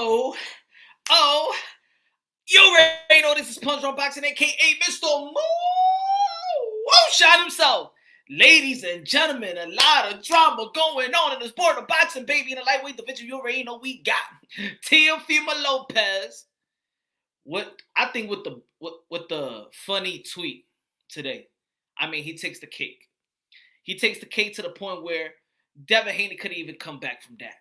Oh, you already know this is Punch on Boxing, aka Mr. Moonshine himself. Ladies and gentlemen, a lot of drama going on in the sport of boxing, baby. In the lightweight division, you already know we got Teofimo Lopez. With the funny tweet today. I mean, he takes the cake. He takes the cake to the point where Devin Haney couldn't even come back from that.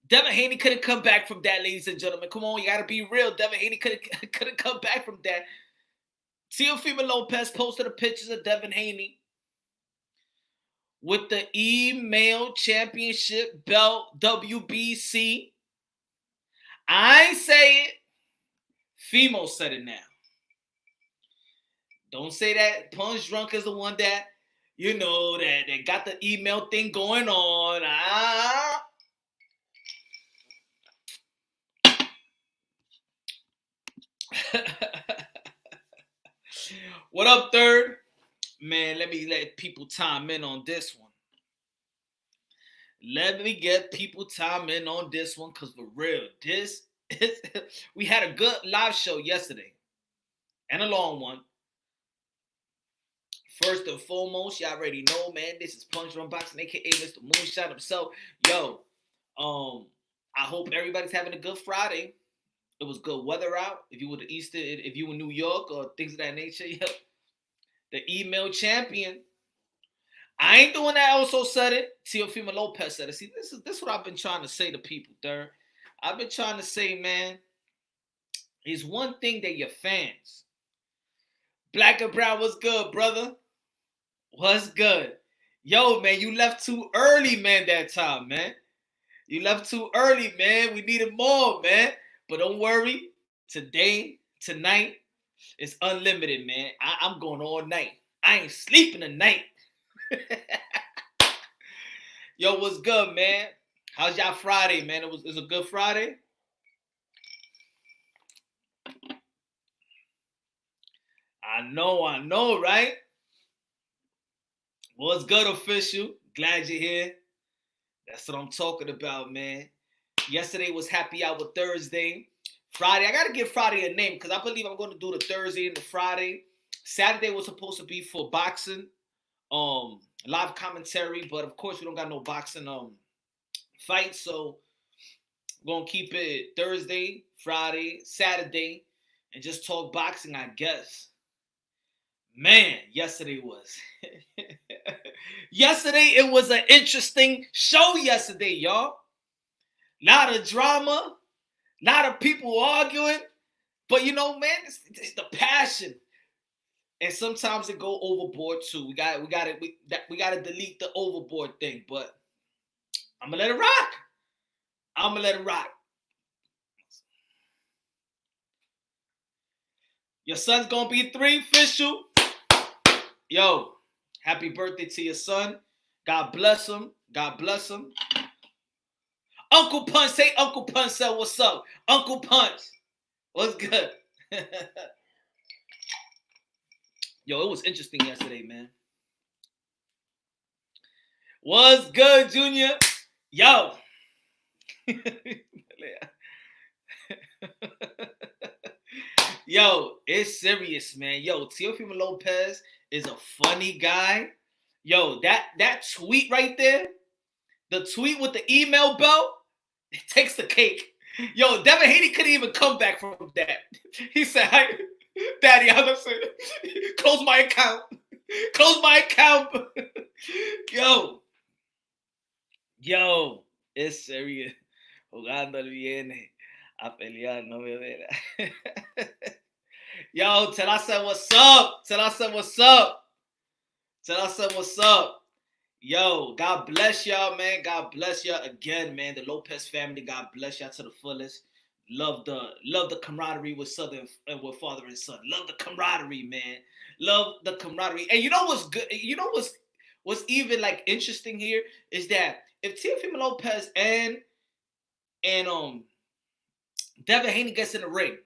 Devin Haney couldn't come back from that, ladies and gentlemen. Come on, you gotta be real. Devin Haney couldn't come back from that. Teofimo Lopez posted the pictures of Devin Haney with the email championship belt WBC. I ain't say it. Fimo said it now. Don't say that Punch Drunk is the one that, that got the email thing going on. What up, Third? Man, let me let people time in on this one. Let me get people time in on this one, because for real, we had a good live show yesterday. And a long one. First and foremost, y'all already know, man, this is Punch on Boxing, aka Mr. Moonshine himself. Yo, I hope everybody's having a good Friday. It was good weather out. If you were if you were in New York or things of that nature, yo, the email champion. I ain't doing that. I also said it. Teofimo Lopez said it. See, this is what I've been trying to say to people, Third. I've been trying to say, man, is one thing that your fans. Black and Brown, what's good, brother? What's good? Yo, man, you left too early, man, that time, man. You left too early, man. We needed more, man. But don't worry. Tonight, it's unlimited, man. I'm going all night. I ain't sleeping tonight. Yo, what's good, man? How's y'all Friday, man? It was a good Friday? I know, right? What's good, official? Glad you're here. That's what I'm talking about, man. Yesterday was Happy Hour Thursday. Friday, I got to give Friday a name because I believe I'm going to do the Thursday and the Friday. Saturday was supposed to be for boxing, live commentary, but of course we don't got no boxing fight, so we're going to keep it Thursday, Friday, Saturday, and just talk boxing, I guess. Man, yesterday it was an interesting show yesterday, y'all. Lot of drama, lot of people arguing, but man, it's the passion, and sometimes it go overboard too. We got to delete the overboard thing, but I'm gonna let it rock. Your son's gonna be 3 official. Yo, happy birthday to your son. God bless him. Uncle Punch, say Uncle Punch said what's up. Uncle Punch, what's good? Yo, it was interesting yesterday, man. What's good, Junior? Yo. Yo, it's serious, man. Yo, Teofimo Lopez is a funny guy. Yo, that tweet right there, the tweet with the email belt, it takes the cake. Yo, Devin Haney couldn't even come back from that. He said, Daddy, I'm gonna say, close my account. Yo, it's serious. Jugando el viene a pelear, no me verá. Yo, tell I said what's up. Yo, God bless y'all, man. God bless y'all again, man. The Lopez family, God bless y'all to the fullest. Love the camaraderie with Southern and with father and son. Love the camaraderie, man. Love the camaraderie. And you know what's good? You know what's even like interesting here is that if Teofimo Lopez and Devin Haney gets in the ring,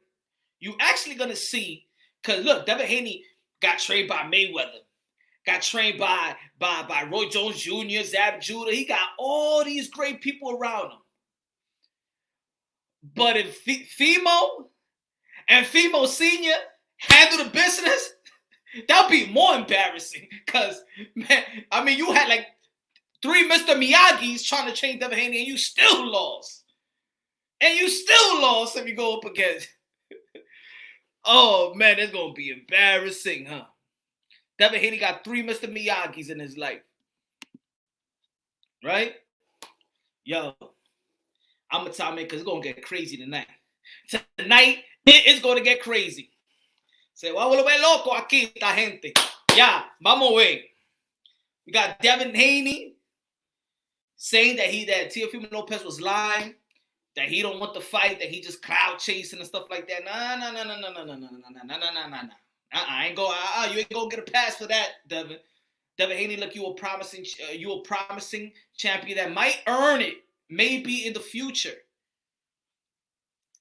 you actually gonna see, cause look, Devin Haney got trained by Mayweather. Got trained by Roy Jones Jr., Zab Judah. He got all these great people around him. But if Fimo and Fimo Senior handle the business, that would be more embarrassing. Because, man, I mean, you had like 3 Mr. Miyagi's trying to change Devin Haney, and you still lost. And you still lost if you go up against. Oh, man, it's going to be embarrassing, huh? Devin Haney got 3 Mr. Miyagi's in his life. Right? Yo, I'm going to tell you, because it's going to get crazy tonight. Tonight, it's going to get crazy. Se va a volver loco aquí esta gente. Ya, vamos a ver. We got Devin Haney saying that Teofimo Lopez was lying, that he don't want the fight, that he just cloud chasing and stuff like that. No. I ain't go. You ain't gonna get a pass for that, Devin. Devin Haney, look, you a promising champion that might earn it, maybe in the future.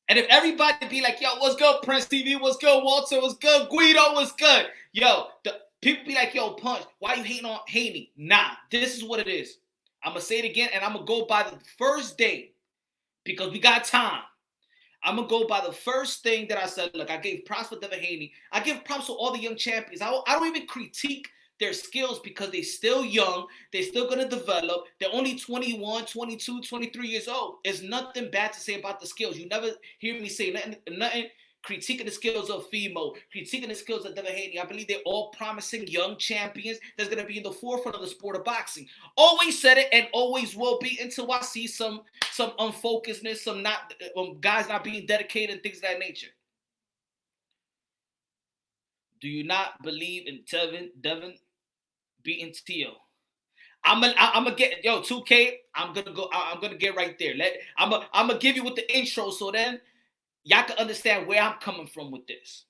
And if everybody be like, yo, what's good, Prince TV? What's good, Walter? What's good, Guido? What's good? Yo, the people be like, yo, Punch, why you hating on Haney? Nah, this is what it is. I'm going to say it again, and I'm going to go by the first day because we got time. I'm going to go by the first thing that I said. Look, I gave props for Devin Haney. I give props to all the young champions. I don't even critique their skills because they're still young. They're still going to develop. They're only 21, 22, 23 years old. There's nothing bad to say about the skills. You never hear me say nothing critiquing the skills of Fimo, critiquing the skills of Devin Haney. I believe they're all promising young champions that's going to be in the forefront of the sport of boxing. Always said it and always will be until I see some unfocusedness, some guys not being dedicated and things of that nature. Do you not believe in Devin beating Teo? I'm gonna get 2K. I'm gonna get right there. I'm gonna give you with the intro so then y'all can understand where I'm coming from with this.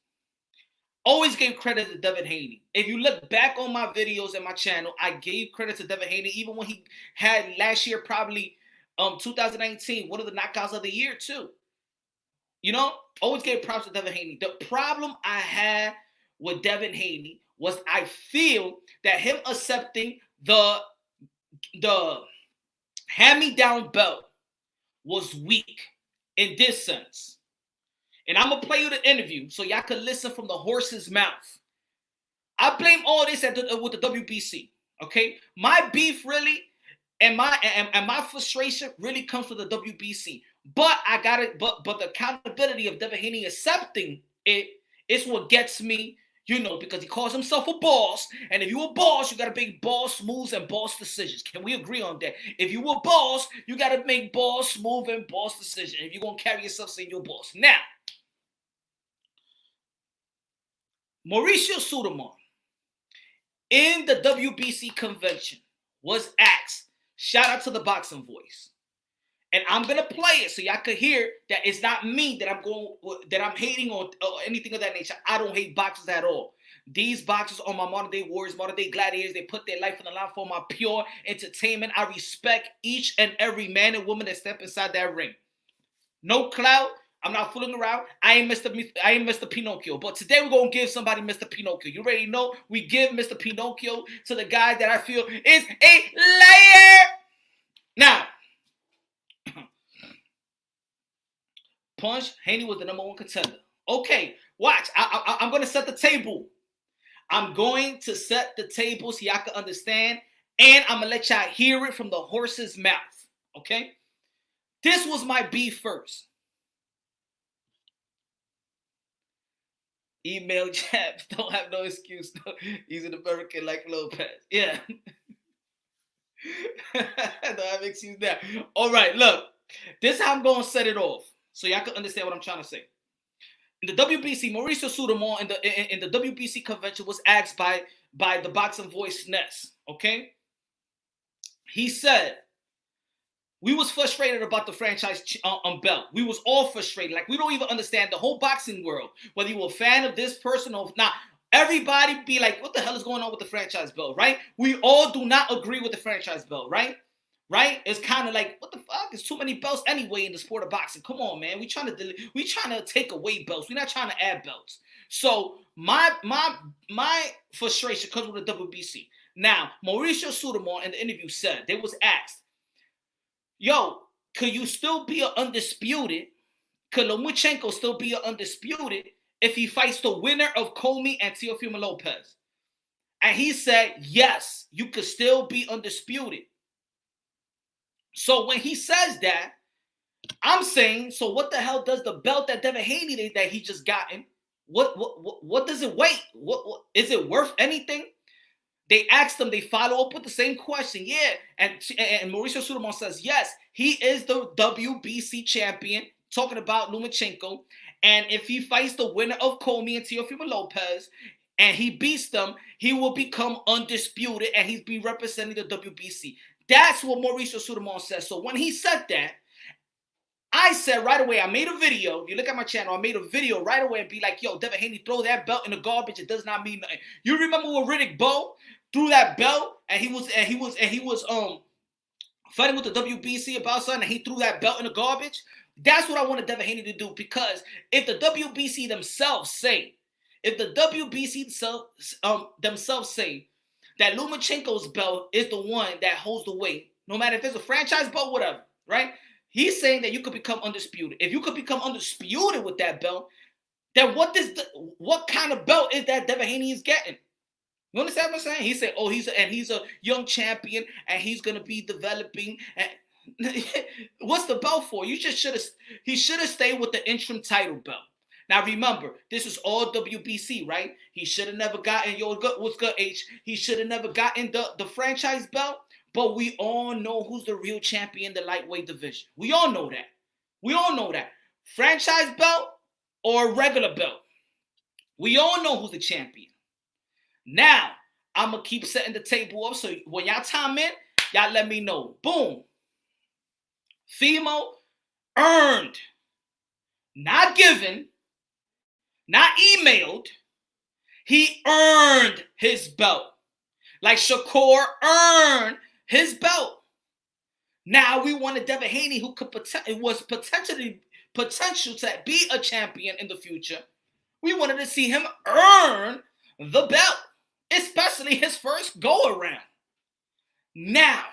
Always gave credit to Devin Haney. If you look back on my videos and my channel, I gave credit to Devin Haney even when he had last year, probably 2019, one of the knockouts of the year too. You know, always gave props to Devin Haney. The problem I had with Devin Haney was I feel that him accepting the hand-me-down belt was weak in this sense. And I'm going to play you the interview so y'all can listen from the horse's mouth. I blame all this with the WBC, okay? My beef really and my frustration really comes from the WBC. But I got it. But the accountability of Devin Haney accepting it is what gets me, you know, because he calls himself a boss. And if you're a boss, you got to make boss moves and boss decisions. Can we agree on that? If you're a boss, you got to make boss move and boss decisions. If you're going to carry yourself saying you're a boss. Now, Mauricio Sudamon in the WBC convention was asked, shout out to the Boxing Voice. And I'm going to play it so y'all can hear that it's not me that I'm hating on or anything of that nature. I don't hate boxers at all. These boxers are my modern day warriors, modern day gladiators. They put their life on the line for my pure entertainment. I respect each and every man and woman that step inside that ring. No clout. I'm not fooling around. I ain't Mr. Pinocchio. But today we're going to give somebody Mr. Pinocchio. You already know we give Mr. Pinocchio to the guy that I feel is a liar. Now, Punch, Haney was the #1 contender. Okay, watch. I'm going to set the table. I'm going to set the table so y'all can understand. And I'm going to let y'all hear it from the horse's mouth. Okay? This was my beef first. Email Jab, don't have no excuse. No, he's an American like Lopez. Yeah. Don't have excuse there. All right, look. This is how I'm going to set it off so y'all can understand what I'm trying to say. In the WBC, Mauricio Sudamon in the WBC convention was asked by the Boxing Voice Ness, okay? He said, we was frustrated about the franchise belt. We was all frustrated. Like, we don't even understand the whole boxing world. Whether you were a fan of this person or not, everybody be like, what the hell is going on with the franchise belt, right? We all do not agree with the franchise belt, right? Right? It's kind of like, what the fuck? There's too many belts anyway in the sport of boxing. Come on, man. We trying to take away belts. We're not trying to add belts. So my frustration comes with the WBC. Now, Mauricio Sudamon in the interview said, they was asked, yo, could you still be an undisputed could Lomachenko still be undisputed if he fights the winner of Comey and Teofimo Lopez? And he said, yes, you could still be undisputed. So when he says that, I'm saying, so what the hell does the belt that Devin Haney that he just gotten, what does it weigh? What is it worth anything? They asked him, they follow up with the same question. Yeah, and Mauricio Sudamon says, yes, he is the WBC champion, talking about Lomachenko. And if he fights the winner of Comey and Teofimo Lopez, and he beats them, he will become undisputed, and he's be representing the WBC. That's what Mauricio Sudamon says. So when he said that, I said right away, I made a video. If you look at my channel, I made a video right away and be like, yo, Devin Haney, throw that belt in the garbage. It does not mean nothing. You remember when Riddick Bowe threw that belt and he was fighting with the WBC about something and he threw that belt in the garbage? That's what I wanted Devin Haney to do, because if the WBC themselves say, themselves say that Lomachenko's belt is the one that holds the weight, no matter if it's a franchise belt, whatever, right? He's saying that you could become undisputed. If you could become undisputed with that belt, then what kind of belt is that Devin Haney is getting? You understand what I'm saying? He said, oh, he's a young champion and he's gonna be developing. And what's the belt for? He should have stayed with the interim title belt. Now remember, this is all WBC, right? He should have never gotten what's good, H. He should have never gotten the franchise belt. But we all know who's the real champion in the lightweight division. We all know that. We all know that. Franchise belt or regular belt. We all know who's the champion. Now, I'm going to keep setting the table up. So when y'all time in, y'all let me know. Boom. Fimo earned. Not given. Not emailed. He earned his belt. Like Shakur earned his belt. Now we wanted Devin Haney, who was potential to be a champion in the future. We wanted to see him earn the belt, especially his first go around. Now,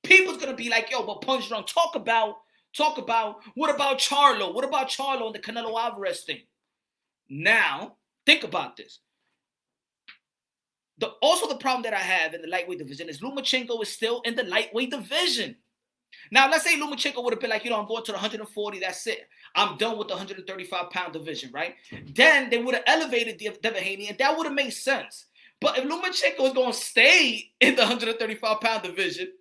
people's gonna be like, "Yo, but Punch Drunk, talk about what about Charlo? What about Charlo and the Canelo Alvarez thing?" Now, think about this. Also, the problem that I have in the lightweight division is Lomachenko is still in the lightweight division. Now, let's say Lomachenko would have been like, I'm going to the 140, that's it. I'm done with the 135-pound division, right? Then they would have elevated Devin Haney, and that would have made sense. But if Lomachenko is going to stay in the 135-pound division,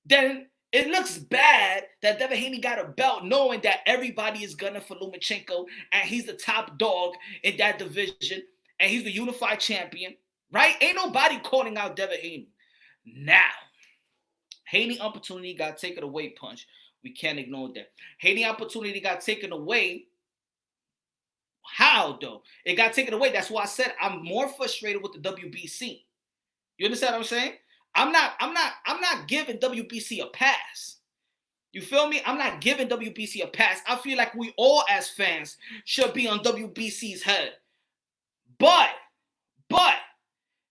then it looks bad that Devin Haney got a belt knowing that everybody is gunning for Lomachenko, and he's the top dog in that division, and he's the unified champion. Right? Ain't nobody calling out Devin Haney. Now, Haney opportunity got taken away, Punch. We can't ignore that. Haney opportunity got taken away. How, though? It got taken away. That's why I said I'm more frustrated with the WBC. You understand what I'm saying? I'm not giving WBC a pass. You feel me? I'm not giving WBC a pass. I feel like we all as fans should be on WBC's head. But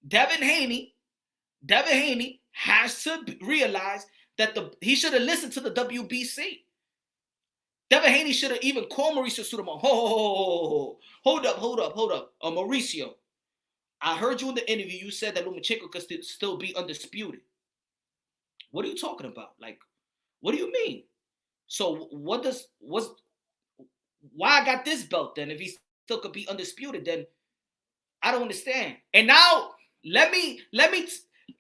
Devin Haney has to realize that he should have listened to the WBC. Devin Haney should have even called Mauricio Sudamon. Hold up. Mauricio, I heard you in the interview. You said that Lomachenko could still be undisputed. What are you talking about? Like, what do you mean? So why I got this belt then? If he still could be undisputed, then I don't understand. And now let me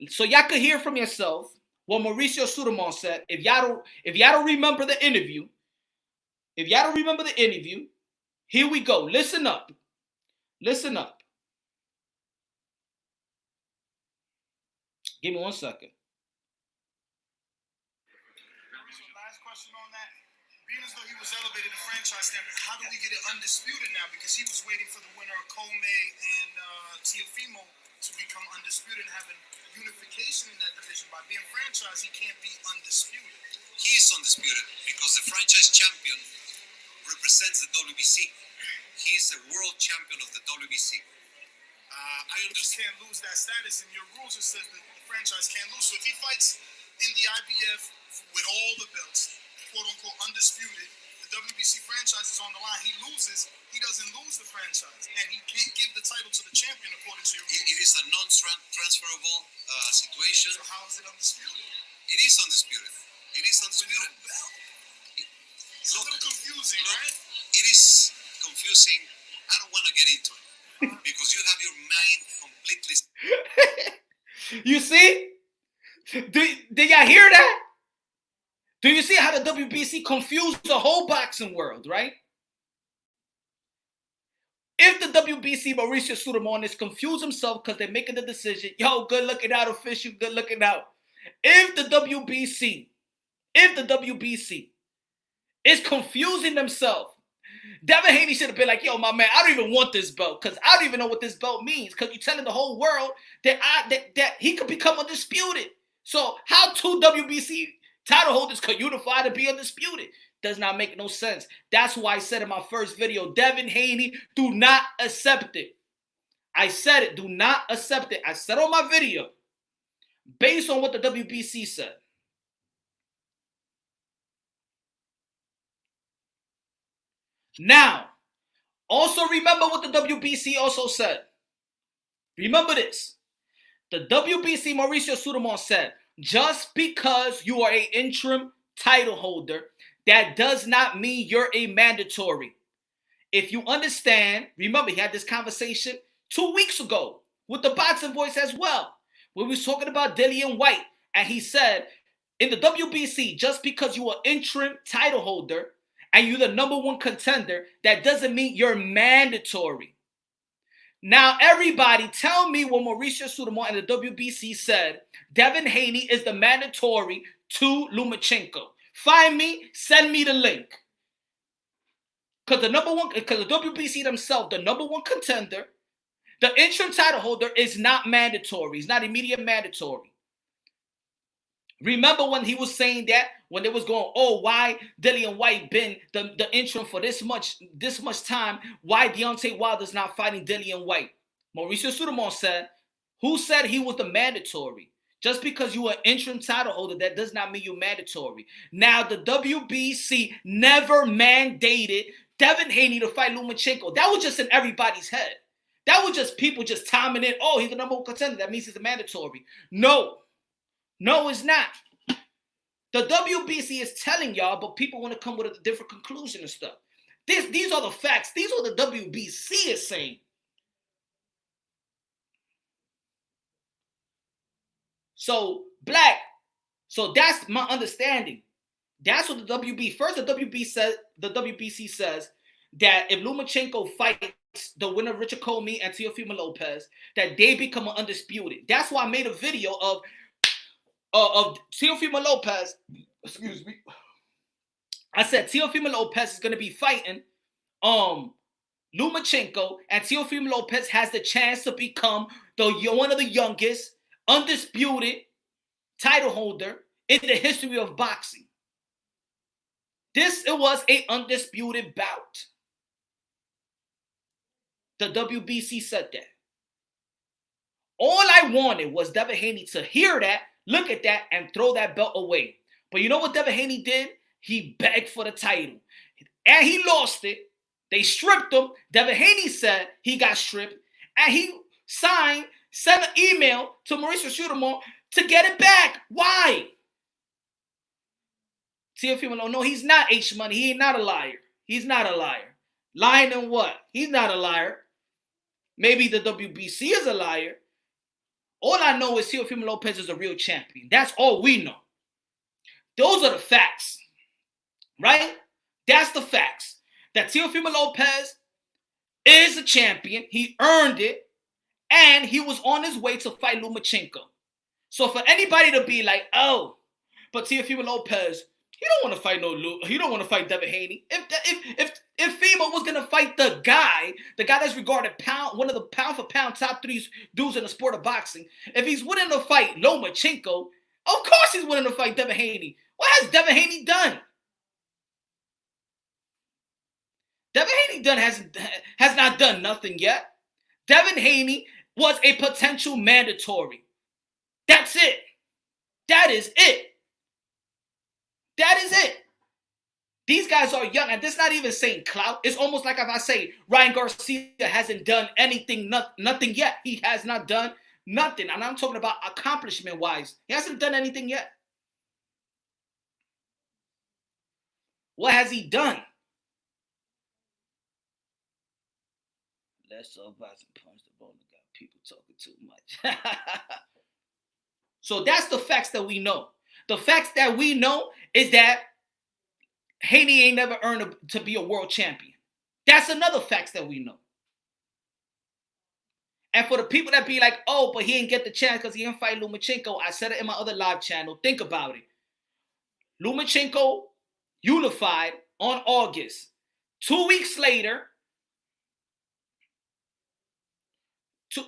so y'all could hear from yourself what Mauricio Sudamon said. If y'all don't remember the interview, here we go. Listen up. Give me 1 second. Last question on that. Being as though he was elevated to franchise standard, how do we get it undisputed now? Because he was waiting for the winner of Comey and Teofimo to become undisputed and having unification in that division. By being franchise, he can't be undisputed. He is undisputed because the franchise champion represents the WBC. He is a world champion of the WBC. I understand. You can't lose that status. In your rules, it says that the franchise can't lose. So if he fights in the IBF with all the belts, quote unquote undisputed, the WBC franchise is on the line. He loses, he doesn't lose the franchise, and he can't give the title to the champion according to your rules. It is a non-transferable situation. So how is it undisputed? It is undisputed. It is undisputed. With no belt? It's a little confusing, right? It is confusing. I don't want to get into it because you have your mind completely. You see? Did y'all hear that? Do you see how the WBC confused the whole boxing world, right? If the WBC, Mauricio Sudamon is confused himself because they're making the decision, yo, good looking out, official, good looking out. If the WBC is confusing themselves, Devin Haney should have been like, yo, my man, I don't even want this belt because I don't even know what this belt means because you're telling the whole world that he could become undisputed. So how two WBC title holders could unify to be undisputed? Does not make no sense. That's why I said in my first video, Devin Haney, do not accept it. I said it, do not accept it. I said on my video, based on what the WBC said. Now, also remember what the WBC also said. Remember this. The WBC, Mauricio Sudamon said, just because you are an interim title holder, that does not mean you're a mandatory. If you understand, remember he had this conversation 2 weeks ago with the Boxing Voice as well, where we was talking about Dillian White, and he said, in the WBC, just because you are interim title holder and you're the #1 contender, that doesn't mean you're mandatory. Now, everybody, tell me what Mauricio Sudamon and the WBC said Devin Haney is the mandatory to Lomachenko. Find me, send me the link. Because the WBC themselves, the #1 contender, the interim title holder is not mandatory. It's not immediate mandatory. Remember when he was saying that, when they was going, oh, why Dillian White been the interim for this much time? Why Deontay Wilder's not fighting Dillian White? Mauricio Sudamon said, who said he was the mandatory? Just because you are an interim title holder, that does not mean you're mandatory. Now, the WBC never mandated Devin Haney to fight Lomachenko. That was just in everybody's head. That was just people just timing in, oh, he's the #1 contender. That means he's a mandatory. No, it's not. The WBC is telling y'all, but people want to come with a different conclusion and stuff. These are the facts. These are the WBC is saying. So, Black, so that's my understanding. That's what the WBC, first the WBC says that if Lomachenko fights the winner of Richard Comey and Teofimo Lopez, that they become undisputed. That's why I made a video of Teofimo Lopez, excuse me. I said Teofimo Lopez is going to be fighting Lomachenko, and Teofimo Lopez has the chance to become one of the youngest undisputed title holder in the history of boxing. It was an undisputed bout. The WBC said that. All I wanted was Devin Haney to hear that, look at that, and throw that belt away. But you know what Devin Haney did? He begged for the title. And he lost it. They stripped him. Devin Haney said he got stripped. And he sent an email to Mauricio Sudamon to get it back. Why? Teofimo, no, he's not H-Money. He ain't not a liar. He's not a liar. Lying in what? He's not a liar. Maybe the WBC is a liar. All I know is Teofimo Lopez is a real champion. That's all we know. Those are the facts. Right? That's the facts. That Teofimo Lopez is a champion. He earned it. And he was on his way to fight Lomachenko. So for anybody to be like, oh, but Teofimo Lopez, he don't want to fight he don't want to fight Devin Haney. If Fimo was gonna fight the guy that's regarded one of the pound for pound top 3 dudes in the sport of boxing, if he's willing to fight Lomachenko, of course he's willing to fight Devin Haney. What has Devin Haney done? Devin Haney has not done nothing yet. Devin Haney was a potential mandatory. That's it. That is it. That is it. These guys are young, and this is not even saying clout. It's almost like if I say Ryan Garcia hasn't done anything, nothing yet. He has not done nothing. And I'm talking about accomplishment-wise. He hasn't done anything yet. What has he done? Let's talk about some punch the ball. Got people talking too much. So that's the facts that we know. The facts that we know is that Haney ain't never earned to be a world champion. That's another facts that we know. And for the people that be like, oh, but he didn't get the chance because he didn't fight Lomachenko, I said it in my other live channel. Think about it. Lomachenko unified on August. 2 weeks later, two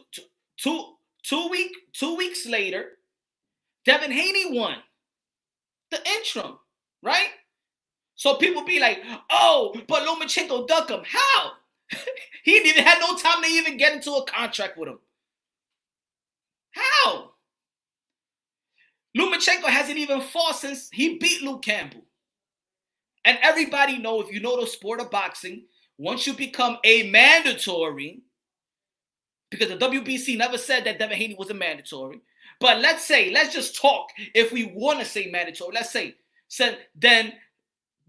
weeks later, Devin Haney won the interim, right? So people be like, oh, but Lomachenko ducked him. How? He didn't even have no time to even get into a contract with him. How? Lomachenko hasn't even fought since he beat Luke Campbell. And everybody know, if you know the sport of boxing, once you become a mandatory, because the WBC never said that Devin Haney was a mandatory, but let's just talk, if we want to say mandatory, let's say, then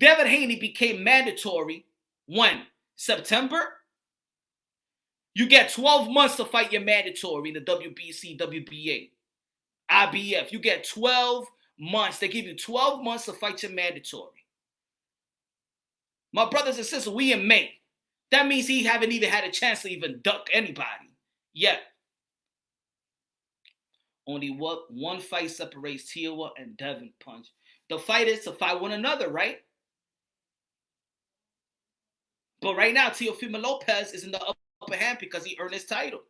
Devin Haney became mandatory when? September? You get 12 months to fight your mandatory in the WBC, WBA, IBF. You get 12 months. They give you 12 months to fight your mandatory. My brothers and sisters, we in May. That means he haven't even had a chance to even duck anybody yet. Only one fight separates Teofimo and Devin Punch. The fight is to fight one another, right? But right now, Teofimo Lopez is in the upper hand because he earned his title.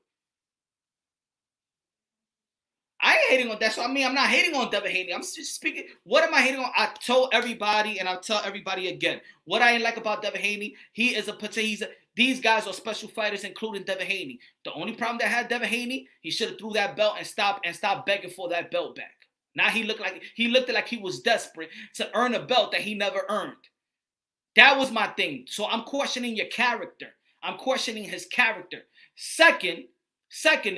I ain't hating on that. So I'm not hating on Devin Haney. I'm just speaking. What am I hating on? I told everybody, and I'll tell everybody again. What I ain't like about Devin Haney, these guys are special fighters, including Devin Haney. The only problem that had Devin Haney, he should have threw that belt and stopped begging for that belt back. Now he looked like he was desperate to earn a belt that he never earned. That was my thing. So I'm questioning your character. I'm questioning his character. Second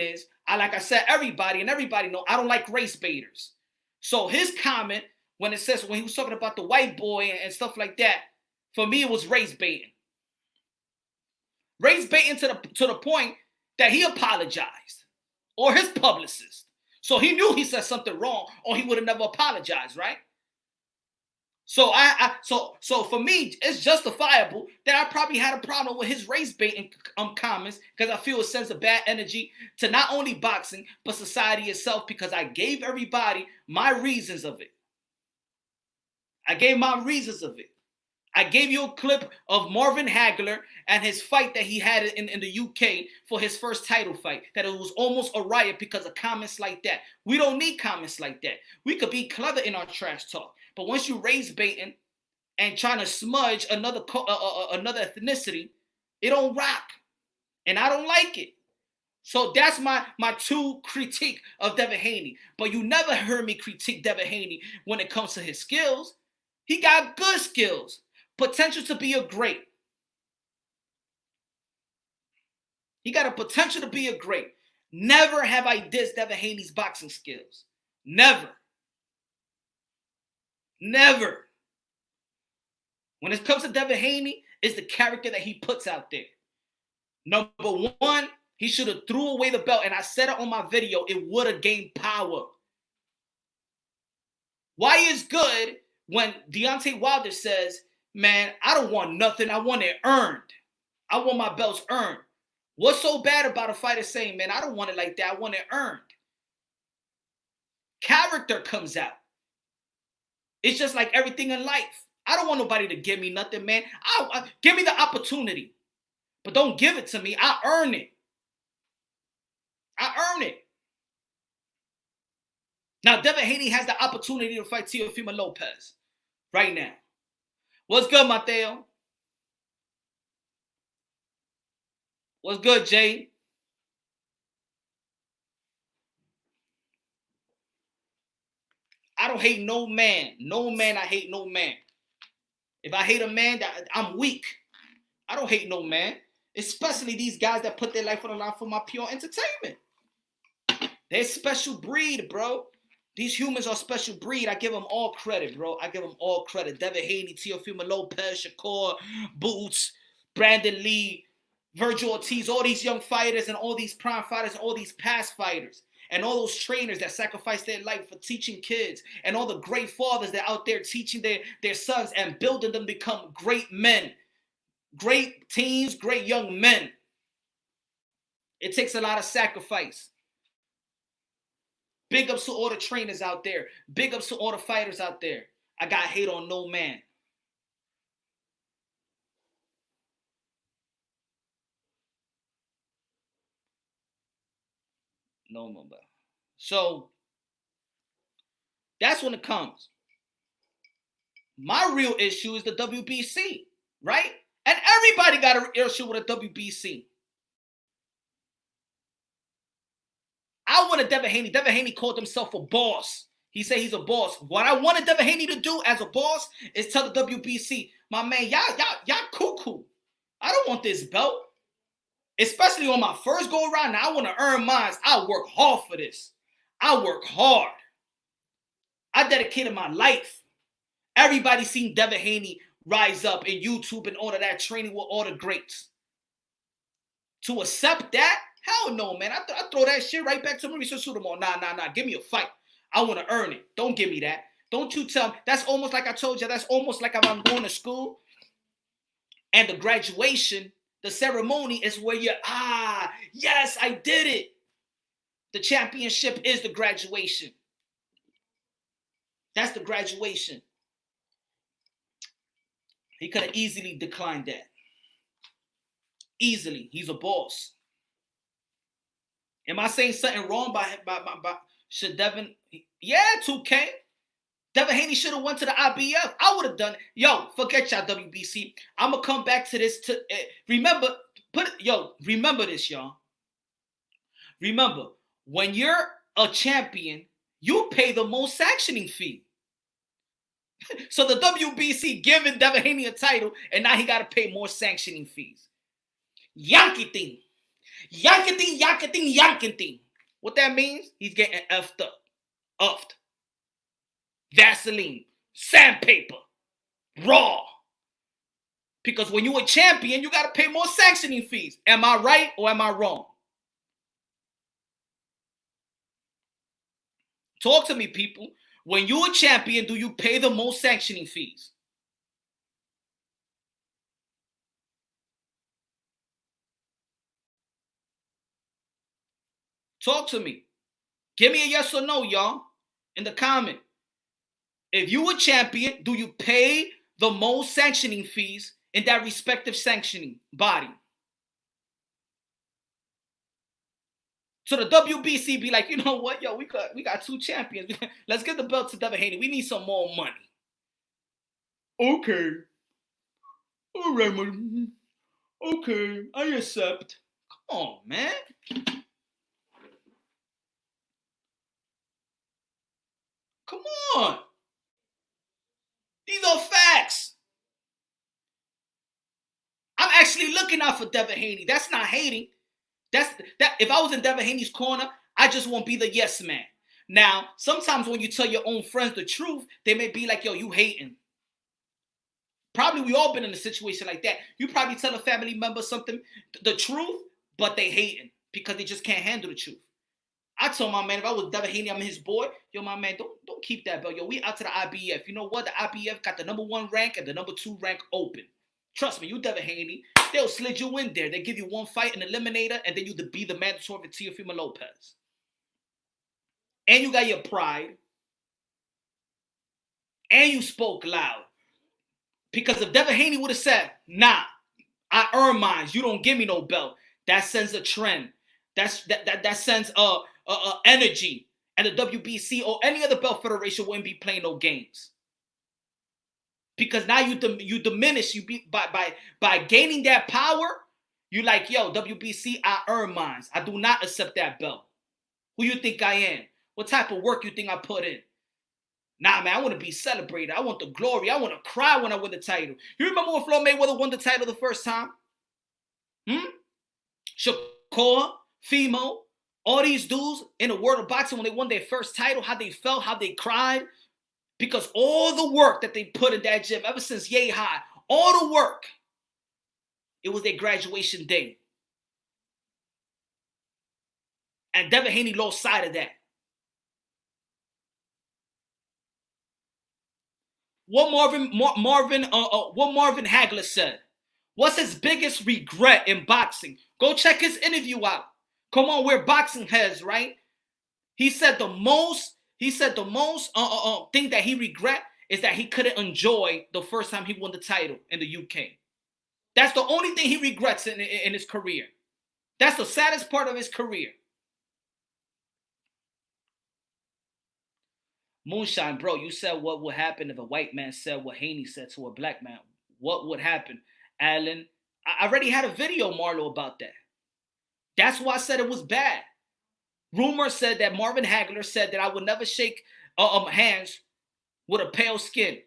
is, like I said, everybody know I don't like race baiters. So his comment when he was talking about the white boy and stuff like that, for me it was race baiting. Race baiting to the point that he apologized, or his publicist. So he knew he said something wrong, or he would have never apologized, right? So so for me, it's justifiable that I probably had a problem with his race baiting comments, because I feel it sends a bad energy to not only boxing but society itself, because I gave everybody my reasons of it. I gave you a clip of Marvin Hagler and his fight that he had in the UK for his first title fight, that it was almost a riot because of comments like that. We don't need comments like that. We could be clever in our trash talk. But once you race baiting and trying to smudge another ethnicity, it don't rock. And I don't like it. So that's my true critique of Devin Haney. But you never heard me critique Devin Haney when it comes to his skills. He got good skills. Potential to be a great. He got a potential to be a great. Never have I dissed Devin Haney's boxing skills. Never. When it comes to Devin Haney, it's the character that he puts out there. Number one, he should have threw away the belt, and I said it on my video, it would have gained power. Why is good when Deontay Wilder says, man, I don't want nothing, I want it earned. I want my belts earned. What's so bad about a fighter saying, man, I don't want it like that, I want it earned? Character comes out. It's just like everything in life. I don't want nobody to give me nothing, man. Give me the opportunity. But don't give it to me. I earn it. Now, Devin Haney has the opportunity to fight Teofimo Lopez right now. What's good, Mateo? What's good, Jay? I don't hate no man. I hate no man. If I hate a man, I'm weak. I don't hate no man. Especially these guys that put their life on the line for my pure entertainment. They're special breed, bro. These humans are special breed. I give them all credit, bro. I give them all credit. Devin Haney, Teofimo, Lopez, Shakur, Boots, Brandon Lee, Virgil Ortiz, all these young fighters and all these prime fighters and all these past fighters and all those trainers that sacrifice their life for teaching kids and all the great fathers that are out there teaching their sons and building them to become great men, great teens, great young men. It takes a lot of sacrifice. Big ups to all the trainers out there. Big ups to all the fighters out there. I got hate on no man. No man. So that's when it comes. My real issue is the WBC, right? And everybody got an issue with a WBC. I wanted Devin Haney. Devin Haney called himself a boss. He said he's a boss. What I wanted Devin Haney to do as a boss is tell the WBC, my man, y'all cuckoo. I don't want this belt. Especially on my first go around. Now I want to earn mine. I work hard for this. I work hard. I dedicated my life. Everybody seen Devin Haney rise up in YouTube and all of that, training with all the greats. To accept that? Hell no, man. I throw that shit right back to Mauricio Sudamon. Nah. Give me a fight. I want to earn it. Don't give me that. Don't you tell me. That's almost like I told you. That's almost like I'm going to school. And the graduation, the ceremony is where you're, yes, I did it. The championship is the graduation. That's the graduation. He could have easily declined that. Easily. He's a boss. Am I saying something wrong by should Devin? Yeah, 2K. Devin Haney should have went to the IBF. I would have done it. Yo, forget y'all WBC. I'm going to come back to this. Remember this, y'all. Remember, when you're a champion, you pay the most sanctioning fee. So the WBC giving Devin Haney a title, and now he got to pay more sanctioning fees. Yankee thing. Yanking. What that means? He's getting effed up. Uffed. Vaseline. Sandpaper. Raw. Because when you're a champion, you got to pay more sanctioning fees. Am I right or am I wrong? Talk to me, people. When you're a champion, do you pay the most sanctioning fees? Talk to me. Give me a yes or no, y'all, in the comment. If you a champion, do you pay the most sanctioning fees in that respective sanctioning body? So the WBC be like, you know what, yo, we got two champions. Let's get the belt to Devin Haney. We need some more money. Okay. All right, man. Okay, I accept. Come on, man. Come on. These are facts. I'm actually looking out for Devin Haney. That's not hating. That if I was in Devin Haney's corner, I just won't be the yes man. Now, sometimes when you tell your own friends the truth, they may be like, yo, you hating. Probably we all been in a situation like that. You probably tell a family member something, the truth, but they hating because they just can't handle the truth. I told my man, if I was Devin Haney, I'm his boy. Yo, my man, don't keep that belt. Yo, we out to the IBF. You know what? The IBF got the #1 rank and the #2 rank open. Trust me, you Devin Haney, they'll slid you in there. They give you one fight, an eliminator, and then you be the mandatory for Teofimo Lopez. And you got your pride. And you spoke loud. Because if Devin Haney would have said, nah, I earn mine, you don't give me no belt, that sends a trend. That sends energy. And the WBC or any other belt federation wouldn't be playing no games. Because now you diminish by gaining that power. You like, yo, WBC, I earn mine. I do not accept that belt. Who you think I am? What type of work you think I put in? Nah, man, I want to be celebrated. I want the glory. I want to cry when I win the title. You remember when Floyd Mayweather won the title the first time? Shakur, Fimo, all these dudes in the world of boxing, when they won their first title, how they felt, how they cried. Because all the work that they put in that gym, ever since Yay High, all the work, it was their graduation day. And Devin Haney lost sight of that. What Marvin Hagler said. What's his biggest regret in boxing? Go check his interview out. Come on, we're boxing heads, right? He said the most thing that he regret is that he couldn't enjoy the first time he won the title in the UK. That's the only thing he regrets in his career. That's the saddest part of his career. Moonshine, bro, you said what would happen if a white man said what Haney said to a black man. What would happen? Alan, I already had a video, Marlo, about that. That's why I said it was bad. Rumor said that Marvin Hagler said that I would never shake hands with a pale skin.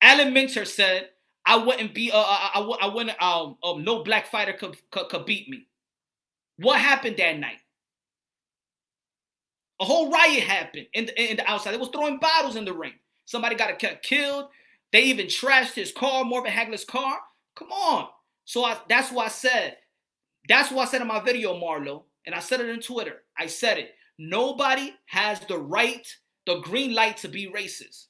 Alan Minter said I wouldn't be no black fighter could beat me. What happened that night? A whole riot happened in the outside. They was throwing bottles in the ring. Somebody got killed. They even trashed his car, Marvin Hagler's car. Come on. So that's what I said. That's what I said in my video, Marlo. And I said it on Twitter. I said it. Nobody has the green light to be racist.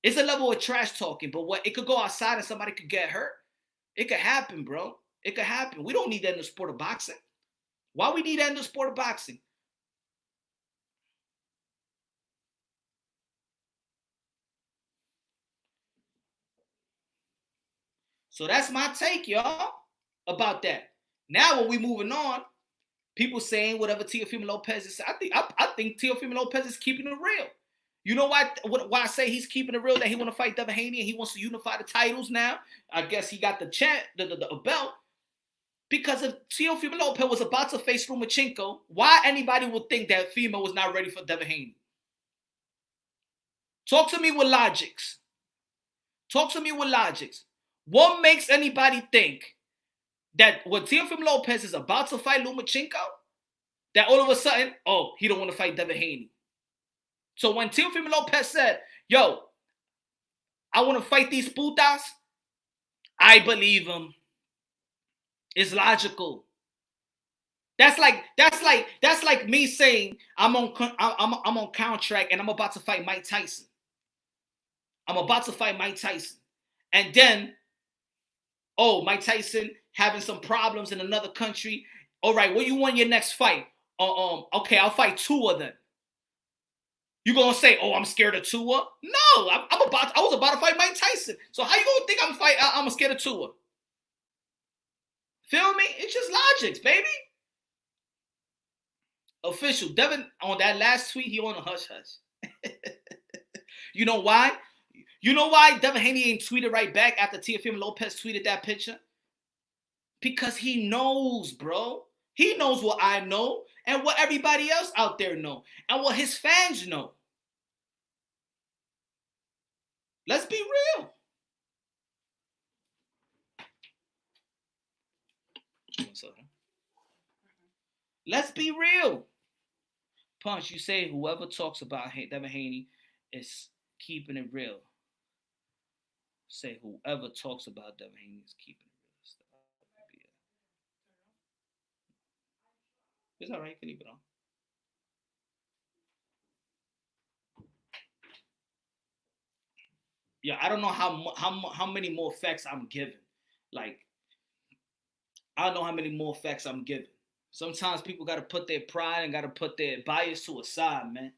It's a level of trash talking, but what it could go outside and somebody could get hurt. It could happen, bro. It could happen. We don't need that in the sport of boxing. Why we need that in the sport of boxing? So that's my take, y'all, about that. Now when we moving on, people saying whatever Teofimo Lopez is. I think Teofimo Lopez is keeping it real. You know why I say he's keeping it real, that he want to fight Devin Haney and he wants to unify the titles now? I guess he got the belt. Because if Teofimo Lopez was about to face Lomachenko, why anybody would think that Fimo was not ready for Devin Haney? Talk to me with logics. What makes anybody think that when Teofimo Lopez is about to fight Lomachenko, that all of a sudden, he don't want to fight Devin Haney? So when Teofimo Lopez said, yo, I want to fight these putas, I believe him. It's logical. That's like me saying I'm on contract and I'm about to fight Mike Tyson. And then, Mike Tyson having some problems in another country. All right, what you want your next fight? Okay, I'll fight Tua then. You gonna say, I'm scared of Tua? No, I was about to fight Mike Tyson. So how you gonna think I'm scared of Tua? Feel me? It's just logics, baby. Official. Devin, on that last tweet, he on a hush-hush. You know why? Devin Haney ain't tweeted right back after Teofimo Lopez tweeted that picture? Because he knows, bro. He knows what I know and what everybody else out there know and what his fans know. Let's be real. Let's be real. Punch, you say whoever talks about Devin Haney is keeping it real. Say whoever talks about Devin Haney is keeping it real. It's all right. You can leave it on. Yeah, I don't know how many more facts I'm giving. Like, I don't know how many more facts I'm giving. Sometimes people got to put their pride and got to put their bias to a side, man.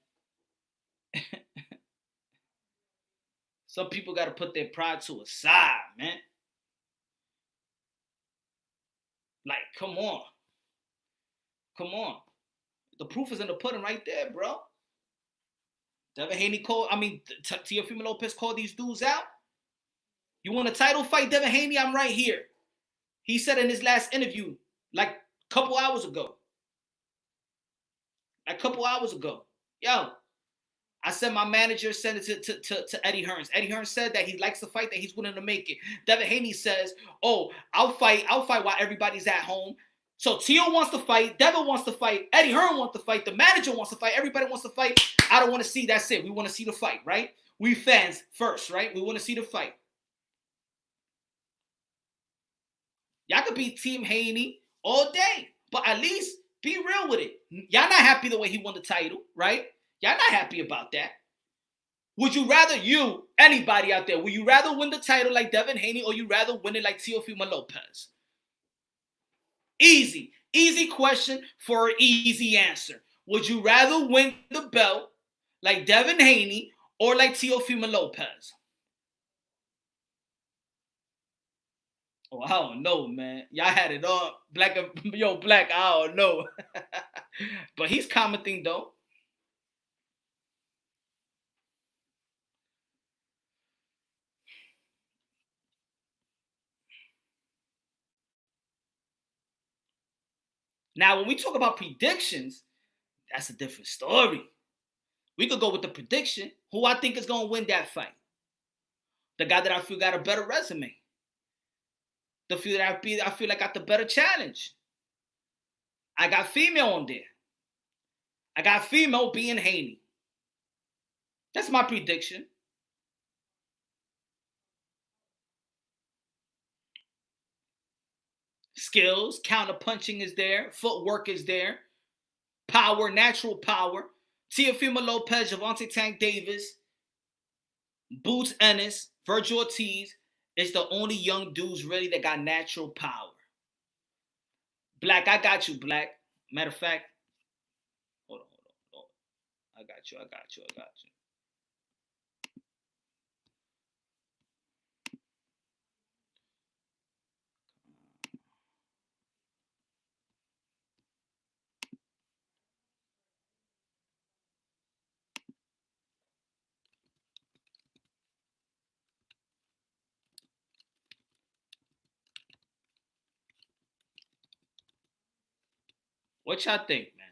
Some people got to put their pride to a side, man. Like, come on. The proof is in the pudding right there, bro. Devin Haney Teofimo Lopez called these dudes out. You want a title fight, Devin Haney? I'm right here. He said in his last interview, like a couple hours ago. Yo, I said my manager sent it to Eddie Hearns. Eddie Hearns said that he likes to fight, that he's willing to make it. Devin Haney says, oh, I'll fight while everybody's at home. So Teo wants to fight, Devin wants to fight, Eddie Hearn wants to fight, the manager wants to fight, everybody wants to fight. I don't want to see, that's it. We want to see the fight, right? We fans first, right? We want to see the fight. Y'all could be Team Haney all day, but at least be real with it. Y'all not happy the way he won the title, right? Y'all not happy about that. Would you rather, anybody out there, would you rather win the title like Devin Haney or you rather win it like Teofimo Lopez? Easy question for an easy answer. Would you rather win the belt like Devin Haney or like Teofimo Lopez? Oh, I don't know, man. Y'all had it all. Black, I don't know. But he's commenting, though. Now, when we talk about predictions, that's a different story. We could go with the prediction. Who I think is going to win that fight? The guy that I feel got a better resume. The few that I feel like got the better challenge. I got female on there. I got female being Haney. That's my prediction. Skills, counter punching is there, footwork is there, power, natural power. Teofimo Lopez, Gervonta Tank Davis, Boots Ennis, Virgil Ortiz is the only young dudes really that got natural power. Black, I got you, Black. Matter of fact, hold on. I got you. What y'all think, man?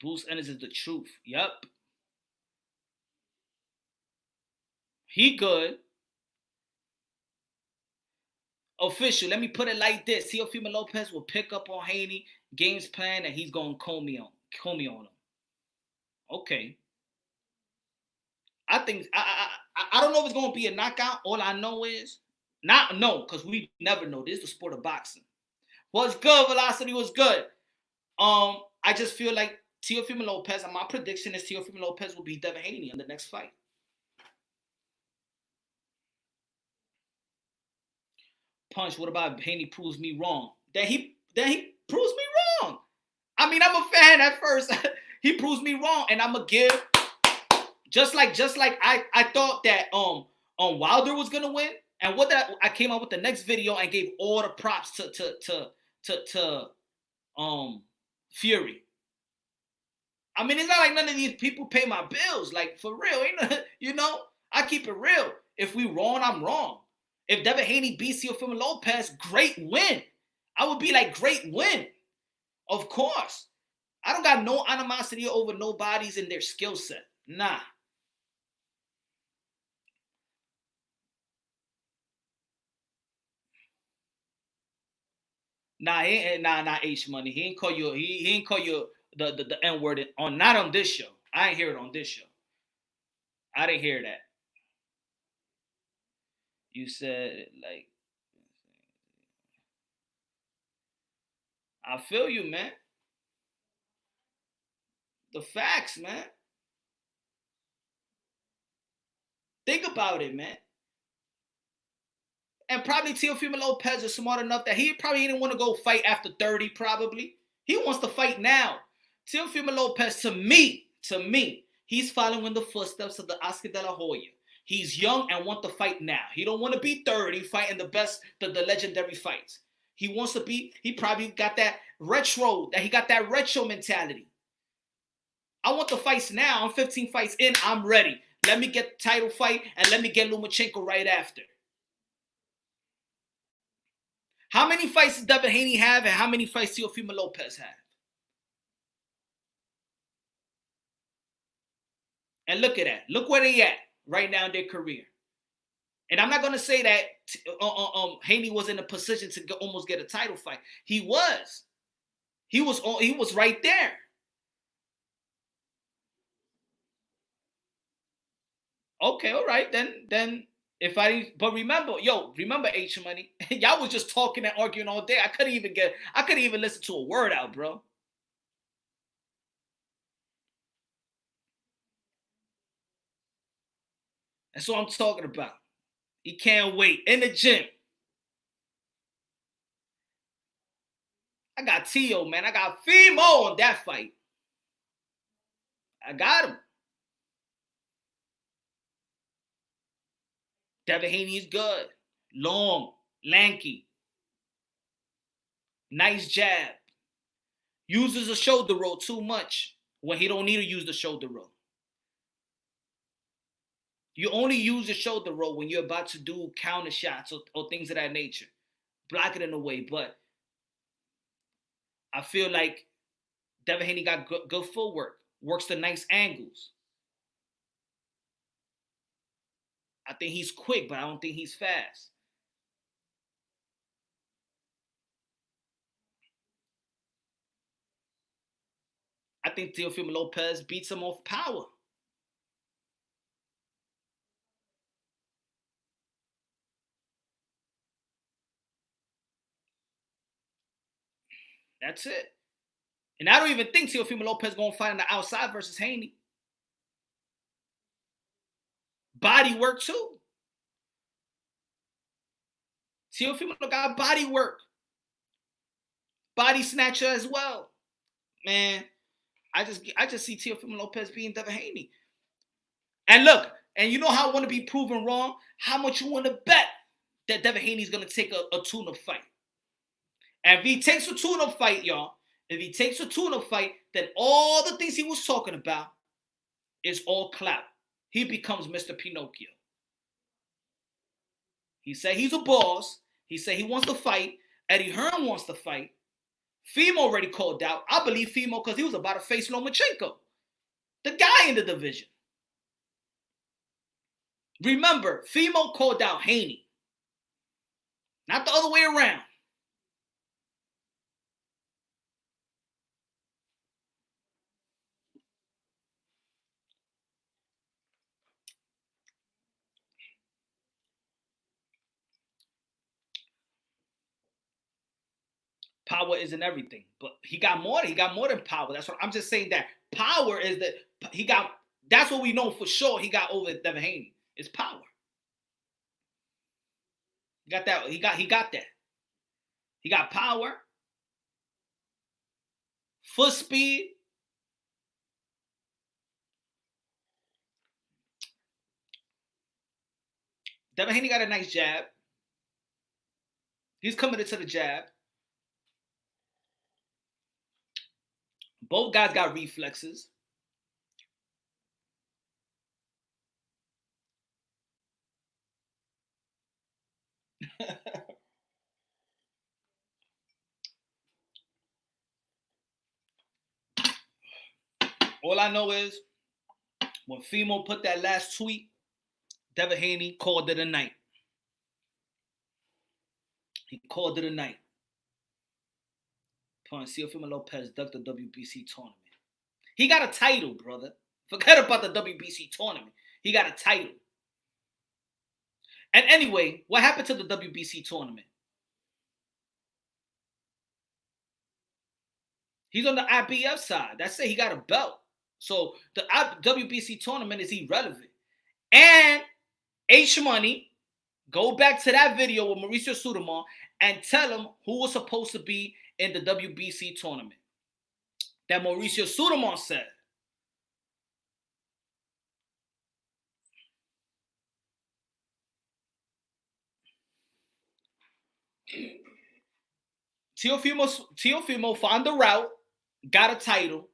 Bruce Ennis is the truth. Yep. He good. Official, let me put it like this. Teofimo Lopez will pick up on Haney, games plan, and he's going to comb me on him. Okay. I think, I don't know if it's going to be a knockout. All I know is, because we never know. This is the sport of boxing. What's good, Velocity? Was good. I just feel like Teofimo Lopez, and my prediction is Teofimo Lopez will beat Devin Haney in the next fight. Punch, what about Haney proves me wrong? Then he proves me wrong. I mean, I'm a fan at first. He proves me wrong, and I'm gonna give just like I thought that Wilder was gonna win, and I came out with the next video and gave all the props to Fury. I mean, it's not like none of these people pay my bills, like for real. I keep it real. If we wrong, I'm wrong. If Devin Haney beats Teofimo Lopez, great win. I would be like, great win. Of course. I don't got no animosity over nobody's in their skill set. Nah. Nah, H Money. He ain't call you the N word not on this show. I ain't hear it on this show. I didn't hear that. You said like, I feel you, man. The facts, man. Think about it, man. And probably Teofimo Lopez is smart enough that he probably didn't want to go fight after 30, probably. He wants to fight now. Teofimo Lopez, to me, he's following the footsteps of the Oscar De La Hoya. He's young and want to fight now. He don't want to be 30 fighting the legendary fights. He wants to be, he probably got that retro mentality. I want the fights now. I'm 15 fights in. I'm ready. Let me get the title fight and let me get Lomachenko right after. How many fights does Devin Haney have and how many fights Teofimo Lopez have? And look at that. Look where they at right now in their career. And I'm not going to say that Haney was in a position to almost get a title fight. He was. He was right there. Okay, all right. Then if I but remember H Money. Y'all was just talking and arguing all day. I couldn't even listen to a word out, bro. That's what I'm talking about. He can't wait in the gym. I got Tio, man. I got Fimo on that fight. I got him. Devin Haney is good. Long, lanky. Nice jab. Uses a shoulder roll too much when he don't need to use the shoulder roll. You only use the shoulder roll when you're about to do counter shots or things of that nature. Block it in a way, but I feel like Devin Haney got good footwork. Works the nice angles. I think he's quick, but I don't think he's fast. I think Teofimo Lopez beats him off power. That's it. And I don't even think Teofimo Lopez going to fight on the outside versus Haney. Body work too. Teofimo got body work. Body snatcher as well. Man, I just see Teofimo Lopez being Devin Haney. And look, and you know how I want to be proven wrong? How much you want to bet that Devin Haney's going to take a tune-up fight? And if he takes a tune-up fight, y'all, then all the things he was talking about is all clout. He becomes Mr. Pinocchio. He said he's a boss. He said he wants to fight. Eddie Hearn wants to fight. Fimo already called out. I believe Fimo because he was about to face Lomachenko, the guy in the division. Remember, Fimo called out Haney, not the other way around. Power isn't everything, but he got more than power. That's what I'm just saying. That power is that he got. That's what we know for sure. He got over Devin Haney. It's power. He got that. He got that. He got power, foot speed. Devin Haney got a nice jab. He's committed to the jab. Both guys got reflexes. All I know is when Fimo put that last tweet, Devin Haney called it a night. He called it a night. Teofimo Lopez ducked the WBC tournament. He got a title, brother. Forget about the WBC tournament. He got a title. And anyway, what happened to the WBC tournament? He's on the IBF side. That's it. He got a belt. So the WBC tournament is irrelevant. And H Money, go back to that video with Mauricio Sudamon and tell him who was supposed to be in the WBC tournament. That Mauricio Sudamon said. Teofimo found the route, got a title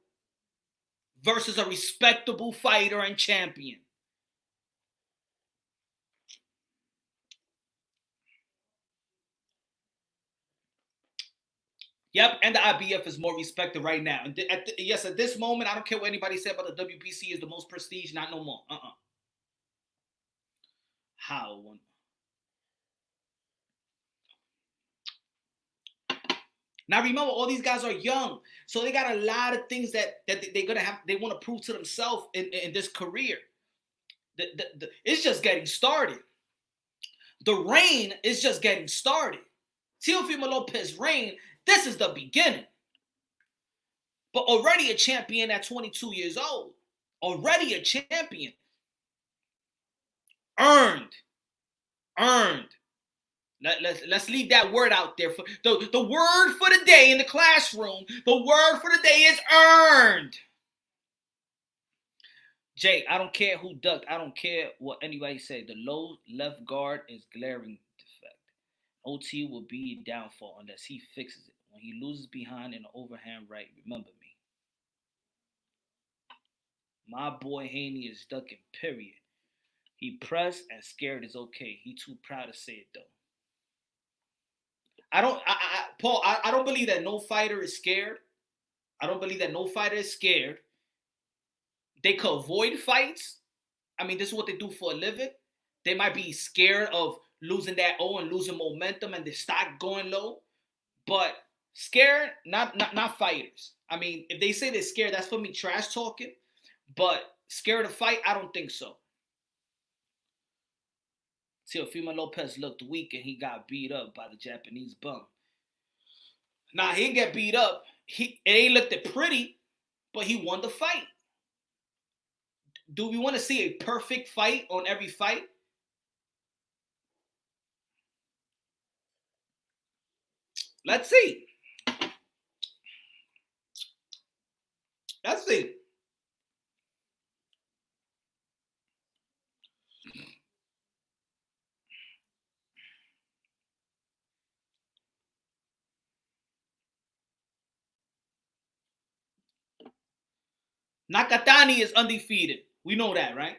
versus a respectable fighter and champion. Yep, and the IBF is more respected right now. And yes, at this moment, I don't care what anybody said about the WBC is the most prestige, not no more. How? Now remember, all these guys are young, so they got a lot of things that they're gonna have. They want to prove to themselves in this career. It's just getting started. The reign is just getting started. Teofimo Lopez reign. This is the beginning. But already a champion at 22 years old. Already a champion. Earned. Let's leave that word out there. For the word for the day in the classroom, the word for the day is earned. Jay, I don't care who ducked. I don't care what anybody say. The low left guard is glaring defect. OT will be a downfall unless he fixes it. When he loses behind in the overhand right, remember me. My boy Haney is ducking, period. He pressed and scared is okay. He too proud to say it though. Paul, I don't believe that no fighter is scared. I don't believe that no fighter is scared. They could avoid fights. I mean, this is what they do for a living. They might be scared of losing that O and losing momentum and the stock going low. But scared, not fighters. I mean, if they say they're scared, that's for me trash talking. But scared to fight, I don't think so. Teofimo Lopez looked weak and he got beat up by the Japanese bum. Nah, he didn't get beat up. It ain't looked pretty, but he won the fight. Do we want to see a perfect fight on every fight? Let's see. Let's see. Nakatani is undefeated. We know that, right?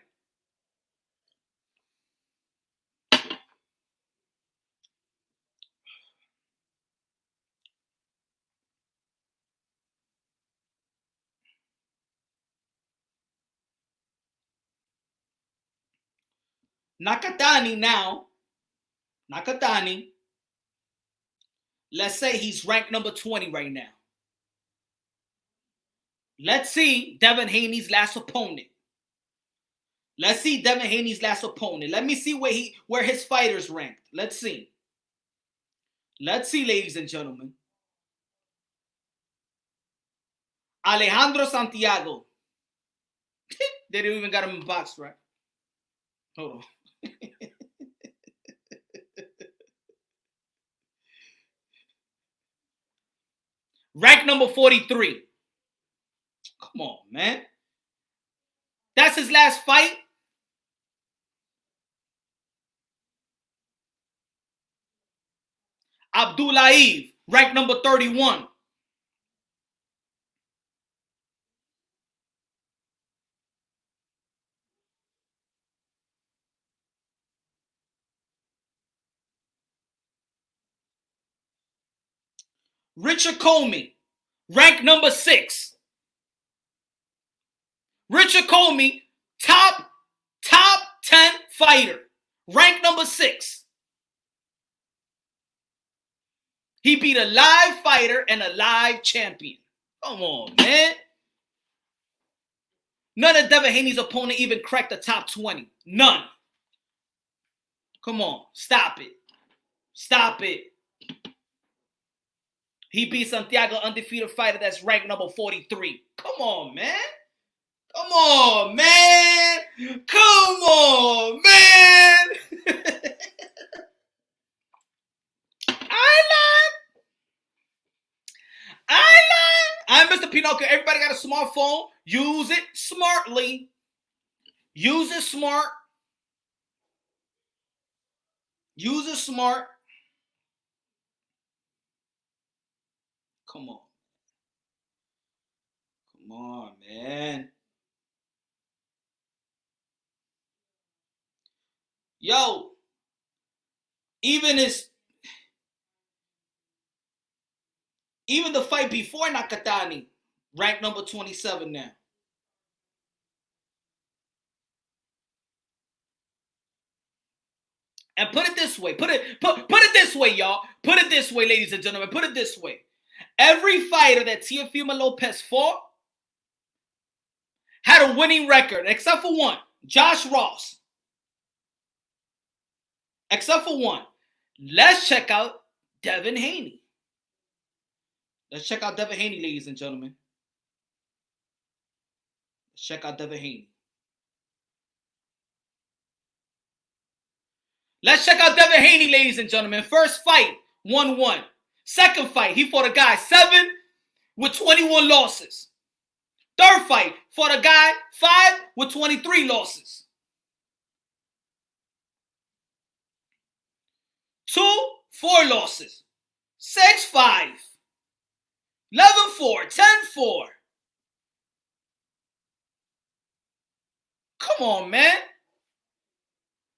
Nakatani now. Nakatani. Let's say he's ranked number 20 right now. Let's see Devin Haney's last opponent. Let's see Devin Haney's last opponent. Let me see where his fighters ranked. Let's see. Let's see, ladies and gentlemen. Alejandro Santiago. They didn't even got him in the box, right? Hold on. Rank number 43. Come on, man. That's his last fight. Abdullaev, rank number 31. Richard Comey, rank number 6. Richard Comey, top 10 fighter, rank number 6. He beat a live fighter and a live champion. Come on, man. None of Devin Haney's opponent even cracked the top 20. None. Come on, stop it. Stop it. He beat Santiago, undefeated fighter that's ranked number 43. Come on, man. Come on, man. Come on, man. I'm Mr. Pinocchio. Everybody got a smartphone. Use it smartly. Use it smart. Use it smart. Come on. Come on, man. Yo, even the fight before Nakatani, ranked number 27 now. And put it this way, put it this way, y'all. Put it this way, ladies and gentlemen. Put it this way. Every fighter that Teofimo Lopez fought had a winning record, except for one, Josh Ross. Except for one. Let's check out Devin Haney. Let's check out Devin Haney, ladies and gentlemen. Let's check out Devin Haney. Let's check out Devin Haney, ladies and gentlemen. First fight, 1-1. Second fight, he fought a guy 7 with 21 losses. Third fight, fought a guy 5 with 23 losses. 2, 4 losses. 6-5. 11-4. 10-4. Come on, man.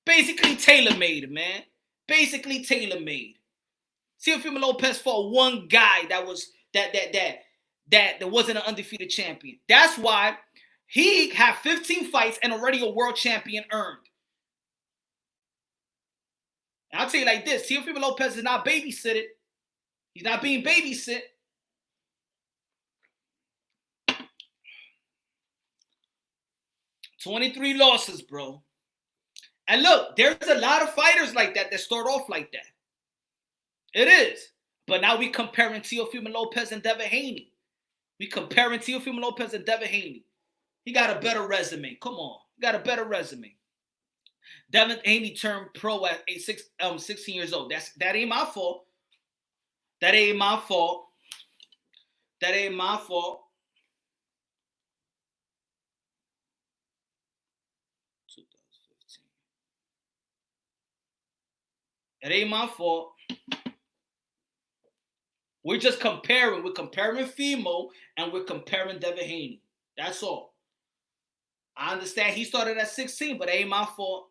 Basically tailor-made, man. Basically tailor-made. Teofimo Lopez fought one guy that wasn't an undefeated champion. That's why he had 15 fights and already a world champion earned. And I'll tell you like this, Teofimo Lopez is not babysitted. He's not being babysit. $23 losses, bro. And look, there's a lot of fighters like that start off like that. It is. But now we comparing Teofimo Lopez and Devin Haney. We comparing Teofimo Lopez and Devin Haney. He got a better resume. Come on. He got a better resume. Devin Haney turned pro at 16 years old. That ain't my fault. That ain't my fault. That ain't my fault. 2015. It ain't my fault. We're just comparing. We're comparing Fimo and we're comparing Devin Haney. That's all. I understand he started at 16, but it ain't my fault.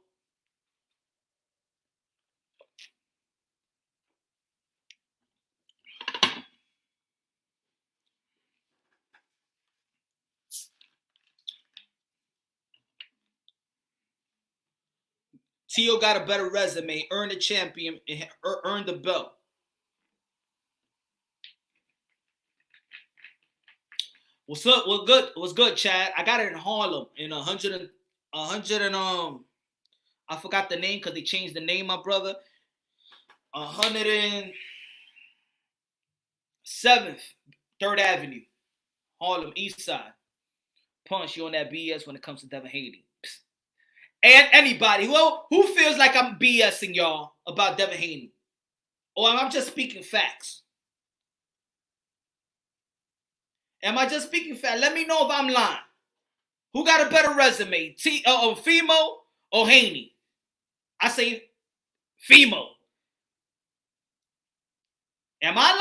Teo got a better resume, earned a champion, earned the belt. What's up? What's good? What's good, Chad? I got it in Harlem in 100 and I forgot the name because they changed the name, my brother. 107th, 3rd Avenue, Harlem, East Side. Punch, you on that BS when it comes to Devin Haney. And anybody who feels like I'm BSing y'all about Devin Haney, or I'm just speaking facts. Am I just speaking facts? Let me know if I'm lying. Who got a better resume, Fimo or Haney? I say Fimo. Am I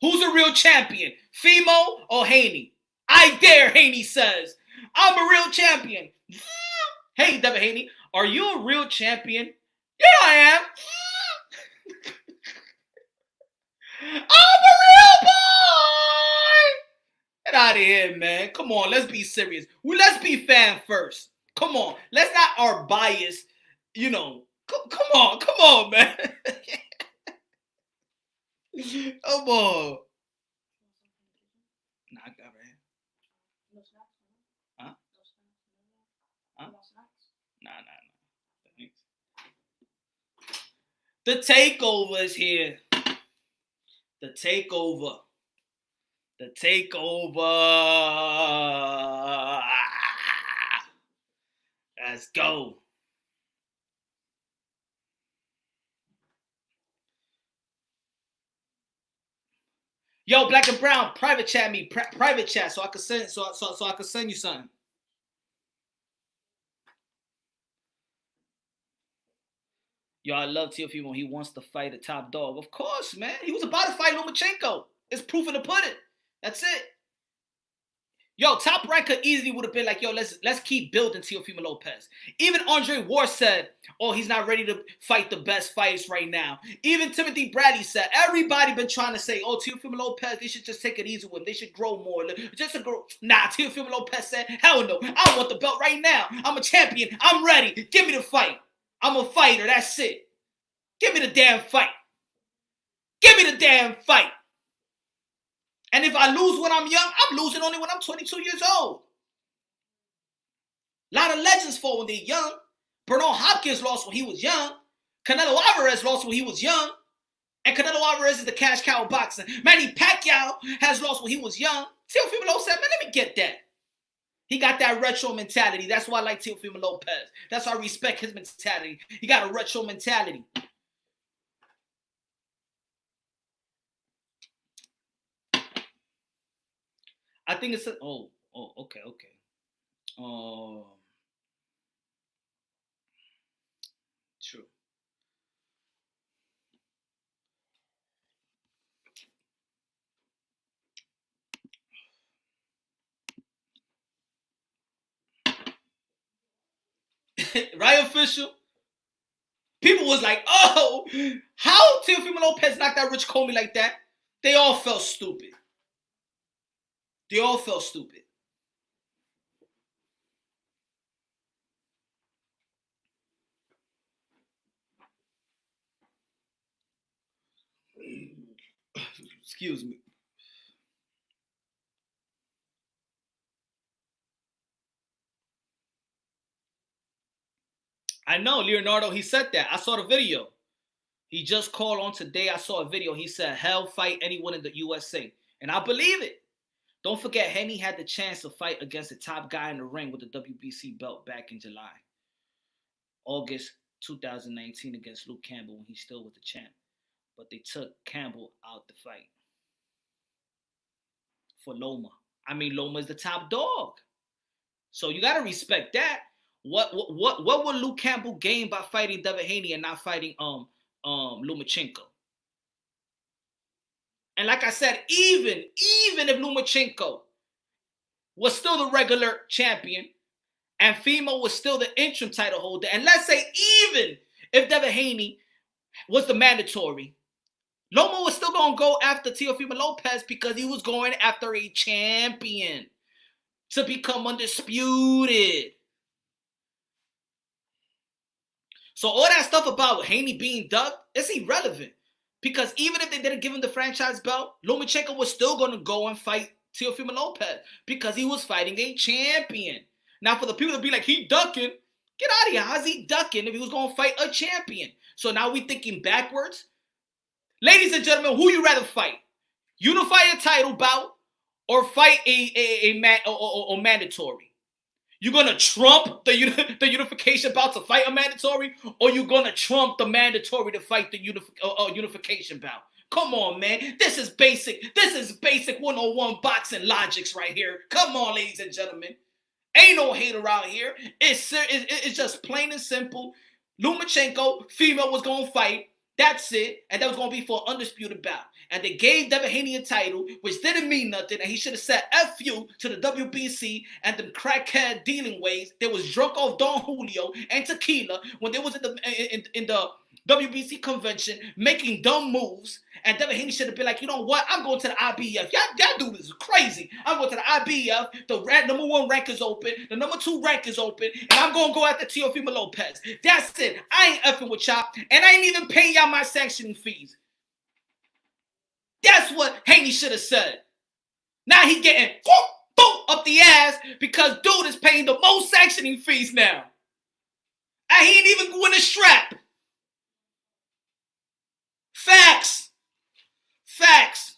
lying? Who's a real champion, Fimo or Haney? I dare, Haney says. I'm a real champion. Hey, Devin Haney, are you a real champion? Yeah, I am. I'm a real boy. Get out of here, man. Come on, let's be serious. Let's be fan first. Come on, let's not our bias. You know, come on, man. Come on. Nah, I got right. Huh? Huh? Nah. Thanks. The takeover is here. The takeover. Let's go. Yo, Black and Brown, private chat me, private chat, so I could send, so I could send you something. Yo, I love Teofimo. He wants to fight a top dog. Of course, man. He was about to fight Lomachenko. It's proof in the pudding. That's it. Yo, Top Rank easily would have been like, yo, let's keep building Teofimo Lopez. Even Andre Ward said, oh, he's not ready to fight the best fights right now. Even Timothy Bradley said, everybody been trying to say, oh, Teofimo Lopez, they should just take it easy with him. They should grow more. Just to grow. Nah, Teofimo Lopez said, hell no. I want the belt right now. I'm a champion. I'm ready. Give me the fight. I'm a fighter. That's it. Give me the damn fight. Give me the damn fight. And if I lose when I'm young, I'm losing only when I'm 22 years old. A lot of legends fall when they're young. Bernal Hopkins lost when he was young. Canelo Alvarez lost when he was young. And Canelo Alvarez is the cash cow of boxing. Manny Pacquiao has lost when he was young. Teofimo said, man, let me get that. He got that retro mentality. That's why I like Teofimo Lopez. That's why I respect his mentality. He got a retro mentality. I think it's okay. True. Right, official? People was like, oh, how Teofimo Lopez knocked out Rich Comey like that? They all felt stupid. They all felt stupid. Excuse me. I know, Leonardo, he said that. I saw the video. He just called on today. I saw a video. He said, hell fight anyone in the USA. And I believe it. Don't forget, Haney had the chance to fight against the top guy in the ring with the WBC belt back in July. August 2019 against Luke Campbell when he still was the champ. But they took Campbell out the fight. For Loma. I mean, Loma is the top dog. So you got to respect that. What would Luke Campbell gain by fighting Devin Haney and not fighting Lomachenko? And like I said, even if Lomachenko was still the regular champion and Fimo was still the interim title holder, and let's say even if Devin Haney was the mandatory, Loma was still going to go after Teofimo Lopez because he was going after a champion to become undisputed. So all that stuff about Haney being ducked, it's irrelevant. Because even if they didn't give him the franchise belt, Lomachenko was still going to go and fight Teofimo Lopez because he was fighting a champion. Now, for the people to be like, he ducking, get out of here. How's he ducking if he was going to fight a champion? So now we thinking backwards. Ladies and gentlemen, who you rather fight? Unify a title bout or fight a mandatory? You gonna trump the unification bout to fight a mandatory, or you gonna trump the mandatory to fight the unification bout? Come on, man. This is basic. This is basic 101 boxing logics right here. Come on, ladies and gentlemen. Ain't no hate around here. It's just plain and simple. Lomachenko, female was gonna fight. That's it. And that was going to be for an undisputed bout. And they gave Devin Haney a title, which didn't mean nothing. And he should have said F you to the WBC and the crackhead dealing ways. They was drunk off Don Julio and tequila when they was in the WBC convention making dumb moves. And Devin Haney should have been like, you know what? I'm going to the IBF. Y'all do this is crazy. I'm going to the IBF. The number 1 rank is open. The number 2 rank is open. And I'm going to go after Teofimo Lopez. That's it. I ain't effing with y'all. And I ain't even paying y'all my sanctioning fees. That's what Haney should have said. Now he getting up the ass because dude is paying the most sanctioning fees now. And he ain't even win a strap. Facts. Facts.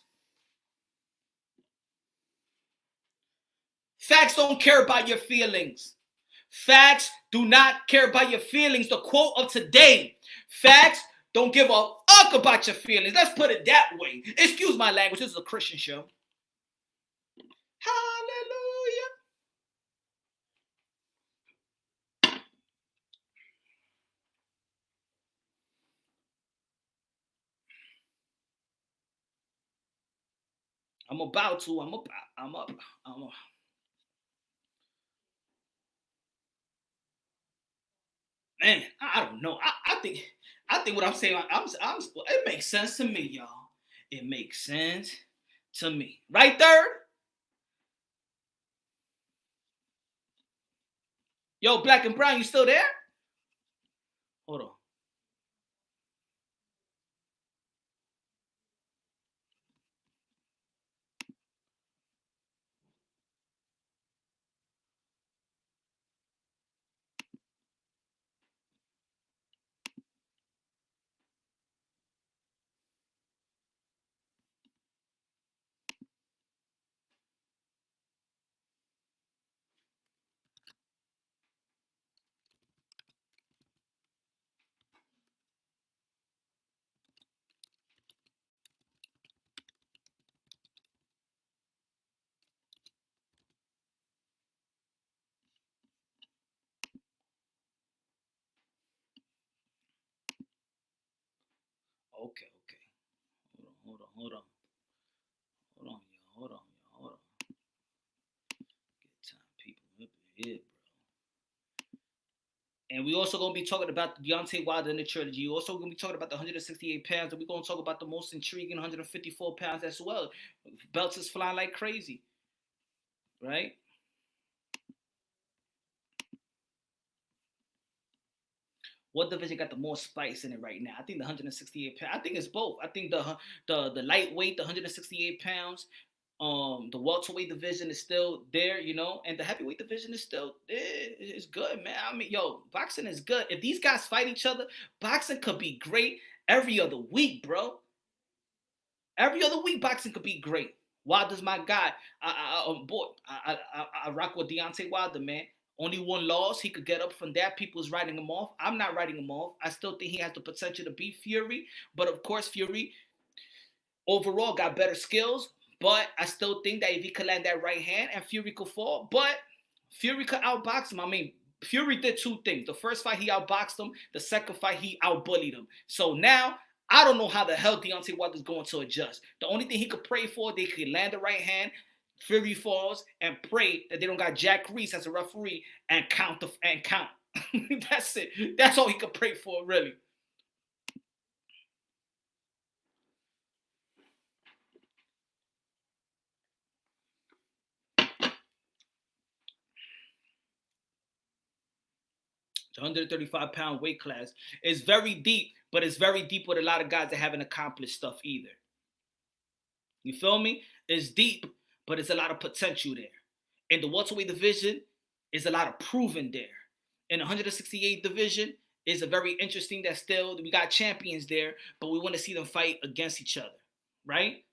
Facts don't care about your feelings. Facts do not care about your feelings. The quote of today. Facts don't give a fuck about your feelings. Let's put it that way. Excuse my language. This is a Christian show. Hallelujah. I'm about to. Man, I don't know. I think what I'm saying, it makes sense to me, y'all. It makes sense to me. Right, Third? Yo, Black and Brown, you still there? Hold on. Okay. Hold on. Hold on, y'all. Hold on. Get time, people up in here, bro. And we also gonna be talking about the Deontay Wilder in the trilogy. We're also gonna be talking about the 168 pounds, and we're gonna talk about the most intriguing 154 pounds as well. Belts is flying like crazy, right? What division got the more spice in it right now? I think the 168 pounds. I think it's both. I think the lightweight, the 168 pounds, the welterweight division is still there, and the heavyweight division is still it's good, man. I mean, yo, boxing is good. If these guys fight each other, boxing could be great every other week, bro. Every other week, boxing could be great. Wilder's my guy. I rock with Deontay Wilder, man. Only one loss. He could get up from that. People's writing him off. I'm not writing him off. I still think he has the potential to beat Fury. But of course, Fury overall got better skills. But I still think that if he could land that right hand and Fury could fall, but Fury could outbox him. I mean, Fury did two things. The first fight, he outboxed him. The second fight, he outbullied him. So now, I don't know how the hell Deontay Wilder's going to adjust. The only thing he could pray for, they could land the right hand, Fury falls, and pray that they don't got Jack Reese as a referee and count. That's it. That's all he could pray for, really. The 135-pound weight class is very deep, but it's very deep with a lot of guys that haven't accomplished stuff either. You feel me? It's deep, but it's a lot of potential there. In the welterweight division, is a lot of proven there. In the 168 division, is a very interesting that still we got champions there, but we want to see them fight against each other, right?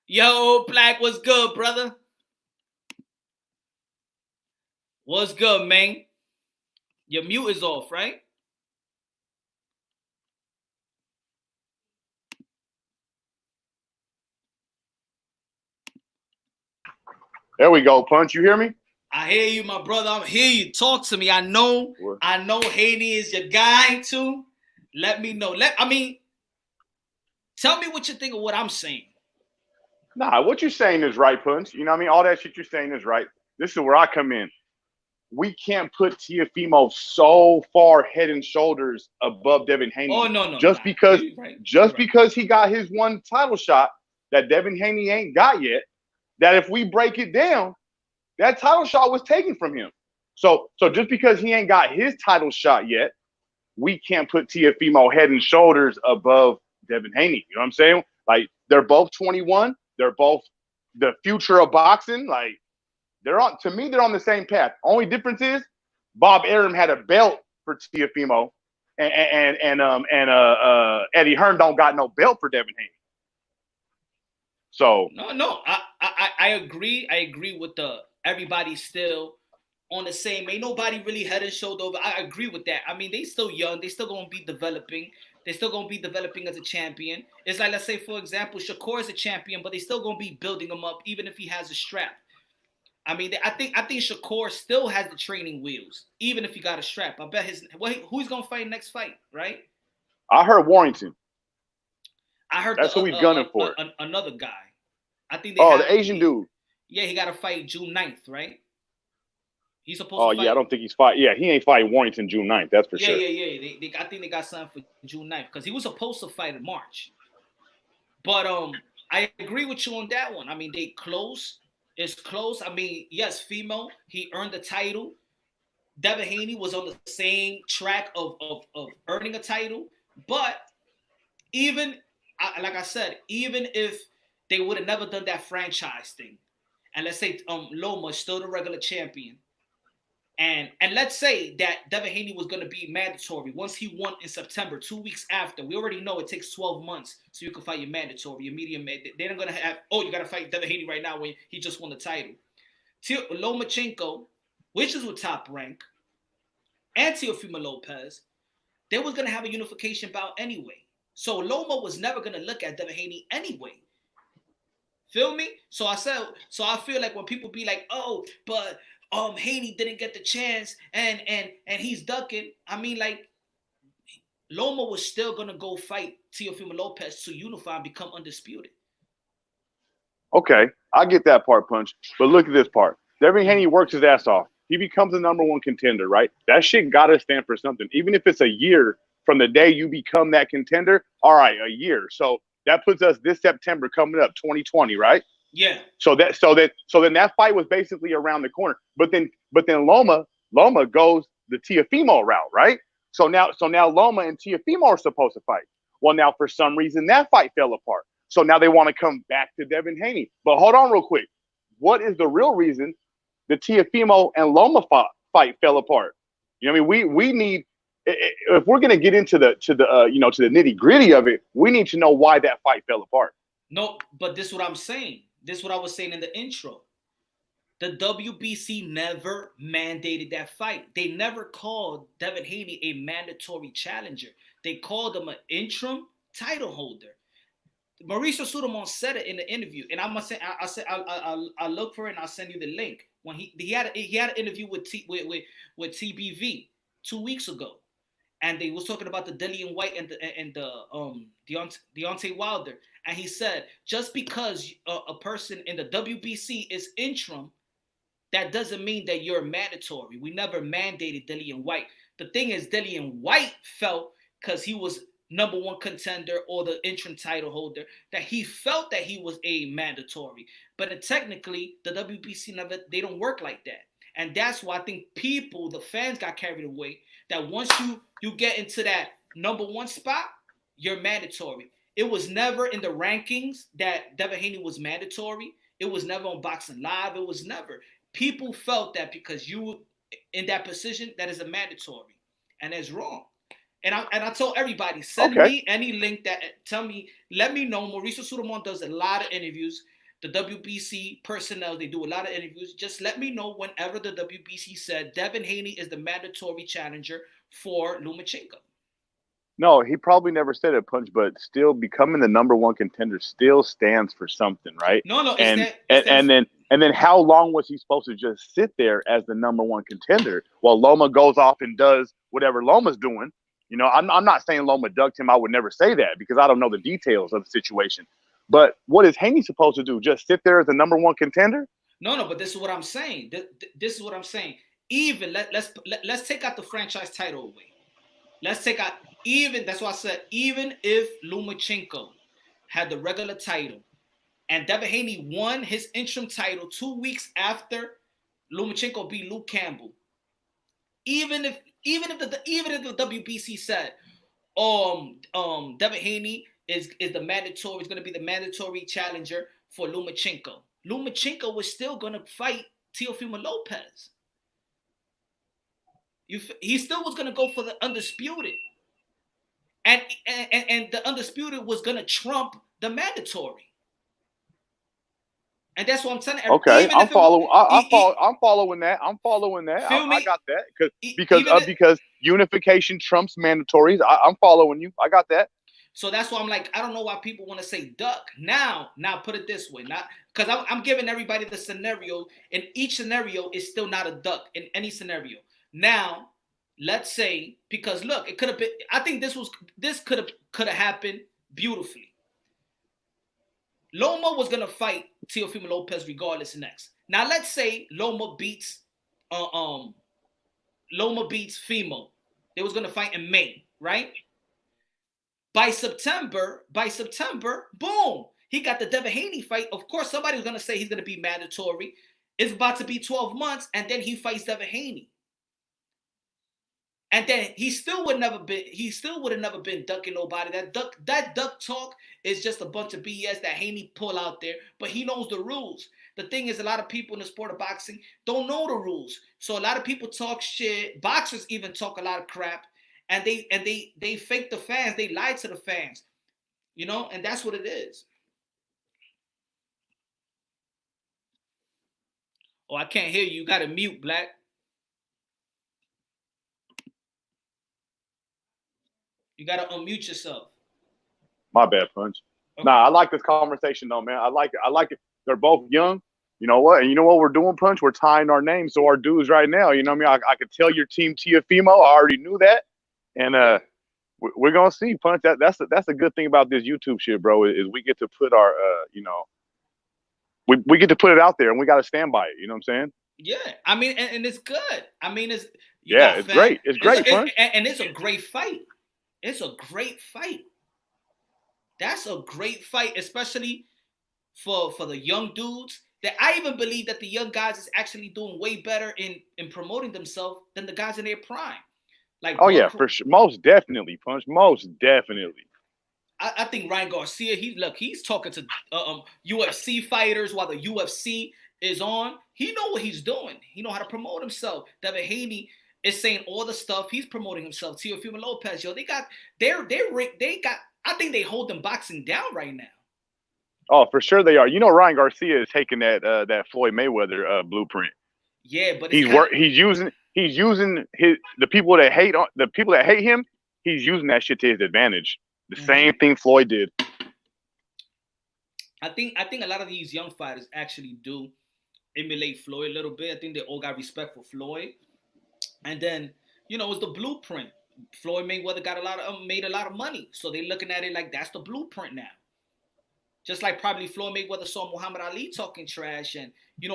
Yo, Black, what's good, brother? What's good, man? Your mute is off, right? There we go, Punch. You hear me? I hear you, my brother. I'm hear you. Talk to me. I know Haney is your guy too. Let me know. Tell me what you think of what I'm saying. Nah, what you're saying is right, Punch. You know what I mean? All that shit you're saying is right. This is where I come in. We can't put Teofimo so far head and shoulders above Devin Haney. Oh, no. Just because he got his one title shot that Devin Haney ain't got yet, that if we break it down, that title shot was taken from him. So just because he ain't got his title shot yet, we can't put Teofimo head and shoulders above Devin Haney. You know what I'm saying? Like, they're both 21. They're both the future of boxing. Like, they're on the same path. Only difference is Bob Arum had a belt for Teofimo, and Eddie Hearn don't got no belt for Devin Haney. So no, I agree. I agree with everybody still on the same. Ain't nobody really head and shoulder over. I agree with that. I mean, they still young. They still gonna be developing. They're still gonna be developing as a champion. It's like, let's say, for example, Shakur is a champion, but they still gonna be building him up, even if he has a strap. I mean, I think Shakur still has the training wheels, even if he got a strap. I bet who's gonna fight next fight, right? I heard Warrington. I heard that's who he's gunning for. Another guy. I think the Asian dude. Yeah, he got to fight June 9th, right? He's supposed Oh to fight. yeah, I don't think he's fight. Yeah, he ain't fighting Warrington June 9th. That's for Yeah, sure. yeah, yeah. I think they got something for June 9th because he was supposed to fight in March. But I agree with you on that one. I mean, they close. It's close. I mean, yes, Fimo, he earned the title. Devin Haney was on the same track of earning a title. But even like I said, even if they would have never done that franchise thing, and let's say Loma is still the regular champion, and let's say that Devin Haney was going to be mandatory once he won in September, 2 weeks after. We already know it takes 12 months so you can fight your mandatory, your medium. They're not going to have, oh, you got to fight Devin Haney right now when he just won the title. Lomachenko, which is with Top Rank, and Teofimo Lopez, they was going to have a unification bout anyway. So Loma was never going to look at Devin Haney anyway. Feel me? So I feel like when people be like, oh, but Haney didn't get the chance and he's ducking. I mean, like, Loma was still gonna go fight Teofimo Lopez to unify and become undisputed. Okay, I get that part, Punch. But look at this part. Devin Haney works his ass off. He becomes the number one contender, right? That shit gotta stand for something. Even if it's a year from the day you become that contender, all right, a year. So that puts us this September coming up, 2020, right? Yeah. So then that fight was basically around the corner. But then Loma goes the Teofimo route, right? So now Loma and Teofimo are supposed to fight. Well, now for some reason that fight fell apart. So now they want to come back to Devin Haney. But hold on real quick. What is the real reason the Teofimo and Loma fight fell apart? You know what I mean? We need, if we're gonna get into the nitty gritty of it, we need to know why that fight fell apart. No, but this is what I'm saying. This is what I was saying in the intro. The WBC never mandated that fight. They never called Devin Haney a mandatory challenger. They called him an interim title holder. Mauricio Sudamon said it in the interview, and I'm gonna say I'll look for it and I'll send you the link. When he had an interview with TBV 2 weeks ago, and they was talking about the Dillian White and the Deontay Wilder, and he said just because a person in the WBC is interim, that doesn't mean that you're mandatory. We never mandated Dillian White. The thing is, Dillian White felt because he was number one contender or the interim title holder that he felt that he was a mandatory. But technically, the WBC they don't work like that. And that's why I think the fans got carried away that once you get into that number one spot, you're mandatory. It was never in the rankings that Devin Haney was mandatory. It was never on Boxing Live. It was never. People felt that because you in that position, that is a mandatory. And that's wrong. And I told everybody, send me any link that let me know. Mauricio Sudamon does a lot of interviews. The WBC personnel, they do a lot of interviews. Just let me know whenever the WBC said Devin Haney is the mandatory challenger for Lomachenko. No, he probably never said it, Punch, but still becoming the number one contender still stands for something, right? No, and then how long was he supposed to just sit there as the number one contender while Loma goes off and does whatever Loma's doing? You know, I'm not saying Loma ducked him. I would never say that because I don't know the details of the situation. But what is Haney supposed to do? Just sit there as the number one contender? No, but this is what I'm saying. This is what I'm saying. Even let's take out the franchise title away. Let's take out that's why I said even if Lomachenko had the regular title and Devin Haney won his interim title 2 weeks after Lomachenko beat Luke Campbell, even if the WBC said Devin Haney is the mandatory, is going to be the mandatory challenger for Lomachenko. Lomachenko was still going to fight Teofimo Lopez. He still was going to go for the undisputed. And the undisputed was going to trump the mandatory. And that's what I'm telling you. Okay, I'm following that. I'm following that. I got that because unification trumps mandatories. I'm following you. I got that. So that's why I'm like, I don't know why people want to say duck. Now put it this way, not because I'm giving everybody the scenario, and each scenario is still not a duck in any scenario. Now, let's say, because look, it could have been. I think this could have happened beautifully. Loma was gonna fight Teofimo Lopez regardless next. Now let's say Loma beats Fimo. They was gonna fight in May, right? By September, boom, he got the Devin Haney fight. Of course, somebody was gonna say he's gonna be mandatory. It's about to be 12 months, and then he fights Devin Haney. And then he still would have never been ducking nobody. That duck talk is just a bunch of BS that Haney pull out there, but he knows the rules. The thing is, a lot of people in the sport of boxing don't know the rules. So a lot of people talk shit. Boxers even talk a lot of crap, and they fake the fans. They lie to the fans, you know, and that's what it is. Oh, I can't hear you. You got to mute, Black. You got to unmute yourself. My bad, Punch. Okay. Nah, I like this conversation though, man. I like it. They're both young. You know what? And you know what we're doing, Punch? We're tying our names to our dudes right now. You know what I mean? I could tell your team Teofimo. I already knew that. And we're gonna see, Punch. That's a good thing about this YouTube shit, bro, is we get to put our we get to put it out there and we gotta stand by it. You know what I'm saying? Yeah. I mean, and it's good. I mean, it's great. It's great, Punch. And it's a great fight. It's a great fight. That's a great fight, especially for the young dudes. That I even believe that the young guys is actually doing way better in promoting themselves than the guys in their prime. Like, oh yeah, for sure, most definitely, Punch, most definitely. I think Ryan Garcia, he's talking to UFC fighters while the UFC is on. He know what he's doing. He know how to promote himself. Devin Haney is saying all the stuff. He's promoting himself. Teofimo Lopez, yo, they got. I think they hold them boxing down right now. Oh, for sure they are. You know, Ryan Garcia is taking that Floyd Mayweather blueprint. Yeah, but he's using the people that hate him. He's using that shit to his advantage. The same thing Floyd did. I think a lot of these young fighters actually do emulate Floyd a little bit. I think they all got respect for Floyd, and then it's the blueprint. Floyd Mayweather made a lot of money, so they're looking at it like that's the blueprint now. Just like probably Floyd Mayweather saw Muhammad Ali talking trash, and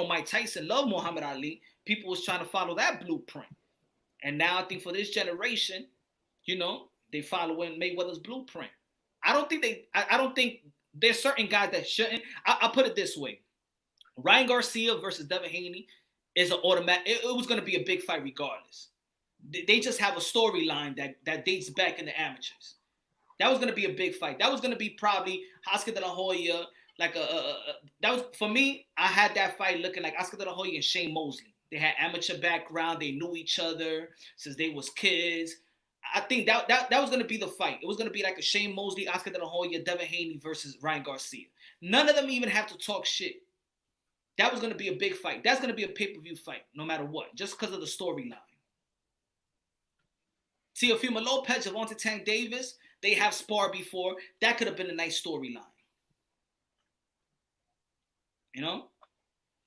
Mike Tyson loved Muhammad Ali. People was trying to follow that blueprint, and now I think for this generation, they following Mayweather's blueprint. I don't think there's certain guys that shouldn't. I'll put it this way: Ryan Garcia versus Devin Haney is an automatic. It was going to be a big fight regardless. They just have a storyline that dates back in the amateurs. That was going to be a big fight. That was going to be probably Oscar de la Hoya. That was, for me, I had that fight looking like Oscar de la Hoya and Shane Mosley. They had amateur background. They knew each other since they was kids. I think that was going to be the fight. It was going to be like a Shane Mosley, Oscar de la Hoya, Devin Haney versus Ryan Garcia. None of them even have to talk shit. That was going to be a big fight. That's going to be a pay-per-view fight, no matter what, just because of the storyline. Teofimo Lopez, Gervonta Tank Davis, they have sparred before. That could have been a nice storyline.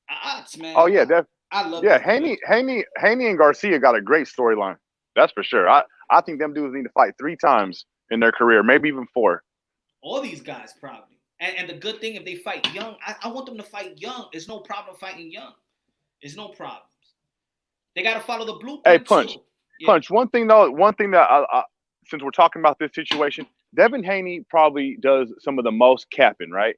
Odds, man. Oh yeah, I love. Yeah, Haney and Garcia got a great storyline. That's for sure. I think them dudes need to fight 3 times in their career, maybe even 4. All these guys probably. And the good thing, if they fight young, I want them to fight young. There's no problem fighting young. There's no problems. They got to follow the blueprint. Hey, Punch. Too. Punch. Yeah. One thing that I since we're talking about this situation, Devin Haney probably does some of the most capping, right?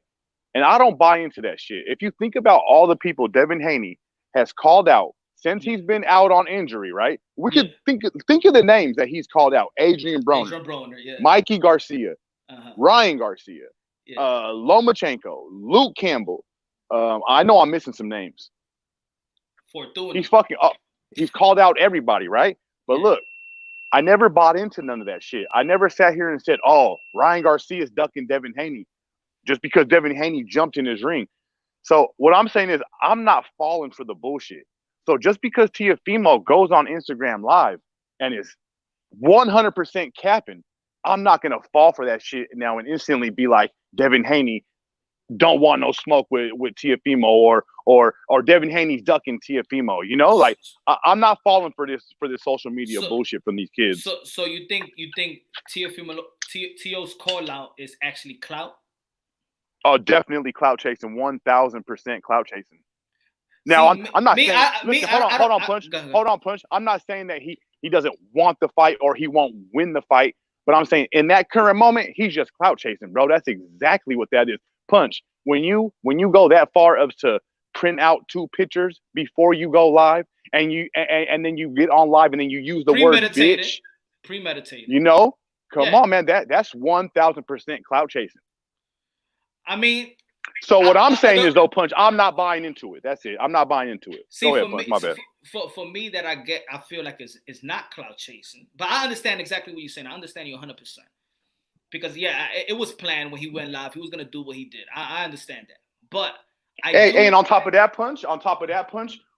And I don't buy into that shit. If you think about all the people Devin Haney has called out since he's been out on injury, right? We could think of the names that he's called out: Adrian Broner, yeah. Mikey Garcia, Ryan Garcia, Lomachenko, Luke Campbell. I know I'm missing some names. He's fucking up. He's called out everybody, right? But look, I never bought into none of that shit. I never sat here and said, "Oh, Ryan Garcia's ducking Devin Haney," just because Devin Haney jumped in his ring. So what I'm saying is, I'm not falling for the bullshit. So just because Teofimo goes on Instagram Live and is 100% capping, I'm not gonna fall for that shit now and instantly be like, Devin Haney don't want no smoke with Teofimo or Devin Haney's ducking Teofimo. Like I'm not falling for this social media bullshit from these kids. So you think Teofimo's call out is actually clout? Oh, definitely clout chasing. 1,000% clout chasing. Now, See, I'm not me, saying. me, Listen, I hold don't. on, Punch. Go ahead. Hold on, Punch. I'm not saying that he doesn't want the fight or he won't win the fight. But I'm saying in that current moment, he's just clout chasing, bro. That's exactly what that is. Punch. When you go that far as to print out 2 pictures before you go live, and then you get on live and then you use the word Premeditated. bitch. Premeditated. You know, come Yeah. on, man. That's 1,000% clout chasing. I mean, So what I'm saying don't- is, though, Punch, I'm not buying into it. That's it. I'm not buying into it. see, Go ahead, for Punch. me, My bad. for me, that I feel like it's not clout chasing, but I understand exactly what you're saying. I understand you 100%. Because yeah, it was planned when he went live. He was gonna do what he did. I understand that, but And on top of that, Punch,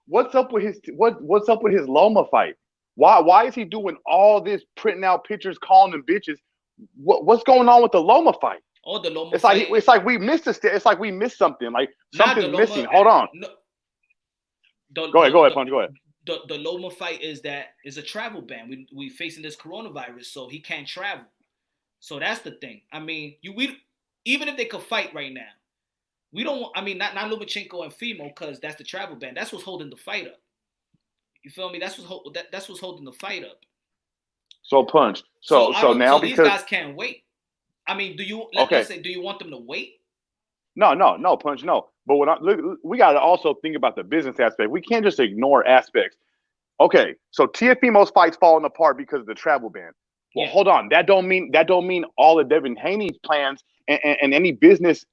what's up with what's up with his Loma fight? Why is he doing all this, printing out pictures, calling them bitches? What's going on with the Loma fight? Oh, the Loma It's fight. like we missed it's like we missed something. Like Not the something's Loma. Missing. Hold on. No, Go ahead, Punch. Go ahead. The Loma fight is a travel ban. We facing this coronavirus, so he can't travel. So that's the thing. I mean, even if they could fight right now, we don't want. I mean, not Lomachenko and Fimo, because that's the travel ban. That's what's holding the fight up. You feel me? That's what's holding the fight up. So Punch. So now these because guys can't wait. I mean, let's say, do you want them to wait? No, Punch, no. But we got to also think about the business aspect. We can't just ignore aspects. Okay, so Teofimo's fight's falling apart because of the travel ban. Well, hold on. That don't mean all of Devin Haney's plans and any business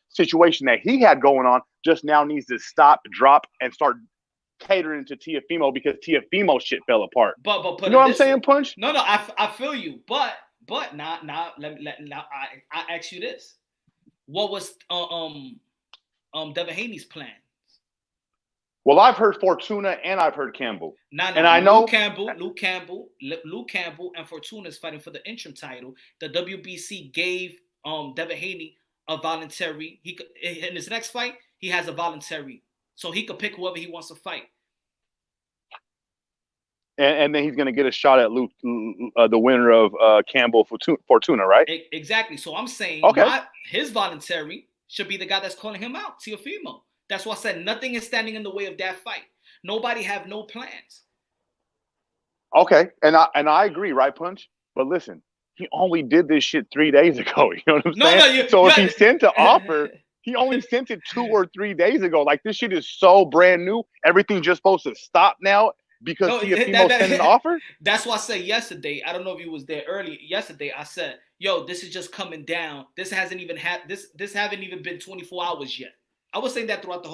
situation that he had going on just now needs to stop, drop, and start catering to Teofimo because Teofimo shit fell apart. But you know what I'm saying, Punch? No, I feel you. But now I ask you this: what was Devin Haney's plan? Well, I've heard Fortuna and I've heard Campbell. And I know Luke Campbell, and Fortuna is fighting for the interim title. The WBC gave Devin Haney a voluntary. He could, in his next fight, he has a voluntary, so he could pick whoever he wants to fight. And then he's going to get a shot at Luke, the winner of Campbell Fortuna, right? Exactly. So I'm saying, his voluntary should be the guy that's calling him out, Teofimo. That's why I said nothing is standing in the way of that fight. Nobody have no plans. Okay, and I agree, right, Punch? But listen, he only did this shit 3 days ago. You know what I'm saying? So if he sent the offer, he only sent it 2 or 3 days ago. Like, this shit is so brand new. Everything's just supposed to stop now because Teofimo sent an offer? That's why I said yesterday, I don't know if you was there early. Yesterday, I said, yo, this is just coming down. This hasn't even this haven't even been 24 hours yet. I was saying that throughout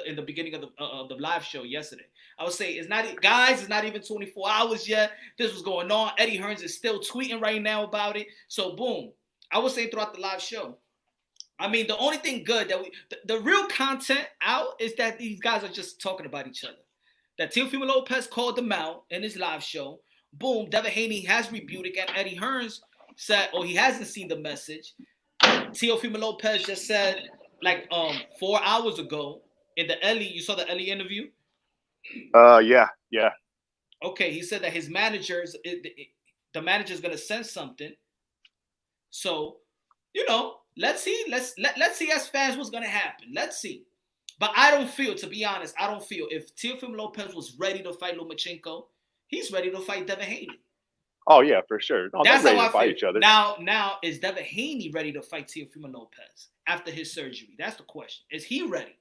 in the beginning of the live show yesterday. I was saying, it's not even 24 hours yet. This was going on. Eddie Hearns is still tweeting right now about it. So boom. I was saying throughout the live show. I mean, the only thing good that the real content out is that these guys are just talking about each other. That Teofimo Lopez called them out in his live show. Boom. Devin Haney has rebuked again. Eddie Hearns said, he hasn't seen the message. Teofimo Lopez just said, 4 hours ago in the Ellie, you saw the Ellie interview? Yeah. Okay, he said that his the manager's gonna send something. So, let's see. Let's see as fans what's gonna happen. Let's see. But to be honest, I don't feel if Teofimo Lopez was ready to fight Lomachenko, he's ready to fight Devin Haney. Oh yeah, for sure. No, that's how I fight feel. Each other. Now is Devin Haney ready to fight Teofimo Lopez after his surgery? That's the question. Is he ready?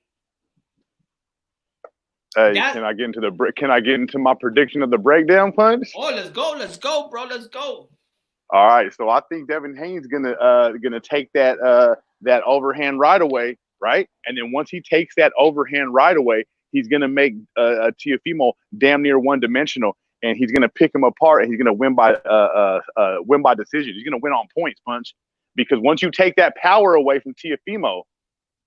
Hey, can I get into my prediction of the breakdown, Punch? Oh, let's go, bro. Let's go. All right, so I think Devin Haney's gonna take that overhand right away, right? And then once he takes that overhand right away, he's gonna make Teofimo damn near one-dimensional, and he's gonna pick him apart, and he's gonna win by decision. He's gonna win on points, Punch, because once you take that power away from Teofimo,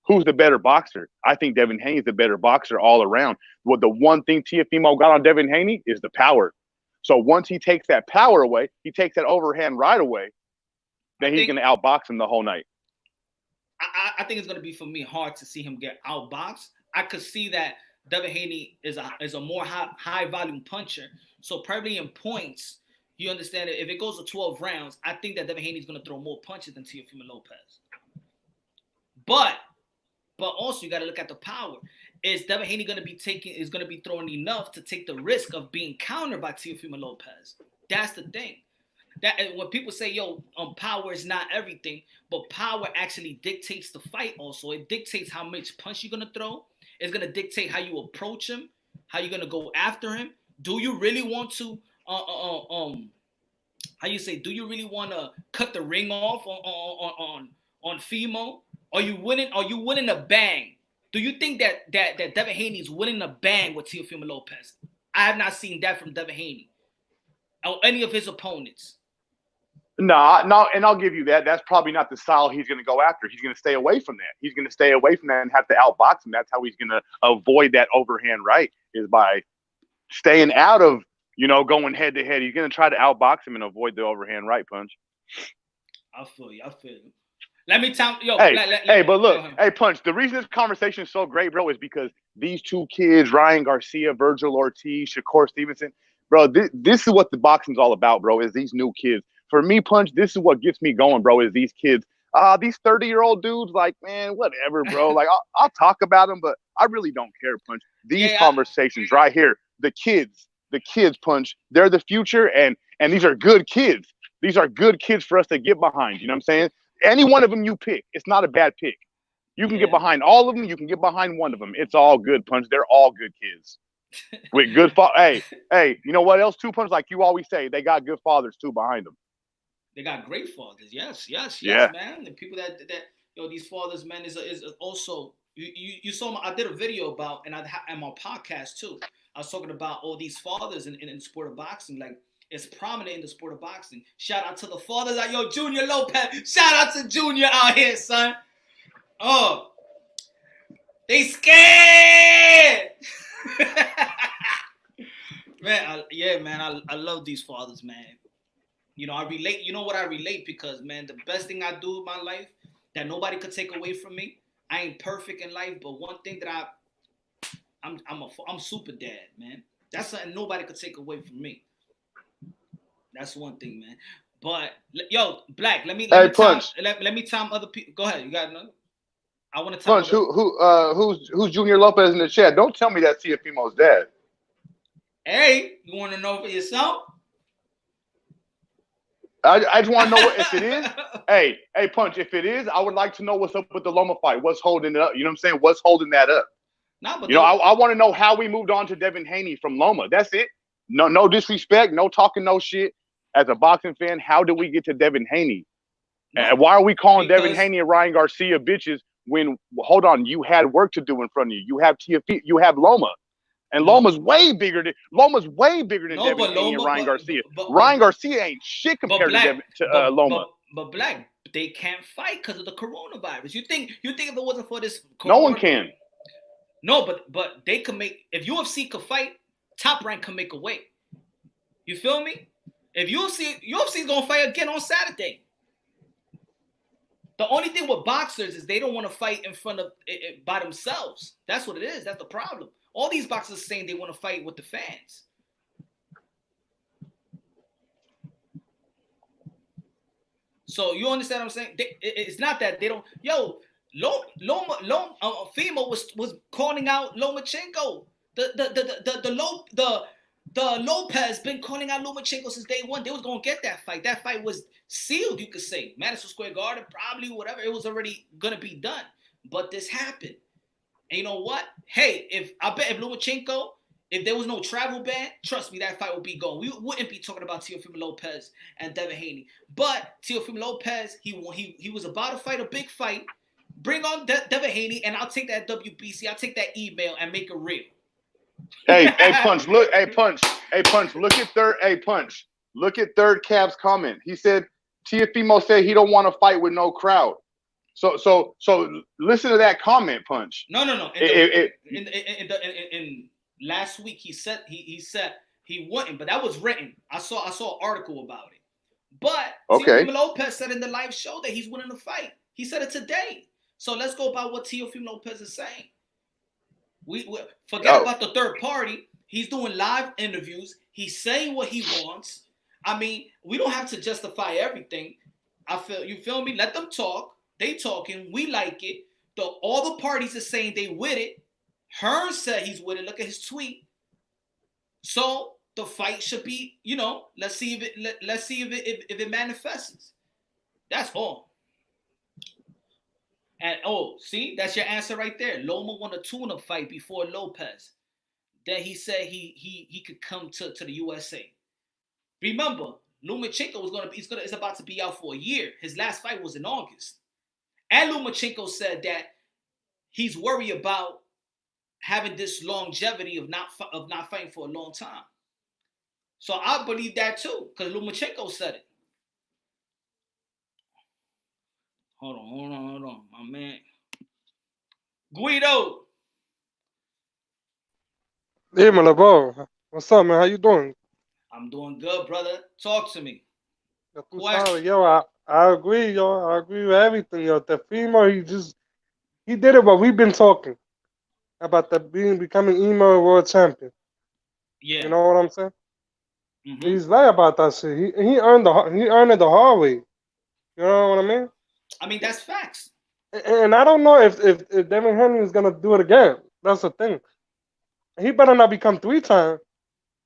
who's the better boxer? I think Devin Haney's the better boxer all around. Well, the one thing Teofimo got on Devin Haney is the power. So once he takes that power away, he takes that overhand right away, then he's going to outbox him the whole night. I think it's going to be, for me, hard to see him get outboxed. I could see that Devin Haney is a more high volume puncher. So probably in points, you understand it. If it goes to 12 rounds, I think that Devin Haney is going to throw more punches than Teofimo Lopez. But also you got to look at the power. Is Devin Haney going to be throwing enough to take the risk of being countered by Teofimo Lopez? That's the thing. That when people say, power is not everything, but power actually dictates the fight also. It dictates how much punch you're going to throw. It's going to dictate how you approach him, how you're going to go after him. Do you really want to, do you really want to cut the ring off on Fimo? Are you winning a bang? Do you think that Devin Haney is winning a bang with Teofimo Lopez? I have not seen that from Devin Haney or any of his opponents. No, and I'll give you that. That's probably not the style he's going to go after. He's going to stay away from that. He's going to stay away from that and have to outbox him. That's how he's going to avoid that overhand right, is by staying out of, going head to head. He's going to try to outbox him and avoid the overhand right punch. I feel you. Let me tell you. But look, Punch, the reason this conversation is so great, bro, is because these two kids, Ryan Garcia, Virgil Ortiz, Shakur Stevenson, bro, this is what the boxing's all about, bro, is these new kids. For me, Punch, this is what gets me going, bro, is these kids. These 30-year-old dudes, like, man, whatever, bro. Like, I'll talk about them, but I really don't care, Punch. These conversations right here, the kids, Punch, they're the future, and these are good kids. These are good kids for us to get behind. You know what I'm saying? Any one of them you pick, it's not a bad pick. You can get behind all of them. You can get behind one of them. It's all good, Punch. They're all good kids. With good hey, you know what else, too, Punch? Like you always say, they got good fathers, too, behind them. They got great fathers. Yes, yeah. Man. The people that these fathers, man, is also you saw I did a video about, and I had my podcast too. I was talking about all these fathers in the sport of boxing, like it's prominent in the sport of boxing. Shout out to the fathers out, Junior Lopez. Shout out to Junior out here, son. Oh, they scared. Man, I love these fathers, man. I relate. You know what I relate? Because, man, the best thing I do in my life that nobody could take away from me. I ain't perfect in life, but one thing that I'm super dad, man. That's something nobody could take away from me. That's one thing, man. But Black, let me time other people. Go ahead, you got another. I want to tell Punch. Who's Junior Lopez in the chat? Don't tell me that's Teofimo's dad. Hey, you want to know for yourself? I just want to know if it is. hey, Punch, if it is, I would like to know what's up with the Loma fight. What's holding it up? You know what I'm saying? What's holding that up? I want to know how we moved on to Devin Haney from Loma. That's it. No disrespect, no talking, no shit. As a boxing fan, how did we get to Devin Haney? And why are we calling Devin Haney and Ryan Garcia bitches when, hold on, you had work to do in front of you. You have Teofimo, you have Loma. And Loma's way bigger than Devin Haney and Ryan Garcia. Ryan Garcia ain't shit compared to Loma. But Black, they can't fight because of the coronavirus. You think if it wasn't for this no one can. No, but they could make, if UFC could fight, Top Rank can make a way. You feel me? If UFC's gonna fight again on Saturday. The only thing with boxers is they don't want to fight in front of it by themselves. That's what it is. That's the problem. All these boxers are saying they want to fight with the fans. So you understand what I'm saying? It's not that they don't. Fimo was calling out Lomachenko. The Lopez been calling out Lomachenko since day one. They was gonna get that fight. That fight was sealed, you could say. Madison Square Garden, probably whatever. It was already gonna be done. But this happened. And you know what? Hey, if Lomachenko, if there was no travel ban, trust me, that fight would be gone. We wouldn't be talking about Teofimo Lopez and Devin Haney. But Teofimo Lopez, he was about to fight a big fight. Bring on Devin Haney, and I'll take that WBC. I'll take that email and make it real. Hey, Punch, look, Punch, look at third Cav's comment. He said Teofimo said he don't want to fight with no crowd. So listen to that comment, Punch. No. In last week he said he wouldn't, but that was written. I saw an article about it. But Teofimo Lopez said in the live show that he's winning the fight. He said it today. So let's go about what Teofimo Lopez is saying. We forget about the third party. He's doing live interviews. He's saying what he wants. I mean, we don't have to justify everything. You feel me? Let them talk. They talking. We like it. all the parties are saying they with it. Hearn said he's with it. Look at his tweet. So the fight should be, let's see if it manifests. That's all. And see, that's your answer right there. Loma won a tune-up fight before Lopez. Then he said he could come to the USA. Remember, Lomachenko is about to be out for a year. His last fight was in August. And Lomachenko said that he's worried about having this longevity of not fighting for a long time. So I believe that too, because Lomachenko said it. Hold on, my man. Guido. Hey, my bro. What's up, man? How you doing? I'm doing good, brother. Talk to me. Sorry, yo, I agree, yo. I agree with everything, yo. Teofimo, he did it, but we've been talking about becoming emo world champion. Yeah. You know what I'm saying? Mm-hmm. He's right about that shit. He earned it the hard way. You know what I mean? I mean, that's facts. And I don't know if Devin Haney is gonna do it again. That's the thing. He better not become 3-time.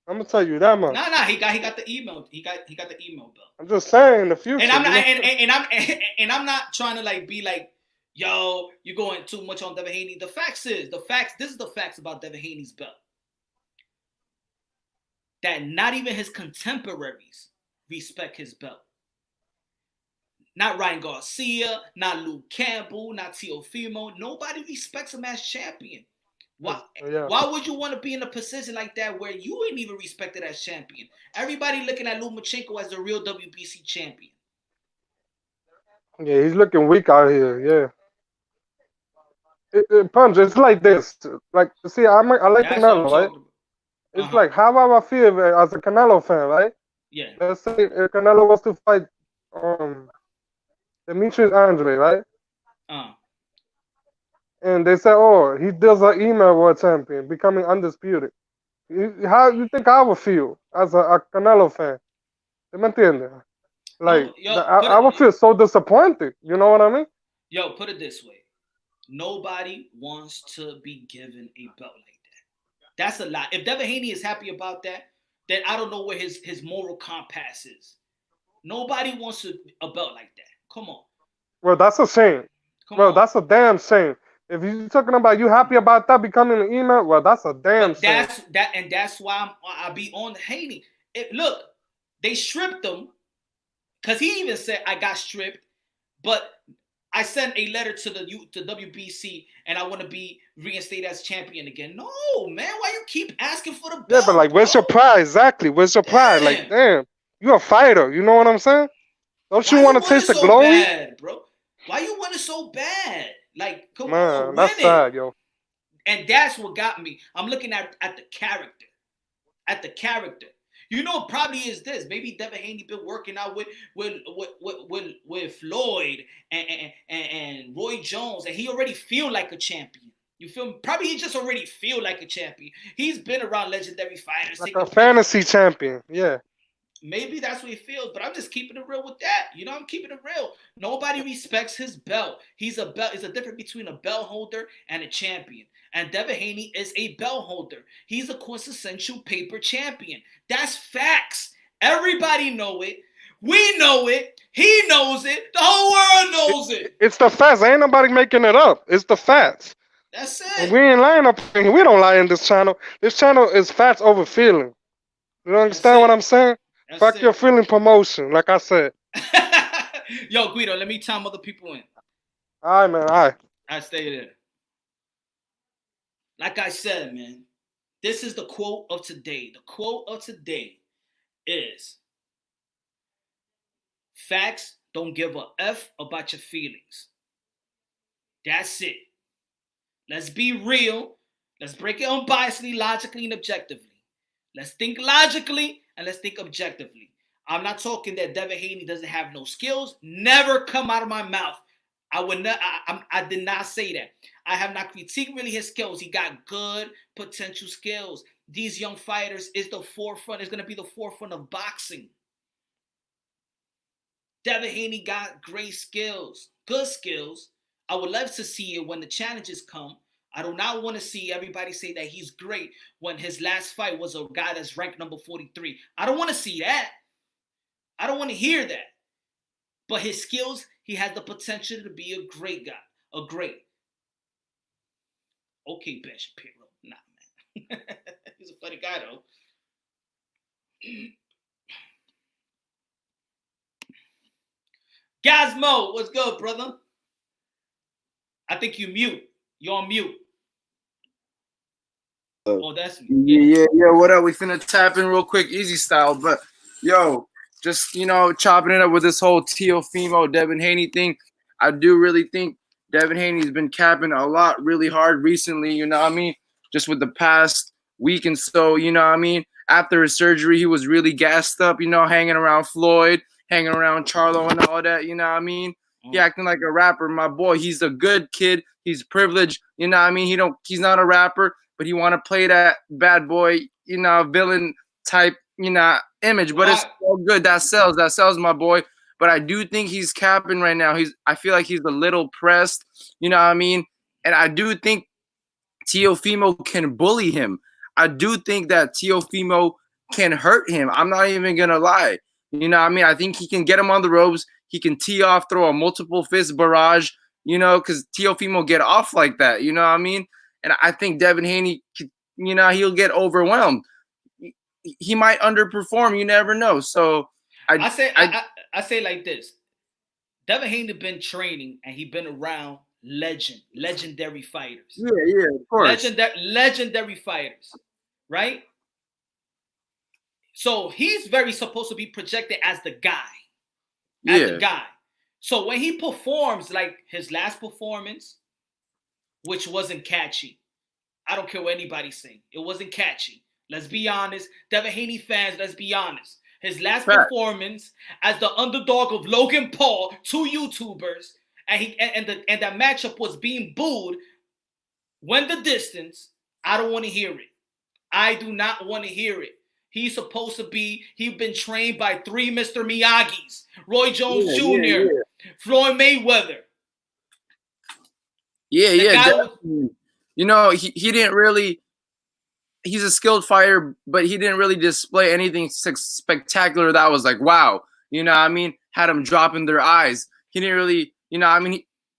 I'm gonna tell you that much. Nah. He got the email. He got the email bill. I'm just saying in the future. And I'm not I'm not trying to like be like, yo, you're going too much on Devin Haney. This is the facts about Devin Haney's belt. That not even his contemporaries respect his belt. Not Ryan Garcia, not Luke Campbell, not Teofimo. Nobody respects him as champion. Why would you want to be in a position like that where you ain't even respected as champion? Everybody looking at Lomachenko as the real WBC champion. Yeah, he's looking weak out here. Yeah. Punch, it's like this. Like, see, I like Canelo, right? It's like, how I feel as a Canelo fan, right? Yeah. Let's say if Canelo was to fight Demetrius Andre, right? And they say, oh, he does an email world champion, becoming undisputed. How you think I would feel as a Canelo fan? ¿Me entiendes? Like, I would feel so disappointed. You know what I mean? Yo, put it this way. Nobody wants to be given a belt like that. That's a lot. If Devin Haney is happy about that, then I don't know where his moral compass is. Nobody wants a belt like that. Come on. Well, that's a shame. That's a damn shame. If you're talking about you happy about that becoming an email, well, that's a damn shame. That's why I be on Haney. Look, they stripped him because he even said I got stripped, but I sent a letter to WBC and I want to be reinstated as champion again. No, man, why you keep asking for the belt? Yeah, but like, where's your pride? Exactly, where's your pride? Like, damn, you're a fighter. You know what I'm saying? Don't you want to taste the glory, bad, bro? Why you want it so bad? Like, come on, win that's sad, yo. And that's what got me. I'm looking at the character. At the character. You know, probably is this. Maybe Devin Haney been working out with Floyd and Roy Jones, and he already feel like a champion. You feel me? Probably he just already feel like a champion. He's been around legendary fighters. Like a fantasy champion, yeah. Maybe that's what he feels, but I'm just keeping it real with that. You know, I'm keeping it real. Nobody respects his belt. He's a belt. It's a difference between a belt holder and a champion. And Devin Haney is a belt holder. He's a quintessential paper champion. That's facts. Everybody know it. We know it. He knows it. The whole world knows it. It's the facts. Ain't nobody making it up. It's the facts. That's it. And we ain't lying up. We don't lie in this channel. This channel is facts over feeling. You understand what I'm saying? Fuck your feeling promotion, like I said. Yo, Guido, let me time other people in. All right, man. All right. I stay there. Like I said, man, this is the quote of today. The quote of today is, facts don't give a F about your feelings. That's it. Let's be real. Let's break it unbiasedly, logically, and objectively. Let's think logically and let's think objectively. I'm not talking that Devin Haney doesn't have no skills. Never come out of my mouth. I did not say that. I have not critiqued really his skills. He got good potential skills. These young fighters is the forefront. It's going to be the forefront of boxing. Devin Haney got great skills, good skills. I would love to see it when the challenges come. I do not want to see everybody say that he's great when his last fight was a guy that's ranked number 43. I don't want to see that. I don't want to hear that. But his skills, he has the potential to be a great guy. A great. Okay, Ben Shapiro. Nah, man. He's a funny guy, though. Gazmo, what's good, brother? I think you mute. You're on mute. Oh, that's yeah. What up? We finna tap in real quick, easy style. But yo, just chopping it up with this whole Teofimo Devin Haney thing. I do really think Devin Haney's been capping a lot, really hard recently. You know what I mean? Just with the past week and so. You know what I mean? After his surgery, he was really gassed up. Hanging around Floyd, hanging around Charlo, and all that. You know what I mean? He acting like a rapper. My boy, he's a good kid. He's privileged. You know what I mean? He's not a rapper, but he want to play that bad boy, villain type, image. But it's all good. That sells, my boy. But I do think he's capping right now. I feel like he's a little pressed. You know what I mean? And I do think Teofimo can bully him. I do think that Teofimo can hurt him. I'm not even gonna lie. You know what I mean? I think he can get him on the ropes. He can tee off, throw a multiple fist barrage, because Teofimo get off like that. You know what I mean? And I think Devin Haney, he'll get overwhelmed. He might underperform. You never know. So I say like this. Devin Haney been training and he been around legendary fighters. Yeah, of course. Legendary fighters, right? So he's very supposed to be projected as the guy. The guy. So when he performs like his last performance, which wasn't catchy. I don't care what anybody's saying. It wasn't catchy. Let's be honest. Devin Haney fans, let's be honest. His last performance as the underdog of Logan Paul, 2 YouTubers, and that matchup was being booed. Went the distance. I don't want to hear it. I do not want to hear it. He's supposed to be, he's been trained by 3 Mr. Miyagi's. Roy Jones Jr., Floyd Mayweather. Yeah. He didn't really, he's a skilled fighter, but he didn't really display anything spectacular that was like, wow. You know what I mean? Had him dropping their eyes. He didn't really,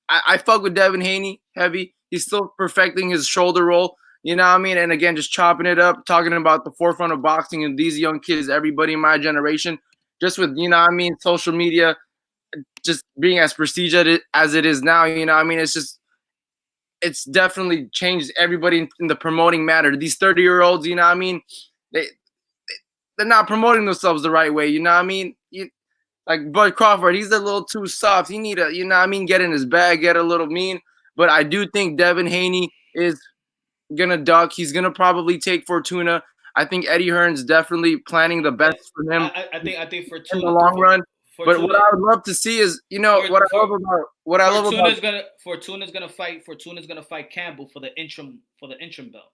I fuck with Devin Haney heavy. He's still perfecting his shoulder roll. You know what I mean? And again, just chopping it up, talking about the forefront of boxing and these young kids, everybody in my generation, just with, social media, just being as prestigious as it is now, it's definitely changed everybody in the promoting matter. These 30-year-olds, they're not promoting themselves the right way, like Bud Crawford, he's a little too soft. He need to, get in his bag, get a little mean. But I do think Devin Haney is gonna duck. He's gonna probably take Fortuna. I think Eddie Hearn's definitely planning the best for him. I think Fortuna in the long run. But what I would love to see is, Fortuna's gonna fight Campbell for the interim belt.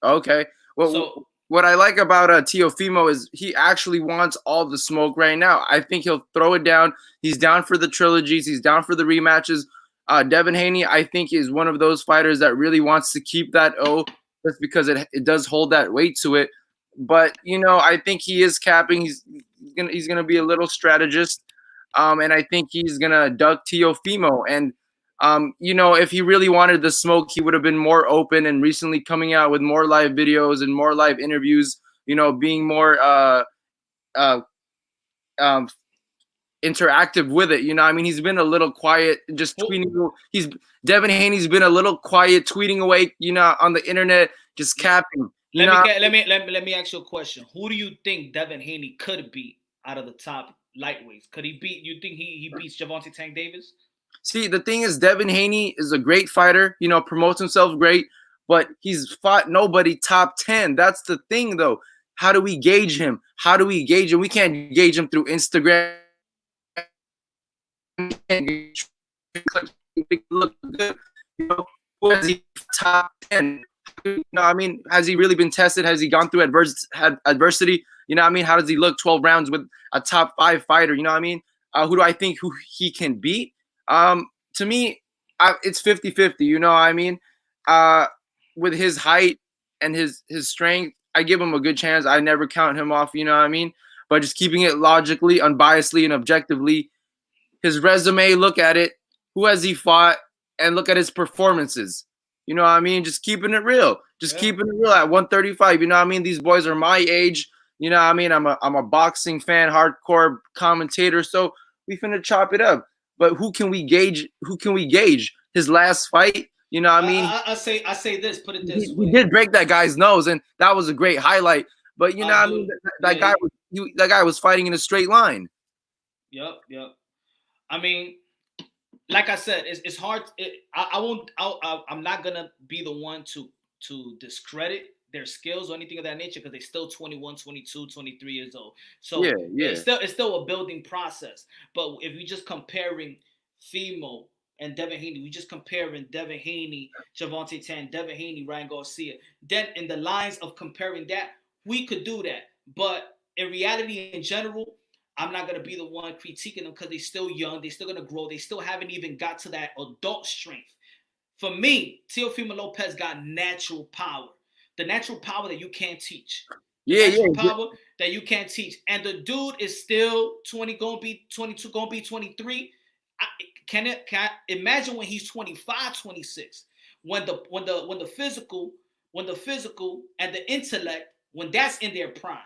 Okay. Well, what I like about Teofimo is he actually wants all the smoke right now. I think he'll throw it down. He's down for the trilogies. He's down for the rematches. Devin Haney, I think, is one of those fighters that really wants to keep that O just because it does hold that weight to it. But, I think he is capping. He's gonna be a little strategist. And I think he's going to duck Teofimo. And, if he really wanted the smoke, he would have been more open and recently coming out with more live videos and more live interviews, being more interactive with it. He's been a little quiet, just tweeting. Devin Haney's been a little quiet, tweeting away, on the internet, just capping. Let me ask you a question. Who do you think Devin Haney could beat out of the top lightweights? Could he beat? You think he beats Gervonta Tank Davis? See, the thing is, Devin Haney is a great fighter. Promotes himself great, but he's fought nobody top 10. That's the thing, though. How do we gauge him? We can't gauge him through Instagram. Look good. Who has he top 10? Has he really been tested? Has he gone through adversity? How does he look 12 rounds with a top 5 fighter? Who do I think who he can beat? To me, it's 50-50, you know what I mean? With his height and his strength, I give him a good chance. I never count him off, you know what I mean? But just keeping it logically, unbiasedly, and objectively, his resume, look at it, who has he fought, and look at his performances. You know what I mean? Just keeping it real. Just keeping it real at 135. You know what I mean? These boys are my age. You know what I mean? I'm a boxing fan, hardcore commentator, so we finna chop it up. But who can we gauge? Who can we gauge? His last fight, you know what I mean? I say this, put it this way. He did break that guy's nose, and that was a great highlight. But you know what I mean? That guy was fighting in a straight line. Yep. I mean, like I said, it's hard. I'm not gonna be the one to discredit their skills or anything of that nature because they're still 21, 22, 23 years old. So it's still a building process. But if we just comparing Fimo and Devin Haney, we just comparing Devin Haney, Gervonta Tan, Devin Haney, Ryan Garcia. Then in the lines of comparing that, we could do that. But in reality, in general, I'm not going to be the one critiquing them because they're still young. They're still going to grow. They still haven't even got to that adult strength. For me, Teofimo Lopez got natural power. The natural power that you can't teach. Power that you can't teach. And the dude is still 20, going to be 22, going to be 23. Can I imagine when he's 25, 26, when the physical and the intellect, when that's in their prime.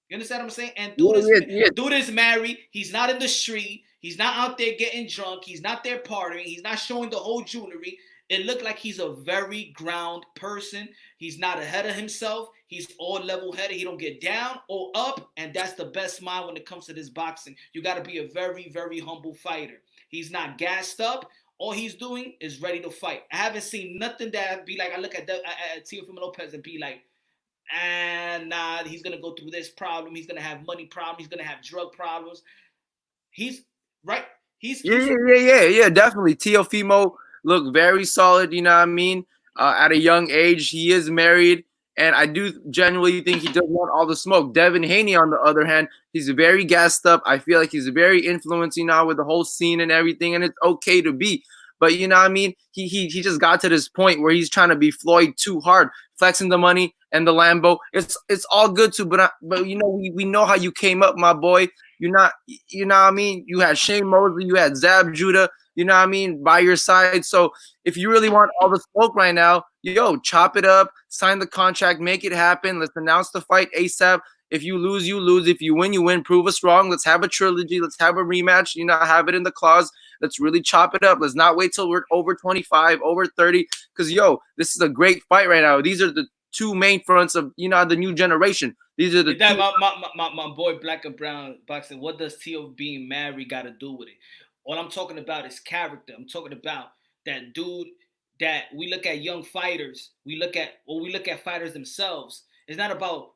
You understand what I'm saying? And dude is married. He's not in the street. He's not out there getting drunk. He's not there partying. He's not showing the whole jewelry. It looked like he's a very ground person. He's not ahead of himself. He's all level-headed. He don't get down or up, and that's the best mind when it comes to this boxing. You got to be a very, very humble fighter. He's not gassed up. All he's doing is ready to fight. I haven't seen nothing that be like, I look at Teofimo Lopez and be like, nah, he's going to go through this problem. He's going to have money problems. He's going to have drug problems. He's right. Yeah, definitely. Teofimo looked very solid, you know what I mean? At a young age, he is married, and I do genuinely think he doesn't want all the smoke. Devin Haney, on the other hand, he's very gassed up. I feel like he's very influencing now with the whole scene and everything, and it's okay to be. But you know what I mean? He just got to this point where he's trying to be Floyd too hard, flexing the money and the Lambo. It's all good too, but you know we know how you came up, my boy. You know what I mean? You had Shane Mosley, you had Zab Judah, you know what I mean, by your side. So if you really want all the smoke right now, chop it up, sign the contract, make it happen. Let's announce the fight ASAP. If you lose, you lose. If you win, you win. Prove us wrong. Let's have a trilogy. Let's have a rematch. Have it in the clause. Let's really chop it up. Let's not wait till we're over 25, over 30. Because, this is a great fight right now. These are the two main fronts of, the new generation. These are the my boy Black and Brown boxing. What does Teo being married got to do with it? All I'm talking about is character. I'm talking about that dude that we look at young fighters. We look at fighters themselves. It's not about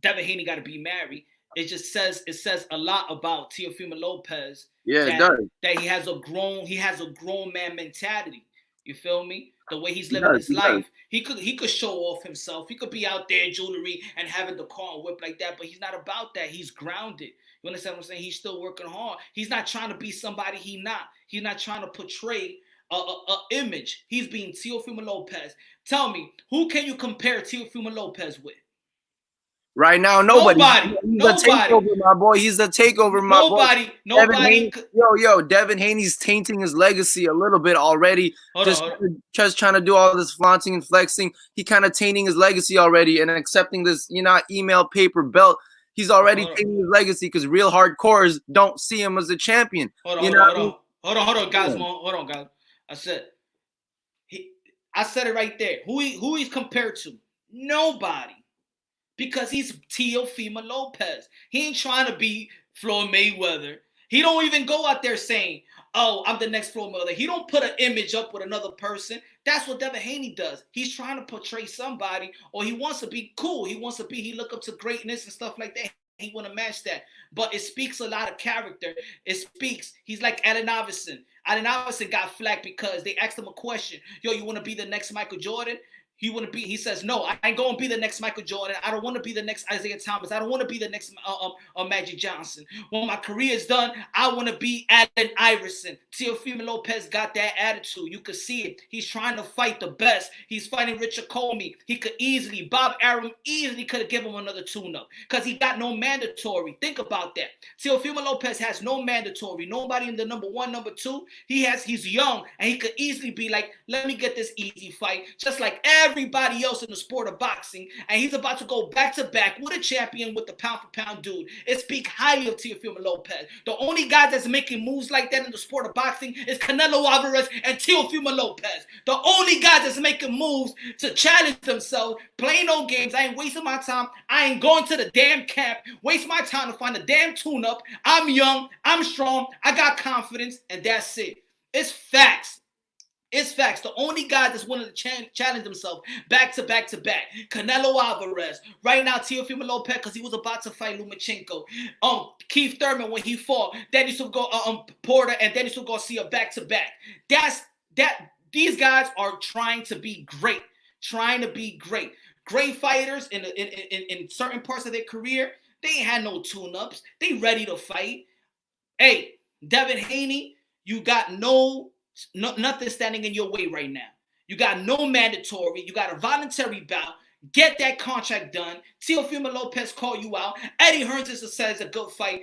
Devin Haney got to be married. It just says a lot about Teofimo Lopez. Yeah, it does. That he has a grown man mentality. You feel me? The way he's living his life. He could show off himself. He could be out there jewelry and having the car and whip like that, but he's not about that. He's grounded. You understand what I'm saying? He's still working hard. He's not trying to be somebody he's not. He's not trying to portray a image. He's being Teofimo Lopez. Tell me, who can you compare Teofimo Lopez with? Right now, nobody. He's a takeover, my boy. He's a takeover, my boy. Nobody. Devin Haney's tainting his legacy a little bit already. Just trying to do all this flaunting and flexing. He kind of tainting his legacy already and accepting this, email paper belt. He's already tainting his legacy because real hardcores don't see him as a champion. Hold on, guys. Hold on, guys. I said it right there. Who he's compared to? Nobody. Because he's Teofimo Lopez. He ain't trying to be Floyd Mayweather. He don't even go out there saying, oh, I'm the next Floyd Mayweather. He don't put an image up with another person. That's what Devin Haney does. He's trying to portray somebody, or he wants to be cool. He look up to greatness and stuff like that. He want to match that. But it speaks a lot of character. He's like Allen Iverson. Allen Iverson got flack because they asked him a question. Yo, you want to be the next Michael Jordan? He says, no, I ain't going to be the next Michael Jordan. I don't want to be the next Isaiah Thomas. I don't want to be the next Magic Johnson. When my career is done, I want to be Allen Iverson. Teofimo Lopez got that attitude. You could see it. He's trying to fight the best. He's fighting Richard Comey. He could easily, Bob Arum easily could have given him another tune-up because he got no mandatory. Think about that. Teofimo Lopez has no mandatory. Nobody in the number 1, number 2. He's young, and he could easily be like, let me get this easy fight, just like everybody else in the sport of boxing, and he's about to go back-to-back with a champion with the pound-for-pound dude. It speaks highly of Teofimo Lopez. The only guy that's making moves like that in the sport of boxing is Canelo Alvarez and Teofimo Lopez. The only guy that's making moves to challenge themselves, play no games. I ain't wasting my time. I ain't going to the damn camp, waste my time to find a damn tune-up. I'm young, I'm strong, I got confidence, and that's it. It's facts. It's facts. The only guy that's willing to challenge himself back to back to back. Canelo Alvarez. Right now, Teofimo Lopez, because he was about to fight Lomachenko. Keith Thurman when he fought. Danny Porter and Danny Garcia back to back. These guys are trying to be great. Trying to be great. Great fighters in certain parts of their career. They ain't had no tune-ups. They ready to fight. Hey, Devin Haney, you got nothing standing in your way right now. You got no mandatory. You got a voluntary bout. Get that contract done. Teofimo Lopez called you out. Eddie Hearns says it's a good fight.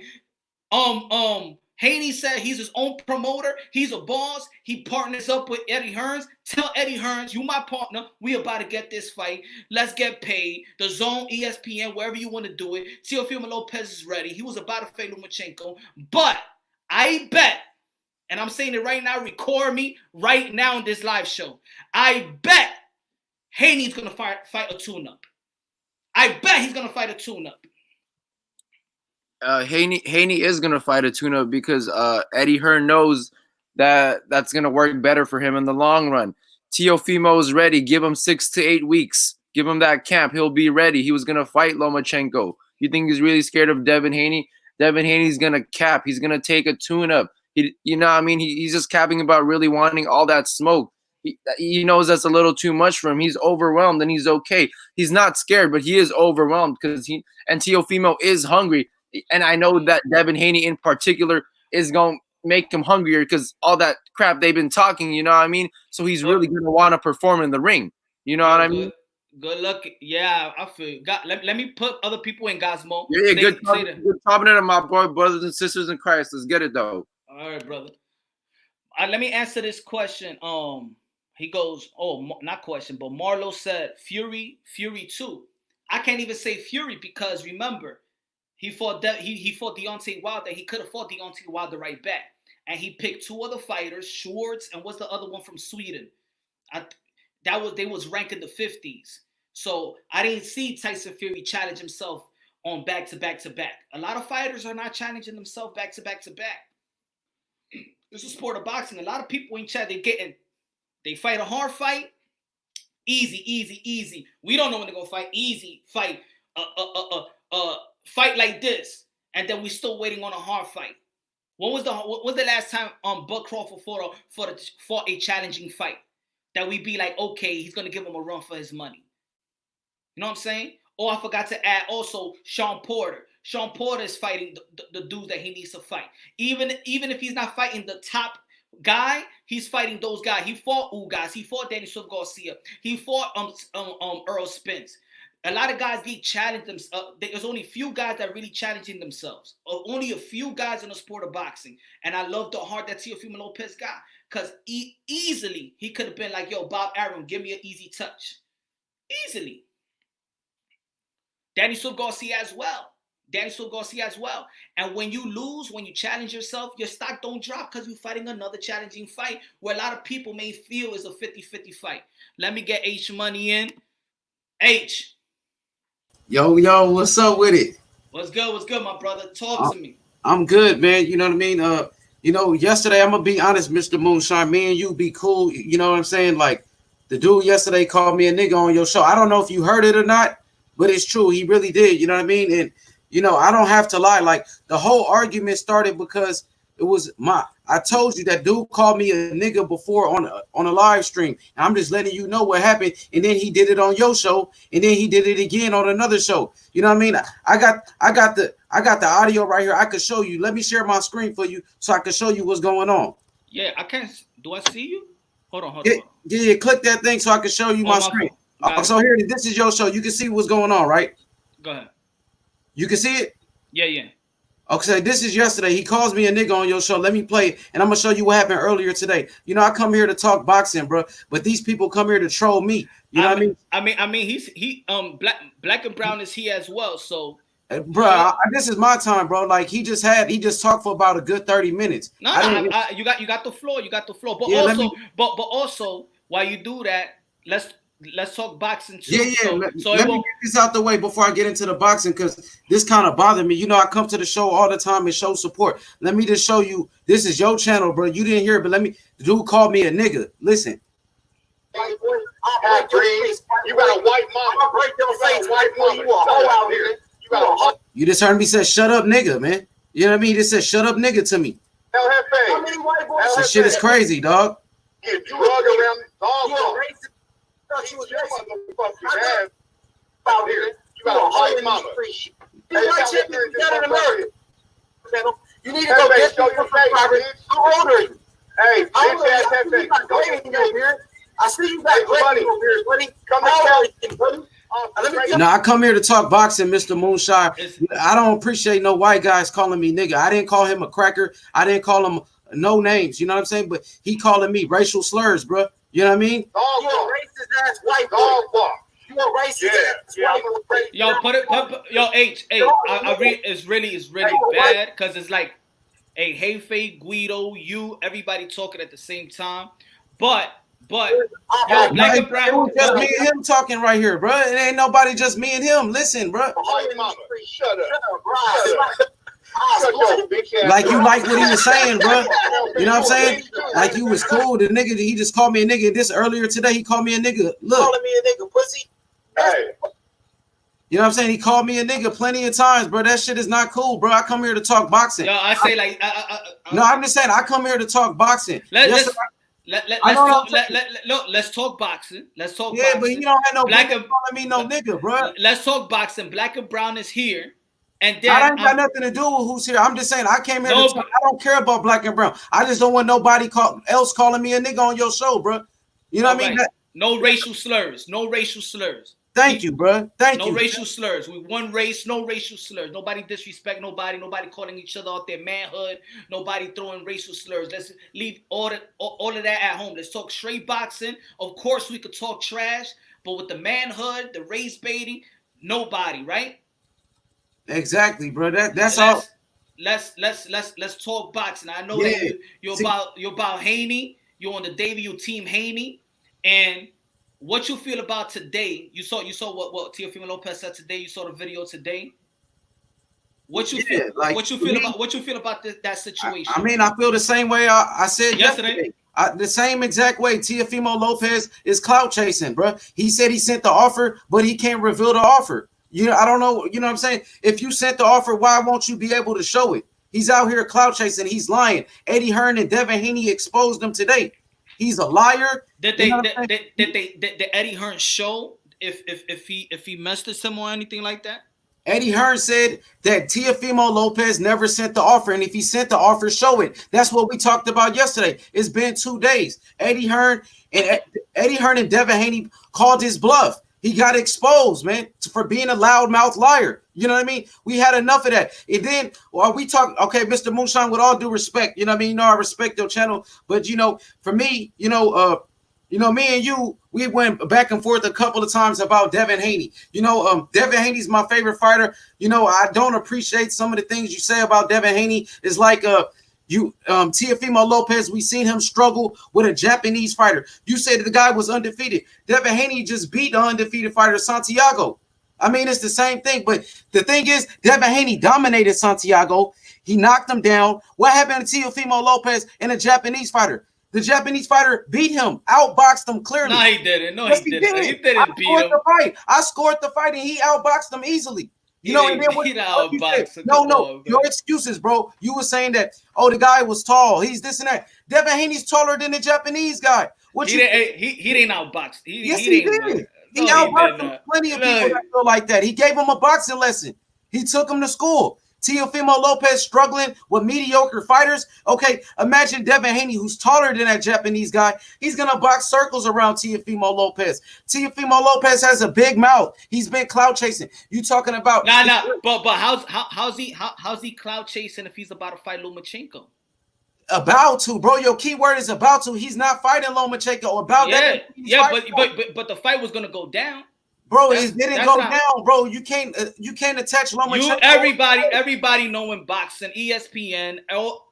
Haney said he's his own promoter. He's a boss. He partners up with Eddie Hearns. Tell Eddie Hearns, you my partner. We about to get this fight. Let's get paid. The Zone, ESPN, wherever you want to do it. Teofimo Lopez is ready. He was about to fight Lomachenko. But I bet, and I'm saying it right now, record me right now in this live show. I bet Haney's going to fight a tune-up. I bet he's going to fight a tune-up. Haney is going to fight a tune-up because Eddie Hearn knows that's going to work better for him in the long run. Teofimo is ready. Give him 6 to 8 weeks. Give him that camp. He'll be ready. He was going to fight Lomachenko. You think he's really scared of Devin Haney? Devin Haney's going to cap. He's going to take a tune-up. You know what I mean? He's just capping about really wanting all that smoke. He knows that's a little too much for him. He's overwhelmed, and he's okay. He's not scared, but he is overwhelmed because Teofimo is hungry. And I know that Devin Haney in particular is going to make him hungrier because all that crap they've been talking, you know what I mean? So he's really going to want to perform in the ring. You know what I mean? Good luck. Yeah, I feel. Let me put other people in God's mode. Yeah, good talking to my brothers and sisters in Christ. Let's get it, though. All right, brother. Let me answer this question. He goes, not question, but Marlo said Fury 2. I can't even say Fury because remember, he fought Deontay Wilder. He could have fought Deontay Wilder right back. And he picked 2 other fighters, Schwartz, and what's the other one from Sweden? They was ranked in the 50s. So I didn't see Tyson Fury challenge himself on back-to-back-to-back. A lot of fighters are not challenging themselves back-to-back-to-back. It's a sport of boxing. A lot of people ain't they fight a hard fight, easy. We don't know when they're gonna fight. Easy fight, fight like this, and then we still waiting on a hard fight. What was the last time Buck Crawford fought a challenging fight that we be like, okay, he's gonna give him a run for his money? You know what I'm saying? Oh, I forgot to add also Sean Porter. Sean Porter is fighting the dudes that he needs to fight. Even if he's not fighting the top guy, he's fighting those guys. He fought Ugas. He fought Danny Garcia. He fought Earl Spence. A lot of guys, they challenge themselves. There's only a few guys that are really challenging themselves. Only a few guys in the sport of boxing. And I love the heart that Teofimo Lopez got. Because easily, he could have been like, yo, Bob Arum, give me an easy touch. Easily. Danny Garcia as well. And when you lose, when you challenge yourself, your stock don't drop because you're fighting another challenging fight where a lot of people may feel is a 50-50 fight. Let me get H Money in. H. Yo, what's up with it? What's good, my brother? Talk to me. I'm good, man. You know what I mean? Yesterday, I'm going to be honest, Mr. Moonshine. Me and you be cool. You know what I'm saying? Like, the dude yesterday called me a nigga on your show. I don't know if you heard it or not, but it's true. He really did. You know what I mean? And I don't have to lie. Like, the whole argument started because, It was I told you that dude called me a nigga before on a live stream. And I'm just letting you know what happened. And then he did it on your show, and then he did it again on another show. You know what I mean? I got the audio right here. I could show you. Let me share my screen for you so I can show you what's going on. Yeah, I can't. Do I see you? Hold on. Yeah, click that thing so I can show you my screen. So here, this is your show. You can see what's going on, right? Go ahead. You can see it? Yeah. Okay, this is yesterday. He calls me a nigga on your show. Let me play it, and I'm gonna show you what happened earlier today. You know, I come here to talk boxing, bro, but these people come here to troll me. You know what I mean? I mean, he black and brown is he as well. So, bro, this is my time, bro. Like he just talked for about a good 30 minutes. No, you got the floor. You got the floor. But but also, while you do that, let's talk boxing too. Yeah. Let me get this out the way before I get into the boxing, because this kind of bothered me. You know, I come to the show all the time and show support. Let me just show you. This is your channel, bro. You didn't hear it, but the dude called me a nigga. Listen. You got a white mama. Break your face, white mama. You a hoe out here. You got a hoe. You just heard me say, "Shut up, nigga," man. You know what I mean? He just said, "Shut up, nigga," to me. How many white boys? This shit is crazy, dog. You drug around dog. You was motherfucking ass out here. You got a white mama. You need to go get your face. How old are you? Hey, bitch ass FA. I see you got money over here, buddy. Come on. Now I come here to talk boxing, Mr. Moonshine. I don't appreciate no white guys calling me nigga. I didn't call him a cracker. I didn't call him no names. You know what I'm saying? But he calling me racial slurs, bro. You know what I mean? You're a racist ass white boy. You're a racist ass white boy. Yo, H. I read it's really bad because it's like, hey, Hefe, Guido, you, everybody talking at the same time, but. Yo, black and brown. It was just me and him talking right here, bro. It ain't nobody, just me and him. Listen, bro. Shut up, bro. Like you like what he was saying, bro. You know what I'm saying? Like you was cool. The nigga, he just called me a nigga. This earlier today, he called me a nigga. Look. Calling me a nigga, pussy. Hey. You know what I'm saying? He called me a nigga plenty of times, bro. That shit is not cool, bro. I come here to talk boxing. Yo, I say like, no, I'm just saying I come here to talk boxing. Let's talk boxing. Let's talk boxing. Yeah, but you don't have no black and calling me no nigga, bro. Let's talk boxing. Black and brown is here. And then I ain't got nothing to do with who's here. I'm just saying I came here to talk. I don't care about black and brown. I just don't want nobody else calling me a nigga on your show, bro. You know what I mean? No racial slurs. No racial slurs. Thank you, bro. Thank you. No racial slurs. We one race, no racial slurs. Nobody disrespect nobody. Nobody calling each other out their manhood. Nobody throwing racial slurs. Let's leave all of that at home. Let's talk straight boxing. Of course, we could talk trash, but with the manhood, the race baiting, nobody, right? Exactly, bro. That's all. Let's talk boxing. I know that you're about Haney. You're on the Davey. You team Haney, and what you feel about today? You saw what Teofimo Lopez said today. You saw the video today. What you feel? Like, what you feel about that situation? I mean, I feel the same way I said yesterday. The same exact way. Teofimo Lopez is clout chasing, bro. He said he sent the offer, but he can't reveal the offer. You know, I don't know. You know what I'm saying? If you sent the offer, why won't you be able to show it? He's out here clout chasing. He's lying. Eddie Hearn and Devin Haney exposed him today. He's a liar. Did Eddie Hearn show if he messed him or anything like that? Eddie Hearn said that Teofimo Lopez never sent the offer, and if he sent the offer, show it. That's what we talked about yesterday. It's been 2 days. Eddie Hearn and Devin Haney called his bluff. He got exposed, man, for being a loudmouth liar. You know what I mean? We had enough of that. And then we talk, okay, Mr. Moonshine, with all due respect, you know what I mean? You know, I respect your channel, but, you know, for me, me and you, we went back and forth a couple of times about Devin Haney. You know, Devin Haney's my favorite fighter. You know, I don't appreciate some of the things you say about Devin Haney. It's like Teofimo Lopez, we seen him struggle with a Japanese fighter. You said the guy was undefeated. Devin Haney just beat the undefeated fighter Santiago. I mean, it's the same thing. But the thing is, Devin Haney dominated Santiago. He knocked him down. What happened to Teofimo Lopez and a Japanese fighter? The Japanese fighter beat him, outboxed him clearly. No, he didn't. No, yes, he didn't. He didn't beat him. I scored the fight and he outboxed him easily. You know, and then what you said, no, your excuses, bro. You were saying that, oh, the guy was tall. He's this and that. Devin Haney's taller than the Japanese guy. What he didn't outbox. Yes, he did. He outboxed plenty of people that feel like that. He gave him a boxing lesson. He took him to school. Teofimo Lopez struggling with mediocre fighters. Okay, imagine Devin Haney, who's taller than that Japanese guy. He's gonna box circles around Teofimo Lopez. Teofimo Lopez has a big mouth. He's been clout chasing. You talking about? But how's he clout chasing if he's about to fight Lomachenko? About to, bro. Your key word is about to. He's not fighting Lomachenko. But the fight was gonna go down. Bro, it didn't go down, bro. You can't attach Lomachenko. Everybody knowing boxing, ESPN,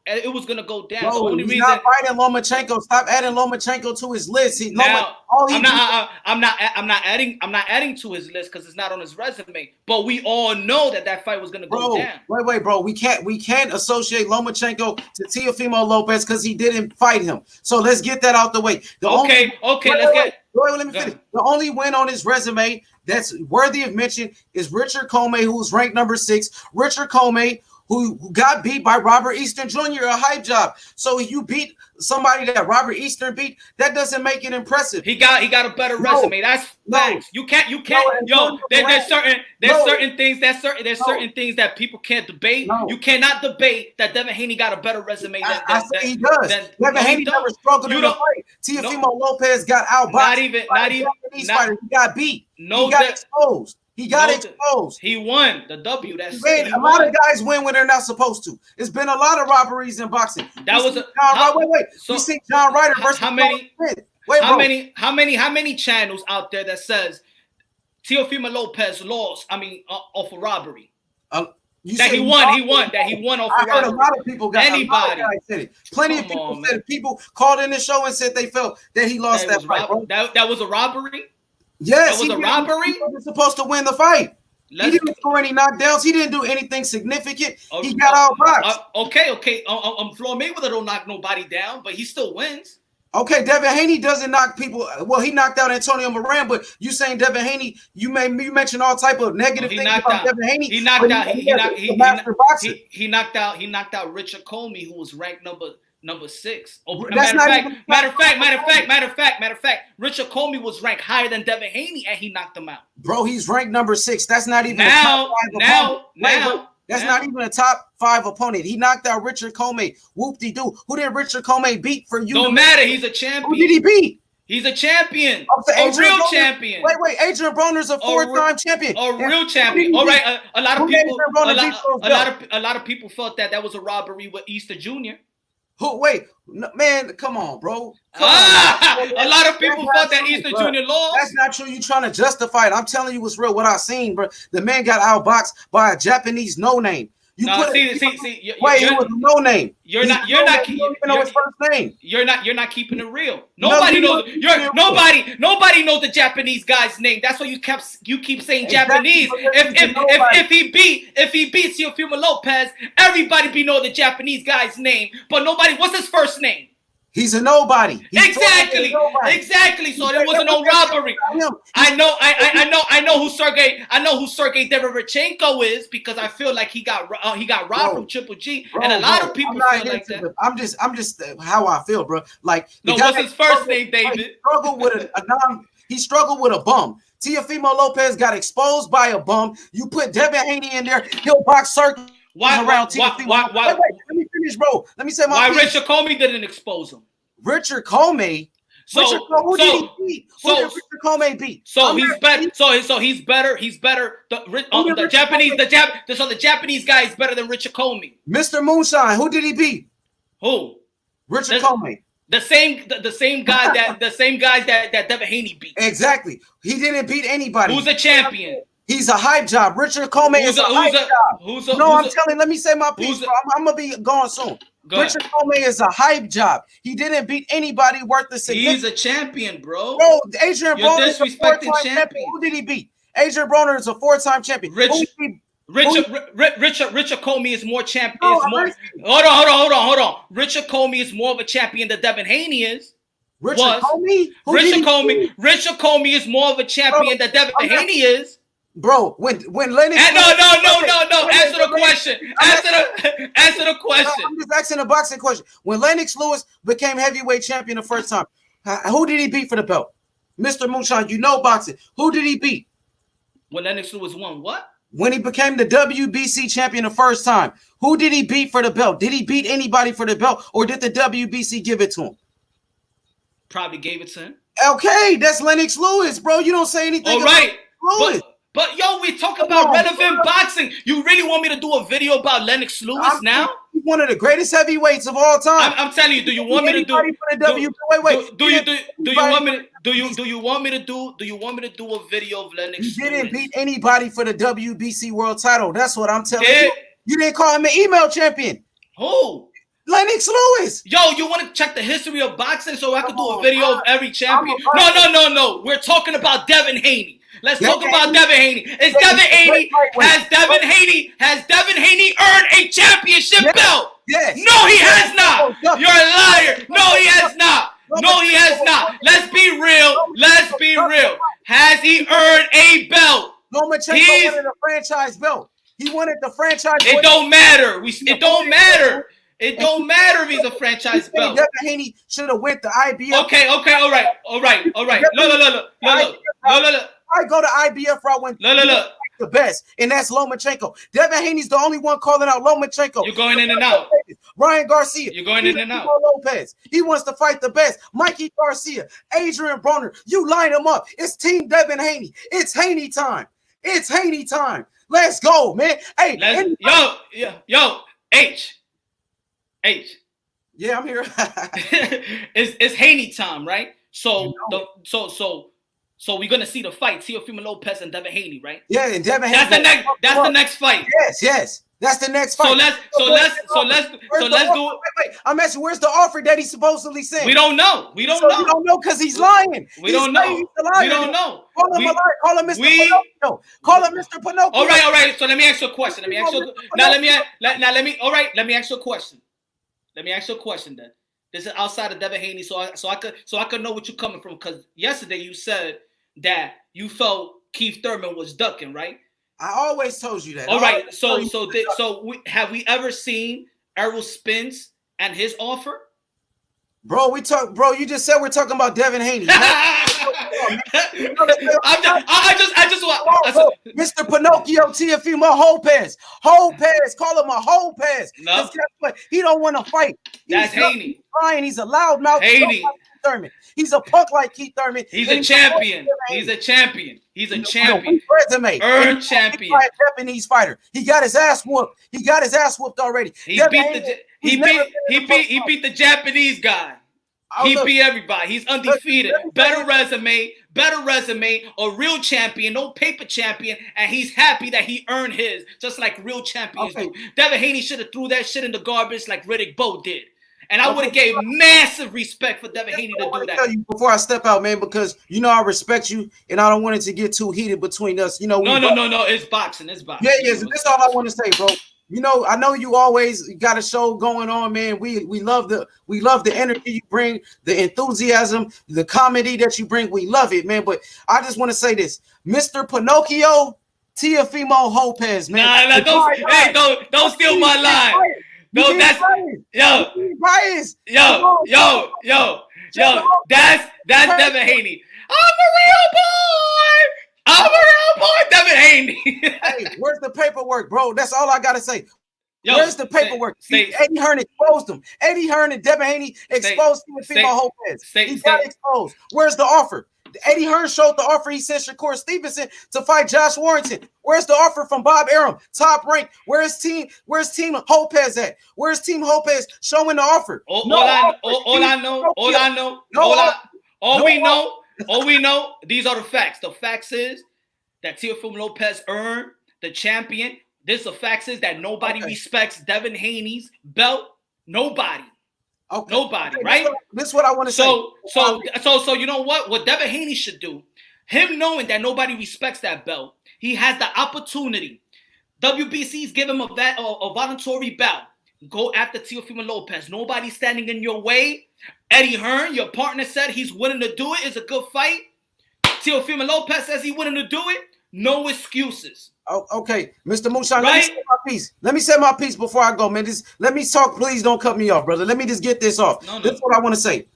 it was gonna go down. Bro, the only he's reason not fighting Lomachenko. Stop adding Lomachenko to his list. I'm not adding to his list because it's not on his resume. But we all know that fight was gonna go down. Wait, bro. We can't associate Lomachenko to Teofimo Lopez because he didn't fight him. So let's get that out the way. Let me finish. The only win on his resume that's worthy of mention is Richard Comey, who's ranked number 6. Richard Comey, who got beat by Robert Easton Jr., a hype job. So if you beat somebody that Robert Easton beat, that doesn't make it impressive. He got a better resume. That's facts. You can't. There's certain things that people can't debate. You cannot debate that Devin Haney got a better resume. He does. Devin Haney never struggled in the fight. Teofimo Lopez got outboxed. Not even. He got beat. He got exposed. He got exposed. He won the W. That's a lot of guys win when they're not supposed to. It's been a lot of robberies in boxing. You see John Ryder versus how many channels out there that says Teofimo Lopez lost? Off a robbery. He won off a robbery. I heard a lot of people got anybody. Said it. Plenty of people said it. People called in the show and said they felt that he lost that fight. That was a robbery. Yes, that was a robbery. He was supposed to win the fight. He didn't score any knockdowns. He didn't do anything significant. He got outboxed. Okay. Floyd Mayweather don't knock nobody down, but he still wins. Okay, Devin Haney doesn't knock people. Well, he knocked out Antonio Moran, but you saying Devin Haney? You mentioned all type of negative things about Devin Haney. He knocked out Richard Comey, who was ranked number 6. Matter of fact, Richard Comey was ranked higher than Devin Haney, and he knocked him out. Bro, he's ranked number 6. That's not even not even a top 5 opponent. He knocked out Richard Comey. Whoop-de-doo. Who did Richard Comey beat for you? Don't matter. He's a champion. Who did he beat? He's a champion. A real champion. Wait. Adrian Broner's a 4-time champion. A real champion. All right. A lot of people felt that was a robbery with Easter Jr. Who? Wait, man, come on, bro. A lot of people thought that Easter Jr. lost. That's not true. You trying to justify it? I'm telling you what's real. What I seen, bro. The man got outboxed by a Japanese no name. It was a no name. You're not even know his first name. You're not keeping it real. Nobody knows the Japanese guy's name. That's why you keep saying Japanese. If he beats Teofimo Lopez, everybody know the Japanese guy's name, but nobody. What's his first name? He's a nobody. Exactly. So there wasn't no robbery. I know who Sergey Derevchenko is because I feel like he got robbed from Triple G, and a lot of people feel like that. I'm just how I feel, bro. Like, what's his first name, David? He struggled with a bum. Teofimo Lopez got exposed by a bum. You put Devin Haney in there, he'll box circles. Why? Wait, let me finish, bro. Let me say my piece. Richard Comey didn't expose him? Richard Comey? Who did he beat? Who did Richard Comey beat? So he's better. He's better. The Japanese guy is better than Richard Comey. Mr. Moonshine, who did he beat? Who? Richard Comey. The same guys that Devin Haney beat. Exactly. He didn't beat anybody. Who's a champion? He's a hype job. Richard Comey is a hype job. Let me say my piece, bro. I'm going to be gone soon. Richard Comey is a hype job. He didn't beat anybody worth the significance. He's a champion, bro. Bro, Adrian Broner is a 4-time champion. Who did he beat? Adrian Broner is a 4-time champion. Richard Comey is more champion. Hold on. Richard Comey is more of a champion than Devin Haney is. Richard Comey is more of a champion than Devin Haney is. Bro, when Lennox. No. Answer the question. Answer the question. I'm just asking a boxing question. When Lennox Lewis became heavyweight champion the first time, who did he beat for the belt? Mr. Moonshine, you know boxing. Who did he beat? When Lennox Lewis won what? When he became the WBC champion the first time, who did he beat for the belt? Did he beat anybody for the belt, or did the WBC give it to him? Probably gave it to him. Okay, that's Lennox Lewis, bro. You don't say anything. All right. Lewis. But yo, we talk about relevant boxing. You really want me to do a video about Lennox Lewis now? He's one of the greatest heavyweights of all time. I'm telling you. Do you want me to do? Do you want me to do a video of Lennox Lewis? He didn't beat anybody for the WBC world title. That's what I'm telling you. You didn't call him an email champion. Who? Lennox Lewis. Yo, you want to check the history of boxing so I could do a video of every champion? No. We're talking about Devin Haney. Let's talk about Devin Haney. Has Devin Haney earned a championship belt? Yes. No, he has not. You're a liar. No, he has not. No, he has not. Let's be real. Has he earned a belt? Lomachenko wanted a franchise belt. He wanted the franchise. It don't matter. It don't matter. It don't matter if he's a franchise belt. Devin Haney should have went to IBF. Okay, all right. No. I go to IBF route when the best, and that's Lomachenko. Devin Haney's the only one calling out Lomachenko. You're going in and out. Ryan Garcia. You're going in and out. Lopez. He wants to fight the best. Mikey Garcia, Adrian Broner. You line them up. It's Team Devin Haney. It's Haney time. Let's go, man. Hey, yo, H. Yeah, I'm here. it's Haney time, right? So we're gonna see the fight, Teofimo Lopez and Devin Haney, right? Yeah, and Devin Haney. That's the next fight. Yes. That's the next fight. So let's do it. Wait. I'm asking, where's the offer that he supposedly sent? We don't know. We don't know because he's lying. We don't know. Call him a liar. Call him Mr. Pinocchio. Call him Mr. Pinocchio. All right. So let me ask you a question. Let me ask you a question. Let me ask you a question then. This is outside of Devin Haney, so I could know what you're coming from. Because yesterday you said that you felt Keith Thurman was ducking, right? I always told you that. All right. Have we ever seen Errol Spence and his offer? Bro, you just said we're talking about Devin Haney. Mr. Pinocchio, Teofimo Lopez. Call him a Lopez. No. Guess what? He don't want to fight. That's Haney. He's a loudmouth. Haney. Thurman. He's a punk like Keith Thurman. He's a champion. He's a champion. Resume. Earned champion. Japanese fighter. He got his ass whooped. already. He beat the Japanese guy. He beat everybody. He's undefeated. Better resume, a real champion, no paper champion, and he's happy that he earned his, just like real champions do. Devin Haney should have threw that shit in the garbage like Riddick Bowe did. And I would have gave massive respect for Devin Haney to do that. Tell you before I step out, man, because you know I respect you, and I don't want it to get too heated between us. You know, no. It's boxing. Yeah. So that's all I want to say, bro. You know, I know you always got a show going on, man. We love the energy you bring, the enthusiasm, the comedy that you bring. We love it, man. But I just want to say this, Mr. Pinocchio, Teofimo Lopez, man. Nah, don't steal my line. No, that's yo. That's Devin Haney. I'm a real boy, Devin Haney. Hey, where's the paperwork, bro? That's all I gotta say. Where's the paperwork? Eddie Hearn exposed him. Eddie Hearn and Devin Haney exposed Teofimo Lopez. He got exposed. Where's the offer? Eddie Hearn showed the offer. He sent Shakur Stevenson to fight Josh Warrington. Where's the offer from Bob Arum? Top rank. Where's Team Lopez at? Where's Team Lopez showing the offer? All we know, these are the facts. The facts is that Teofimo Lopez earned the champion. The facts is that nobody respects Devin Haney's belt. Nobody. Okay. Nobody, right? This is what I want to say. So you know what? What Devin Haney should do, him knowing that nobody respects that belt, he has the opportunity. WBC's give him a voluntary bout. Go after Teofimo Lopez. Nobody's standing in your way. Eddie Hearn, your partner, said he's willing to do it. It's a good fight. Teofimo Lopez says he's willing to do it. No excuses. Oh, okay, Mr. Moonshine, Right? let me say my piece. Let me say my piece before I go, man. Let me talk. Please don't cut me off, brother. Let me just get this off. No. This is what I want to say.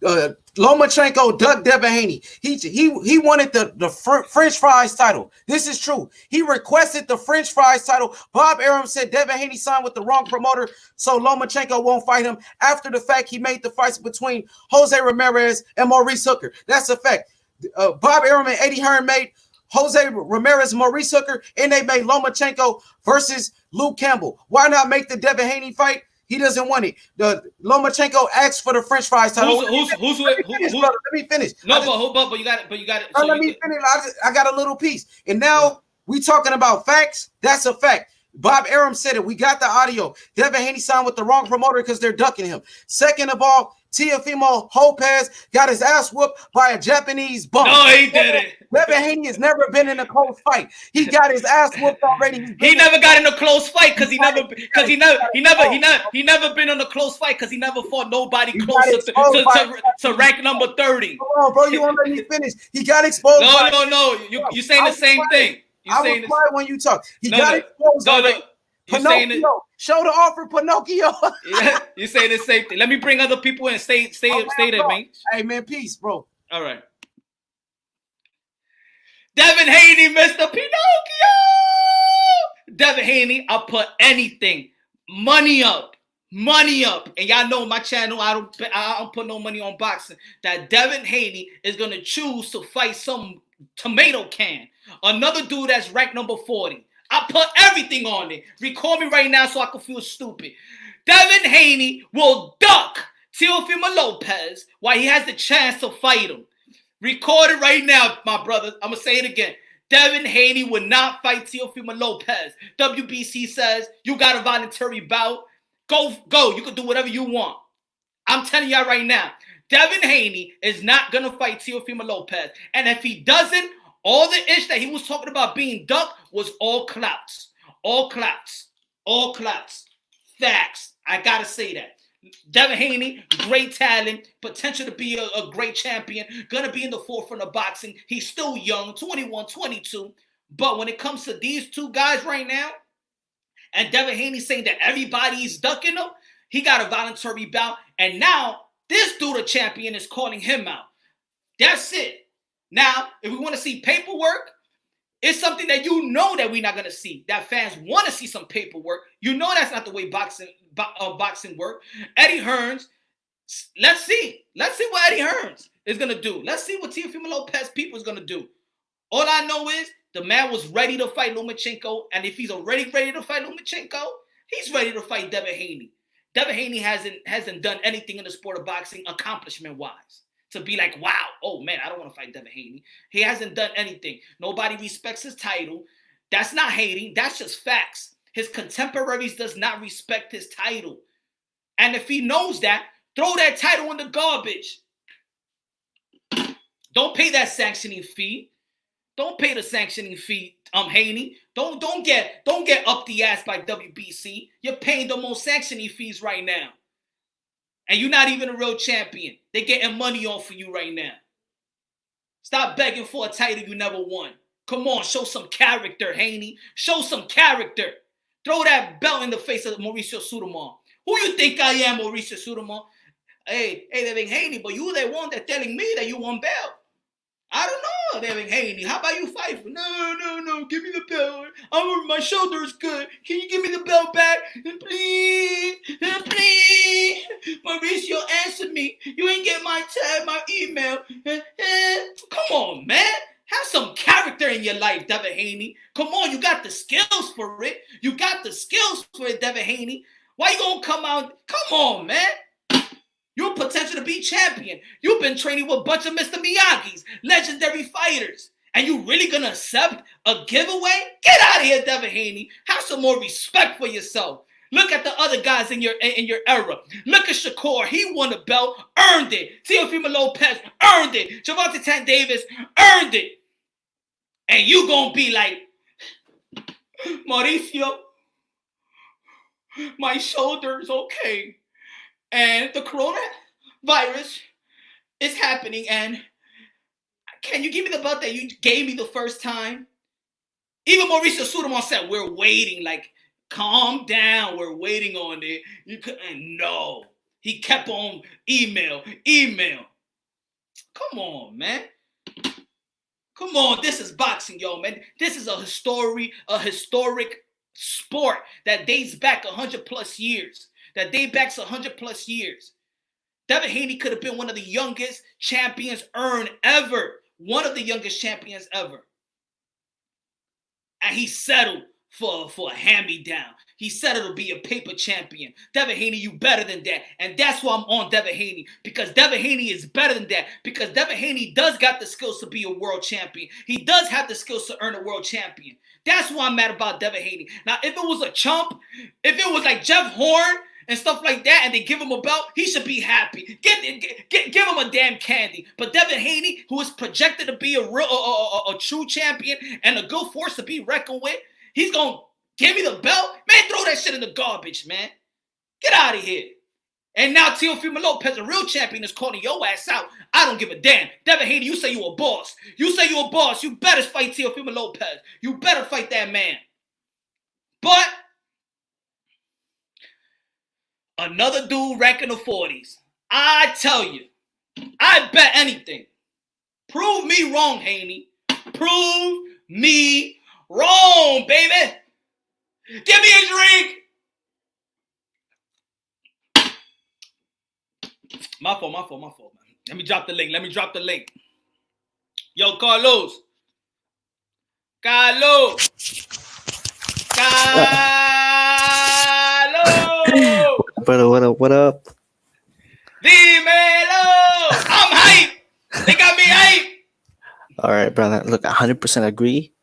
Lomachenko dug Devin Haney. He wanted the French fries title. This is true. He requested the French fries title. Bob Arum said Devin Haney signed with the wrong promoter, so Lomachenko won't fight him. After the fact, he made the fights between Jose Ramirez and Maurice Hooker. That's a fact. Bob Arum and Eddie Hearn made Jose Ramirez, Maurice Hooker, and they made Lomachenko versus Luke Campbell. Why not make the Devin Haney fight? He doesn't want it. The Lomachenko asked for the French fries title. Let me finish. No, but you got it. So let me finish. I got a little piece. And now we talking about facts. That's a fact. Bob Arum said it. We got the audio. Devin Haney signed with the wrong promoter because they're ducking him. Second of all, Teofimo Lopez got his ass whooped by a Japanese bum. No, he didn't. Devin Haney has never been in a close fight. He got his ass whooped already. He never got in a close fight because he never been in a close fight because he never fought nobody close to rank number 30. Come on, bro, you won't let me finish. He got exposed. No. You saying the same thing. I was quiet when you talk. He got exposed already. Pinocchio, show the offer, Pinocchio. Yeah, you say the same thing. Let me bring other people in. Stay there, man. Hey, man, peace, bro. All right. Devin Haney, Mr. Pinocchio. Devin Haney, I'll put anything. Money up. And y'all know my channel, I don't put no money on boxing. That Devin Haney is going to choose to fight some tomato can. Another dude that's ranked number 40. I put everything on it. Record me right now so I can feel stupid. Devin Haney will duck Teofimo Lopez while he has the chance to fight him. Record it right now, my brother. I'm going to say it again. Devin Haney will not fight Teofimo Lopez. WBC says you got a voluntary bout. Go. You can do whatever you want. I'm telling y'all right now. Devin Haney is not going to fight Teofimo Lopez. And if he doesn't, all the ish that he was talking about being ducked was all clouts. All clouts. Facts. I got to say that. Devin Haney, great talent, potential to be a great champion, going to be in the forefront of boxing. He's still young, 21, 22. But when it comes to these two guys right now, and Devin Haney saying that everybody's ducking him, he got a voluntary bout. And now this dude, a champion, is calling him out. That's it. Now, if we want to see paperwork, it's something that you know that we're not going to see. That fans want to see some paperwork. You know that's not the way boxing work. Eddie Hearns, let's see. Let's see what Eddie Hearns is going to do. Let's see what Teofimo Lopez people is going to do. All I know is the man was ready to fight Lomachenko, and if he's already ready to fight Lomachenko, he's ready to fight Devin Haney. Devin Haney hasn't done anything in the sport of boxing accomplishment-wise. To be like, wow, oh man, I don't want to fight Devin Haney. He hasn't done anything. Nobody respects his title. That's not hating. That's just facts. His contemporaries does not respect his title. And if he knows that, throw that title in the garbage. Don't pay that sanctioning fee. Don't pay the sanctioning fee, Haney. Don't get up the ass by WBC. You're paying the most sanctioning fees right now. And you're not even a real champion. They're getting money off of you right now. Stop begging for a title you never won. Come on, show some character, Haney. Show some character. Throw that belt in the face of Mauricio Sudamon. Who you think I am, Mauricio Sudamon? Hey, Devin Haney, but you the one that's telling me that you won belt. I don't know, Devin Haney. How about you fight for? No. Give me the belt. My shoulder is good. Can you give me the belt back? Please. Mauricio, answer me. You ain't get my email. Come on, man. Have some character in your life, Devin Haney. Come on, you got the skills for it. Devin Haney. Why you gonna come out? Come on, man. Your potential to be champion. You've been training with a bunch of Mr. Miyagi's, legendary fighters. And you really gonna accept a giveaway? Get out of here, Devin Haney. Have some more respect for yourself. Look at the other guys in your era. Look at Shakur. He won a belt, earned it. Teofimo Lopez earned it. Gervonta Tank Davis earned it. And you gonna be like, Mauricio, my shoulder's okay. And the coronavirus is happening, and Can you give me the belt that you gave me the first time? Even Mauricio Sudamon said, we're waiting. Like, calm down. We're waiting on it. You couldn't. No. He kept on email. Come on, man. Come on. This is boxing, yo, man. This is a historic sport that dates back 100 plus years. Devin Haney could have been one of the youngest champions earned ever. One of the youngest champions ever. And he settled for a hand-me-down. He settled to be a paper champion. Devin Haney, you better than that. And that's why I'm on Devin Haney. Because Devin Haney is better than that. Because Devin Haney does got the skills to be a world champion. He does have the skills to earn a world champion. That's why I'm mad about Devin Haney. Now, if it was a chump, if it was like Jeff Horn and stuff like that, and they give him a belt, he should be happy. Give him a damn candy. But Devin Haney, who is projected to be a true champion and a good force to be reckoned with, he's going to give me the belt? Man, throw that shit in the garbage, man. Get out of here. And now Teofimo Lopez, a real champion, is calling your ass out. I don't give a damn. Devin Haney, you say you a boss. You better fight Teofimo Lopez. You better fight that man. But another dude ranking the 40s. I tell you, I bet anything. Prove me wrong, Haney. Prove me wrong, baby. Give me a drink. My fault, man. Let me drop the link. Yo, Carlos. What up? Dímelo! I'm hype! They got me hype! All right, brother. Look, 100% agree.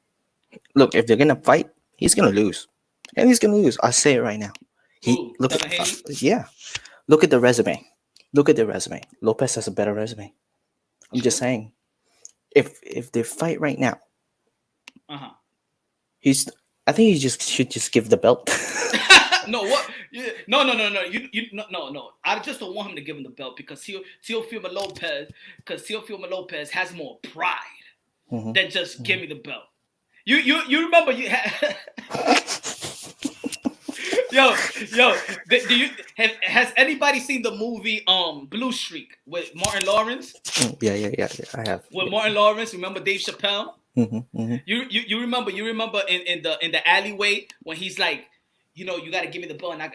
Look, if they're going to fight, he's going to lose. And he's going to lose. I'll say it right now. Yeah. Look at the resume. Lopez has a better resume. I'm just saying. If they fight right now, I think he should just give the belt. No, what? No. No. I just don't want him to give him the belt because Teofimo Lopez has more pride than just give me the belt. You remember you had has anybody seen the movie Blue Streak with Martin Lawrence? Yeah, I have. With Martin Lawrence, remember Dave Chappelle? You remember in the alleyway when he's like, you know, you got to give me the ball and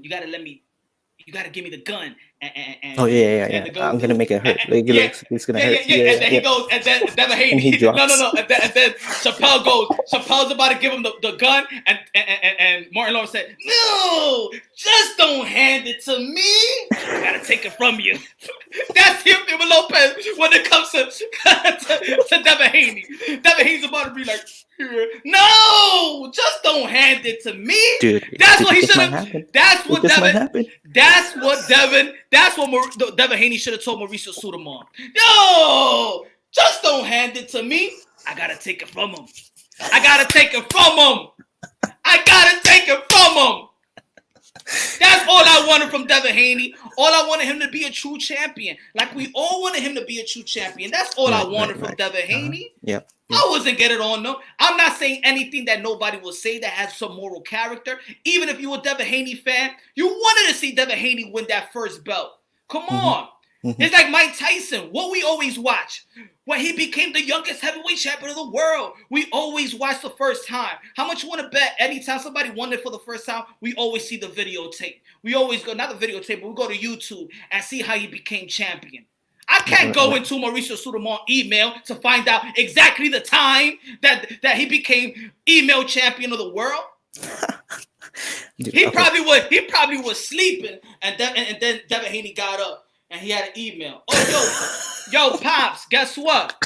you got to let me. You gotta give me the gun. And I'm gonna make it hurt. It's gonna hurt. And then he goes, and then Devin Haney. No. And then Chappelle goes. Chappelle's about to give him the gun, and Martin Lawrence said, "No, just don't hand it to me. I gotta take it from you." That's Teofimo Lopez when it comes to Devin Haney. Devin Haney's about to be like, "No, just don't hand it to me." Dude, that's what he should have. That's what Devin Haney should have told Mauricio Sudamon. No, just don't hand it to me. I gotta take it from him. That's all I wanted from Devin Haney. All I wanted him to be a true champion. Like we all wanted him to be a true champion. That's all I wanted from Devin Haney. Yep. I wasn't getting on them. I'm not saying anything that nobody will say that has some moral character. Even if you're a Devin Haney fan, you wanted to see Devin Haney win that first belt. Come on. It's like Mike Tyson. What we always watch. When he became the youngest heavyweight champion of the world, we always watch the first time. How much you want to bet anytime somebody won it for the first time, we always see the videotape. We always go, not the videotape, but we go to YouTube and see how he became champion. I can't go into Mauricio Sudamon email to find out exactly the time that he became email champion of the world. He probably was sleeping, and then Devin Haney got up and he had an email. Oh, yo, Pops, guess what?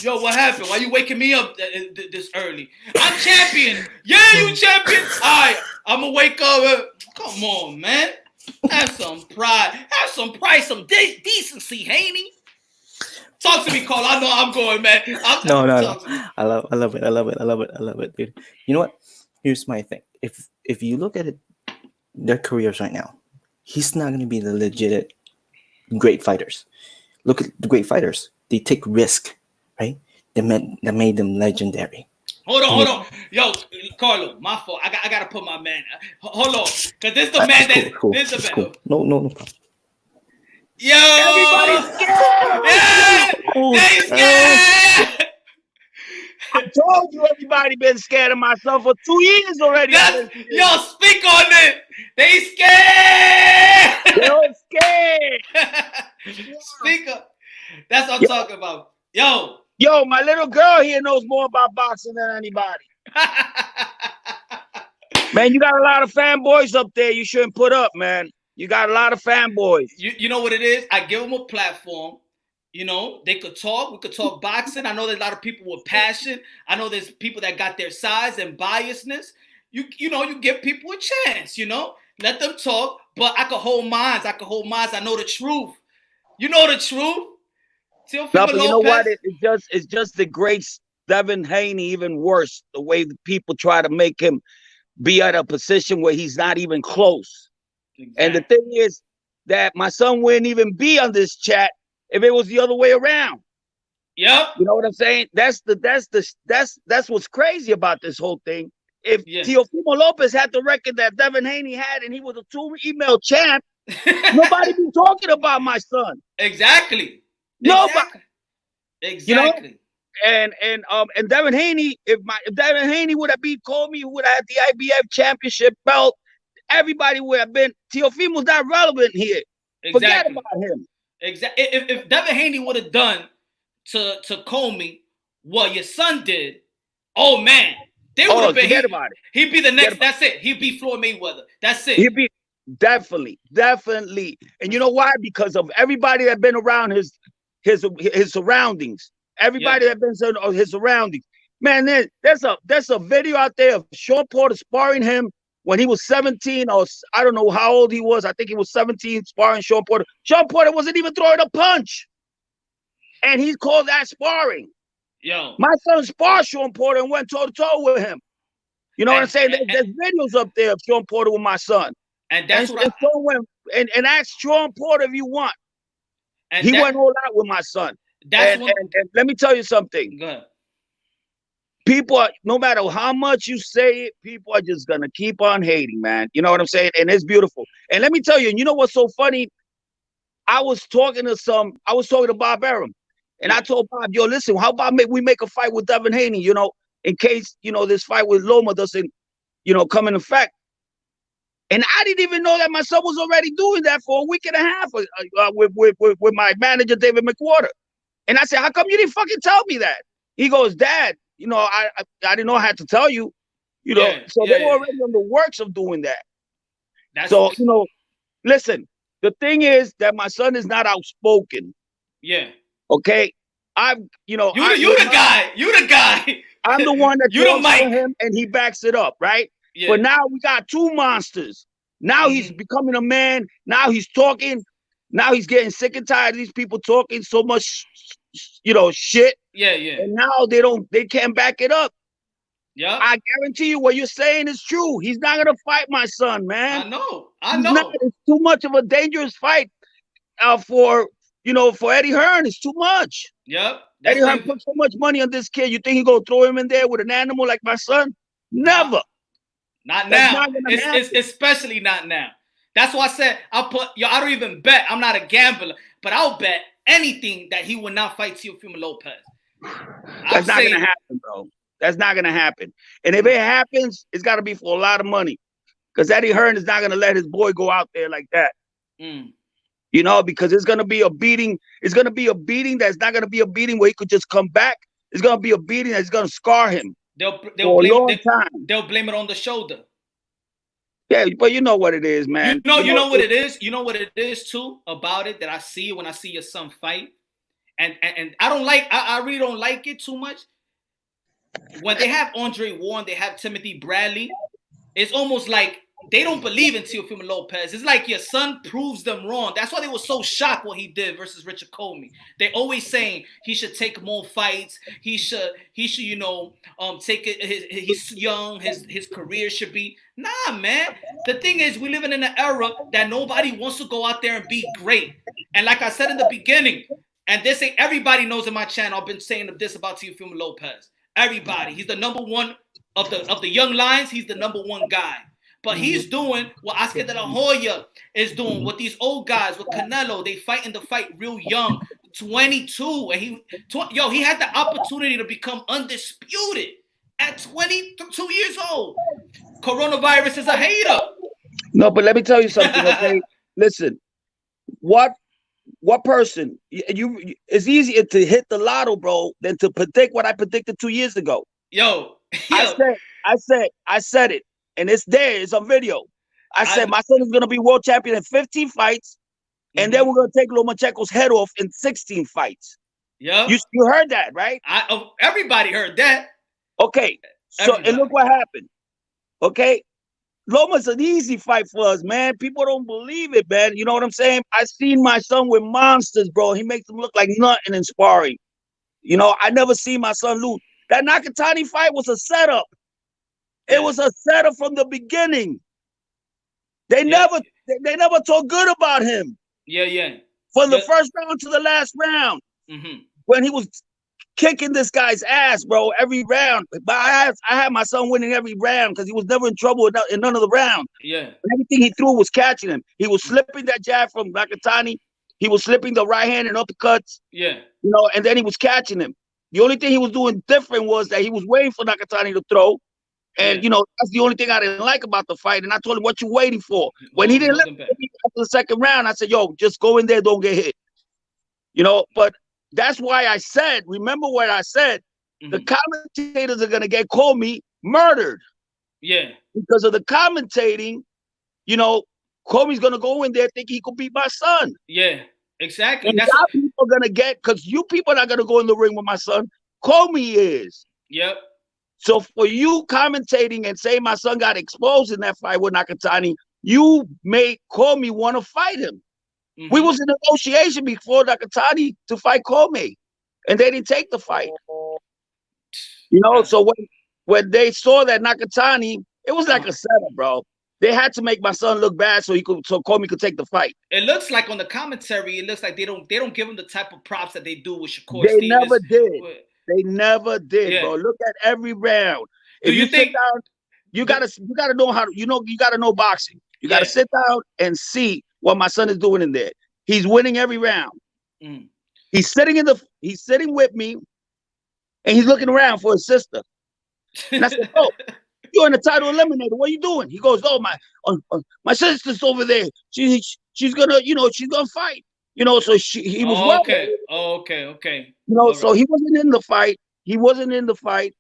Yo, what happened? Why you waking me up this early? I'm champion. Yeah, you champion. All right, I'm gonna wake up. Come on, man. Have some pride. Some decency, Haney. Talk to me, Carl. I know I'm going, man. No. I love it, dude. You know what? Here's my thing. If you look at it, their careers right now, he's not going to be the legit great fighters. Look at the great fighters. They take risk, right? That made them legendary. Hold on. Yo, Carlo, my fault. I gotta put my man. Hold on. Because this is the man that... Cool. This is the man. Cool. No problem. Yo! Everybody's scared! Yeah! They scared! I told you everybody been scared of myself for 2 years already. Yo, speak on it. They scared. They're all scared. Speaker. That's what I'm talking about. Yo, my little girl here knows more about boxing than anybody. Man, you got a lot of fanboys up there you shouldn't put up, man. You got a lot of fanboys. You know what it is? I give them a platform. You know, they could talk. We could talk boxing. I know there's a lot of people with passion. I know there's people that got their size and biasness. You know, you give people a chance, you know. Let them talk. But I could hold minds. I know the truth. You know the truth. No, but you know what? It's just the great Devin Haney even worse. The way the people try to make him be at a position where he's not even close. Exactly. And the thing is that my son wouldn't even be on this chat if it was the other way around. Yep. You know what I'm saying? That's what's crazy about this whole thing. If Teofimo Lopez had the record that Devin Haney had and he was a 2-email champ, nobody be talking about my son. Exactly. Nobody. Exactly. You know? And Devin Haney, if Devin Haney would have called me, who would have had the IBF championship belt, everybody would have been. Teofimo's not relevant here. Exactly. Forget about him. Exactly. If Devin Haney would have done to Comey what your son did, oh man, they would have been. Forget about it. He'd be the next. That's it. He'd be Floyd Mayweather. That's it. He'd be definitely. And you know why? Because of everybody that been around his surroundings. Everybody that been on his surroundings. Man, there's a video out there of Sean Porter sparring him when he was 17, or I don't know how old he was. I think he was 17 sparring Sean Porter. Sean Porter wasn't even throwing a punch. And he called that sparring. Yo. My son sparred Sean Porter and went toe-to-toe with him. You know what I'm saying? There's videos up there of Sean Porter with my son. And that's and ask Sean Porter if you want. And he went all out with my son. And let me tell you something. Go ahead. People are, no matter how much you say it, people are just gonna keep on hating, man. You know what I'm saying? And it's beautiful. And let me tell you, and you know what's so funny? I was talking to Bob Arum, and I told Bob, yo, listen, how about we make a fight with Devin Haney, you know, in case, you know, this fight with Loma doesn't, you know, come in effect. And I didn't even know that my son was already doing that for a week and a half with my manager, David McWhorter. And I said, how come you didn't fucking tell me that? He goes, Dad, you know, I didn't know I had to tell you, you know. So they were already on the works of doing that. So, you know, listen, the thing is that my son is not outspoken. Yeah. Okay. You the guy. I'm the one that you the mic. Him and he backs it up, right? Yeah. But now we got two monsters. Now he's becoming a man. Now he's talking. Now he's getting sick and tired of these people talking so much, you know, shit. Yeah. And now they can't back it up. Yeah. I guarantee you what you're saying is true. He's not gonna fight my son, man. I know. It's too much of a dangerous fight for Eddie Hearn. It's too much. Yep. Eddie Hearn put so much money on this kid. You think he gonna throw him in there with an animal like my son? Never. Not now. It's especially not now. That's why I said I don't even bet. I'm not a gambler, but I'll bet anything that he will not fight Teofimo Lopez. That's not gonna happen, bro. That's not gonna happen. And if it happens, it's gotta be for a lot of money. Because Eddie Hearn is not gonna let his boy go out there like that. You know, because it's gonna be a beating. It's gonna be a beating that's not gonna be a beating where he could just come back. It's gonna be a beating that's gonna scar him. They'll blame it on the shoulder. Yeah, but you know what it is, man. You know what it is. You know what it is too about it that I see when I see your son fight, and I really don't like it too much. When they have Andre Ward, they have Timothy Bradley. It's almost like they don't believe in Teofimo Lopez. It's like your son proves them wrong. That's why they were so shocked what he did versus Richard Comey. They always saying he should take more fights. He should, you know, take it. He's young. His career should be. Nah, man. The thing is, we living in an era that nobody wants to go out there and be great. And like I said in the beginning, And this ain't everybody knows in my channel. I've been saying this about Teofimo Lopez. Everybody, he's the number one of the young lions. He's the number one guy. But he's doing what Oscar De La Hoya is doing. What these old guys, with Canelo, they fighting the fight real young, 22, and he had the opportunity to become undisputed at 22 years old. Coronavirus is a hater. No, but let me tell you something, okay? Listen, what person, it's easier to hit the lotto, bro, than to predict what I predicted 2 years ago. Yo. I said it, and it's there, it's on video. I said my son is gonna be world champion in 15 fights, and then we're gonna take Lomachenko's head off in 16 fights. Yeah. You heard that, right? Everybody heard that. Okay. So and look what happened. Okay. Loma's an easy fight for us, man. People don't believe it, man. You know what I'm saying? I seen my son with monsters, bro. He makes them look like nothing in sparring. You know, I never seen my son lose. That Nakatani fight was a setup. It was a setup from the beginning. They never talk good about him. Yeah. From the first round to the last round. When he was kicking this guy's ass, bro, every round. But I had my son winning every round because he was never in trouble in none of the rounds. Yeah. And everything he threw was catching him. He was slipping that jab from Nakatani. He was slipping the right hand and uppercuts. Yeah. You know, and then he was catching him. The only thing he was doing different was that he was waiting for Nakatani to throw. And, you know, that's the only thing I didn't like about the fight. And I told him, what you waiting for? When he didn't let me after the second round, I said, yo, just go in there, don't get hit. You know, but that's why I said, remember what I said, the commentators are going to get Comey murdered. Yeah. Because of the commentating, you know, Comey's going to go in there thinking he could beat my son. Yeah, exactly. And that's people are going to get, because you people are not going to go in the ring with my son. Comey is. Yep. So for you commentating and saying my son got exposed in that fight with Nakatani, you made Comey want to fight him. We was in negotiation before Nakatani to fight Comey, and they didn't take the fight. You know, so when they saw that Nakatani, it was like a setup, bro. They had to make my son look bad so Comey could take the fight. It looks like on the commentary, it looks like they don't give him the type of props that they do with Shakur They Stevens. never did. They never did, bro. Look at every round. If you think sit down, you gotta know how to, you gotta know boxing. You gotta sit down and see what my son is doing in there. He's winning every round. He's sitting with me, and he's looking around for his sister. And I said, "Oh, you're in the title eliminator. What are you doing?" He goes, "Oh, my sister's over there. She's gonna, she's gonna fight." You know, so he was okay. You know, so he wasn't in the fight. He wasn't in the fight.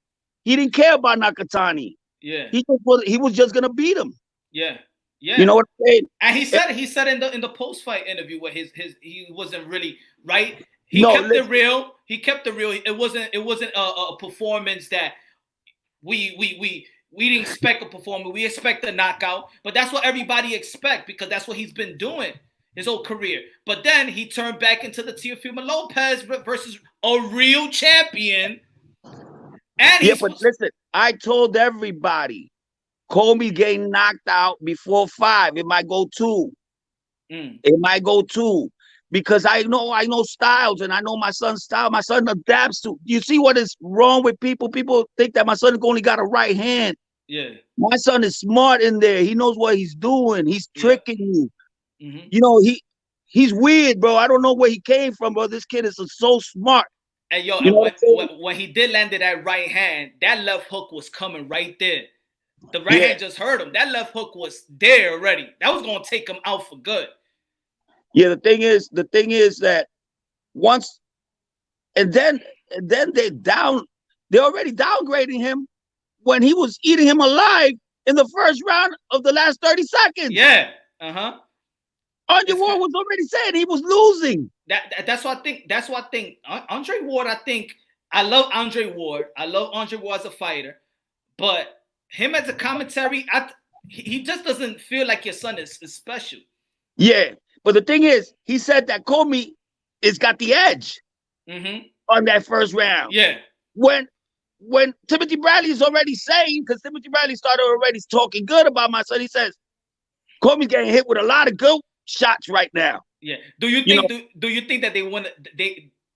He didn't care about Nakatani. Yeah. He was just gonna beat him. Yeah. You know what I'm saying? And he said in the post fight interview where he wasn't really right. He kept it real. It wasn't a performance that we didn't expect a performance. We expect a knockout, but that's what everybody expect because that's what he's been doing his whole career. But then he turned back into the Teofimo Lopez versus a real champion. And but listen, I told everybody, Comey getting knocked out before 5. It might go 2. It might go 2 because I know styles and I know my son's style. My son adapts to. You see what is wrong with people? People think that my son only got a right hand. Yeah. My son is smart in there. He knows what he's doing. He's tricking you. You know, he's weird, bro. I don't know where he came from, bro. This kid is so smart. And yo, when he did land that right hand, that left hook was coming right there. The right hand just hurt him. That left hook was there already. That was gonna take him out for good. Yeah, the thing is that once, and then they're already downgrading him when he was eating him alive in the first round of the last 30 seconds. Yeah. Andre Ward was already saying he was losing. That's what I think. Andre Ward, I love Andre Ward. I love Andre Ward as a fighter. But him as a commentary, he just doesn't feel like your son is special. Yeah. But the thing is, he said that Comey has got the edge on that first round. Yeah. When Timothy Bradley is already saying, because Timothy Bradley started already talking good about my son, he says, Comey's getting hit with a lot of good shots right now. Yeah. Do you think that they want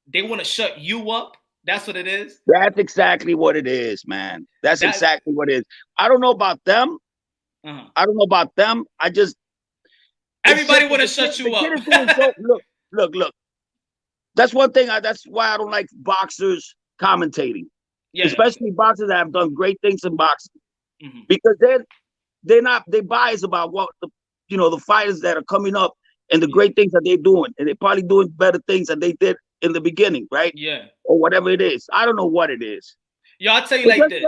they want to shut you up. That's what it is. That's exactly what it is, man. That's exactly what it is. I don't know about them. I don't know about them. I just everybody want to shut you up. Look. That's one thing. That's why I don't like boxers commentating, especially boxers that have done great things in boxing, because they're biased about what the fighters that are coming up and the great things that they're doing, and they're probably doing better things than they did in the beginning, right? Yeah. Or whatever it is. I don't know what it is. Yeah, I'll tell you like this.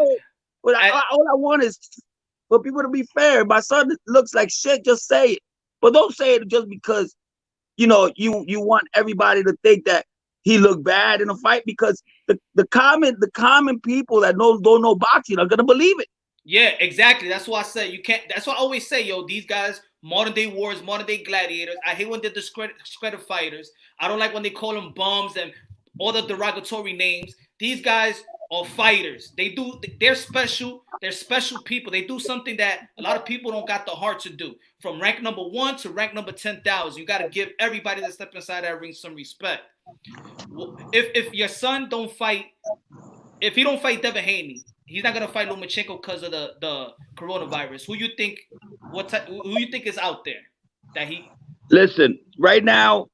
All I want is for people to be fair. My son looks like shit. Just say it, but don't say it just because you want everybody to think that he looked bad in a fight, because the common people that don't know boxing are gonna believe it. Yeah, exactly. That's why I say you can't. That's why I always say, yo, these guys, modern day wars, modern day gladiators. I hate when they discredit fighters. I don't like when they call them bums and all the derogatory names. These guys are fighters. They're special. They're special people. They do something that a lot of people don't got the heart to do. From rank number 1 to rank number 10,000, you got to give everybody that step inside that ring some respect. If your son don't fight, if he don't fight Devin Haney, he's not gonna fight Lomachenko because of the coronavirus. Who you think is out there that he? Listen, right now,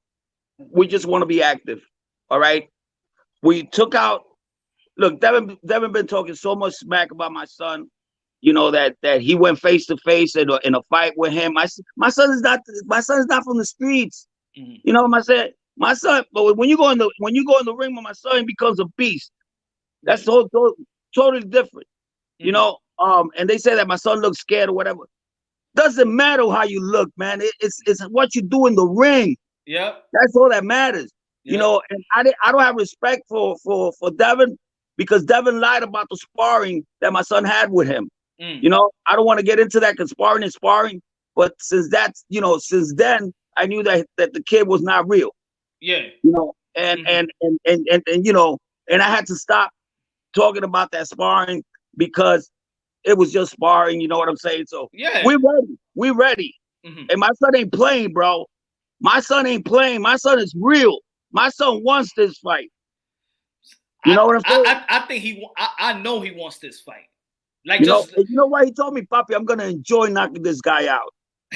we just want to be active. All right, we took out. Look, Devin been talking so much smack about my son. You know that he went face to face in a fight with him. My son is not from the streets. You know what I'm my son. But when you go in the ring with my son, he becomes a beast. That's totally different. You know. And they say that my son looks scared or whatever. Doesn't matter how you look, man. It's what you do in the ring. Yeah. That's all that matters. Yep. You know, and I don't have respect for Devin, because Devin lied about the sparring that my son had with him. You know, I don't want to get into that, because sparring is sparring. But since then, I knew that the kid was not real. Yeah. You know, and you know, and I had to stop talking about that sparring, because it was just sparring. You know what I'm saying? So yeah, we're ready. And my son ain't playing, bro. My son ain't playing. My son is real. My son wants this fight. You know what I'm saying? I think I know he wants this fight. Like, you know what he told me, Papi? I'm gonna enjoy knocking this guy out.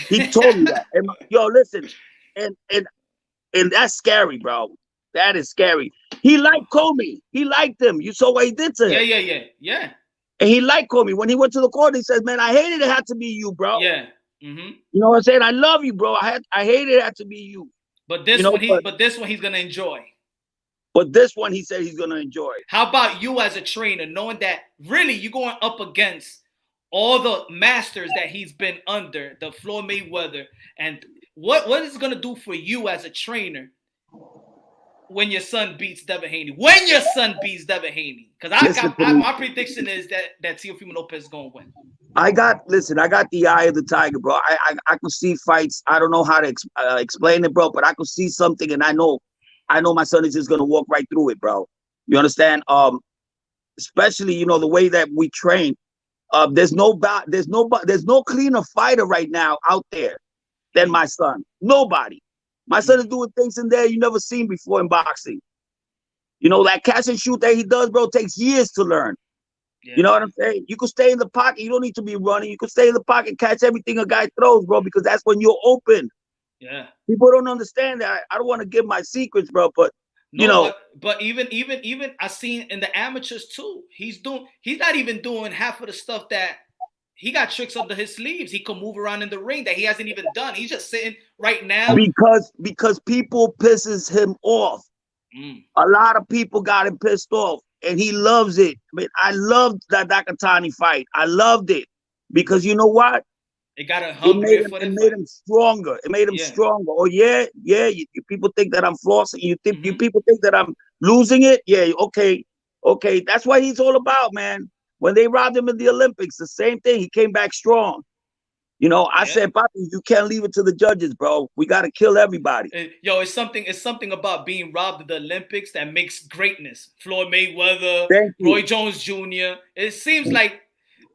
He told me that. And yo, listen, and that's scary, bro. That is scary. He liked Comey. He liked him. You saw what he did to him. Yeah. And he liked Comey. When he went to the court, he says, "Man, I hated it had to be you, bro." Yeah. You know what I'm saying? I love you, bro. I hated it had to be you. But this one he's gonna enjoy. But this one he said he's gonna enjoy. How about you as a trainer, knowing that really you're going up against all the masters that he's been under, the Floyd Mayweather, and what is it gonna do for you as a trainer when your son beats Devin Haney? When your son beats Devin Haney, because my prediction is that Teofimo Lopez is gonna win. I got the eye of the tiger, bro. I could see fights. I don't know how to explain it, bro, but I could see something, and I know my son is just gonna walk right through it, bro. You understand? Especially, you know, the way that we train. There's no cleaner fighter right now out there than my son. Nobody. My son is doing things in there you never seen before in boxing. You know, that catch and shoot that he does, bro, takes years to learn. Yeah. You know what I'm saying? You could stay in the pocket. You don't need to be running. You could stay in the pocket, catch everything a guy throws, bro, because that's when you're open. Yeah. People don't understand that. I don't want to give my secrets, bro, but you know. But even I seen in the amateurs too. He's not even doing half of the stuff that he got tricks under his sleeves. He can move around in the ring that he hasn't even done. He's just sitting right now. Because people pisses him off. A lot of people got him pissed off, and he loves it. I mean, I loved that Nakatani fight. I loved it because you know what? It made him stronger. It made him stronger. Oh yeah. You people think that I'm flossing. You people think that I'm losing it. Yeah. Okay. That's what he's all about, man. When they robbed him in the Olympics, the same thing. He came back strong. You know, I said, Papi, you can't leave it to the judges, bro. We got to kill everybody. Yo, it's something about being robbed of the Olympics that makes greatness. Floyd Mayweather, Roy Jones Jr. It seems like,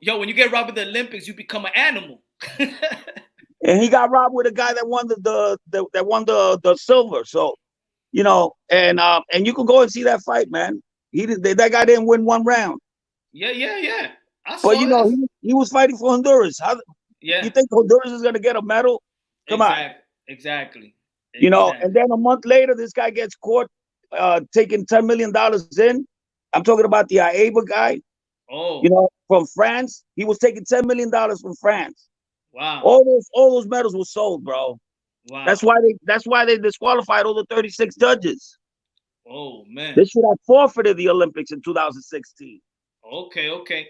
yo, when you get robbed of the Olympics, you become an animal. And he got robbed with a guy that won the silver. So, you know, and you can go and see that fight, man. That guy didn't win one round. Yeah. But you know, he was fighting for Honduras. You think Honduras is gonna get a medal? Come on. Exactly. You know, and then a month later, this guy gets caught taking $10 million in. I'm talking about the Aiba guy. Oh. You know, from France. He was taking $10 million from France. Wow. All those medals were sold, bro. Wow. That's why they disqualified all the 36 judges. Oh man. They should have forfeited the Olympics in 2016. Okay.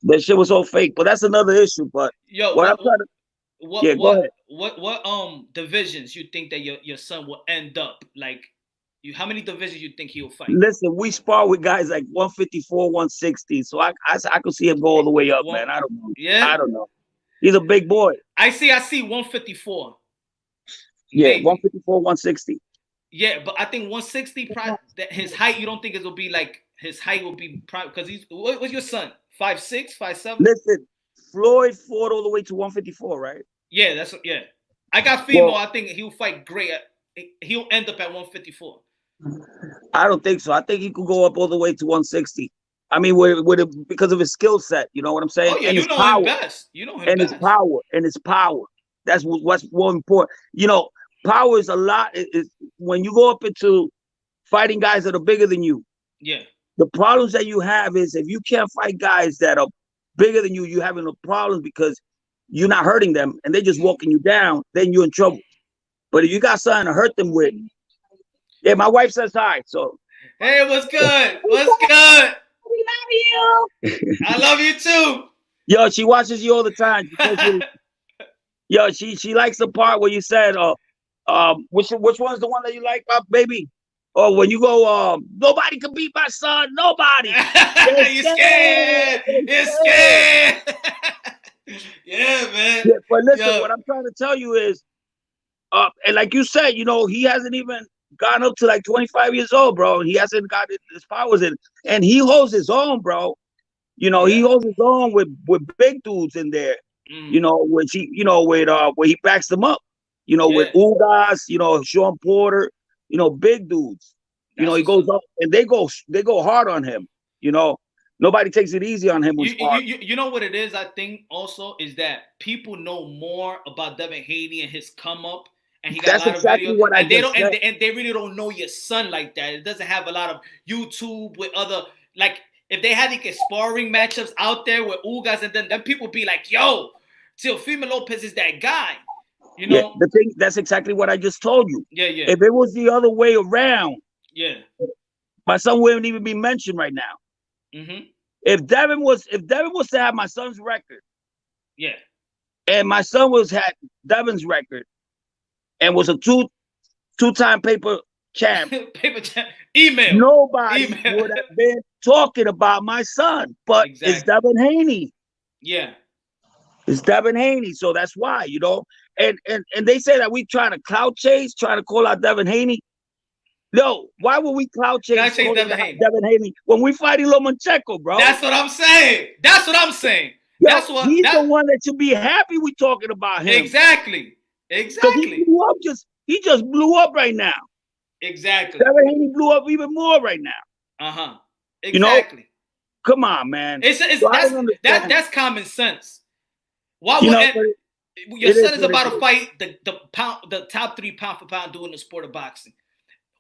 That shit was so fake, but that's another issue. But yo, go ahead. What divisions you think that your son will end up? Like, how many divisions you think he'll fight? Listen, we spar with guys like 154, 160, so I could see him go all the way up, man. I don't know. Yeah, I don't know. He's a big boy. I see 154. Yeah, maybe. 154, 160. Yeah, but I think 160. His height, you don't think it will be like his height will be because he's what's your son? 5'6", 5'7"? Listen, Floyd fought all the way to 154, right? Yeah, I got Fimo. Well, I think he'll fight great. He'll end up at 154. I don't think so. I think he could go up all the way to 160. I mean, because of his skill set, you know what I'm saying? Oh yeah, and you know power. Him best. You know him and best. His power. That's what's more important. You know, power is a lot. When you go up into fighting guys that are bigger than you. Yeah. The problems that you have is if you can't fight guys that are bigger than you, you're having a problem because you're not hurting them and they're just walking you down, then you're in trouble. But if you got something to hurt them with, yeah, my wife says hi. So hey, what's good? What's good? We love you. I love you too. Yo, she watches you all the time. Yo, she likes the part where you said, which one's the one that you like, baby? Or when you go, nobody can beat my son. Nobody. You're scared. You're scared. Yeah, man. Yeah, but listen, what I'm trying to tell you is, and like you said, you know, he hasn't even gone up to like 25 years old, bro. He hasn't got his powers in, and he holds his own, bro. You know, he holds his own with big dudes in there. You know, where he backs them up. You know, with Ugas, you know, Sean Porter, you know, big dudes. You know, he goes up and they go hard on him. You know, nobody takes it easy on him. You know what it is? I think also is that people know more about Devin Haney and his come up. And he got That's a lot exactly of videos, what I and they just don't, said. and they really don't know your son like that. It doesn't have a lot of YouTube with other, like if they had like sparring matchups out there with Ugas, and then people be like, "Yo, Teofimo Lopez is that guy," you know. Yeah, the thing that's exactly what I just told you. Yeah. If it was the other way around, my son wouldn't even be mentioned right now. Mm-hmm. If Devin was to have my son's record, and my son had Devin's record. And was a two-time paper champ. Email. Nobody would have been talking about my son, but it's Devin Haney. Yeah, it's Devin Haney. So that's why, you know. And they say that we trying to clout chase, trying to call out Devin Haney. No, why would we clout chase Devin Haney when we fighting Lomachenko, bro? That's what I'm saying. Yo, he's the one that should be happy we talking about him. Exactly. He just blew up right now. Exactly. Devin Haney blew up even more right now. Exactly. You know? Come on, man. That's common sense. Why would your son is about to fight the top 3 pound for pound doing the sport of boxing?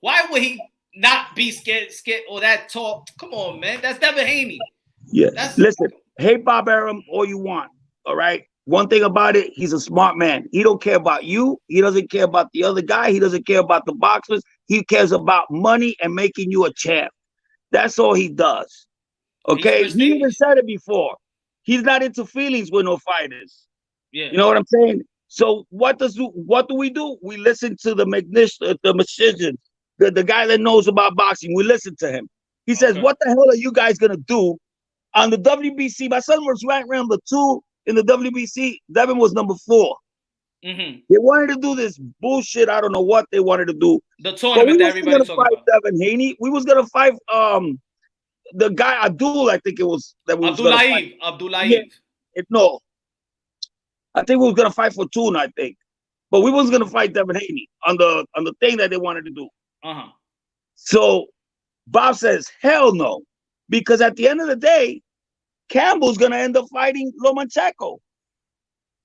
Why would he not be scared or that talk? Come on, man. That's Devin Haney. Yeah. Listen, hate Bob Arum all you want. All right. One thing about it, he's a smart man. He don't care about you. He doesn't care about the other guy. He doesn't care about the boxers. He cares about money and making you a champ. That's all he does. Okay? He even said it before. He's not into feelings with no fighters. Yeah. You know what I'm saying? So what do we do? We listen to the magician, the guy that knows about boxing. We listen to him. He says, what the hell are you guys going to do on the WBC? My son was ranked number 2 in the WBC. Devin was number 4. Mm-hmm. They wanted to do this bullshit. I don't know what they wanted to do. The tournament that everybody's talking about. Devin Haney. We was gonna fight the guy Abdul. I think it was that we was gonna fight. Abdullayev. No, I think we was gonna fight for Tune. I think, but we wasn't gonna fight Devin Haney on the thing that they wanted to do. So Bob says, hell no. Because at the end of the day, Campbell's going to end up fighting Lomachenko.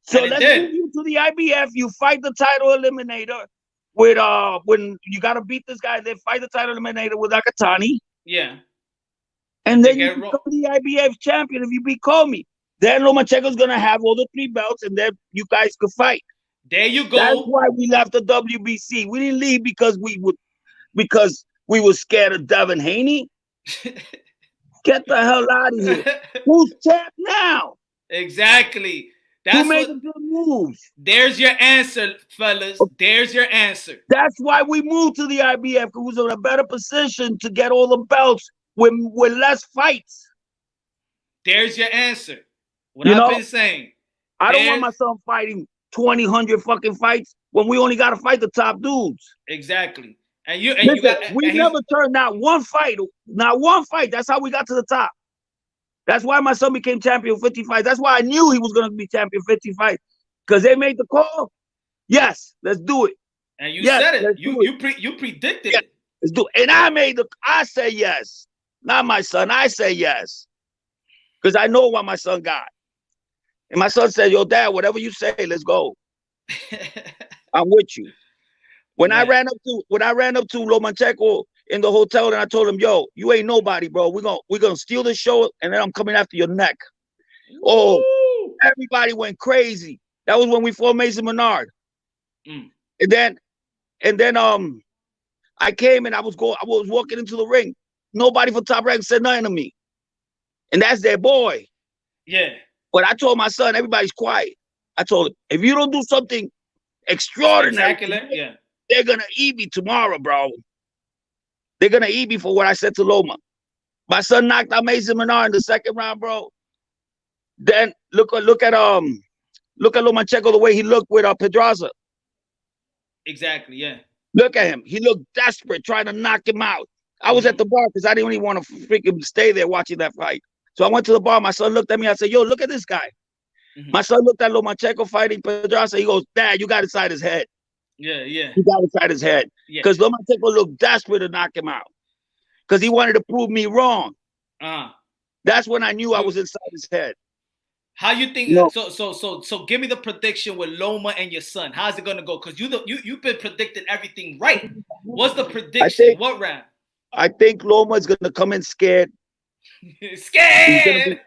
So let's move you to the IBF. You fight the title eliminator with when you got to beat this guy. They fight the title eliminator with Akatani. Yeah. And then you become the IBF champion if you beat Comey. Then Lomachenko's going to have all the 3 belts, and then you guys could fight. There you go. That's why we left the WBC. We didn't leave because we were scared of Devin Haney. Get the hell out of here. Who's champ now? Exactly. Who made the good moves? There's your answer, fellas. There's your answer. That's why we moved to the IBF, because we was in a better position to get all the belts with less fights. There's your answer. What I've been saying. I don't want my son fighting 200 fucking fights when we only got to fight the top dudes. Exactly. And we never turned not one fight. That's how we got to the top. That's why my son became champion 55. That's why I knew he was going to be champion 55. Because they made the call. Yes, let's do it. And you said it. You predicted it. Let's do it. And I say yes. Not my son. I say yes. Because I know what my son got. And my son said, yo, Dad, whatever you say, let's go. I'm with you. When I ran up to Lomachenko in the hotel, and I told him, yo, you ain't nobody, bro. We're gonna steal the show, and then I'm coming after your neck. Oh, everybody went crazy. That was when we fought Mason Menard. And then I came and I was walking into the ring. Nobody from Top Rank said nothing to me. And that's their boy. Yeah. But I told my son, everybody's quiet. I told him, if you don't do something extraordinary, they're gonna eat me tomorrow, bro. They're gonna eat me for what I said to Loma. My son knocked out Mason Menard in the second round, bro. Then look at Lomachenko, the way he looked with Pedraza. Exactly, yeah. Look at him. He looked desperate, trying to knock him out. I was at the bar because I didn't even want to freaking stay there watching that fight. So I went to the bar. My son looked at me. I said, yo, look at this guy. My son looked at Lomachenko fighting Pedraza. He goes, Dad, you got inside his head. Yeah. He got inside his head. Because Lomachenko looked desperate to knock him out. Because he wanted to prove me wrong. That's when I knew I was inside his head. How you think? So give me the prediction with Loma and your son. How's it gonna go? Because you've been predicting everything right. What's the prediction? What round? I think Loma is gonna come in scared. Scared.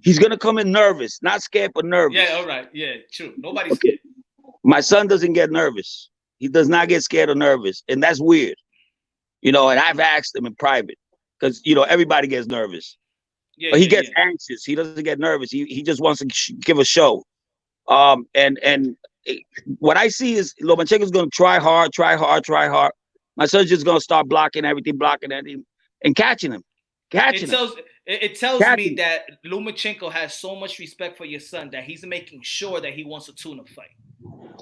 He's gonna come in nervous, not scared, but nervous. Yeah, all right. Yeah, true. Nobody's scared. My son doesn't get nervous. He does not get scared or nervous, and that's weird. And I've asked him in private because everybody gets nervous. But he gets anxious. He doesn't get nervous. He just wants to give a show. And what I see is Lomachenko's going to try hard. My son's just going to start blocking everything, and catching him. It tells me that Lomachenko has so much respect for your son that he's making sure that he wants a tune-up fight.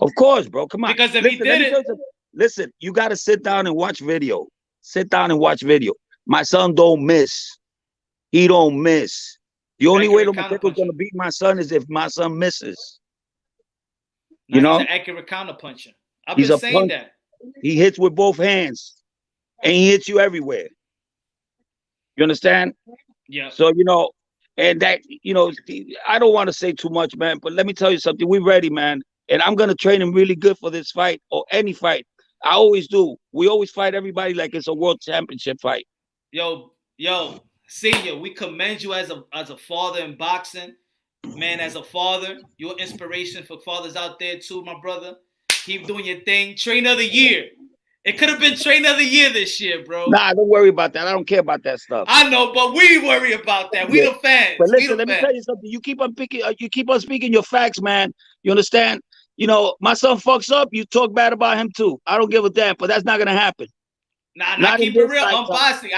Of course, bro. Come on. Because if he did it... Listen, you got to sit down and watch video. My son don't miss. He don't miss. The only way Lomachenko's going to beat my son is if my son misses. He's an accurate counterpuncher. I've been saying that. He hits with both hands, and he hits you everywhere. You understand? Yeah. So, and that, I don't want to say too much, man, but let me tell you something. We're ready, man. And I'm going to train him really good for this fight or any fight. I always do. We always fight everybody like it's a world championship fight. Yo, Senior, we commend you as a father in boxing. Man, as a father, you're an inspiration for fathers out there too, my brother. Keep doing your thing. Trainer of the year. It could have been trainer of the year this year, bro. Nah, don't worry about that. I don't care about that stuff. I know, but we worry about that. We the fans. But listen, let me tell you something. You keep on speaking your facts, man. You understand? My son fucks up. You talk bad about him too. I don't give a damn, but that's not gonna happen. Not keep it real. I'm bossy.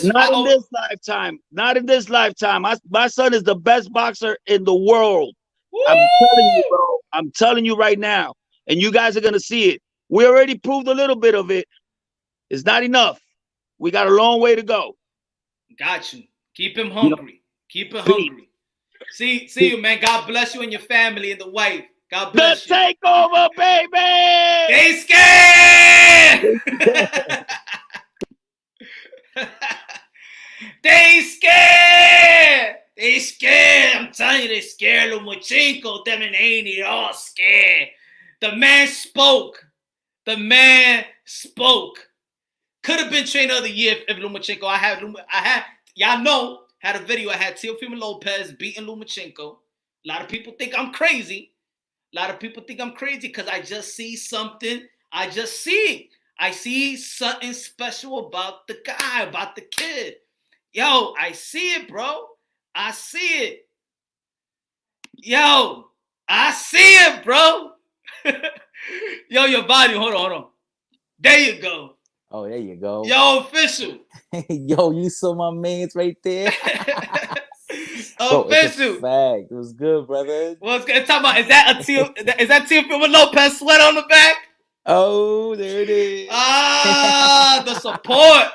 Not in this lifetime. Not in this lifetime. My son is the best boxer in the world. Woo! I'm telling you, bro. I'm telling you right now. And you guys are going to see it. We already proved a little bit of it. It's not enough. We got a long way to go. Got you. Keep him hungry. Keep him hungry. See you, man. God bless you and your family and the wife. God bless the takeover, baby. They scared. They scared. They scared. I'm telling you, they scared. Lomachenko, Devin Haney, all scared. The man spoke. The man spoke. Could have been trainer of the year if Lomachenko. I had, y'all know, had a video. I had Teofimo Lopez beating Lomachenko. A lot of people think I'm crazy. A lot of people think I'm crazy because I just see something. I just see. I see something special about the guy, about the kid. Yo, I see it, bro. I see it. Yo, I see it, bro. Yo, your body. Hold on. There you go. Oh, there you go. Yo, official. Yo, you saw my man's right there. Bro, official. Fact. It was good, brother. What's good? Talking about is that Teofimo Lopez sweat on the back? Oh, there it is. Ah, the support.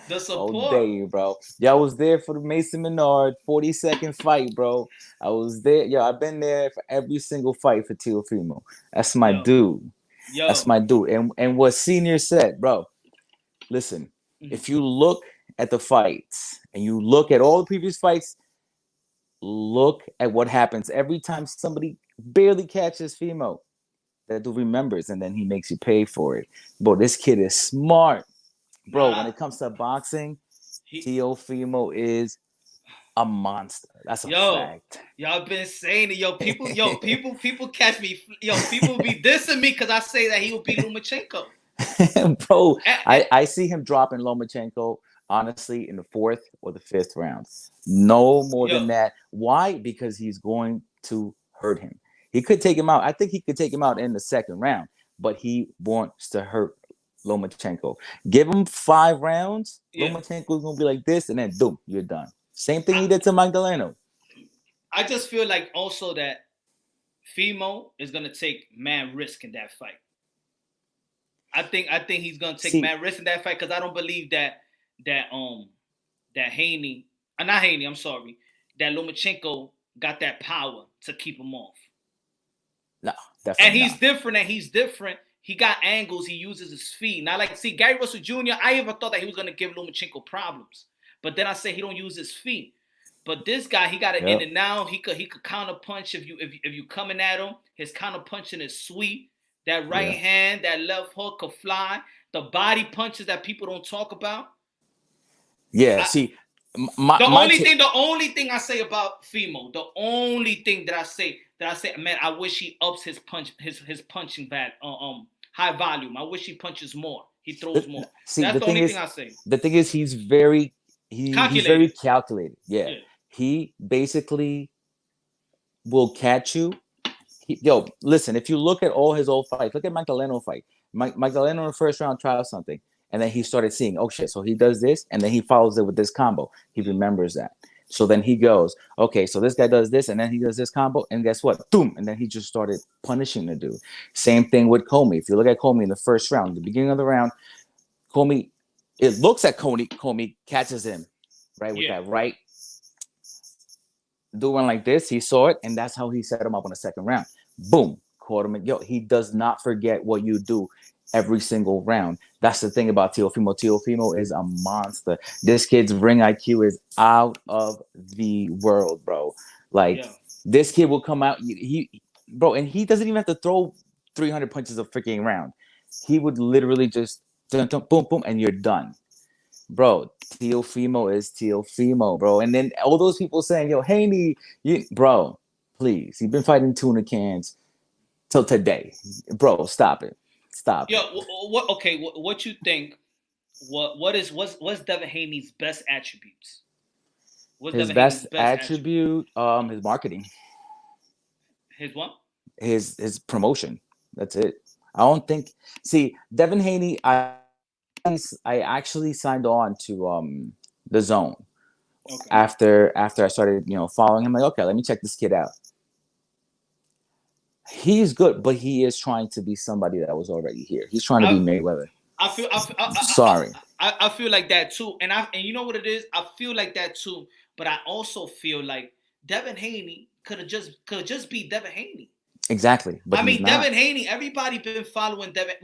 The support. Oh, day, bro. Yeah, I was there for the Mason Menard 40-second fight, bro. I was there. Yo, I've been there for every single fight for Teofimo. That's my dude. Yo. That's my dude. And what Senior said, bro, listen, if you look at the fights and you look at all the previous fights, look at what happens every time somebody barely catches Fimo. That dude remembers, and then he makes you pay for it. Bro, this kid is smart. Bro, when it comes to boxing, Teofimo is a monster. That's a fact. Y'all been saying it. People catch me. People be dissing me because I say that he will beat Lomachenko. Bro, I see him dropping Lomachenko, honestly, in the 4th or the 5th round. No more than that. Why? Because he's going to hurt him. He could take him out. I think he could take him out in the 2nd round, but he wants to hurt Lomachenko. Give him 5 rounds. Lomachenko is gonna be like this, and then boom, you're done. Same thing he did to Magdaleno. I just feel like also that Fimo is gonna take mad risk in that fight. I think he's gonna take mad risk in that fight because I don't believe that Haney, not Haney. I'm sorry, that Lomachenko got that power to keep him off. No, definitely. And he's different. He got angles. He uses his feet. Now, Gary Russell Jr., I even thought that he was going to give Lomachenko problems. But then I say he don't use his feet. But this guy, he got it in and out. He could counter punch if you coming at him. His counter punching is sweet. That right hand, that left hook could fly. The body punches that people don't talk about. Yeah, the only thing I say about Fimo, the only thing that I say, man, I wish he ups his punching high volume. I wish he punches more. He throws more. That's the only thing I say. The thing is, he's very calculated. Yeah. He basically will catch you. Listen, if you look at all his old fights, look at Magdaleno fight. Magdaleno in the 1st round tried something. And then he started seeing, oh shit, so he does this, and then he follows it with this combo. He remembers that. So then he goes, okay, so this guy does this, and then he does this combo, and guess what? Boom! And then he just started punishing the dude. Same thing with Comey. If you look at Comey in the 1st round, the beginning of the round, Comey, it looks at Comey catches him, right, with that right. Doing like this, he saw it, and that's how he set him up on the 2nd round. Boom! Caught him. He does not forget what you do every single round. That's the thing about Teofimo. Teofimo is a monster. This kid's ring IQ is out of the world, bro. This kid will come out, and he doesn't even have to throw 300 punches a freaking round. He would literally just boom, boom, and you're done. Bro, Teofimo is Teofimo, bro. And then all those people saying, yo, Haney, bro, please. You've been fighting tuna cans till today. Bro, stop it. Stop. Yo, what you think? What's Devin Haney's best attributes? His best attribute, his marketing. His what? His promotion. That's it. I don't think. See, Devin Haney, I actually signed on to the Zone after I started, following him. Like, okay, let me check this kid out. He's good, but he is trying to be somebody that was already here. He's trying to be Mayweather. Sorry. I feel like that too, and you know what it is. I feel like that too, but I also feel like Devin Haney could have just be Devin Haney. Exactly. But I mean, Devin Haney, everybody been following Devin.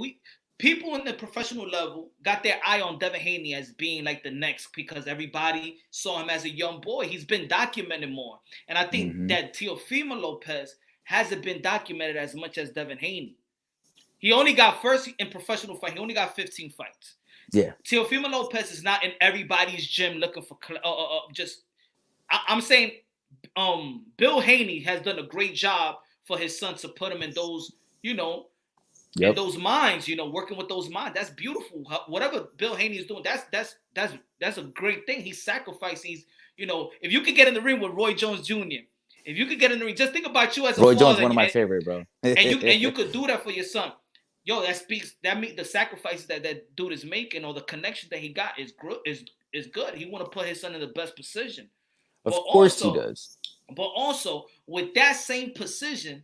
People in the professional level got their eye on Devin Haney as being like the next because everybody saw him as a young boy. He's been documented more. And I think that Teofimo Lopez hasn't been documented as much as Devin Haney. He only got first in professional fight. He only got 15 fights. Yeah. Teofimo Lopez is not in everybody's gym looking for I'm saying Bill Haney has done a great job for his son to put him in those, in those minds, working with those minds. That's beautiful. Whatever Bill Haney is doing, that's a great thing. He's sacrificing. If you could get in the ring with Roy Jones Jr., if you could get in the ring, just think about you as a Roy father. Jones, one of my favorite, bro. and you could do that for your son. Yo, that means the sacrifices that dude is making or the connection that he got is good. He want to put his son in the best position. Of course he does. But also, with that same precision,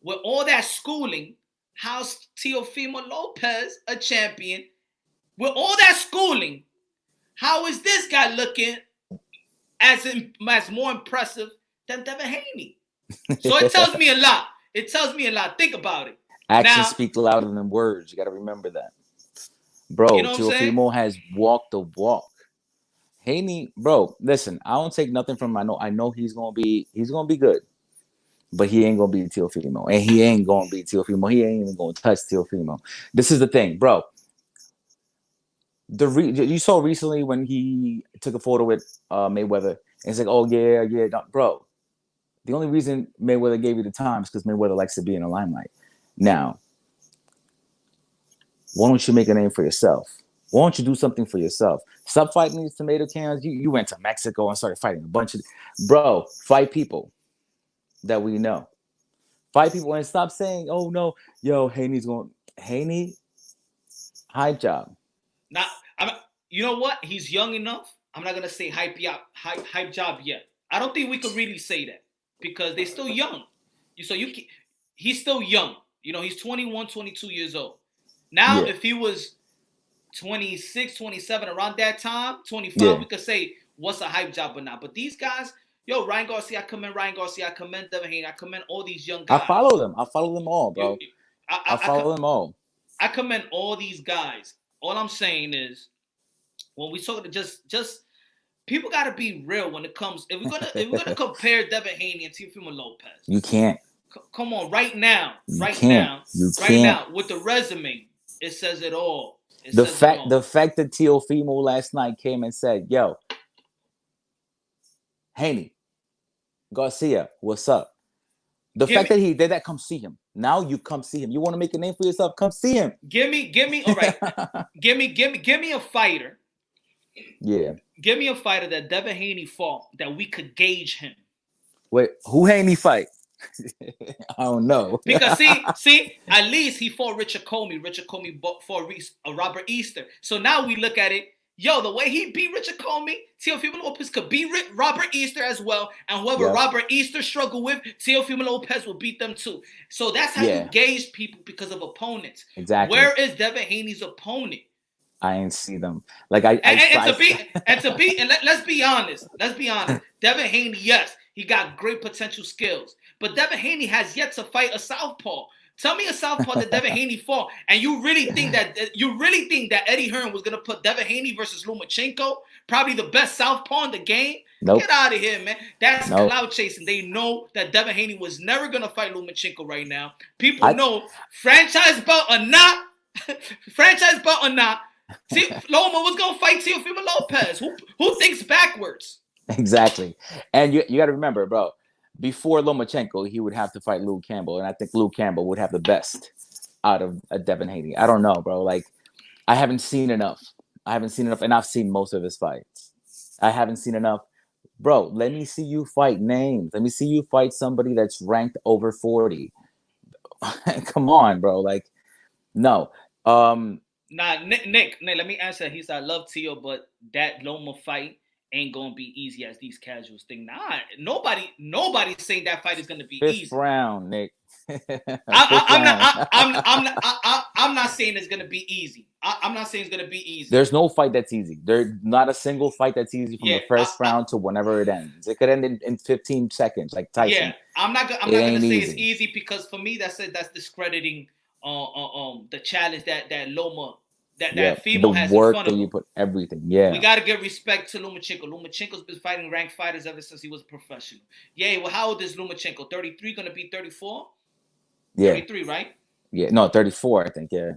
with all that schooling, how's Teofimo Lopez a champion? With all that schooling, how is this guy looking as more impressive than Devin Haney? So it tells me a lot. It tells me a lot. Think about it. Actions speak louder than words. You got to remember that. Bro, Teofimo has walked the walk. Haney, bro, listen, I don't take nothing from him. I know he's gonna be good, but he ain't gonna be Teofimo, and he ain't gonna be Teofimo. He ain't even gonna touch Teofimo. This is the thing, bro. You saw recently when he took a photo with Mayweather, and it's like, oh yeah, bro. The only reason Mayweather gave you the time is because Mayweather likes to be in the limelight. Now, why don't you make a name for yourself? Why don't you do something for yourself? Stop fighting these tomato cans. You went to Mexico and started fighting a bunch of... Bro, fight people that we know. Fight people and stop saying, oh, no, yo, Haney's going... Haney, hype job. Now, you know what? He's young enough. I'm not going to say hype job yet. I don't think we could really say that because they're still young. He's still young. He's 21, 22 years old. Now, if he was 26, 27, around that time, 25, we could say what's a hype job or not. But these guys, Ryan Garcia, I commend Devin Haney, I commend all these young guys. I follow them all, bro. I follow them all. I commend all these guys. All I'm saying is, when we talk to just people got to be real when it comes. If we're gonna compare Devin Haney and Teofimo Lopez, you can't. Come on, right now, with the resume, it says it all. The fact that Teofimo last night came and said, yo, Haney, Garcia, what's up? The fact that he did that, come see him. Now you come see him. You want to make a name for yourself? Come see him. Give me, all right. give me a fighter. Yeah. Give me a fighter that Devin Haney fought that we could gauge him. Wait, who Haney fight? I don't know. Because see, at least he fought Richard Comey. Richard Comey fought Robert Easter. So now we look at it. Yo, the way he beat Richard Comey, Teofimo Lopez could beat Robert Easter as well. And whoever Robert Easter struggled with, Teofimo Lopez will beat them too. So that's how you gauge people because of opponents. Exactly. Where is Devin Haney's opponent? I ain't see them. Like let's be honest. Devin Haney, yes, he got great potential skills, but Devin Haney has yet to fight a southpaw. Tell me a southpaw that Devin Haney fought, and you really think that Eddie Hearn was gonna put Devin Haney versus Lomachenko, probably the best southpaw in the game? Nope. Get out of here, man. That's clout chasing. They know that Devin Haney was never gonna fight Lomachenko right now. People know franchise belt or not. See, Loma was gonna fight Teofimo Lopez. Who thinks backwards? Exactly. And you got to remember, bro, before Lomachenko, he would have to fight Luke Campbell, and I think Luke Campbell would have the best out of Devin Haney. I don't know, bro. Like, I haven't seen enough, and I've seen most of his fights. I haven't seen enough. Bro, let me see you fight names. Let me see you fight somebody that's ranked over 40. Come on, bro. Like, no. Nah, Nick, let me answer. He said, I love Teo, but that Loma fight ain't gonna be easy as these casuals think. Nah, nobody's saying that fight is gonna be easy. Fifth round, Nick. I'm not saying it's gonna be easy. I'm not saying it's gonna be easy. There's no fight that's easy. There's not a single fight that's easy from the first round to whenever it ends. It could end in 15 seconds, like Tyson. Yeah, I'm not gonna say it's easy because for me that's discrediting the challenge that Loma that Fimo has in front of him. You put everything. Yeah, we gotta give respect to Lomachenko. Lomachenko's been fighting ranked fighters ever since he was a professional. Yeah, well, how old is Lomachenko? 33, gonna be 34. Yeah, 33, right? Yeah, no, 34, I think. Yeah.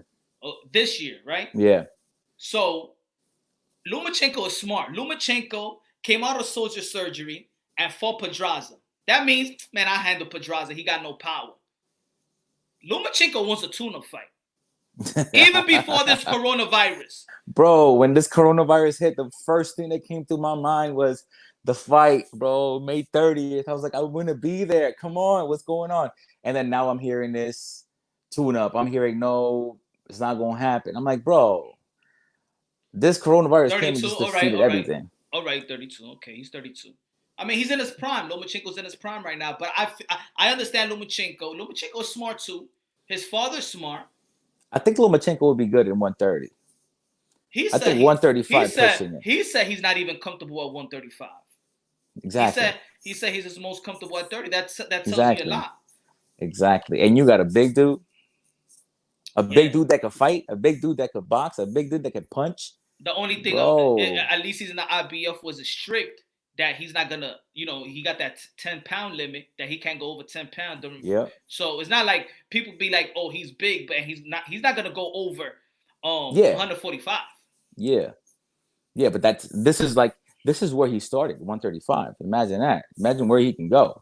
This year, right? Yeah. So Lomachenko is smart. Lomachenko came out of soldier surgery and fought Pedraza. That means, man, I handle Pedraza. He got no power. Lomachenko wants a tune-up fight. Even before this coronavirus. Bro, when this coronavirus hit, the first thing that came through my mind was the fight, bro, May 30th. I was like, I want to be there. Come on, what's going on? And then now I'm hearing this tune-up. I'm hearing, no, it's not going to happen. I'm like, bro, this coronavirus came and just defeated everything. All right, 32. Okay, he's 32. I mean, he's in his prime. Lomachenko's in his prime right now. But I understand Lomachenko. Lomachenko is smart, too. His father's smart. I think Lomachenko would be good in 130. I think 135 pushing it. He said he's not even comfortable at 135. Exactly. He said he's his most comfortable at 30. That tells me a lot. Exactly. And you got a big dude. Big dude that could fight. A big dude that could box. A big dude that could punch. The only thing, at least he's in the IBF, was strict that he's not gonna, he got that 10-pound limit that he can't go over 10 pounds. Yeah. So it's not like people be like, oh, he's big, but he's not gonna go over 145. Yeah. Yeah, but this is where he started, 135. Imagine that. Imagine where he can go.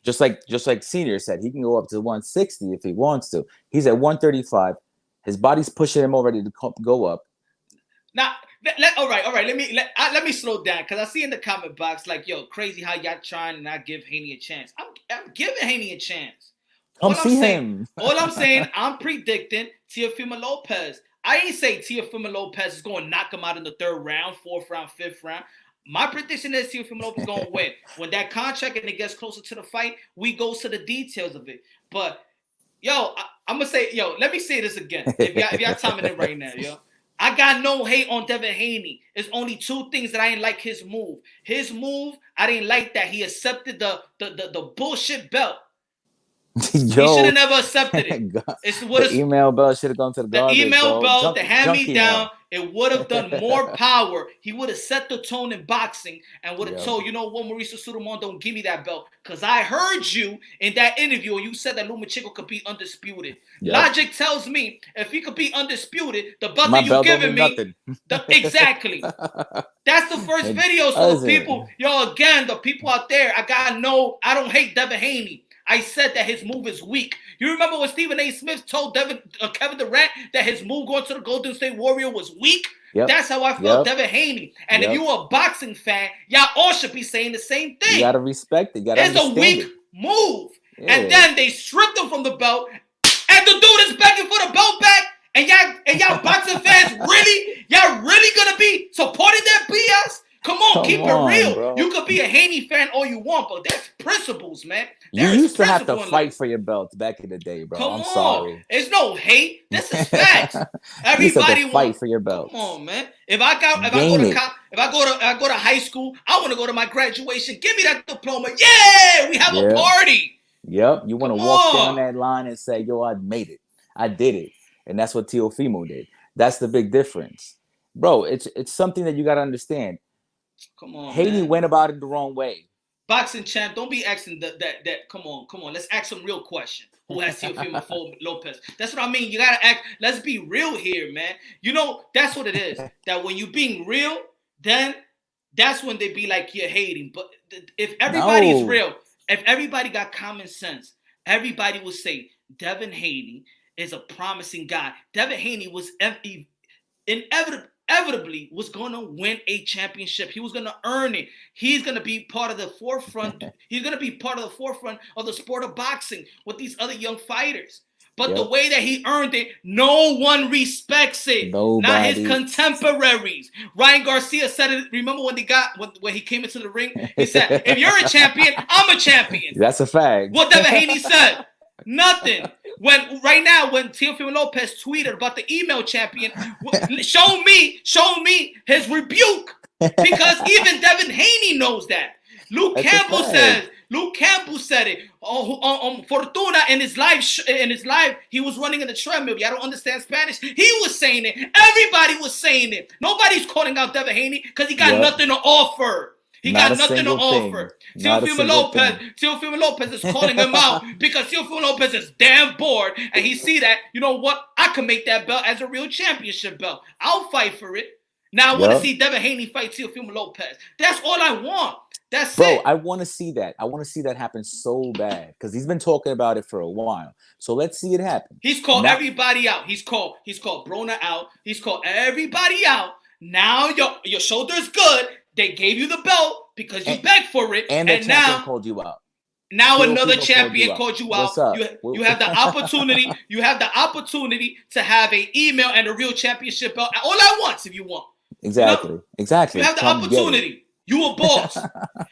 Just like Senior said, he can go up to 160 if he wants to. He's at 135. His body's pushing him already to go up. Now, all right. Let me slow down because I see in the comment box like, yo, crazy how y'all trying to not give Haney a chance. I'm giving Haney a chance. Come see him. All I'm saying, I'm predicting Teofimo Lopez. I ain't say Teofimo Lopez is going to knock him out in the 3rd round, 4th round, 5th round. My prediction is Teofimo Lopez is going to win. When that contract and it gets closer to the fight, we go to the details of it. But, yo, I'm going to say, let me say this again. If y'all timing it right now, yo. I got no hate on Devin Haney. It's only 2 things that I didn't like his move. His move, I didn't like that he accepted the bullshit belt. He should have never accepted it. The email belt should have gone to the garbage. The email belt, the hand-me-down, it would have done more power. He would have set the tone in boxing and would have told, you know what, Mauricio Suleiman, don't give me that belt. Because I heard you in that interview, you said that Lomachenko could be undisputed. Yep. Logic tells me if he could be undisputed, the belt that you giving me, exactly. That's the first video. So the people, again, the people out there, I don't hate Devin Haney. I said that his move is weak. You remember when Stephen A. Smith told Kevin Durant that his move going to the Golden State Warrior was weak? Yep. That's how I felt Devin Haney. And if you're a boxing fan, y'all all should be saying the same thing. You got to respect it. It's a weak move. Yeah. And then they stripped him from the belt. And the dude is begging for the belt back. And y'all boxing fans really going to be supporting that BS? Come on, keep it real. Bro. You could be a Haney fan all you want, but that's principles, man. You used to have to fight for your belts back in the day, bro. I'm sorry. It's no hate. This is facts. Everybody fight for your belts. Come on, man. If I go to high school, I want to go to my graduation. Give me that diploma. Yeah, we have a party. Yep. You want to walk down that line and say, yo, I made it. I did it. And that's what Teofimo did. That's the big difference. Bro, it's something that you got to understand. Come on, Haney went about it the wrong way. Boxing champ, don't be asking that. Come on. Let's ask some real question. Who has Teofimo Lopez? That's what I mean. You gotta act. Let's be real here, man. That's what it is. That when you being real, then that's when they be like you're hating. But if everybody is real, if everybody got common sense, everybody would say Devin Haney is a promising guy. Devin Haney was inevitably was going to win a championship. He was going to earn it. He's going to be part of the forefront. He's going to be part of the forefront of the sport of boxing with these other young fighters. But the way that he earned it, no one respects it. Nobody. Not his contemporaries. Ryan Garcia said it. Remember when he came into the ring? He said, if you're a champion, I'm a champion. That's a fact. What Devin Haney said. Nothing. When Teofimo Lopez tweeted about the email champion, show me his rebuke, because even Devin Haney knows that. Luke Campbell said it. Fortuna in his live, he was running in the treadmill. I don't understand Spanish. He was saying it. Everybody was saying it. Nobody's calling out Devin Haney because he got nothing to offer. He got nothing to offer. Teofimo Lopez is calling him out because Teofimo Lopez is damn bored, and he see that, you know what, I can make that belt as a real championship belt. I'll fight for it. Now I want to see Devin Haney fight Teofimo Lopez. That's all I want. That's it. Bro, I want to see that. I want to see that happen so bad because he's been talking about it for a while. So let's see it happen. He's called everybody out. He's called Brona out. He's called everybody out. Now your shoulder's good. They gave you the belt because you begged for it, and the champion called you out. Now another champion called you out. You have the opportunity. You have the opportunity to have an email and a real championship belt all at once if you want. Exactly. You have the opportunity. You a boss.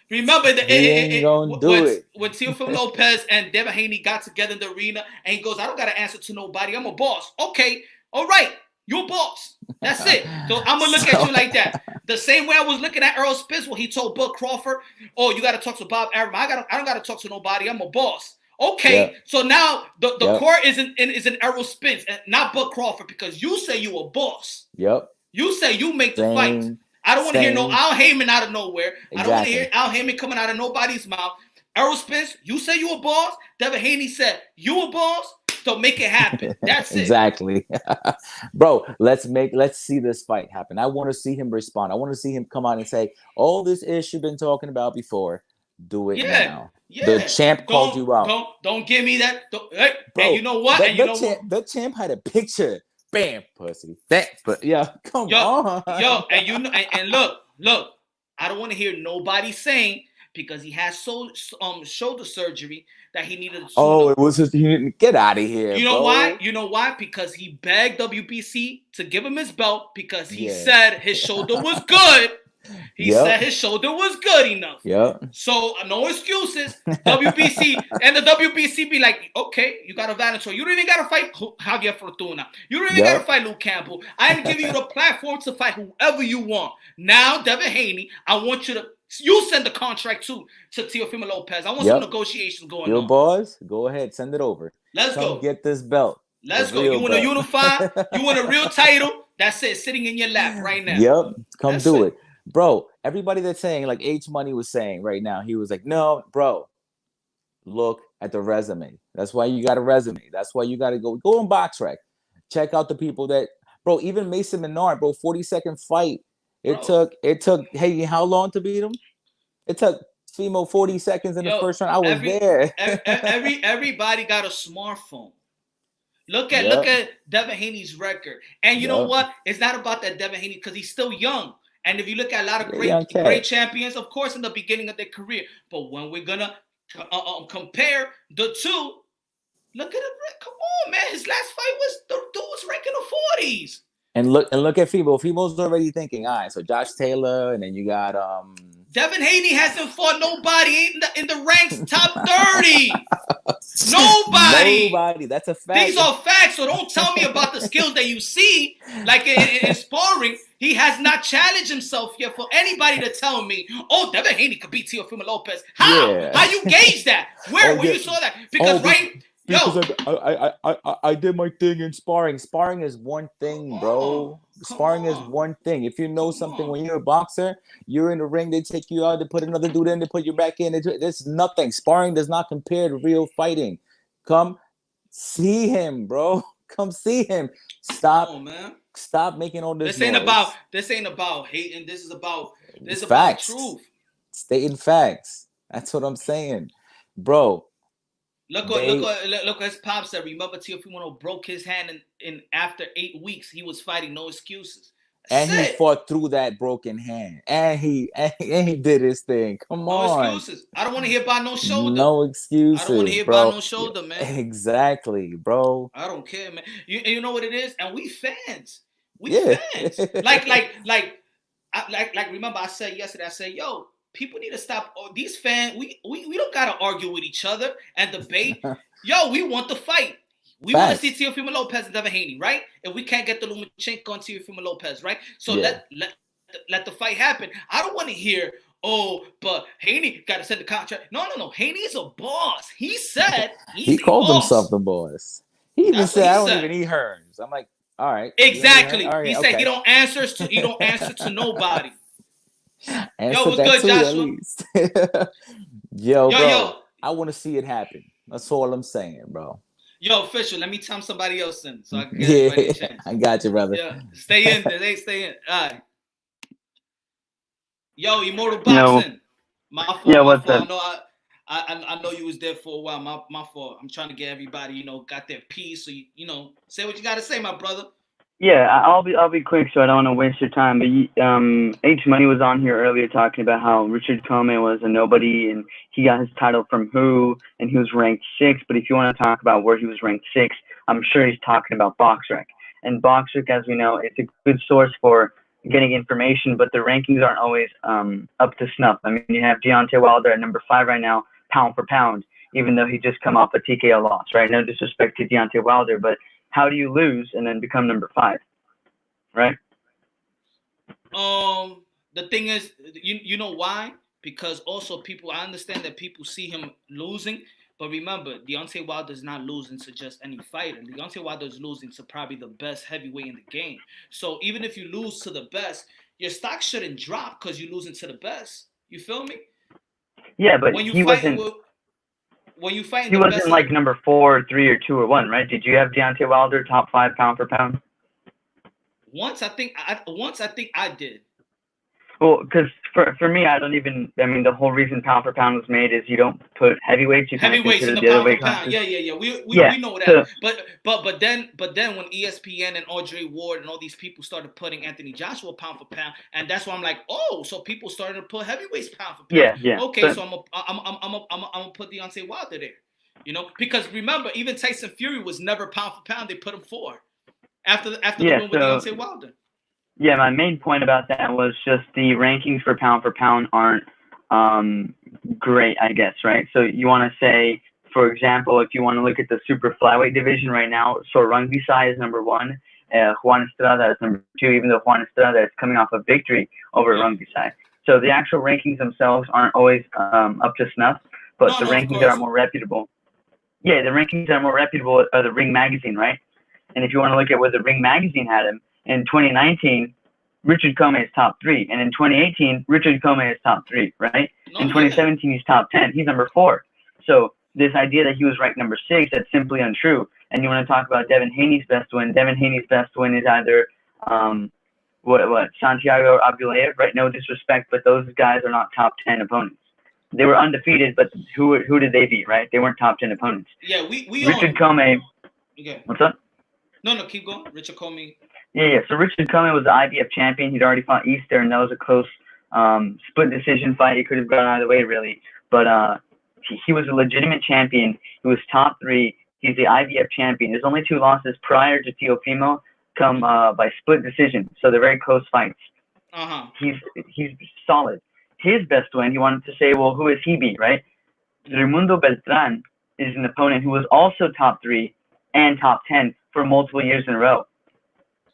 Remember when Teofimo Lopez and Devin Haney got together in the arena, and he goes, "I don't got to answer to nobody. I'm a boss." Okay, all right. You're a boss. That's it. So I'm gonna look at you like that. The same way I was looking at Errol Spence when he told Bud Crawford, "Oh, you got to talk to Bob Arum. I don't got to talk to nobody. I'm a boss." Okay, so now the court is in Errol Spence and not Bud Crawford, because you say you a boss. Yep. You say you make the fight. I don't want to hear no Al Heyman out of nowhere. Exactly. I don't want to hear Al Heyman coming out of nobody's mouth. Errol Spence, you say you a boss. Devin Haney said you a boss. So make it happen. That's it. Exactly. Bro, let's see this fight happen. I want to see him respond. I want to see him come out and say, "All this ish you've been talking about before, do it now." Yeah. The champ called you out. Don't give me that. Hey, bro, and you know what? The champ had a picture. Bam, pussy. Come on. And look. I don't want to hear nobody saying, because he has shoulder surgery, that he needed to. Oh, it was just, he didn't get out of here. You know why? You know why? Because he begged WBC to give him his belt because he said his shoulder was good. He said his shoulder was good enough. So no excuses. WBC and the WBC be like, okay, you got a Valentoy. You don't even got to fight Javier Fortuna. You don't even got to fight Luke Campbell. I am giving you the platform to fight whoever you want. Now, Devin Haney, I want you to. You send the contract to Teofimo Lopez. I want some negotiations going on. Your boys, go ahead, send it over. Let's go. Get this belt. Let's go. You want to unify? You want a real title? That's it, sitting in your lap right now. Yep, come do it. Bro, everybody that's saying, like H Money was saying right now, he was like, no, bro, look at the resume. That's why you got a resume. That's why you got to go on BoxRec. Check out the people that, bro, even Mason Menard, bro, 40-second fight. It took Haney how long to beat him? It took Fimo 40 seconds in the first round. I was there. Everybody got a smartphone. Look at Devin Haney's record. And you know what? It's not about that Devin Haney, because he's still young. And if you look at a lot of great champions, of course, in the beginning of their career. But when we're gonna compare the two, look at it. Come on, man. His last fight was the dude was ranking the 40s. And look at Fimo. Fimo's already thinking, all right, so Josh Taylor, and then you got Devin Haney hasn't fought nobody in the ranks top 30. Nobody. That's a fact. These are facts. So don't tell me about the skills that you see, like in sparring. He has not challenged himself yet for anybody to tell me, oh, Devin Haney could beat Teofimo Lopez. How? Yeah. How you gauge that? Where you saw that? Because I did my thing in sparring. Sparring is one thing, bro. Sparring is one thing. If you know something, when you're a boxer, you're in the ring, they take you out, they put another dude in, they put you back in. There's nothing. Sparring does not compare to real fighting. Come see him, bro. Come see him. Stop making all this. This ain't about hating. This is about facts. Truth. Stating facts. That's what I'm saying, bro. Look what his pop said. Remember, Teofimo broke his hand in after 8 weeks. He was fighting, no excuses. He fought through that broken hand, and he did his thing. Come on, no excuses. I don't want to hear about no shoulder. No excuses. I don't want to hear about no shoulder, man. Exactly, bro. I don't care, man. You know what it is, and we fans. We fans. Like. Remember, I said yesterday. I said, yo, people need to stop. These fans, we don't gotta argue with each other and debate. Yo, we want the fight. We want to see Teofimo Lopez and Devin Haney, right? If we can't get the Lomachenko and Teofimo Lopez, right? So let the fight happen. I don't want to hear, oh, but Haney got to send the contract. No. Haney's a boss. He said he called himself the boss. He even said, "I don't even eat Hearns." I'm like, all right, exactly. All right, he said he don't answer to nobody. Yo, what's good, Joshua? Yo, bro, I want to see it happen. That's all I'm saying, bro. Yo, official, let me time somebody else in so I can get everybody a chance. I got you, brother. Yeah, stay in. Stay in. All right. Yo, Immortal Boxing. My fault. Yeah, what's up? I know you was there for a while. My fault. I'm trying to get everybody, got their piece. So you say what you got to say, my brother. Yeah, I'll be quick, so I don't want to waste your time. But H Money was on here earlier talking about how Richard Comey was a nobody and he got his title from who, and he was ranked 6th. But if you want to talk about where he was ranked 6th, I'm sure he's talking about BoxRec. And BoxRec, as we know, it's a good source for getting information, but the rankings aren't always up to snuff. I mean, you have Deontay Wilder at number 5 right now, pound for pound, even though he just come off a TKO loss, right? No disrespect to Deontay Wilder, but how do you lose and then become number 5, right? The thing is, you know why? Because also I understand that people see him losing, but remember, Deontay Wilder is not losing to just any fighter. Deontay Wilder is losing to probably the best heavyweight in the game. So even if you lose to the best, your stock shouldn't drop because you're losing to the best. You feel me? Yeah, but when you he fight wasn't. When you fight, he wasn't like number 4, 3, or 2, or 1, right? Did you have Deontay Wilder top 5 pound for pound? Once I think I did. Well, because for me, the whole reason pound for pound was made is you don't put heavyweights. You heavyweights in the pound for pound. Yeah. We know that. But then when ESPN and Audrey Ward and all these people started putting Anthony Joshua pound for pound, and that's why I'm like, oh, so people started to put heavyweights pound for pound. Yeah. Okay, so I'm gonna put Deontay Wilder there. Because remember, even Tyson Fury was never pound for pound. They put him 4 after the win with Deontay Wilder. Yeah, my main point about that was just the rankings for pound aren't great, I guess, right? So you want to say, for example, if you want to look at the super flyweight division right now, so Rungvisai is number 1, Juan Estrada is number 2, even though Juan Estrada is coming off a victory over Rungvisai. So the actual rankings themselves aren't always up to snuff, but the rankings that are more reputable. Yeah, the rankings that are more reputable are the Ring Magazine, right? And if you want to look at where the Ring Magazine had him, in 2019, Richard Comey is top 3. And in 2018, Richard Comey is top 3, right? In 2017, he's top 10. He's number 4. So this idea that he was ranked number 6, that's simply untrue. And you want to talk about Devin Haney's best win. Devin Haney's best win is either Santiago or Abdulayev, right? No disrespect, but those guys are not top 10 opponents. They were undefeated, but who did they beat, right? They weren't top 10 opponents. Yeah, Richard Comey. Okay. What's up? No, keep going. Richard Comey. Yeah. So Richard Comey was the IBF champion. He'd already fought Easter, and that was a close split decision fight. It could have gone either way, really. But he was a legitimate champion. He was top 3. He's the IBF champion. There's only 2 losses prior to Teofimo come by split decision. So they're very close fights. He's solid. His best win, he wanted to say, well, who is he beat, right? Raimundo Beltran is an opponent who was also top 3 and top 10 for multiple years in a row.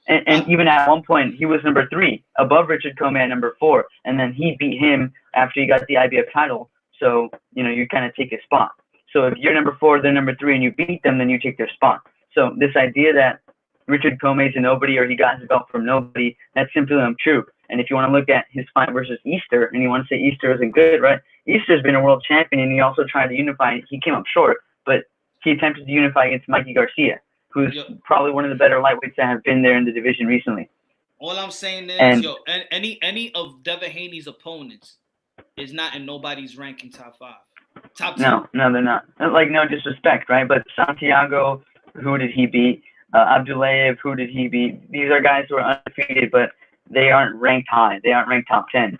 And even at one point, he was number 3, above Richard Comey at number 4. And then he beat him after he got the IBF title. So, you kind of take his spot. So if you're number 4, they're number 3, and you beat them, then you take their spot. So this idea that Richard Comey is a nobody or he got his belt from nobody, that's simply untrue. And if you want to look at his fight versus Easter, and you want to say Easter isn't good, right? Easter's been a world champion, and he also tried to unify. He came up short, but he attempted to unify against Mikey Garcia, who's probably one of the better lightweights that have been there in the division recently. All I'm saying is, any of Devin Haney's opponents is not in nobody's ranking top 5. Top 10. No, they're not. Like, no disrespect, right? But Santiago, who did he beat? Abdulayev, who did he beat? These are guys who are undefeated, but they aren't ranked high. They aren't ranked top 10.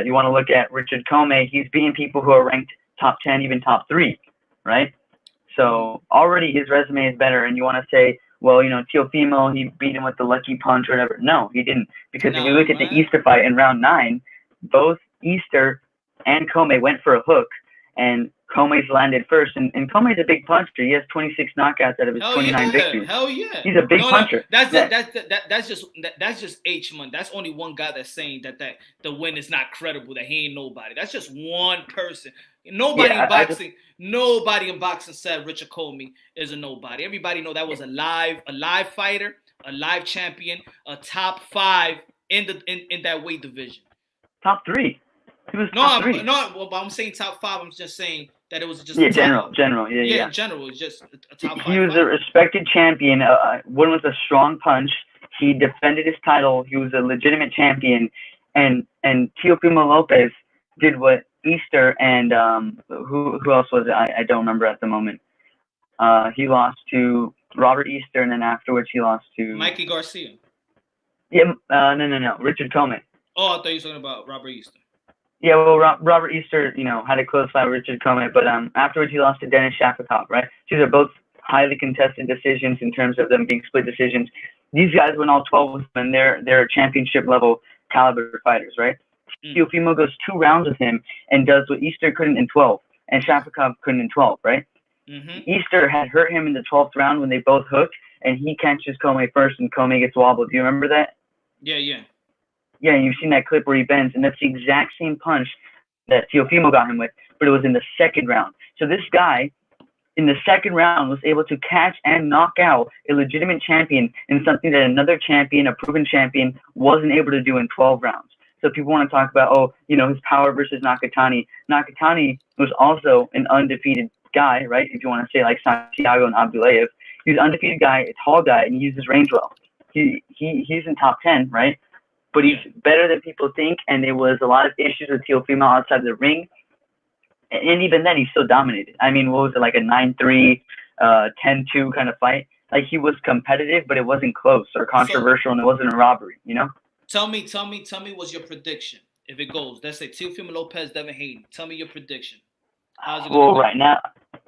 You want to look at Richard Comey, he's beating people who are ranked top 10, even top 3, right? So already his resume is better, and you want to say, well, Teofimo, he beat him with the lucky punch or whatever. No, he didn't. Because if you look at the Easter fight in round 9, both Easter and Comey went for a hook, and Comey's landed first. And Comey's a big puncher. He has 26 knockouts out of his 29 victories. Hell yeah. He's a big puncher. That's just H man. That's only one guy that's saying that the win is not credible, that he ain't nobody. That's just one person. Nobody in boxing said Richard Comey is a nobody. Everybody know that was a live fighter, a live champion, a top 5 in that weight division. Top 3. He was top 3. But I'm saying top 5. I'm just saying that it was just general. Yeah, in general, it's just a top 5. He was a respected champion. One with a strong punch. He defended his title. He was a legitimate champion. And Teofimo Lopez did what Easter and who else was it? I don't remember at the moment. He lost to Robert Easter, and then afterwards he lost to Mikey Garcia. Yeah, no, Richard Comey. Oh, I thought you were talking about Robert Easter. Yeah, well, Robert Easter, had a close fight with Richard Comey, but afterwards he lost to Denis Shafikov, right? These are both highly contested decisions in terms of them being split decisions. These guys went all 12 with them, and they're championship level caliber fighters, right? Teofimo goes 2 rounds with him and does what Easter couldn't in 12, and Shafikov couldn't in 12, right? Mm-hmm. Easter had hurt him in the 12th round when they both hooked, and he catches Comey first, and Comey gets wobbled. Do you remember that? Yeah. Yeah, you've seen that clip where he bends, and that's the exact same punch that Teofimo got him with, but it was in the 2nd round. So this guy, in the 2nd round, was able to catch and knock out a legitimate champion in something that another champion, a proven champion, wasn't able to do in 12 rounds. So people want to talk about, his power versus Nakatani. Nakatani was also an undefeated guy, right? If you want to say like Santiago and Abdulayev. He's an undefeated guy, a tall guy, and he uses range well. He's in top 10, right? But he's better than people think, and there was a lot of issues with Teofimo outside the ring. And even then, he still dominated. I mean, what was it, like a 9-3, 10-2 kind of fight? Like, he was competitive, but it wasn't close or controversial, and it wasn't a robbery, Tell me what's your prediction if it goes. Let's say Teofimo Lopez, Devin Haney. Tell me your prediction. How's it going? Well, right now,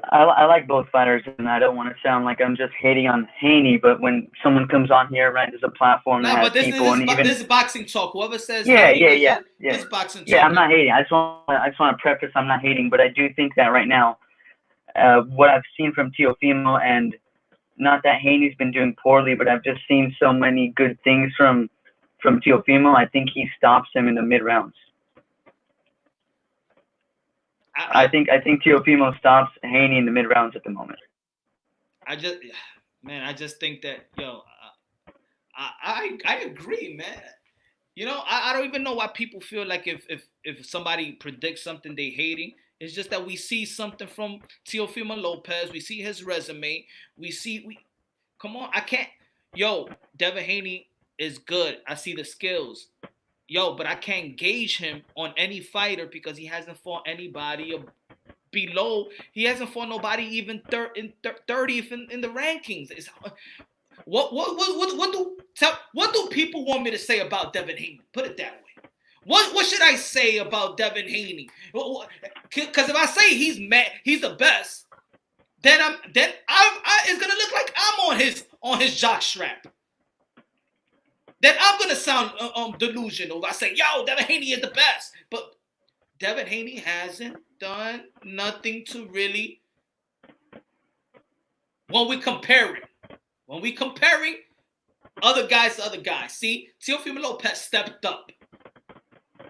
I like both fighters, and I don't want to sound like I'm just hating on Haney, but when someone comes on here, right, there's a platform that has people, this is boxing talk. Whoever says yeah. This boxing talk. Yeah, I'm not hating. I just want to preface I'm not hating, but I do think that right now, what I've seen from Teofimo, and not that Haney's been doing poorly, but I've just seen so many good things from Teofimo. I think he stops him in the mid rounds. I think Teofimo stops Haney in the mid rounds at the moment. I just think that I agree, man. I don't even know why people feel like if somebody predicts something they hating. It's just that we see something from Teofimo Lopez. We see his resume. Come on, I can't. Devin Haney is good. I see the skills. But I can't gauge him on any fighter because he hasn't fought anybody below. He hasn't fought nobody even 30th in the rankings. What do people want me to say about Devin Haney? Put it that way. What should I say about Devin Haney? Because if I say he's the best, then it's gonna look like I'm on his jock strap. Then I'm gonna sound delusional. If I say, Devin Haney is the best, but Devin Haney hasn't done nothing to really. When we comparing other guys to other guys, see, Teofimo Lopez stepped up.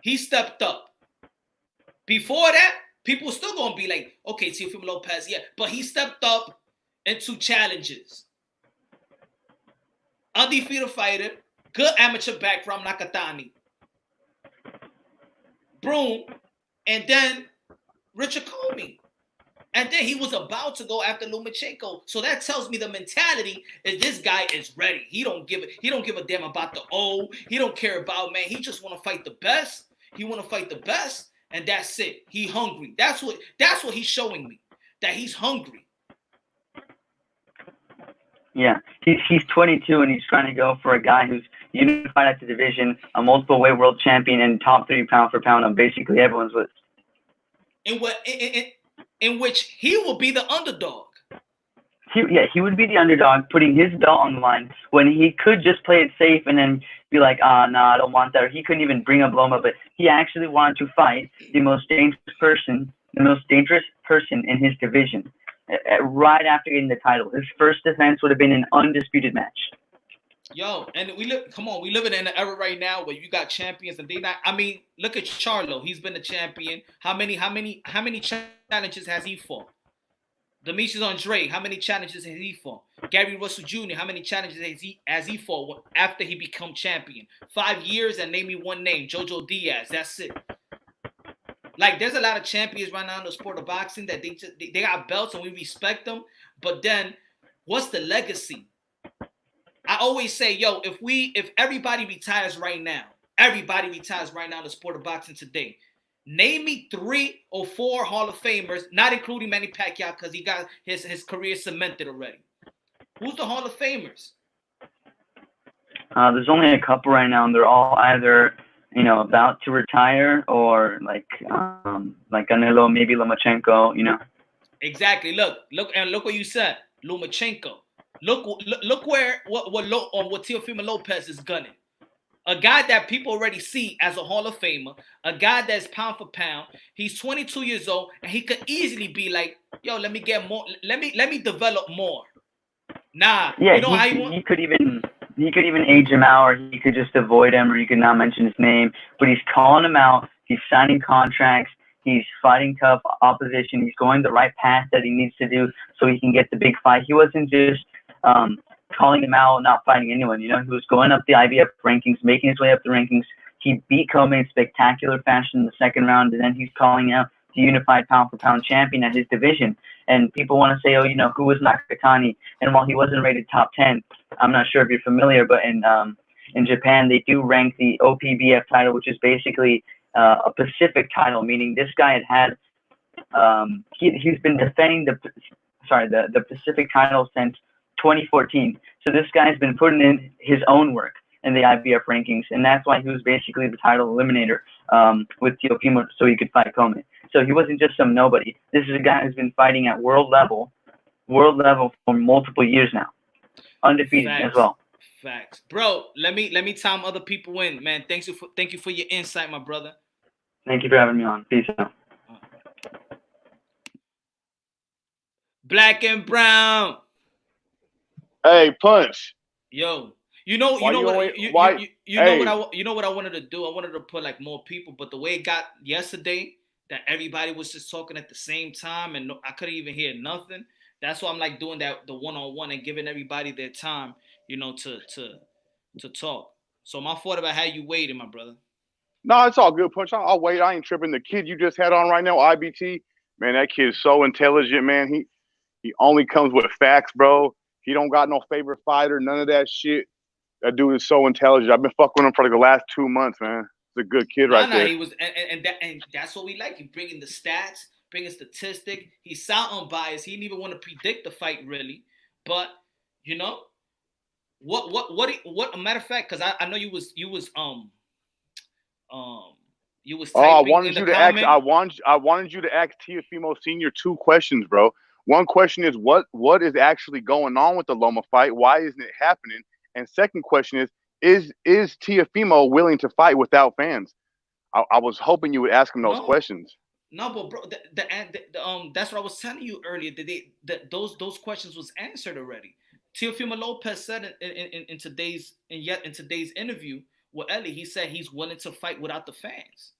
He stepped up. Before that, people were still gonna be like, okay, Teofimo Lopez, yeah, but he stepped up into challenges. Undefeated fighter. Good amateur background, Nakatani. Broom. And then Richard Comey. And then he was about to go after Lomachenko. So that tells me the mentality is this guy is ready. He don't give a damn about the O. He don't care about, man. He just want to fight the best. He want to fight the best. And that's it. He hungry. That's what he's showing me. That he's hungry. Yeah, he's 22 and he's trying to go for a guy who's unified at the division, a multiple weight world champion, and top 3 pound for pound on basically everyone's list. In which he will be the underdog. He would be the underdog, putting his belt on the line when he could just play it safe and then be like, no, I don't want that. Or he couldn't even bring up Loma, but he actually wanted to fight the most dangerous person in his division right after getting the title. His first defense would have been an undisputed match. Yo, and we live in an era right now where you got champions and they not. I mean, look at Charlo. He's been a champion. How many challenges has he fought? Demetrius Andre, how many challenges has he fought? Gary Russell Jr., how many challenges has he fought after he become champion? 5 years and name me one name. Jojo Diaz. That's it. Like, there's a lot of champions right now in the sport of boxing that they got belts and we respect them. But then, what's the legacy? I always say, yo, if everybody retires right now in the sport of boxing today, name me 3 or 4 Hall of Famers, not including Manny Pacquiao because he got his career cemented already. Who's the Hall of Famers? There's only a couple right now, and they're all either, about to retire or like Canelo, maybe Lomachenko, Exactly. Look what you said, Lomachenko. Look where what Teofimo Lopez is gunning. A guy that people already see as a Hall of Famer, a guy that's pound for pound. He's 22 years old, and he could easily be like, yo, let me get more. Let me develop more. Nah, yeah, you know how he could even age him out, or he could just avoid him, or he could not mention his name. But he's calling him out. He's signing contracts. He's fighting tough opposition. He's going the right path that he needs to do so he can get the big fight. He wasn't just calling him out, not fighting anyone. He was going up the IBF rankings, making his way up the rankings. He beat Comey in spectacular fashion in the second round, and then he's calling out the unified pound-for-pound champion at his division. And people want to say, who was Nakatani? And while he wasn't rated top 10, I'm not sure if you're familiar, but in Japan, they do rank the OPBF title, which is basically a Pacific title, meaning this guy had he's been defending the Pacific title since 2014. So this guy's been putting in his own work in the IBF rankings, and that's why he was basically the title eliminator with Teofimo, so he could fight Comey. So he wasn't just some nobody. This is a guy who's been fighting at world level for multiple years now, undefeated as well. Facts, bro. Let me time other people in, man. Thank you for your insight, my brother. Thank you for having me on. Peace out. Black and brown. Hey, Punch. Yo, you know what I wanted to do? I wanted to put like more people, but the way it got yesterday, that everybody was just talking at the same time, and I couldn't even hear nothing. That's why I'm like doing the one-on-one and giving everybody their time, to talk. So my fault about how you waited, my brother. No, it's all good, Punch. I'll wait. I ain't tripping. The kid you just had on right now, IBT, man, that kid is so intelligent, man. He only comes with facts, bro. He don't got no favorite fighter, none of that shit. That dude is so intelligent. I've been fucking with him for like the last 2 months, man. He's a good kid right there. He was, and that's what we like. He bringing the stats, bringing statistic. He's sound unbiased. He didn't even want to predict the fight really, but what? A matter of fact, because I know you was I wanted you to ask Teofimo Senior 2 questions, bro. One question is what is actually going on with the Loma fight? Why isn't it happening? And second question is Teofimo willing to fight without fans? I was hoping you would ask him those questions. No, but bro, that's what I was telling you earlier. Those questions was answered already. Teofimo Lopez said in today's interview with Ellie, he said he's willing to fight without the fans.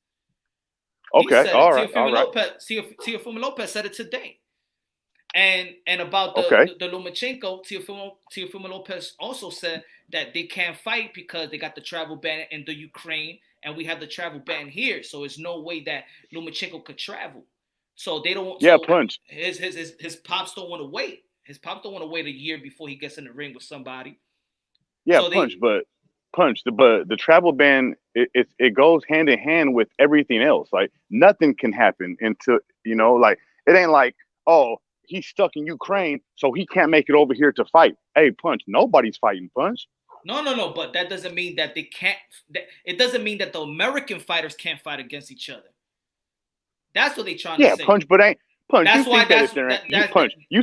Okay, all right. Teofimo Lopez said it today. And about the Lomachenko, Teofimo Lopez also said that they can't fight because they got the travel ban in the Ukraine, and we have the travel ban here. So there's no way that Lomachenko could travel. So they don't. Yeah, so Punch. His pops don't want to wait. His pops don't want to wait a year before he gets in the ring with somebody. Yeah, so but the travel ban it goes hand in hand with everything else. Like nothing can happen until like it ain't like he's stuck in Ukraine, so he can't make it over here to fight. Hey, Punch, nobody's fighting, Punch. No, but that doesn't mean that they can't. It doesn't mean that the American fighters can't fight against each other. That's what they're trying to say. Yeah, Punch, but ain't Punch. You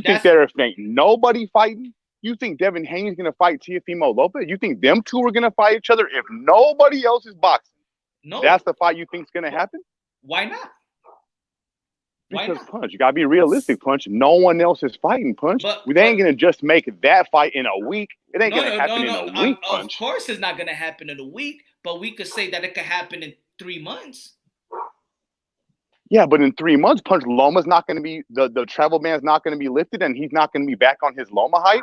think that if there ain't nobody fighting, You think Devin Haney's going to fight Teofimo Lopez? You think them two are going to fight each other if nobody else is boxing? No. That's the fight you think is going to happen? Why not? Because Punch, you gotta be realistic, Punch. No one else is fighting, Punch. They ain't gonna just make that fight in a week. It ain't gonna happen in a week, Punch. Of course, it's not gonna happen in a week, but we could say that it could happen in 3 months. Yeah, but in 3 months, Punch, Loma's not gonna be the travel ban's not gonna be lifted, and he's not gonna be back on his Loma hype.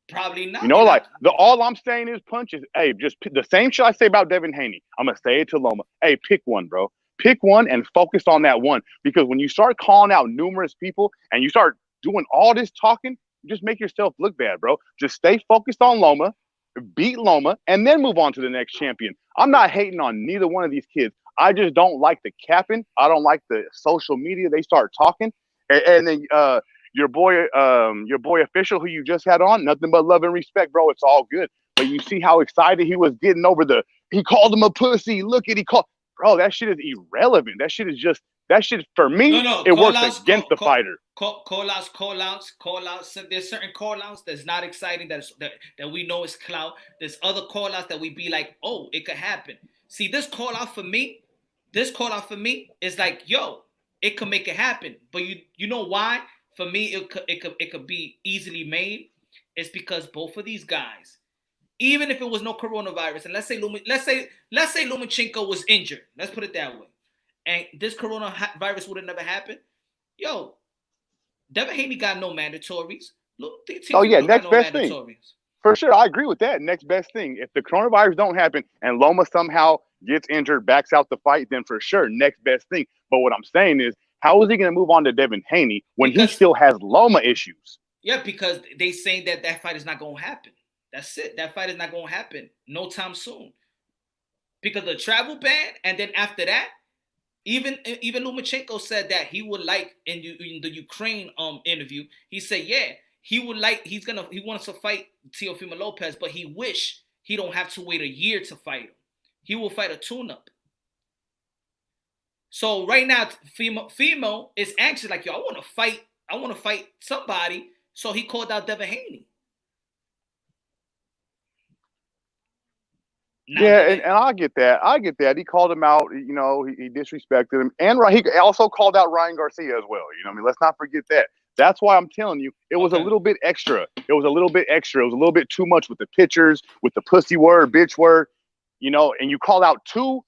Probably not. You know, like all I'm saying is, Punch, is hey, just the same shit I say about Devin Haney. I'm gonna say it to Loma. Hey, pick one, bro. Pick one and focus on that one. Because when you start calling out numerous people and you start doing all this talking, you just make yourself look bad, bro. Just stay focused on Loma, beat Loma, and then move on to the next champion. I'm not hating on neither one of these kids. I just don't like the capping. I don't like the social media. They start talking. And then your boy official who you just had on, nothing but love and respect, bro. It's all good. But you see how excited he was getting over he called him a pussy. Look at bro, that shit is irrelevant. That shit for me, it works against the fighter. Call outs. There's certain call outs that's not exciting that we know is clout. There's other call outs that we be like, oh, it could happen. See, this call out for me is like, yo, it could make it happen. But you know why? For me, it could be easily made. It's because both of these guys, even if it was no coronavirus, and let's say Lomachenko was injured, let's put it that way, and this coronavirus would have never happened, yo, Devin Haney got no mandatories. Next best thing. For sure, I agree with that. Next best thing. If the coronavirus don't happen and Loma somehow gets injured, backs out the fight, then for sure, next best thing. But what I'm saying is, how is he going to move on to Devin Haney when he still has Loma issues? Yeah, because they saying that fight is not going to happen. That's it. That fight is not going to happen no time soon. Because the travel ban, and then after that, even Lomachenko said that he would like in the Ukraine interview, he said, yeah, he wants to fight Teofimo Lopez, but he wish he don't have to wait a year to fight him. He will fight a tune-up. So right now, Fimo is anxious, like, yo, I want to fight somebody. So he called out Devin Haney. And I get that. He called him out. You know, he disrespected him, and he also called out Ryan Garcia as well. You know what I mean? Let's not forget that. That's why I'm telling you, it was a little bit extra. It was a little bit too much with the pictures, with the pussy word, bitch word. You know, and you call out two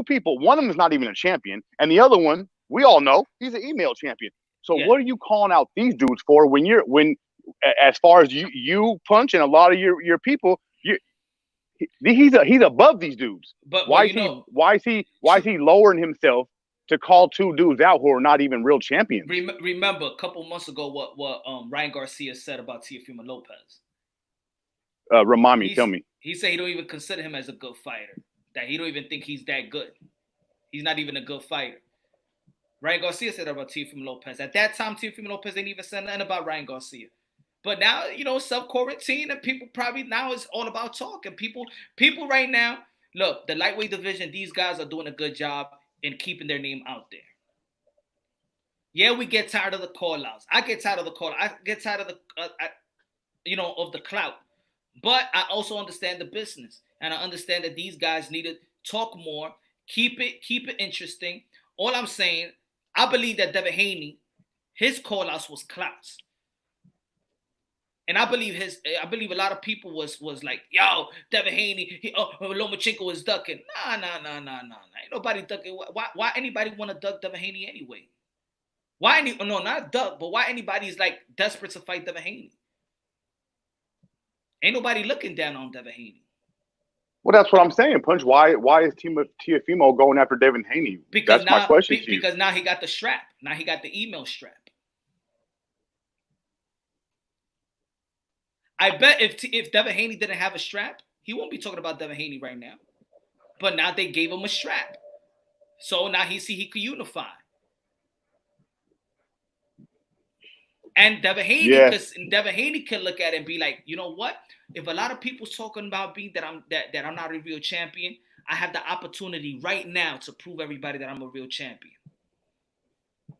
people. One of them is not even a champion, and the other one, we all know, he's an email champion. So what are you calling out these dudes for when as far as you Punch and a lot of your people, he's above these dudes. But why is he lowering himself to call two dudes out who are not even real champions? Remember a couple months ago what Ryan Garcia said about Teofimo Lopez. Remind me, tell me. He said he don't even consider him as a good fighter. That he don't even think he's that good. He's not even a good fighter. Ryan Garcia said that about Teofimo Lopez. At that time, Teofimo Lopez didn't even say nothing about Ryan Garcia. But now, you know, self-quarantine, and people probably now it's all about talking. People right now, look, the lightweight division, these guys are doing a good job in keeping their name out there. Yeah, we get tired of the call-outs. I get tired of the call. I get tired of of the clout. But I also understand the business, and I understand that these guys need to talk more, keep it interesting. All I'm saying, I believe that Devin Haney, his call-outs was clouts. And I believe a lot of people was like, yo, Devin Haney, Lomachenko is ducking. Nah. Ain't nobody ducking. Why anybody want to duck Devin Haney anyway? Not duck, but why anybody is like desperate to fight Devin Haney? Ain't nobody looking down on Devin Haney. Well, that's what I'm saying, Punch. Why is Teofimo going after Devin Haney? That's my question to you. Because now he got the strap. Now he got the email strap. I bet if Devin Haney didn't have a strap, he won't be talking about Devin Haney right now. But now they gave him a strap. So now he could unify. And Devin Haney can look at it and be like, you know what? If a lot of people's talking about me that I'm not a real champion, I have the opportunity right now to prove everybody that I'm a real champion.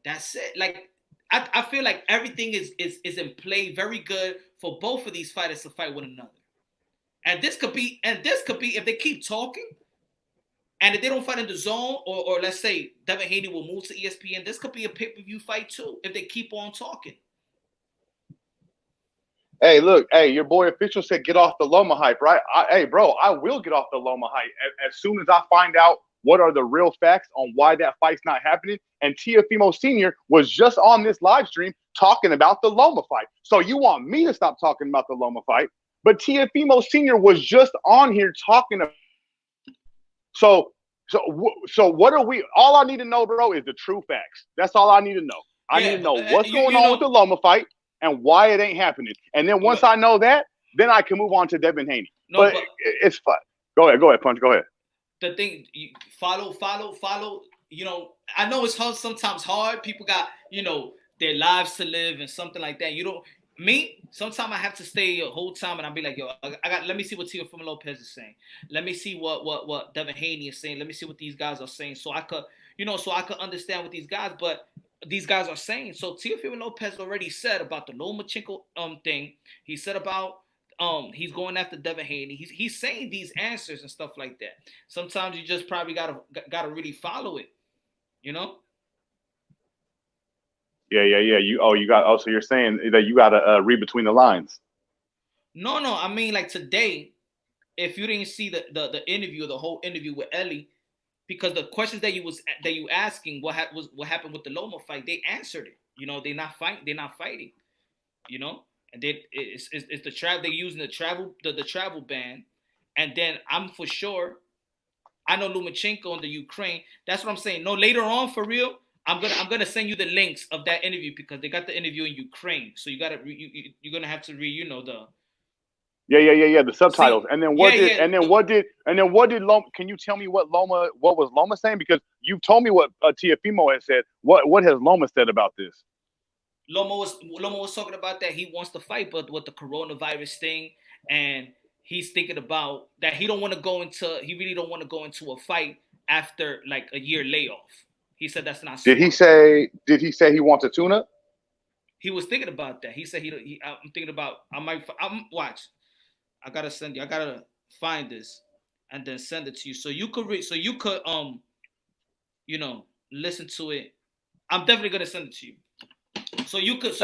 That's it. Like I feel like everything is in play very good for both of these fighters to fight one another. And this could be if they keep talking, and if they don't fight in the zone, or let's say Devin Haney will move to ESPN, this could be a pay-per-view fight too if they keep on talking. Hey, look, hey, your boy official said get off the Loma hype, right? Hey, bro, I will get off the Loma hype as soon as I find out what are the real facts on why that fight's not happening. And Teofimo Sr. was just on this live stream talking about the Loma fight. So you want me to stop talking about the Loma fight? But Teofimo Sr. was just on here talking about. So what are we? All I need to know, bro, is the true facts. That's all I need to know. I need to know what's going on with the Loma fight and why it ain't happening. And then once I know that, then I can move on to Devin Haney. But it's fun. Go ahead, Punch. Go ahead. The thing, follow. You know, I know it's sometimes hard. People got, their lives to live and something like that. Sometimes I have to stay a whole time and I'll be like, yo, let me see what Teofimo Lopez is saying. Let me see what Devin Haney is saying. Let me see what these guys are saying. So I could understand what these guys are saying. So Teofimo Lopez already said about the Lomachenko thing. He said about he's going after Devin Haney. He's saying these answers and stuff like that. Sometimes you just probably gotta really follow it, Yeah. So you're saying that you gotta read between the lines. No. I mean, like today, if you didn't see the interview, the whole interview with Ellie, because the questions that you asking, what happened with the Loma fight, they answered it. They're not fighting. And it's the travel, they're using the travel ban, and then I'm for sure. I know Lomachenko in the Ukraine. That's what I'm saying. No, later on, for real, I'm gonna send you the links of that interview because they got the interview in Ukraine. So you're gonna have to read, the. Yeah. The subtitles. And then what did Loma? Can you tell me what was Loma saying? Because you told me what Teofimo has said. What has Loma said about this? Loma was talking about that he wants to fight, but with the coronavirus thing, and he's thinking about that he really don't want to go into a fight after like a year layoff. He said that's not smart. Did he say he wants a tune-up? He was thinking about that. He said I'm thinking about watch. I gotta send you. I gotta find this and then send it to you so you could read. So you could listen to it. I'm definitely gonna send it to you. So you could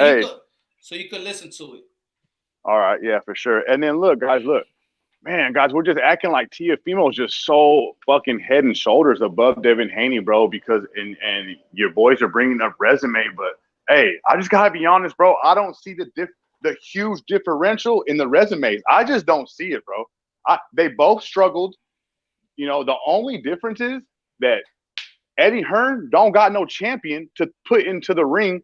listen to it. All right, yeah, for sure. And then look, guys, man, guys, we're just acting like Teofimo is just so fucking head and shoulders above Devin Haney, bro. Because and your boys are bringing up resume, but hey, I just gotta be honest, bro. I don't see the huge differential in the resumes. I just don't see it, bro. They both struggled. The only difference is that Eddie Hearn don't got no champion to put into the ring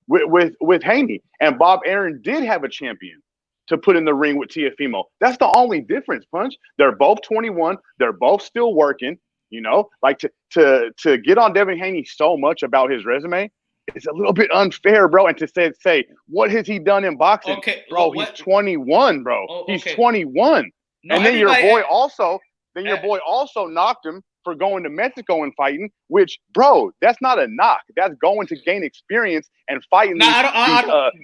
with Haney, and Bob Arum did have a champion to put in the ring with Teofimo. That's the only difference, Punch. They're both 21. They're both still working. Like to get on Devin Haney so much about his resume, it's a little bit unfair, bro. And to say what has he done in boxing? Okay, bro, he's 21, bro. He's 21. No, and then your boy also knocked him for going to Mexico and fighting, which, bro, that's not a knock. That's going to gain experience and fighting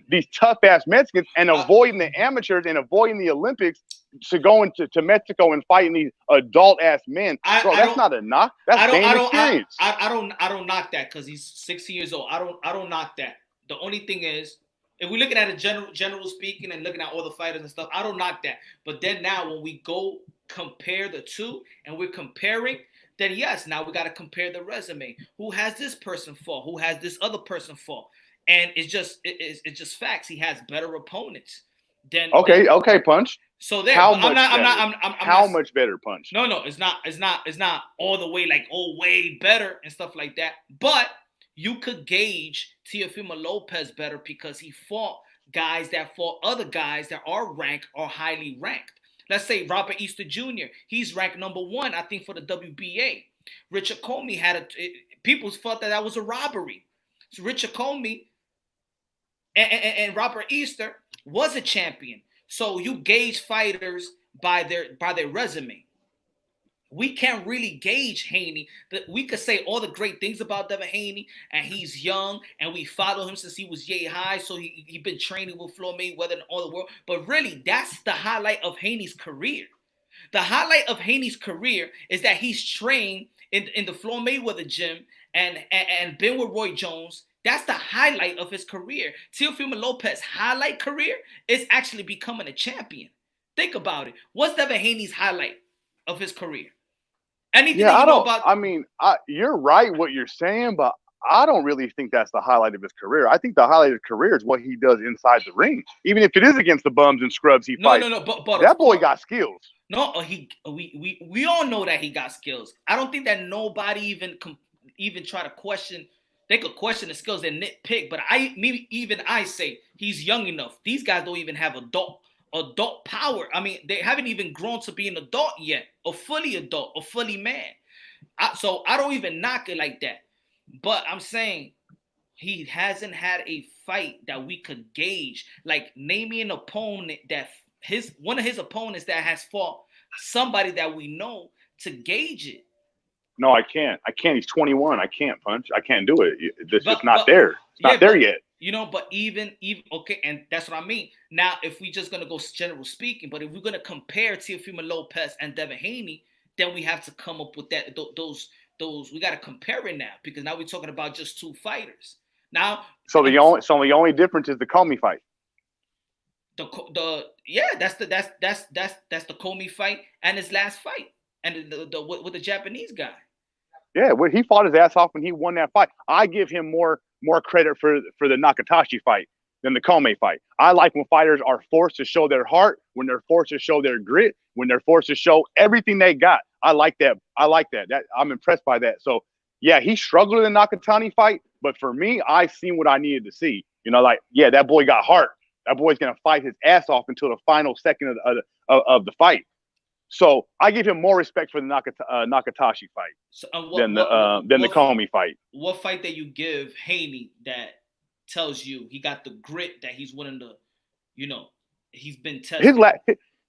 these tough-ass Mexicans and avoiding the amateurs and avoiding the Olympics to go into Mexico and fighting these adult-ass men. That's not a knock. That's gaining experience. I don't knock that because he's 16 years old. I don't knock that. The only thing is, if we're looking at a general speaking and looking at all the fighters and stuff, I don't knock that. But then now when we go compare the two and we're comparing, then yes, now we got to compare the resume. Who has this person fought? Who has this other person fought? And it's just facts. He has better opponents. Okay, Punch. So there, how much better, Punch? No, it's not all the way like way better and stuff like that. But you could gauge Teofimo Lopez better because he fought guys that fought other guys that are ranked or highly ranked. Let's say Robert Easter Jr. He's ranked number 1, I think, for the WBA. Richard Comey people thought that was a robbery. So Richard Comey and Robert Easter was a champion. So you gauge fighters by their resume. we can't really gauge Haney. We could say all the great things about Devin Haney, and he's young, and we follow him since he was yay high, so he been training with Floyd Mayweather and all the world. But really, that's the highlight of Haney's career. The highlight of Haney's career is that he's trained in the Floyd Mayweather gym and been with Roy Jones. That's the highlight of his career. Teofimo Lopez's highlight career is actually becoming a champion. Think about it. What's Devin Haney's highlight of his career? Anything that you know about? I mean, you're right what you're saying, but I don't really think that's the highlight of his career. I think the highlight of his career is what he does inside the ring. Even if it is against the bums and scrubs he fights. No. But that boy got skills. No, we all know that he got skills. I don't think that nobody even try to question. They could question the skills and nitpick, but I say he's young enough. These guys don't even have adult power. I mean, they haven't even grown to be an adult yet, a fully adult, a fully man. So I don't even knock it like that. But I'm saying he hasn't had a fight that we could gauge. Like, name me an opponent that one of his opponents that has fought somebody that we know to gauge it. No, I can't. He's 21. I can't punch. I can't do it. It's just not there. It's not there yet. You know, but even okay, and that's what I mean. Now, if we just gonna go general speaking, but if we're gonna compare Teofimo Lopez and Devin Haney, then we have to come up with that. Those we gotta compare it now, because now we're talking about just two fighters. Now, so the only difference is the Comey fight. That's the Comey fight and his last fight, and with the Japanese guy. Yeah, he fought his ass off and he won that fight. I give him more credit for the Nakatashi fight than the Comey fight. I like when fighters are forced to show their heart, when they're forced to show their grit, when they're forced to show everything they got. I like that. I'm impressed by that. So yeah, he struggled in the Nakatani fight, but for me, I seen what I needed to see. You know, like, yeah, that boy got heart. That boy's gonna fight his ass off until the final second of the fight. So I give him more respect for the Nakatashi fight than the Comey fight. What fight that you give Haney that tells you he got the grit that he's willing to, you know, he's been tested?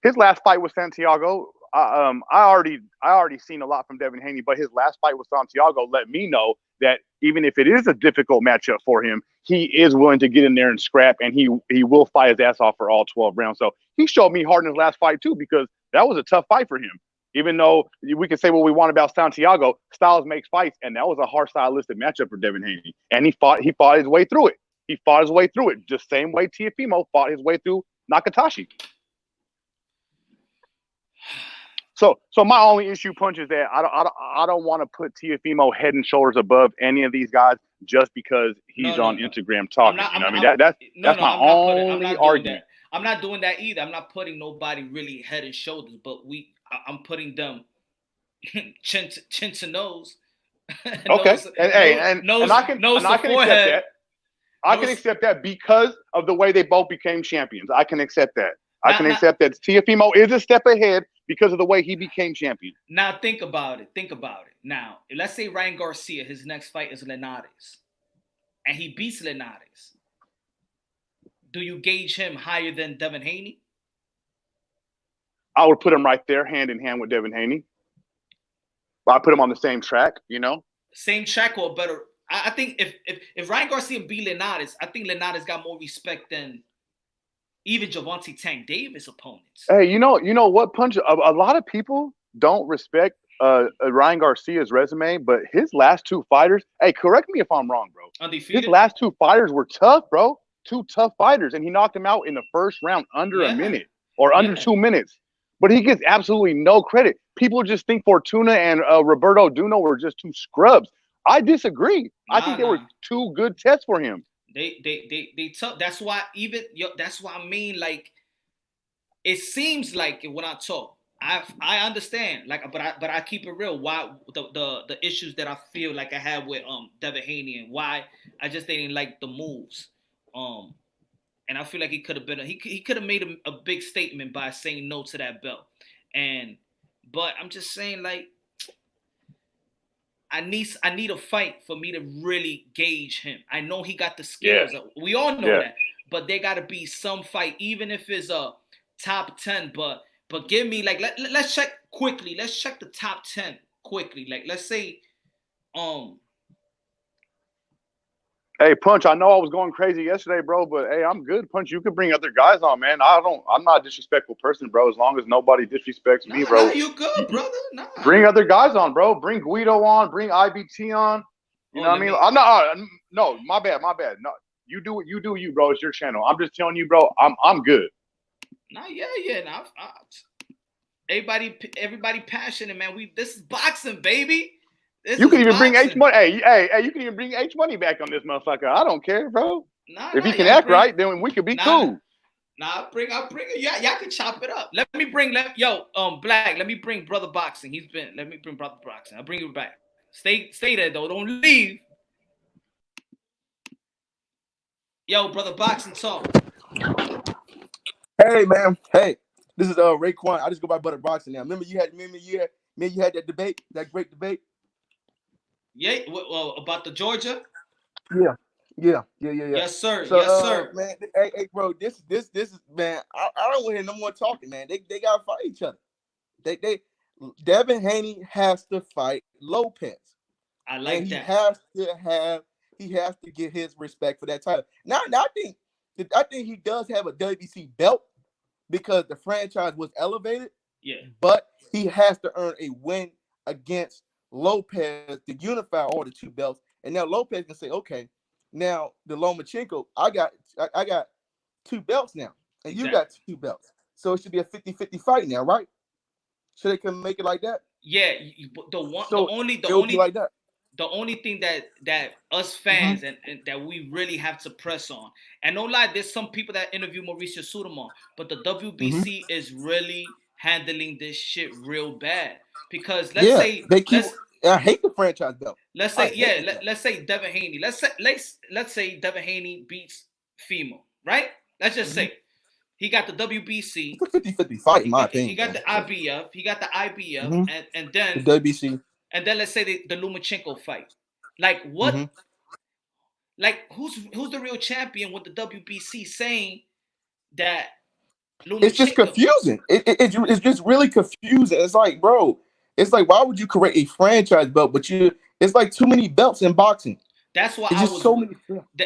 His last fight with Santiago. I already seen a lot from Devin Haney, but his last fight with Santiago let me know that even if it is a difficult matchup for him, he is willing to get in there and scrap, and he will fight his ass off for all 12 rounds. So he showed me heart in his last fight too, because that was a tough fight for him. Even though we can say what we want about Santiago, styles makes fights, and that was a hard stylistic matchup for Devin Haney. And he fought his way through it. He fought his way through it, the same way Teofimo fought his way through Nakatashi. So my only issue, Punch, is that I don't want to put Teofimo head and shoulders above any of these guys just because he's on Instagram talking. That's my only argument. I'm not doing that either. I'm not putting nobody really head and shoulders, but I'm putting them chin to nose. Okay, and I can accept that. I can accept that because of the way they both became champions. I can accept that. I can accept that Teofimo is a step ahead because of the way he became champion. Now think about it. Now, let's say Ryan Garcia, his next fight is Linares, and he beats Linares. Do you gauge him higher than Devin Haney? I would put him right there, hand in hand with Devin Haney. I put him on the same track, you know? Same track or better. I think if Ryan Garcia beat Linares, I think Linares got more respect than even Gervonta Tank Davis opponents. Hey, you know what, Punch? A lot of people don't respect Ryan Garcia's resume, but his last two fighters, hey, correct me if I'm wrong, bro. Undefeated. His last two fighters were tough, bro. Two tough fighters, and he knocked him out in the first round under a minute or under 2 minutes. But he gets absolutely no credit. People just think Fortuna and Roberto Duno were just two scrubs. I disagree. I think they were two good tests for him. They tough. That's why that's why I mean, like, it seems like when I talk, I understand, like, but I keep it real. Why the issues that I feel like I had with Devin Haney, and why I just didn't like the moves. And I feel like he could have been he could have made a big statement by saying no to that belt. But I'm just saying, like, I need a fight for me to really gauge him. I know he got the skills. Yeah. We all know that. But there got to be some fight, even if it's a top 10. But But give me like let's check quickly. Let's check the top 10 quickly. Like let's say, Hey, Punch, I know I was going crazy yesterday, bro, but hey, I'm good, Punch. You could bring other guys on, man. I'm not a disrespectful person, bro, as long as nobody disrespects me, bro. Nah, you good, brother. Nah. Bring other guys on, bro. Bring Guido on, bring IBT on. You know what I mean? I'm not no, my bad. No. You do you, bro. It's your channel. I'm just telling you, bro, I'm good. Nah, yeah. Nah, everybody passionate, man. This is boxing, baby. You can even bring H Money. Hey, you can even bring H Money back on this motherfucker. I don't care, bro. If he can act right, then we could be cool. I'll bring it. Y'all can chop it up. Let me bring Black. Let me bring Brother Boxing. Let me bring Brother Boxing. I'll bring you back. Stay there though. Don't leave. Yo, Brother Boxing, talk. Hey man. Hey, this is Raekwon. I just go by Brother Boxing now. Remember you had that debate, that great debate. Yeah, about the Georgia. Yeah. Yes, sir. So, yes, sir. Man, hey, bro, this is man. I don't want to hear no more talking, man. They gotta fight each other. Devin Haney has to fight Lopez. I like and that. He has to get his respect for that title. Now I think he does have a WBC belt because the franchise was elevated. Yeah. But he has to earn a win against Lopez to unify all the two belts. And now Lopez can say, okay, now the Lomachenko, I got two belts now, and you got two belts. So it should be a 50-50 fight now, right? So they can make it like that? Yeah, the only thing that us fans and that we really have to press on, and no lie, there's some people that interview Mauricio Sudamon, but the WBC is really handling this shit real bad because I hate the franchise belt. Let's say let's say Devin Haney. Let's say Devin Haney beats Fimo, right? Let's just say he got the WBC. It's a 50-50 fight, in my opinion. He got the IBF. And then the WBC. And then let's say the Lomachenko fight. Like what? Like who's the real champion with the WBC saying that Lomachenko? It's just confusing. It's just really confusing. It's like, bro, it's like, why would you create a franchise belt? But it's like too many belts in boxing. That's why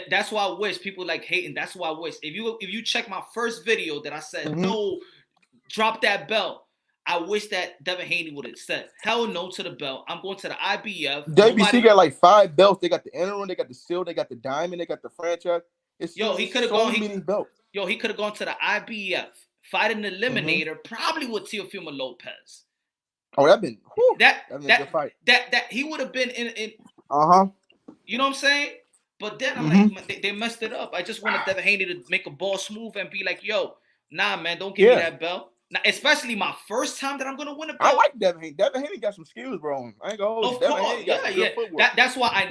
that's why I wish people like hating. That's why I wish if you check my first video that I said no, drop that belt. I wish that Devin Haney would have said hell no to the belt. I'm going to the IBF. WBC got like 5 belts. They got the interim, they got the silver, they got the diamond, they got the franchise. He could have gone. He could have gone to the IBF, fight an eliminator, probably with Teofimo Lopez. Oh, that'd been a good fight. That he would have been in. You know what I'm saying? But then I'm like, they messed it up. I just wanted Devin Haney to make a boss move and be like, yo, nah, man, don't give me that belt. Now, especially my first time that I'm gonna win a belt. I like Devin Haney. Devin Haney got some skills, bro. I ain't gonna hold you. Devin Haney got good footwork. That's why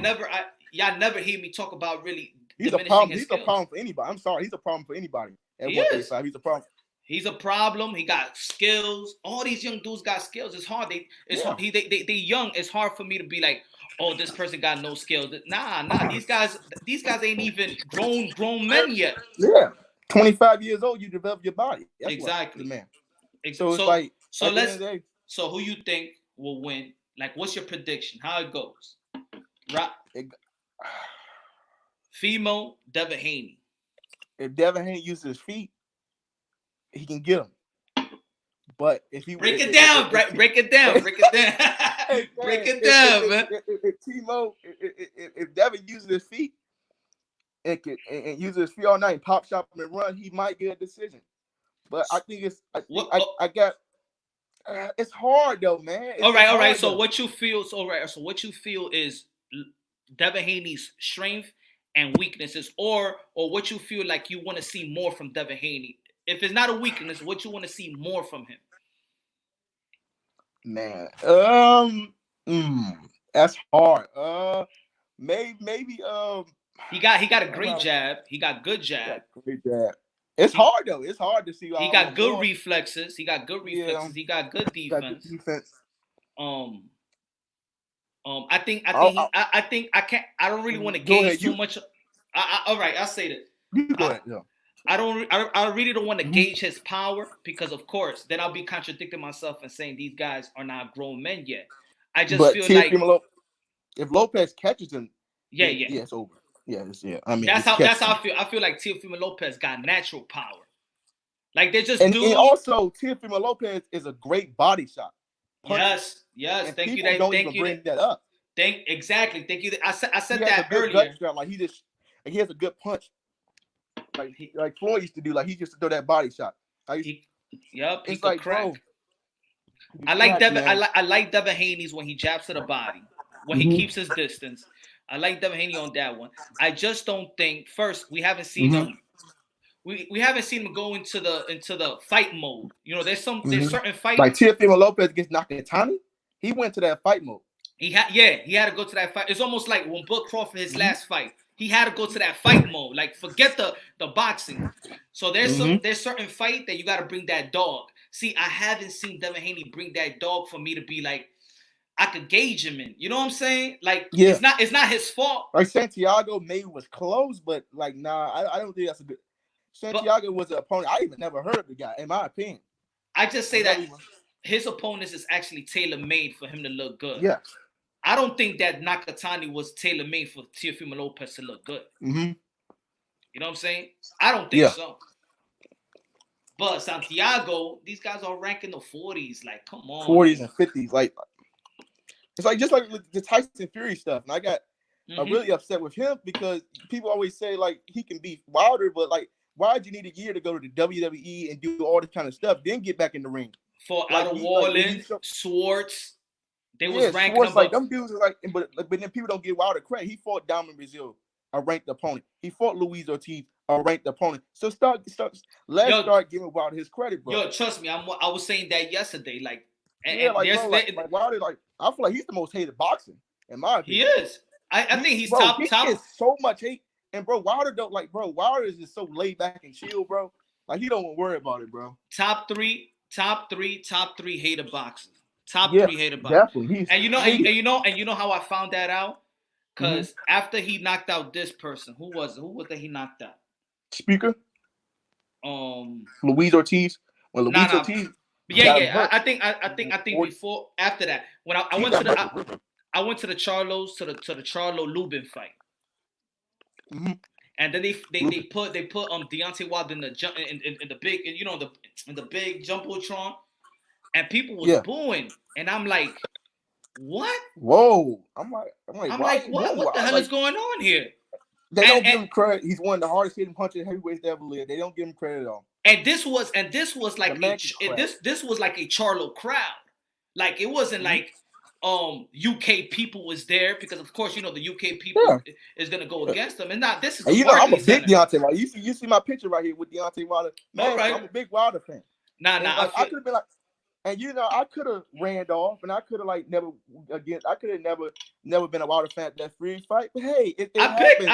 y'all never hear me talk about really. He's a problem. He's a problem for anybody. I'm sorry, he's a problem for anybody. He's a problem. He's a problem. He got skills. All these young dudes got skills. It's hard. They young. It's hard for me to be like, oh, this person got no skills. Nah. These guys ain't even grown men yet. Yeah, 25 years old, you develop your body. That's exactly, man. So it's like so who you think will win? Like, what's your prediction? How it goes? Right. Fimo, Devin Haney. If Devin Haney uses his feet, he can get him. But if he break it down, man. If Devin uses his feet and uses his feet all night, pop, shop, and run, he might get a decision. But I think it's it's hard though, man. All right. So what you feel? So what you feel is Devin Haney's strength and weaknesses, or what you feel like you want to see more from Devin Haney. If it's not a weakness, what you want to see more from him? Man, that's hard. Maybe he got a great jab. He got good jab. Great jab. It's hard though. It's hard to see. He got good reflexes. He got good defense. I don't really want to gauge too much. All right, I'll say this. You go ahead. Yeah. I really don't want to gauge his power because, of course, then I'll be contradicting myself and saying these guys are not grown men yet. I just feel like if Lopez catches him, yeah, it's over. Yeah. I mean, that's how I feel. I feel like Teofimo Lopez got natural power. Like they just and also Teofimo Lopez is a great body shot. Yes. And thank you. Don't even bring that up. Exactly. Thank you. I said that earlier. Like he has a good punch. Like Floyd used to do. Like he used to throw that body shot. It's like, bro. I like Devin. I like Devin Haney's when he jabs to the body, when he keeps his distance. I like Devin Haney on that one. I just don't think first we haven't seen him. We haven't seen him go into the fight mode. You know, there's certain fights like Teofimo Lopez against Nakatani. He went to that fight mode. He had to go to that fight. It's almost like when Book Crawford his last fight. He had to go to that fight mode. Like forget the boxing. So there's certain fight that you got to bring that dog. See, I haven't seen Devin Haney bring that dog for me to be like I could gauge him in. You know what I'm saying? Like it's not his fault. Like Santiago maybe was close, but like nah, I don't think that's a good. Santiago was an opponent. I even never heard of the guy, in my opinion. I just say that his opponents is actually tailor-made for him to look good. Yeah. I don't think that Nakatani was tailor-made for Teofimo Lopez to look good. You know what I'm saying? I don't think so. But Santiago, these guys are ranking the 40s. Like, come on. 40s and 50s. Like, it's like just like the Tyson Fury stuff. And I got really upset with him because people always say, like, he can beat Wilder, but, like, why'd you need a year to go to the WWE and do all this kind of stuff, then get back in the ring? For like, Adam Warland, Swartz. They was ranking Swartz, like them dudes are like, but then people don't give Wilder credit. He fought Diamond Brazil, a ranked opponent. He fought Luis Ortiz, a ranked opponent. So let's start giving Wilder his credit, bro. Yo, trust me, I was saying that yesterday. Like, like Wilder, like I feel like he's the most hated boxer in my opinion. He is. I think he's top. He gets so much hate, and bro, Wilder don't like, bro. Wilder is just so laid back and chill, bro. Like he don't want to worry about it, bro. Top three hated boxers. Top three hated boxers. Definitely. And you know how I found that out? Because after he knocked out this person, who was that he knocked out? Speaker. Luis Ortiz. When Luis Ortiz. Yeah. I think before after that, when I went to the Charlo Lubin fight. And then they put Deontay Wilder in the big, you know, in the big jumbotron, and people was booing, and I'm like, what? Whoa! I'm like, what the hell is going on here? They don't give him credit. He's one of the hardest hitting punchers heavyweights to ever live. They don't give him credit at all. And this was like this was like a Charlo crowd. Like it wasn't like UK people was there because of course you know the UK people is gonna go against them. And not this is I'm a big Deontay Wilder. You see my picture right here with Deontay Wilder. Man, I'm a big Wilder fan. I could have been like, and you know, I could have ran off, and I could have like never been a Wilder fan at that free fight. But hey, it happens.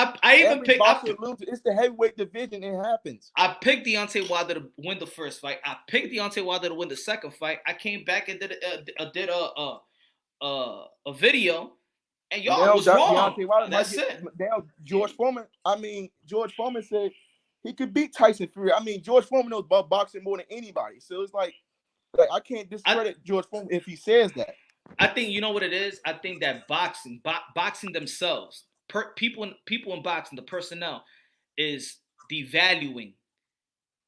It's the heavyweight division. It happens. I picked Deontay Wilder to win the first fight. I picked Deontay Wilder to win the second fight. I came back and did a video, and y'all was wrong. That's it. Now George Foreman said he could beat Tyson Fury. I mean, George Foreman knows about boxing more than anybody. So it's like I can't discredit George Foreman if he says that. I think you know what it is. I think that boxing themselves, people in boxing, the personnel is devaluing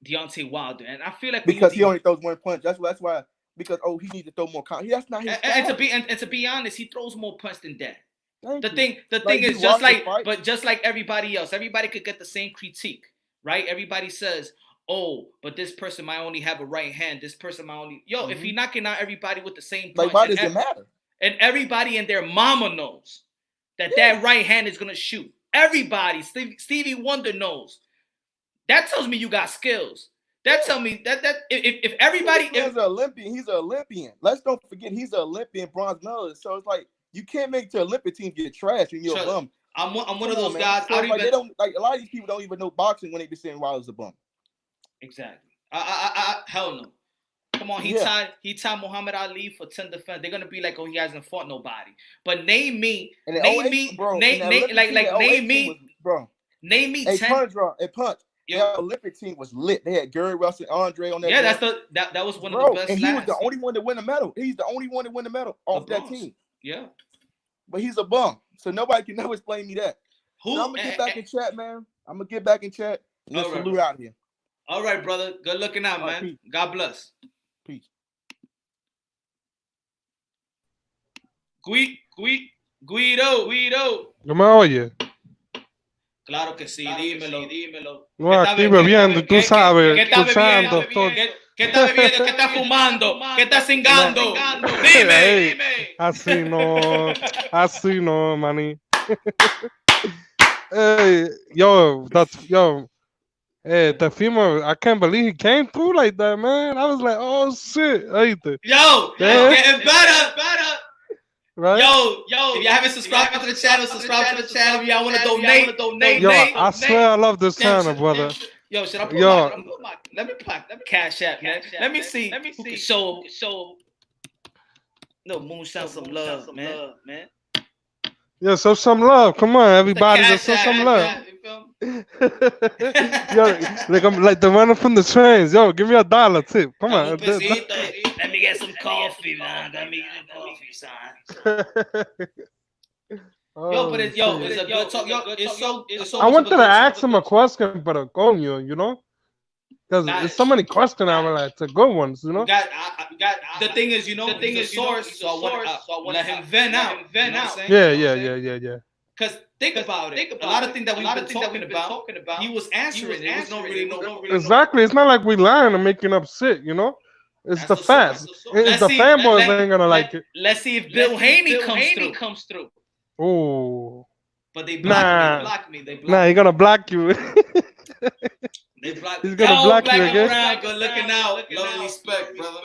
Deontay Wilder, and I feel like because he only throws one punch. That's why. Because he needs to throw more count. That's not his. And to be honest, he throws more punch than that. The thing is just like everybody else. Everybody could get the same critique, right? Everybody says, "Oh, but this person might only have a right hand. This person might only." If he knocking out everybody with the same punch, why does it matter? And everybody and their mama knows that right hand is gonna shoot. Everybody, Stevie Wonder knows. That tells me you got skills. That tells me that if everybody he's an Olympian. Let's don't forget he's an Olympian bronze medalist. So it's like you can't make the Olympic team get trashed and you're a bum. I'm one of those guys. So they don't like a lot of these people don't even know boxing when they be saying Wilder's a bum. Exactly. I hell no. Come on, he tied Muhammad Ali for 10 defense. They're gonna be like, oh, he hasn't fought nobody. But name me 10. A punch. That Olympic team was lit. They had Gary Russell, Andre on that. Yeah, that was one of the best. And he was the only one to win the medal. He's the only one to win the medal off that team. Yeah, but he's a bum, so nobody can never explain me that. So I'm gonna get back in chat, man. I'm gonna get back in chat. And let's salute out here. All right, brother. Good looking out, man. Peace. God bless. Peace. Guido. ¿No me oye? Claro que sí, dímelo. No, aquí bebiendo, tú sabes, escuchando. ¿Qué está bebiendo? ¿Qué está fumando? ¿Qué está cingando? Dime. Así no, maní. Hey, hey, Teofimo, I can't believe he came through like that, man. I was like, oh shit. Yo, getting better. Right? Yo, if you haven't subscribed to the channel, subscribe to the channel. If y'all want to donate. Yo, I swear I love this channel, brother. Yo, should I put my let me cash app, man. Let me see who can show no Moonshine some love, man. Yeah, show some love. Come on, everybody, let's show some love. Yo, like the runner from the trains. Yo, give me $1 tip. Come on. Let me get some coffee, man. Let me get some coffee, son. But it's a good talk. Yo, it's so. I wanted to ask him a question, but coño, you know, because there's so many questions. I was like, it's a good ones, you know. The thing is, the source. So I want to let him vent out. Yeah. Because think about it. A lot of things that we've been talking about, he was answering. There was no really. Exactly. It's not like we lying and making up shit, you know. It's the facts. If the fanboys ain't gonna like it. Let's see if Bill Haney comes through. Oh. But they block me. Nah, he's gonna block you. He's gonna block you again. Around, good looking out. Love and respect, brother.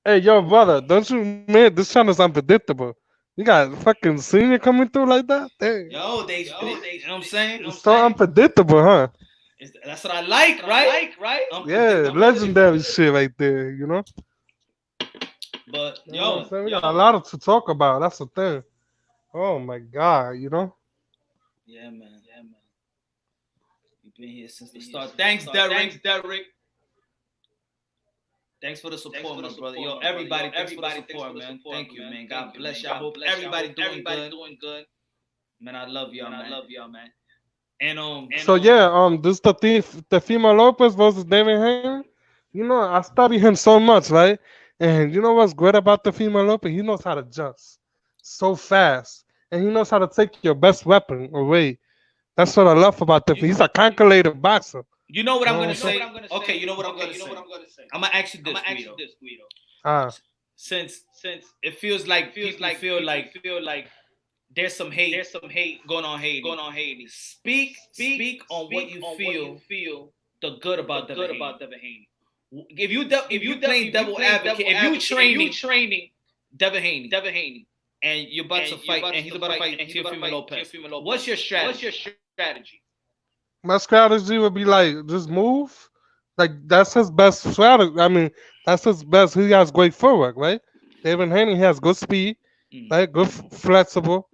Hey, yo, brother, don't you admit this channel's unpredictable? You got fucking senior coming through like that? Dang. Yo, they you know what I'm saying? It's so unpredictable, huh? That's what I like, right? Yeah, legendary shit right there, you know? But, we got a lot to talk about. That's the thing. Oh, my God, you know? Yeah, man. You've been here since the start. Thanks, Derek. Thanks for the support, my brother. Yo, everybody, thanks for the support, man. Thank you, man. God bless y'all. I hope everybody doing good. Man, I love y'all, man. And so yeah, this the Teofimo Lopez versus Devin Haney. You know, I study him so much, right? And you know what's great about Teofimo Lopez? He knows how to adjust so fast, and he knows how to take your best weapon away. That's what I love about Teofimo. He's a calculated boxer. You know what I'm gonna say? Okay, you know what I'm gonna say. I'm gonna ask you this, Guido. Since it feels like feel like there's some hate going on Haney. Speak on what you feel the good about Devin Haney. If you playing devil advocate, if you training Devin Haney, and you're about to fight, and he's about to fight Teofimo Lopez, what's your strategy? My strategy would be like just move. Like that's his best strategy. I mean, that's his best. He has great footwork, right? Devin Haney has good speed, right? Good flexible.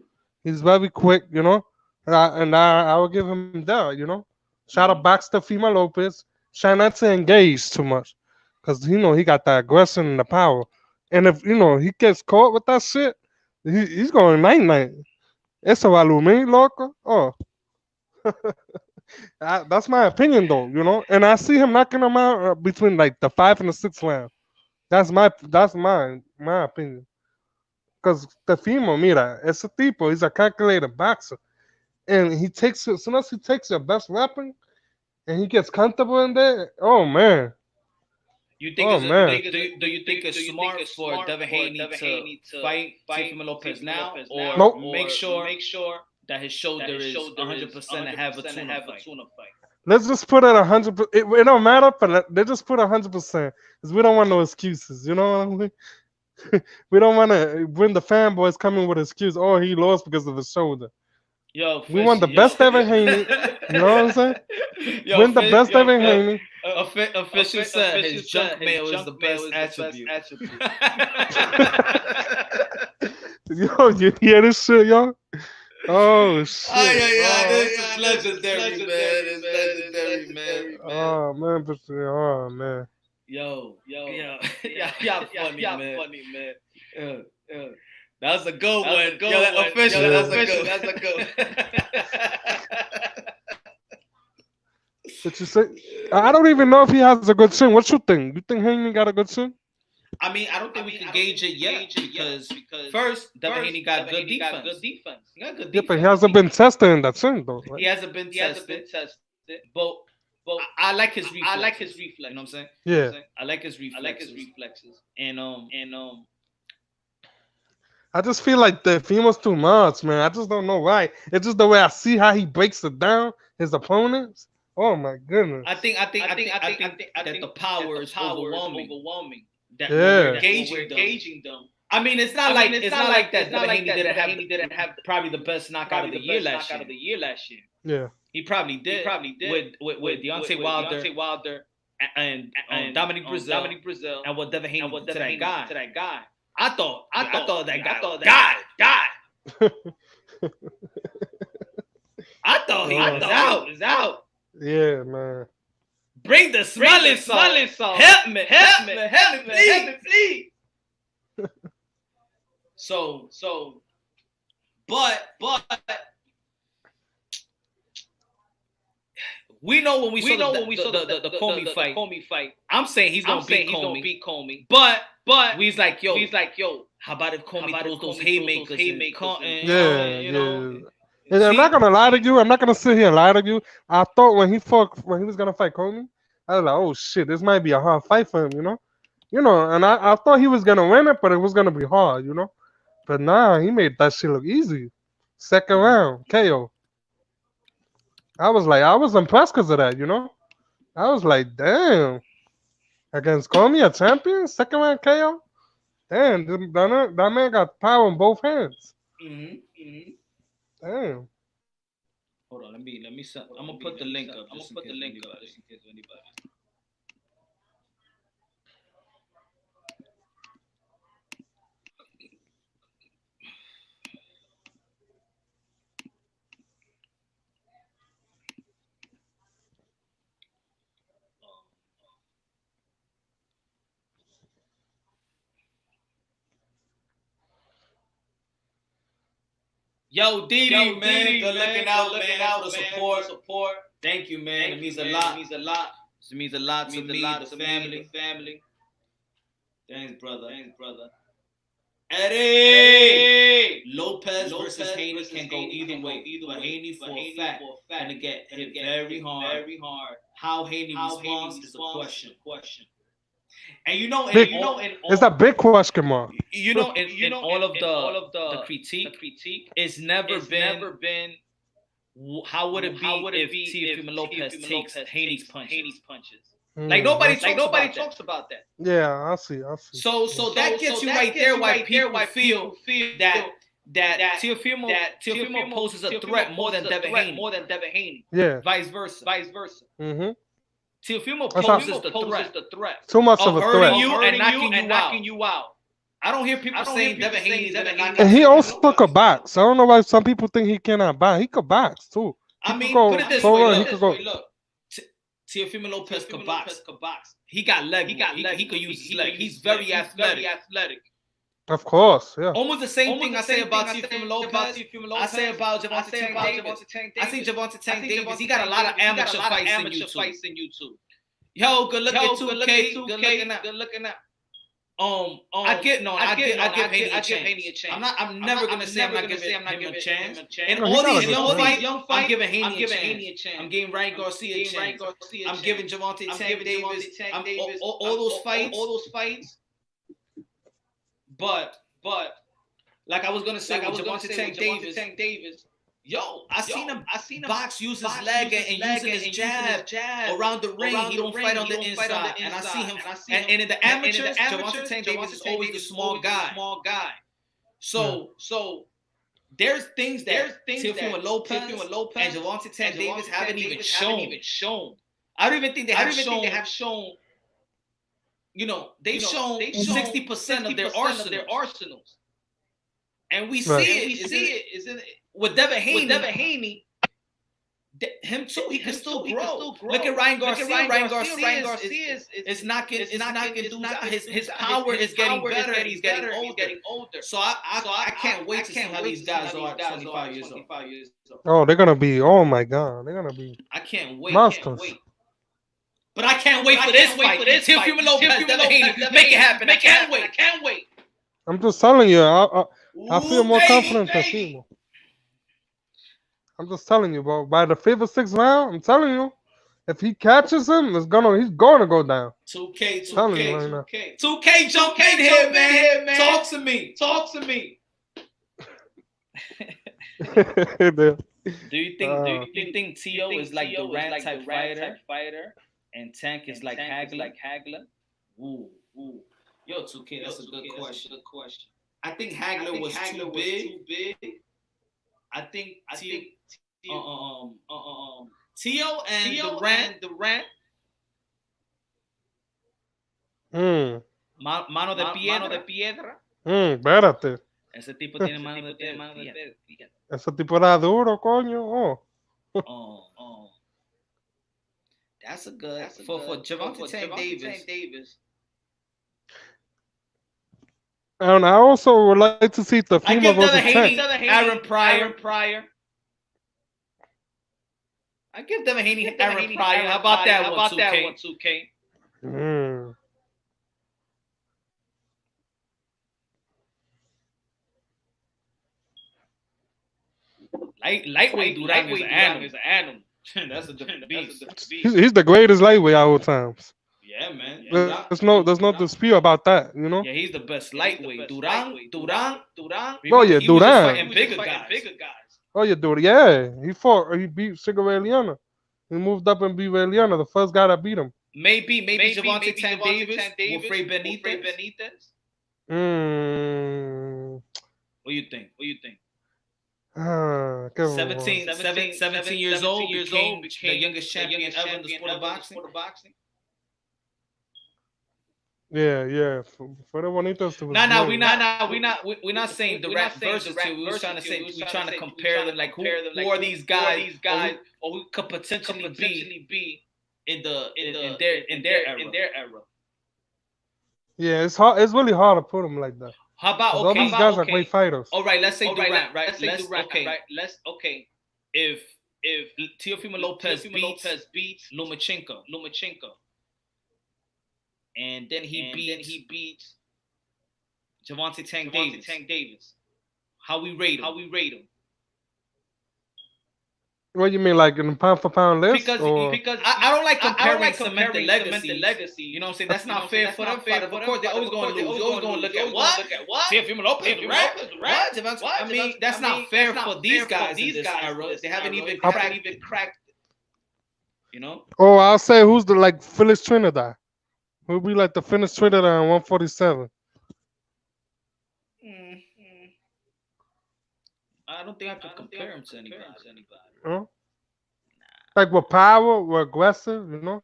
He's very quick, you know. And I will give him that, you know. Try to box Teofimo Lopez. Try not to engage too much, cause he got the aggression and the power. And if he gets caught with that shit, he's going night. Eso va me, loco. Oh. That's my opinion, though, you know, and I see him knocking him out between like the 5th and the 6th round. That's my opinion. Because Teofimo, mira, ese tipo, he's a calculated boxer, and as soon as he takes your best weapon, and he gets comfortable in there. Oh man. You think? Do you think it's smart for Devin Haney to fight Teofimo Lopez now, or nope. make sure that his shoulder is 100% and have a tuna fight? Let's just put it 100%. It don't matter, but they just put 100% because we don't want no excuses. You know what I mean? We don't want to when the fanboys come in with excuses. Oh, he lost because of his shoulder. Yo, we want the best Devin Haney. You know what I'm saying? Win the best Devin Haney. Official said his junk mail is the best attribute. Yo, you hear this shit, y'all? Oh shit! It's legendary, man. It's legendary, man. Oh man, oh man. Yo, y'all funny, man. Yeah. That's a good one. Official. That's a good What you say? I don't even know if he has a good chin. What you think? You think Haney got a good chin? I mean, I don't think we can gauge it yet because first, Devin Haney got good defense. He got good defense. Yeah, but he hasn't been tested in that chin though. Right? He hasn't been tested. But I like his reflexes. You know what I'm saying? Yeah. I like his reflexes. And I just feel like the Teofimo's too much, man. I just don't know why. It's just the way I see how he breaks it down, his opponents. Oh my goodness. I think that the power is overwhelming. That Yeah. we're gauging them. I mean, it's not like that. Haney didn't have probably the best knockout of the year last year. Yeah. He probably did. With Deontay Wilder and Dominic Brazil and what Devin Haney did to that guy. I thought that guy died. I thought he was out. Yeah, man. Bring the smelling salt. Help me, please. So, but we know when we saw the Comey fight. I'm saying he's gonna beat Comey. But we was like, yo, how about if Comey throws those haymakers and Cotton? Yeah. And I'm not gonna lie to you. I'm not gonna sit here and lie to you. I thought when he was gonna fight Comey, I was like, oh shit, this might be a hard fight for him, and I thought he was gonna win it, but it was gonna be hard, But nah, he made that shit look easy. Second round, KO. I was impressed because of that, I was like, damn, against Comey, a champion, second round KO. Damn, that man got power in both hands. Damn. Hold on, let me send. I'm gonna put the link up. Just in case anybody. Yo, Didi, man, good looking out, man, for the support. Thank you, man. It means a lot. It means a lot to me, the family. Thanks, brother. Eddie! Lopez versus Haney can go either way. But Haney for a fact gonna get hit very hard. How Haney responds is a question. And it's a big question mark. In all of the critique, it's never been how would it be if Teofimo Lopez takes Haney's punches? Like nobody talks about that. Yeah, I see. So that gets you right there why people feel that Teofimo poses a threat more than Devin Haney. Yeah. Vice versa. Mm-hmm. Teofimo poses the threat. Too much of a threat. You and knocking you out. I don't hear people saying Devin Haney's gonna knock out. And he also could box. I don't know why some people think he cannot box. He could box too. I mean, put it this way. Look, Teofimo Lopez could box. He got leg. He could use his leg. He's very athletic. Of course, yeah. Almost the same thing I say about Teofimo Lopez. I say about Gervonta Tank Davis. I see Gervonta Tank Davis. He got a lot of amateur fights in YouTube. Yo, good looking 2K. Good looking out. I give Haney a chance. I'm never gonna say I'm not giving him a chance. And all these young fights, I'm giving Haney a chance. I'm giving Ryan Garcia a chance. I'm giving Gervonta Tank Davis. All those fights. But like I was gonna say, with Gervonta Tank Davis. Yo, I seen him box, use his leg and using his jab around the ring. He don't fight on the inside. And I see him. And in the amateurs, Gervonta Tank Davis is always the small guy. So there's things that Teofimo Lopez and Gervonta Tank Davis haven't even shown. I don't even think they have shown. They've shown 60% of their arsenals. And we see it. with Devin Haney, him too, he can still grow. Look at Ryan Garcia. Ryan Garcia is knocking dudes out. His power is getting better. He's getting older. So I can't wait to see how these guys are at 25 years old. Oh, they're gonna be. Oh my God, they're gonna be. I can't wait. Monsters. But I can't wait for this fight. Teofimo Lopez, Devin Haney, make it happen. I can't wait. I'm just telling you. I feel more confident than Teofimo. I'm just telling you, bro. By the 5th or 6th round, I'm telling you, if he catches him, he's gonna go down. 2K, Right, jump in here, man. Talk to me. Do you think Tio is like Durant type fighter, and Tank is like Hagler? Ooh. Yo, 2K, that's a good question. I think Hagler was too big. I think Tio and Durant. Mano de piedra. Espérate. Ese tipo tiene mano de piedra. Ese tipo era duro, coño. Oh. That's a good for Gervonta Tank Davis. And I also would like to see Teofimo versus Tank. Aaron Pryor. I give Devin Haney Aaron Pryor. How about that one, 2K? Lightweight Durant is an animal. That's a different beast. He's the greatest lightweight of all times. Yeah, man. There's no dispute about that, you know. Yeah, he's the best lightweight. Durant. Oh yeah, Durant. Fighting bigger guys. Oh yeah, Durant. Yeah, he beat Sigurd. He moved up and beat Veliana, the first guy that beat him. Maybe Gervonta Tank Davis with Frey Benitez. What do you think? 17 years old, became the youngest champion ever in the sport of boxing. Yeah. For the Bonitas. We're not saying Durant versus two. We're trying to compare them. Like who are these guys? Or who could potentially be in their era? Yeah, it's hard. It's really hard to put them like that. How about all these guys are great fighters? All right, let's say Durant. If Teofimo Lopez beats Lomachenko, and then he beats Gervonta Tank Davis, how we rate him? What you mean, like in the pound for pound list? Because I don't like comparing cement and legacy. You know what I'm saying? That's not fair for them. Of course, they're always going to lose. You're always going to look at what? Teofimo Lopez, what? I mean, that's not fair for these guys in this era. They haven't even cracked. You know? Oh, I'll say who's the like Phyllis Trinidad. Who'll be like the Phyllis Trinidad on 147? I don't think I could compare him to anybody. Huh? Like with power, with aggressive, you know.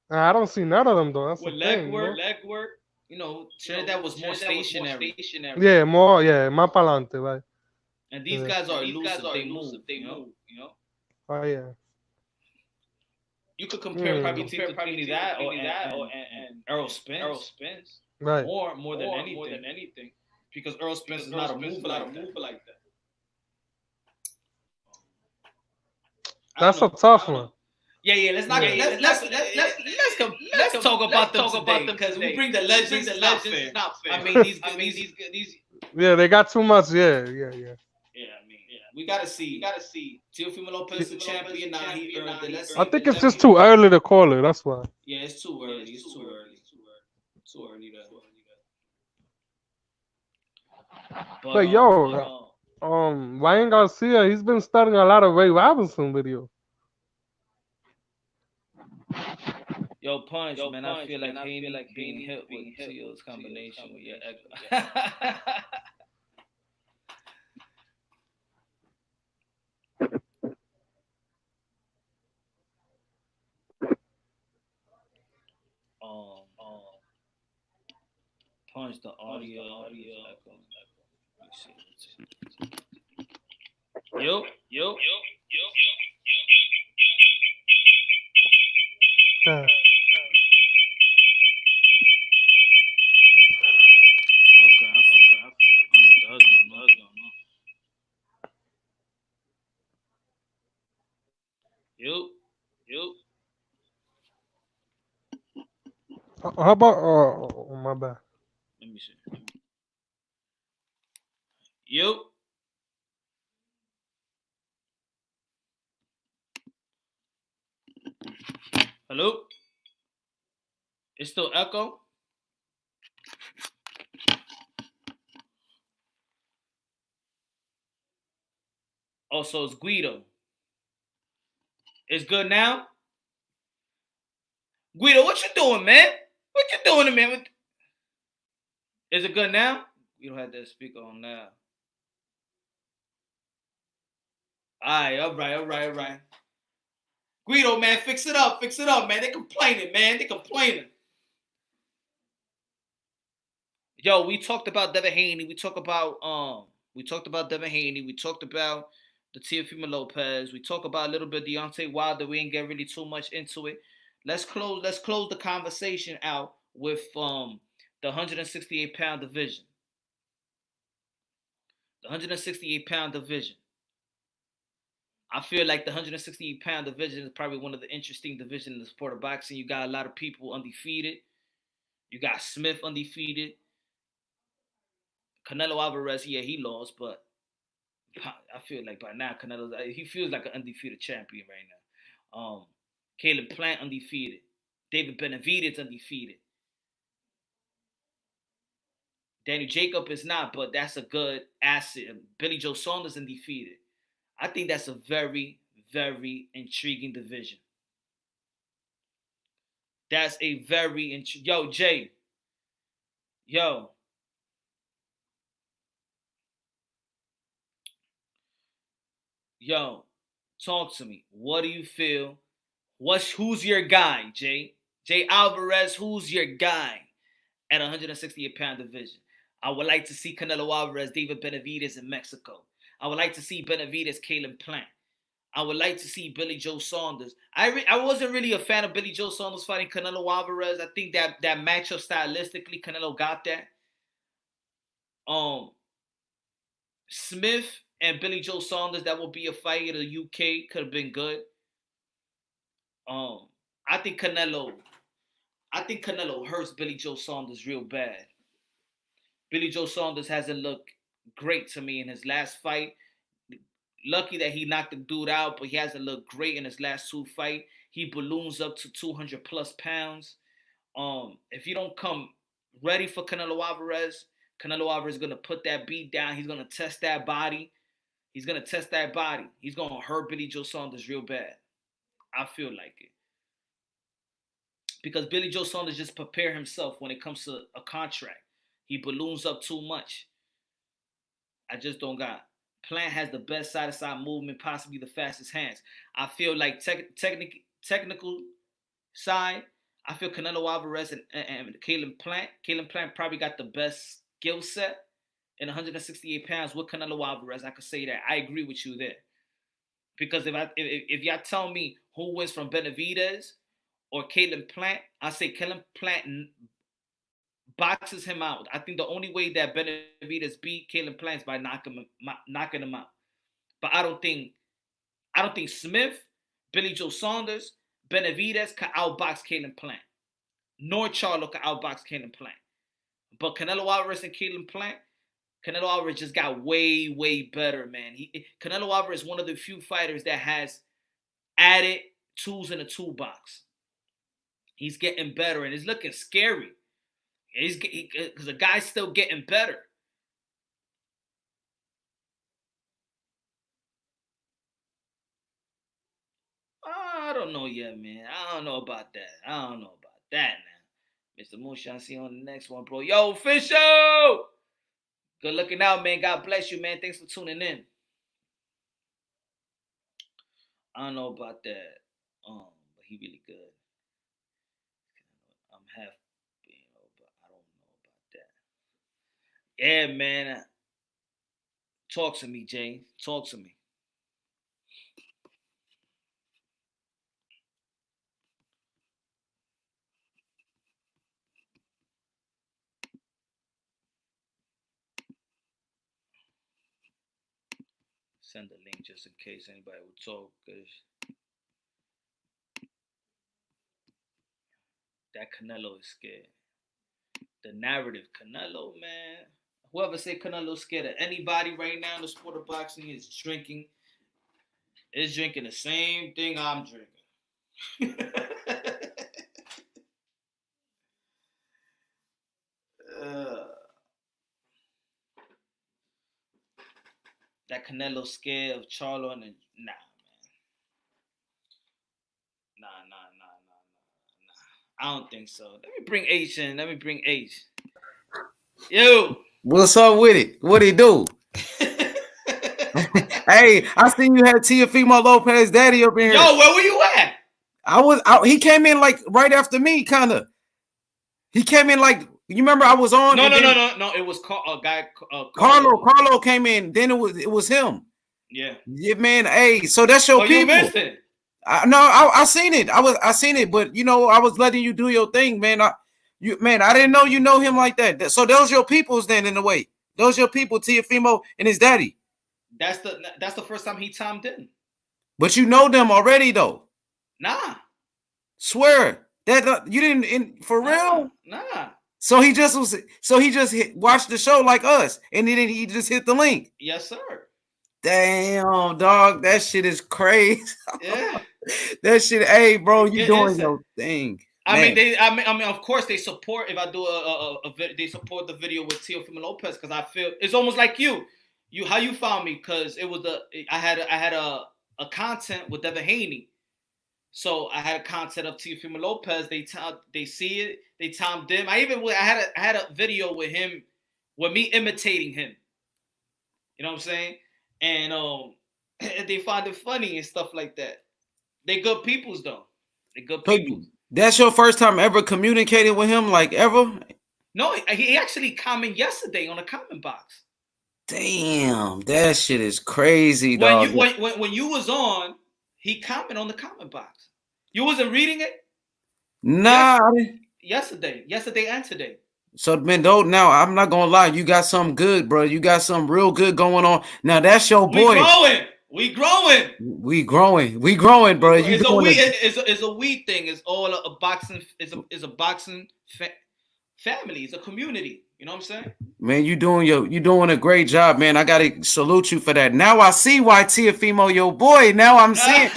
I don't see none of them though. That's with the thing. Leg work. You know, Trinidad was more stationary. Yeah, more pa'lante, right? And these guys are elusive. They move. You know. Oh yeah. You could compare probably Trinidad and Errol Spence. Right. More than anything. Because Errol Spence is not a mover like that. That's a tough one. Yeah. Let's talk about them today because we bring the legends. It's not fair. I mean these. Yeah, they got too much. Yeah. Yeah, I mean, we gotta see. Teofimo Lopez is a champion now. He earned it. I think it's just too early to call it. That's why. Yeah, it's too early. It's too early. But yo. Ryan Garcia, he's been studying a lot of Ray Robinson videos. Yo, Punch, man, I feel like Haney being hit with Tio's combination with your echo. Punch the audio. Yo. Yeah. Okay, I feel. I don't know what the hell's going on. Yo. How about? Oh, my bad. Let me see. Yo. Hello. It's still echo. Oh, so it's Guido. It's good now. Guido, what you doing, man? What you doing, man? Is it good now? You don't have that speaker on now. All right. Guido, man, fix it up, man. They complaining, man. Yo, we talked about Devin Haney. We talked about Devin Haney. We talked about the Teofimo Lopez. We talked about a little bit of Deontay Wilder. We ain't get really too much into it. Let's close the conversation out with the 168-pound division. The 168-pound division. I feel like the 168-pound division is probably one of the interesting divisions in the sport of boxing. You got a lot of people undefeated. You got Smith undefeated. Canelo Alvarez, yeah, he lost, but I feel like by now he feels like an undefeated champion right now. Caleb Plant undefeated. David Benavidez undefeated. Danny Jacob is not, but that's a good asset. Billy Joe Saunders undefeated. I think that's a very, very intriguing division. That's a very yo, Jay. Yo. Yo, talk to me. What do you feel? Who's your guy, Jay? Jay Alvarez, who's your guy at 168-pound division? I would like to see Canelo Alvarez, David Benavidez in Mexico. I would like to see Benavidez, Caleb Plant. I would like to see Billy Joe Saunders. I wasn't really a fan of Billy Joe Saunders fighting Canelo Alvarez. I think that matchup stylistically, Canelo got that. Smith and Billy Joe Saunders, that would be a fight in the UK. Could have been good. I think Canelo hurts Billy Joe Saunders real bad. Billy Joe Saunders hasn't looked great to me in his last fight. Lucky that he knocked the dude out, but he hasn't looked great in his last two fights. He balloons up to 200 plus pounds. If you don't come ready for Canelo Alvarez is gonna put that beat down. He's gonna test that body. He's gonna hurt Billy Joe Saunders real bad. I feel like it. Because Billy Joe Saunders just prepare himself when it comes to a contract. He balloons up too much. I just don't got. Plant has the best side-to-side movement, possibly the fastest hands. I feel like technical side, I feel Canelo Alvarez and Caleb Plant probably got the best skill set in 168 pounds with Canelo Alvarez. I could say that. I agree with you there. Because if y'all tell me who wins from Benavidez or Caleb Plant, I say Caleb Plant boxes him out. I think the only way that Benavidez beat Caleb Plant is by knocking him out. But I don't think Smith, Billy Joe Saunders, Benavidez can outbox Caleb Plant. Nor Charlo can outbox Caleb Plant. But Canelo Alvarez and Caleb Plant, Canelo Alvarez just got way, way better, man. Canelo Alvarez is one of the few fighters that has added tools in the toolbox. He's getting better, and it's looking scary. Because the guy's still getting better. I don't know yet, man. I don't know about that. Now. Mr. Moonshine, see you on the next one, bro. Yo, Fisho! Good looking out, man. God bless you, man. Thanks for tuning in. I don't know about that. But he really good. I'm half, but I don't know about that. Yeah, man. Talk to me, Jay. Talk to me. Send the link just in case anybody would talk. Cause that Canelo is scared. The narrative, Canelo, man. Whoever say Canelo's scared of anybody right now in the sport of boxing is drinking the same thing I'm drinking. That Canelo scared of Charlo and nah, man. Nah. I don't think so. Let me bring H in. Yo. What's up with it? What he do? Hey, I seen you had Teofimo Lopez daddy up in here. Yo, where were you at? He came in like right after me, kind of. He came in like, you remember I was on? No. It was a guy. Carlo came in. Then it was him. Yeah, man. Hey, so that's your people. You missed it. I seen it. I seen it, but I was letting you do your thing, man. I didn't know you know him like that. So those your peoples then in a way. Those your people, Teofimo and his daddy. That's the first time he timed in. But you know them already though. Nah. Swear that you didn't for real. Nah. So he just watched the show like us, and then he just hit the link. Yes, sir. Damn, dog, that shit is crazy. Yeah. That shit, hey, bro, you doing your thing. I mean, of course they support. If I do they support the video with Teofimo Lopez because I feel it's almost like you how you found me because it was I had a content with Devin Haney, so I had a content of Teofimo Lopez. They see it, they timed him. I had a video with him, with me imitating him. You know what I'm saying? And they find it funny and stuff like that. They good peoples though. They good people. That's your first time ever communicating with him, like ever? No, he actually commented yesterday on a comment box. Damn, that shit is crazy, dog. When you was on, he commented on the comment box. You wasn't reading it? Nah. Yesterday and today. So, Mendo, now I'm not gonna lie, you got something good, bro. You got something real good going on. Now that's your boy. We growing. We growing, bro. It's a we thing. It's all a boxing. It's a boxing family. It's a community. You know what I'm saying? Man, you doing a great job, man. I gotta salute you for that. Now I see why Teofimo your boy. Now I'm seeing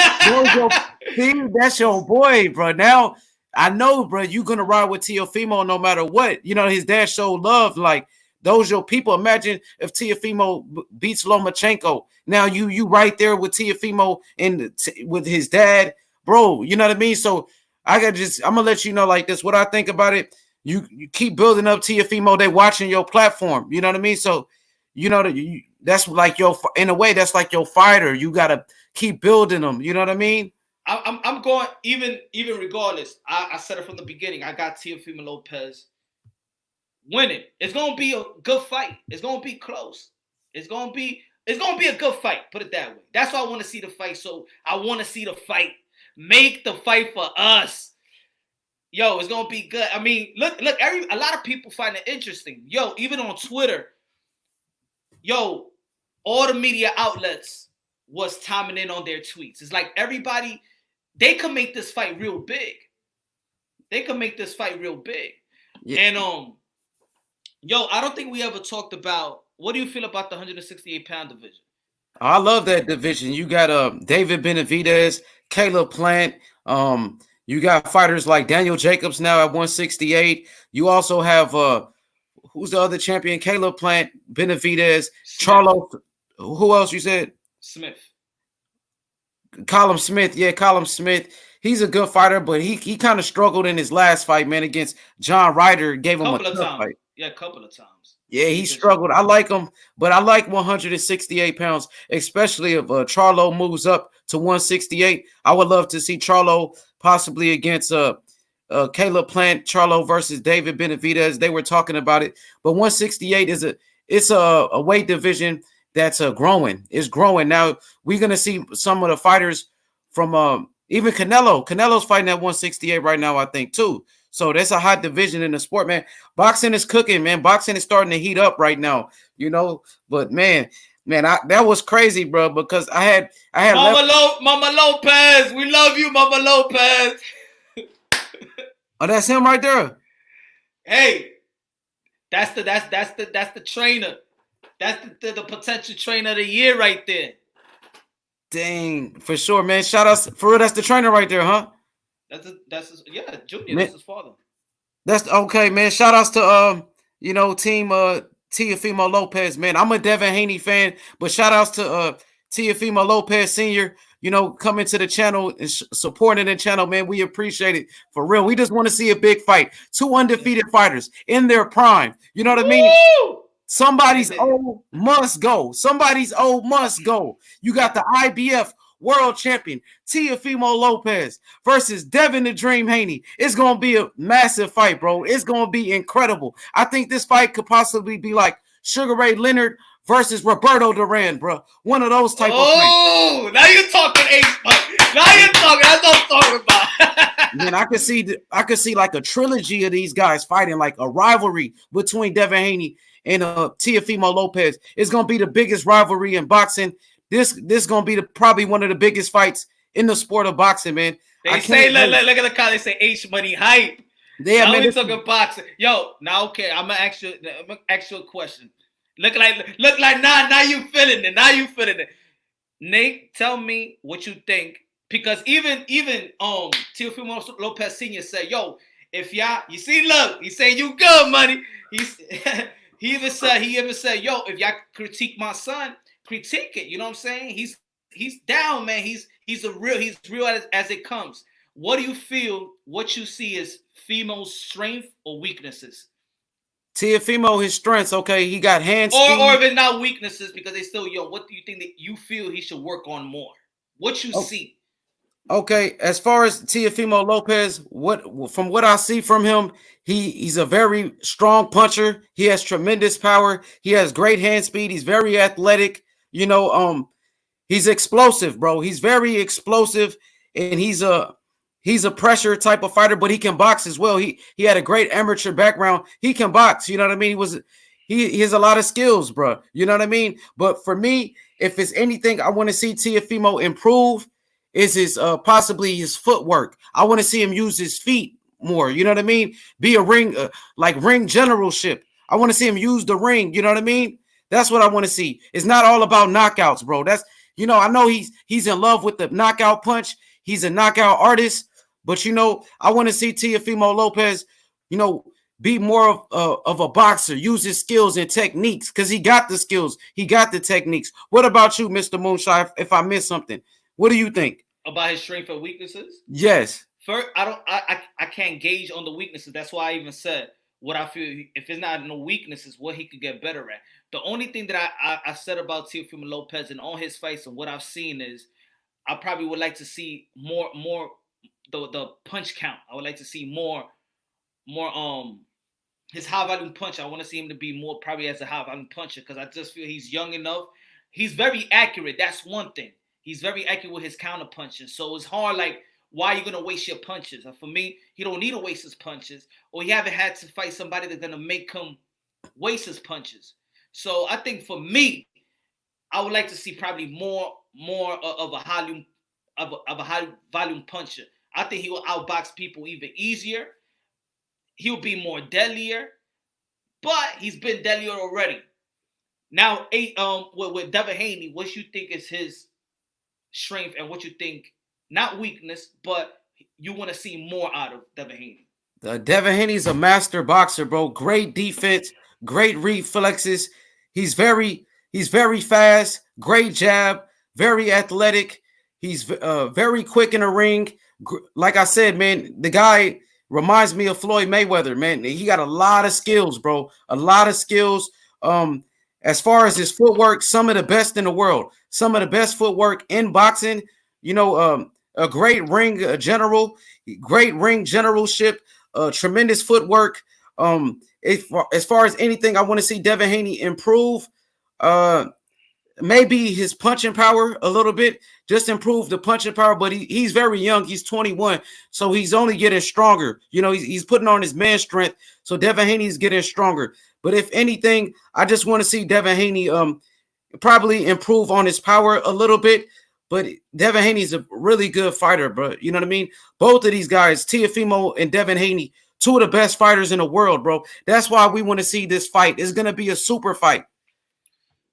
that's your boy, bro. Now I know, bro, you're gonna ride with Teofimo no matter what. You know, his dad showed love. Like, those your people. Imagine if Teofimo beats Lomachenko. Now you right there with Teofimo and with his dad, bro. You know what I mean? So I'm gonna let you know like this. What I think about it. You keep building up Teofimo. They watching your platform. You know what I mean? So you know that's like in a way that's like your fighter. You gotta keep building them. You know what I mean? I'm going even regardless. I said it from the beginning. I got Teofimo Lopez winning. It's gonna be a good fight. It's gonna be close. It's gonna be a good fight. Put it that way. That's why I want to see the fight. So I want to see the fight. Make the fight for us. Yo, it's gonna be good. I mean, look. A lot of people find it interesting. Yo, even on Twitter. Yo, all the media outlets was timing in on their tweets. It's like everybody. They can make this fight real big. Yeah. And yo, I don't think we ever talked about. What do you feel about the 168-pound division? I love that division. You got David Benavidez, Caleb Plant. You got fighters like Daniel Jacobs now at 168. You also have who's the other champion? Caleb Plant, Benavidez, Charlo. Who else you said? Smith. Colin Smith. Yeah, Colin Smith. He's a good fighter, but he kind of struggled in his last fight, man, against John Ryder. Gave him a tough fight. Yeah, a couple of times. Yeah, he struggled. I like him, but I like 168 pounds, especially if Charlo moves up to 168. I would love to see Charlo possibly against Caleb Plant, Charlo versus David Benavidez. They were talking about it, but 168 is a weight division that's growing. It's growing. Now we're gonna see some of the fighters from even Canelo. Canelo's fighting at 168 right now, I think, too. So that's a hot division in the sport, man. Boxing is cooking, man. Boxing is starting to heat up right now, you know. But man, Man, that was crazy, bro. Because I had Mama Lopez. We love you, Mama Lopez. Oh, that's him right there. Hey, that's the trainer. That's the potential trainer of the year right there. Dang, for sure, man. Shout out for real. That's the trainer right there, huh? Yeah, Junior. That's his father. That's okay, man. Shout outs to team Teofimo Lopez, man. I'm a Devin Haney fan, but shout outs to Teofimo Lopez Sr., coming to the channel and supporting the channel, man. We appreciate it. For real. We just want to see a big fight. 2 undefeated fighters in their prime. You know what I mean? Somebody's old must go. Somebody's old must go. You got the IBF world champion Teofimo Lopez versus Devin the Dream Haney. It's going to be a massive fight, bro. It's going to be incredible. I think this fight could possibly be like Sugar Ray Leonard versus Roberto Duran, bro. One of those type of fights. Oh, now you're talking Ace. Now you're talking. That's what I'm talking about. Man, I could see like a trilogy of these guys fighting, like a rivalry between Devin Haney and Teofimo Lopez. It's going to be the biggest rivalry in boxing. This going to be probably one of the biggest fights in the sport of boxing, man. They say, look at the comment. They say H Money hype. Yeah, now man. we talking boxing. Yo, now okay, I'm gonna ask you a question. Look like now you feeling it. Now you feeling it. Nate, tell me what you think, because even Teofimo Lopez Sr. said, yo, if y'all, you see, look, he saying you good, money. He even said, yo, if y'all critique my son, critique it. You know what I'm saying? He's down, man. He's real as it comes. What do you feel? What you see is Femo's strength or weaknesses? Teofimo, his strengths, okay. He got hands. Or if it's not weaknesses because they still young. What do you think that you feel he should work on more? What you see? Okay, as far as Teofimo Lopez, from what I see from him, he's a very strong puncher. He has tremendous power. He has great hand speed. He's very athletic. He's explosive, bro. He's very explosive, and he's a pressure type of fighter, but he can box as well. He had a great amateur background. He can box. You know what I mean? He has a lot of skills, bro. You know what I mean? But for me, if it's anything I want to see Teofimo improve, is his possibly his footwork. I want to see him use his feet more. You know what I mean? Be a ring ring generalship. I want to see him use the ring. You know what I mean? That's what I want to see. It's not all about knockouts, bro. That's I know he's in love with the knockout punch. He's a knockout artist, but I want to see Teofimo Lopez, be more of a boxer, use his skills and techniques, because he got the skills, he got the techniques. What about you, Mr. Moonshine? If I missed something, what do you think about his strengths and weaknesses? Yes. First, I can't gauge on the weaknesses. That's why I even said what I feel. If it's not no weaknesses, what he could get better at. The only thing that I said about Teofimo Lopez and all his fights and what I've seen is I probably would like to see more the punch count. I would like to see more his high volume punch. I want to see him to be more probably as a high volume puncher, because I just feel he's young enough. He's very accurate. That's one thing. He's very accurate with his counter punches. So it's hard, like, why are you going to waste your punches? For me, he don't need to waste his punches, or he haven't had to fight somebody that's going to make him waste his punches. So I think for me, I would like to see probably more of a high volume puncher. I think he will outbox people even easier. He'll be more deadlier, but he's been deadlier already. Now, with Devin Haney, what you think is his strength and what you think, not weakness, but you want to see more out of Devin Haney? Devin Haney's a master boxer, bro. Great defense, great reflexes. He's very fast, great jab, very athletic. He's very quick in the ring. Like I said, man, the guy reminds me of Floyd Mayweather, man. He got a lot of skills, bro. A lot of skills. As far as his footwork, some of the best in the world. Some of the best footwork in boxing. A great ring general, great ring generalship, tremendous footwork. As far as anything, I want to see Devin Haney improve. Maybe his punching power a little bit, just improve the punching power. But he's very young. He's 21, so he's only getting stronger. He's putting on his man strength. So Devin Haney's getting stronger. But if anything, I just want to see Devin Haney probably improve on his power a little bit. But Devin Haney's a really good fighter, bro. You know what I mean? Both of these guys, Teofimo and Devin Haney, two of the best fighters in the world, bro. That's why we want to see this fight. It's going to be a super fight.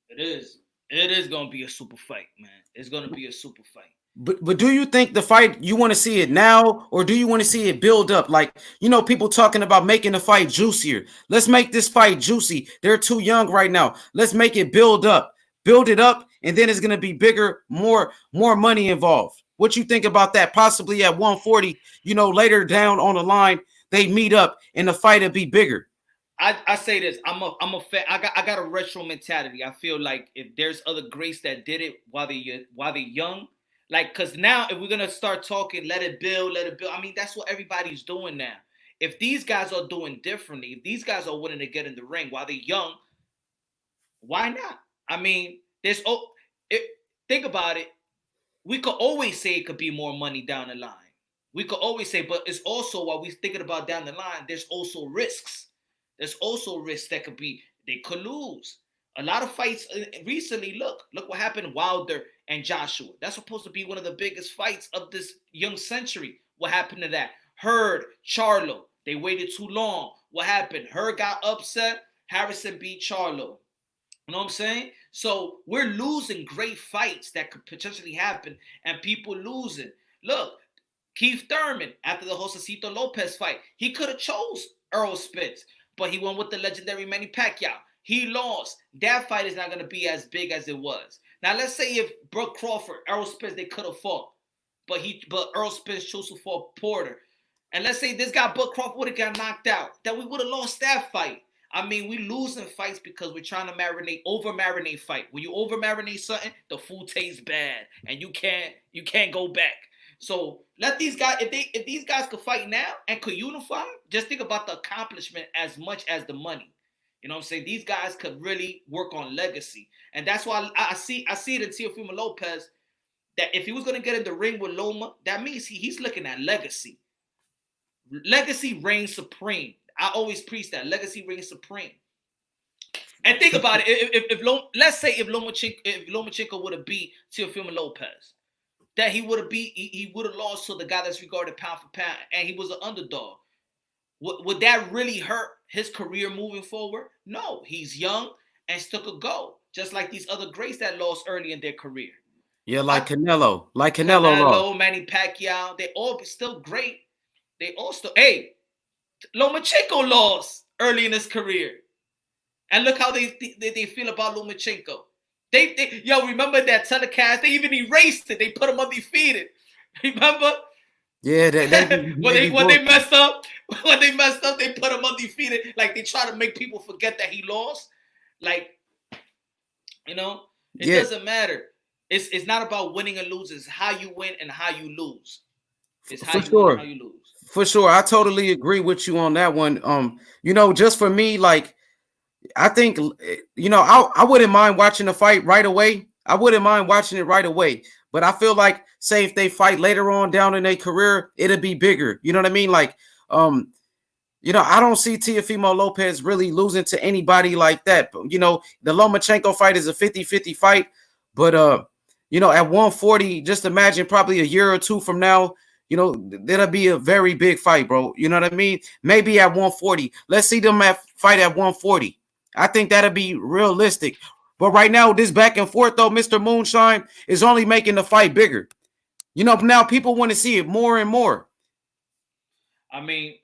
It is. It is going to be a super fight, man. It's going to be a super fight. But do you think the fight, you want to see it now, or do you want to see it build up? Like, you know, people talking about making the fight juicier. Let's make this fight juicy. They're too young right now. Let's make it build up. Build it up, and then it's going to be bigger, more money involved. What you think about that? Possibly at 140, you know, later down on the line, they meet up and the fight will be bigger. I say this. I'm a fan. I got a retro mentality. I feel like if there's other greats that did it while they're young, like, because now if we're gonna start talking, let it build. I mean, that's what everybody's doing now. If these guys are doing differently, if these guys are willing to get in the ring while they're young, why not? I mean, think about it. We could always say it could be more money down the line. We could always say, but it's also, while we're thinking about down the line, there's also risks. There's also risks that they could lose. A lot of fights recently, look what happened, Wilder and Joshua. That's supposed to be one of the biggest fights of this young century. What happened to that? Hurd, Charlo, they waited too long. What happened? Hurd got upset. Harrison beat Charlo. You know what I'm saying? So we're losing great fights that could potentially happen, and people losing. Look, Keith Thurman, after the Josecito Lopez fight, he could have chose Earl Spence, but he went with the legendary Manny Pacquiao. He lost. That fight is not going to be as big as it was. Now, let's say if Brooke Crawford, Earl Spence, they could have fought, but Earl Spence chose to fight Porter. And let's say this guy, Brooke Crawford, would have got knocked out. Then we would have lost that fight. I mean, we losing fights because we're trying to over-marinate fight. When you over-marinate something, the food tastes bad, and you can't go back. So let these guys, if these guys could fight now and could unify, just think about the accomplishment as much as the money. You know what I'm saying? These guys could really work on legacy. And that's why I see it in Teofimo Lopez, that if he was going to get in the ring with Loma, that means he's looking at legacy. Legacy reigns supreme. I always preach that. Legacy reigns supreme. And think about it. Let's say if Lomachenko would have beat Teofimo Lopez, that he would have lost to the guy that's regarded pound for pound, and he was an underdog. Would that really hurt his career moving forward? No. He's young and still could go, just like these other greats that lost early in their career. Yeah, like Canelo. Like Canelo, Manny Pacquiao. They all still great. They all still... Hey, Lomachenko lost early in his career. And look how they feel about Lomachenko. Yo, remember that telecast? They even erased it. They put him undefeated. Remember? Yeah, when they messed up, they put him undefeated. Like, they try to make people forget that he lost. Like, you know, it doesn't matter. It's not about winning or losing. It's how you win and how you lose. It's how you win and how you lose. For sure. I totally agree with you on that one. You know, just for me, like, I think, you know, I wouldn't mind watching the fight right away. I wouldn't mind watching it right away. But I feel like, say, if they fight later on down in their career, it'll be bigger. You know what I mean? Like, you know, I don't see Teofimo Lopez really losing to anybody like that. But, you know, the Lomachenko fight is a 50-50 fight. But, you know, at 140, just imagine probably a year or two from now, you know, that'll be a very big fight, bro. You know what I mean? Maybe at 140. Let's see them fight at 140. I think that'll be realistic. But right now, this back and forth, though, Mr. Moonshine, is only making the fight bigger. You know, now people want to see it more and more. I mean,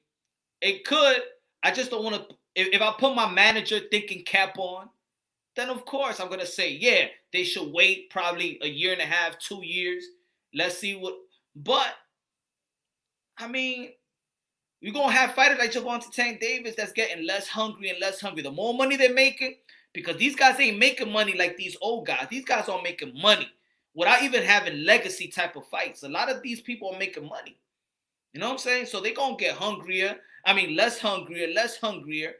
it could. I just don't want to. If I put my manager thinking cap on, then of course I'm going to say, yeah, they should wait probably a year and a half, 2 years. Let's see what. But, I mean, you're going to have fighters like Gervonta Tank Davis that's getting less hungry and less hungry. The more money they're making, because these guys ain't making money like these old guys. These guys aren't making money without even having legacy type of fights. A lot of these people are making money. You know what I'm saying? So they're going to get hungrier. I mean, less hungrier.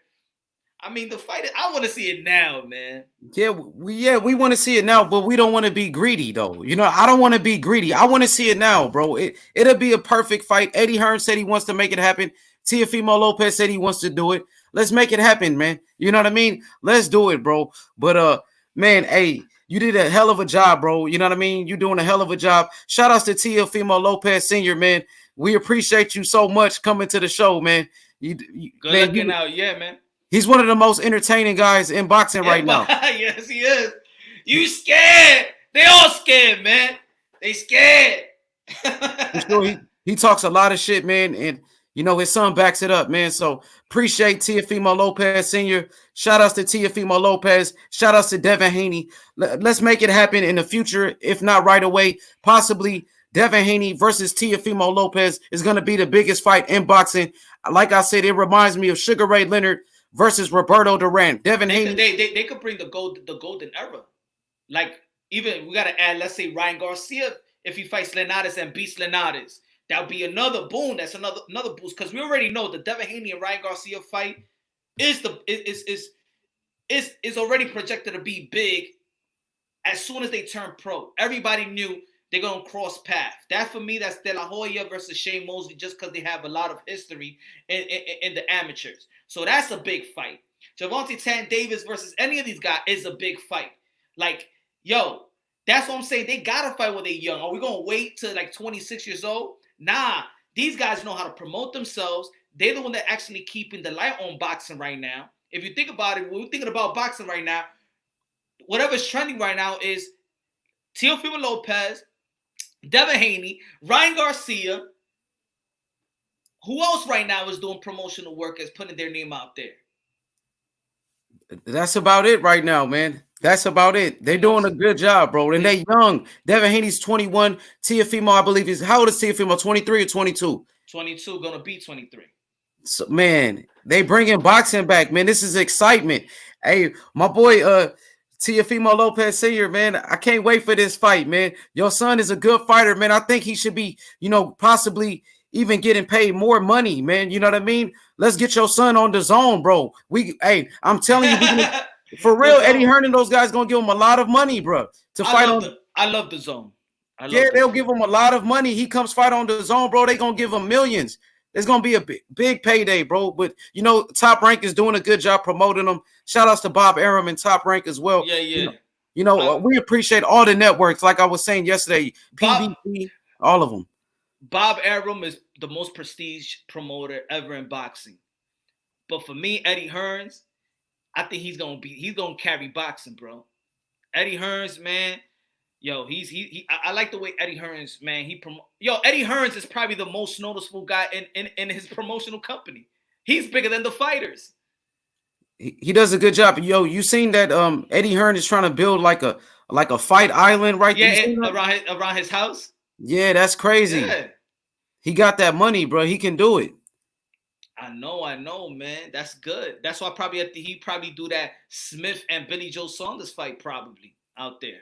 I mean, the fight, I want to see it now, man. Yeah, we want to see it now, but we don't want to be greedy, though. You know, I don't want to be greedy. I want to see it now, bro. It'll be a perfect fight. Eddie Hearn said he wants to make it happen. Teofimo Lopez said he wants to do it. Let's make it happen, man. You know what I mean? Let's do it, bro. But Man, hey, you did a hell of a job, bro. You know what I mean? You're doing a hell of a job. Shout outs to Teofimo Lopez Sr., man. We appreciate you so much coming to the show, man. Good looking out, yeah, man. He's one of the most entertaining guys in boxing right now. Yes, he is. You scared? They all scared, man. They scared. For sure, he talks a lot of shit, man, and you know his son backs it up, man. So appreciate Teofimo Lopez Sr. Shout outs to Teofimo Lopez. Shout outs to Devin Haney. Let's make it happen in the future, if not right away. Possibly Devin Haney versus Teofimo Lopez is going to be the biggest fight in boxing. Like I said, it reminds me of Sugar Ray Leonard versus Roberto Duran. Devin Haney. They could bring the golden era. Like, even we got to add, let's say, Ryan Garcia, if he fights Linares and beats Linares. That would be another boom. That's another boost, because we already know the Devin Haney and Ryan Garcia fight is already projected to be big as soon as they turn pro. Everybody knew they're gonna cross paths. That, for me, that's De La Hoya versus Shane Mosley, just because they have a lot of history in the amateurs. So that's a big fight. Gervonta Tank Davis versus any of these guys is a big fight. Like, yo, that's what I'm saying. They gotta fight when they're young. Are we gonna wait till like 26 years old? Nah, these guys know how to promote themselves. They're the one that actually keeping the light on boxing right now. If you think about it, when we're thinking about boxing right now, whatever's trending right now is Teofimo Lopez, Devin Haney, Ryan Garcia. Who else right now is doing promotional work, is putting their name out there? That's about it right now, man. That's about it. They're doing a good job, bro. And they're young. Devin Haney's 21. Teofimo, I believe, is how old is Teofimo? 23 or 22? 22, gonna be 23. So, man, they bringing boxing back, man. This is excitement. Hey, my boy, Teofimo Lopez Sr., man, I can't wait for this fight, man. Your son is a good fighter, man. I think he should be, possibly even getting paid more money, man. You know what I mean? Let's get your son on the zone, bro. I'm telling you, for real, Eddie Hearn and those guys gonna give him a lot of money, bro, to fight on. I love the zone. They'll give him a lot of money. He comes fight on the zone, bro. They gonna give him millions. It's gonna be a big payday, bro. But Top Rank is doing a good job promoting them. Shout outs to Bob Arum and Top Rank as well. Yeah. We appreciate all the networks, like I was saying yesterday, PBC, all of them. Bob Arum is the most prestige promoter ever in boxing. But for me, Eddie Hearns, I think he's gonna carry boxing, bro. Eddie Hearns, man. Yo, I like the way Eddie Hearns, man. Eddie Hearns is probably the most noticeable guy in his promotional company. He's bigger than the fighters. He does a good job. Yo, you seen that Eddie Hearn is trying to build like a fight island right there? Around his house? Yeah, that's crazy. Yeah. He got that money, bro. He can do it. I know, man. That's good. That's why he probably do that Smith and Billy Joe Saunders fight probably out there.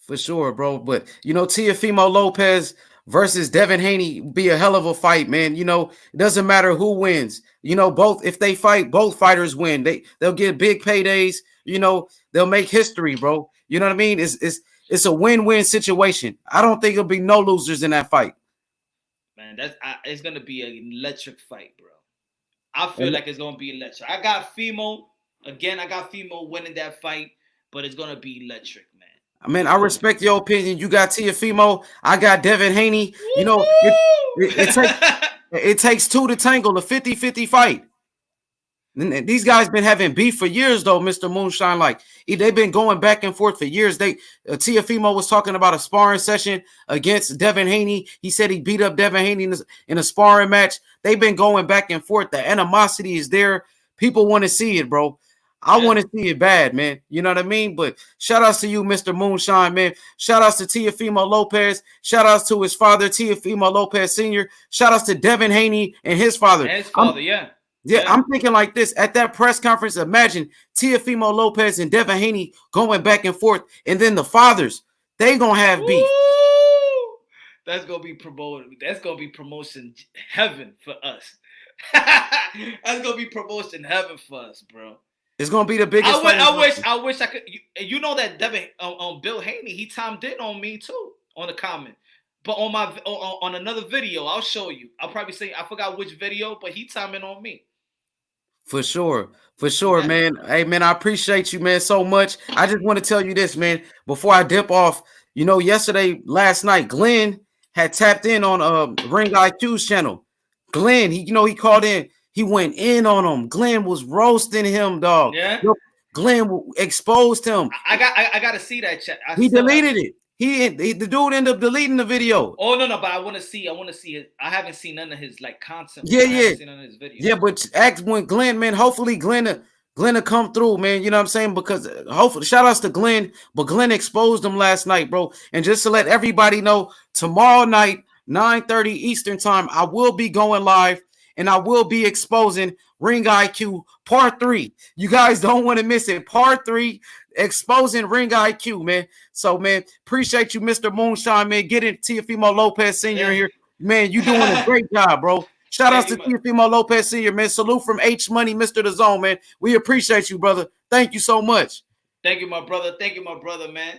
For sure, bro. But Teofimo Lopez versus Devin Haney be a hell of a fight, man. It doesn't matter who wins. If they fight, both fighters win. They'll get big paydays. They'll make history, bro. You know what I mean? It's a win-win situation. I don't think there'll be no losers in that fight. Man, it's gonna be an electric fight, bro. I feel like it's gonna be electric. I got Fimo winning that fight, but it's gonna be electric, man. I mean, I respect your opinion. You got Teofimo. I got Devin Haney. It takes two to tangle, a 50-50 fight. And these guys been having beef for years, though, Mr. Moonshine. Like, they've been going back and forth for years. Teofimo was talking about a sparring session against Devin Haney. He said he beat up Devin Haney in a sparring match. They've been going back and forth. The animosity is there. People want to see it, bro. I want to see it bad, man. You know what I mean? But shout outs to you, Mr. Moonshine, man. Shout outs to Teofimo Lopez. Shout outs to his father, Teofimo Lopez Sr. Shout outs to Devin Haney and his father. Yeah, I'm thinking like this. At that press conference, imagine Teofimo Lopez and Devin Haney going back and forth, and then the fathers, they going to have beef. That's going to be promoted. That's going to be promotion heaven for us. That's going to be promotion heaven for us, bro. It's going to be the biggest fight. I wish I could. That Devin, Bill Haney, he timed in on me too, on the comment. But on another video, I'll show you. I'll probably say, I forgot which video, but he timed in on me. For sure, man. Hey, man, I appreciate you, man, so much. I just want to tell you this, man, before I dip off. You know, last night, Glenn had tapped in on Ring IQ's channel. Glenn, he called in. He went in on him. Glenn was roasting him, dog. Yeah. Glenn exposed him. I got to see that chat. He deleted it. The dude ended up deleting the video. Oh no, but I want to see it. I haven't seen none of his like content. Yeah. I haven't seen none of his videos. Yeah, but ask when Glenn, man. Hopefully Glenn will come through, man. You know what I'm saying? Because hopefully, shout outs to Glenn, but Glenn exposed him last night, bro. And just to let everybody know, tomorrow night, 9:30 Eastern time, I will be going live and I will be exposing Ring IQ Part 3. You guys don't want to miss it. Part 3, exposing Ring IQ, man. So, man, appreciate you, Mr. Moonshine, man. Getting Teofimo Lopez Sr. here. Man, you doing a great job, bro. Shout out to Teofimo Lopez Sr., man. Salute from H Money, Mr. The Zone, man. We appreciate you, brother. Thank you so much. Thank you, my brother. Man.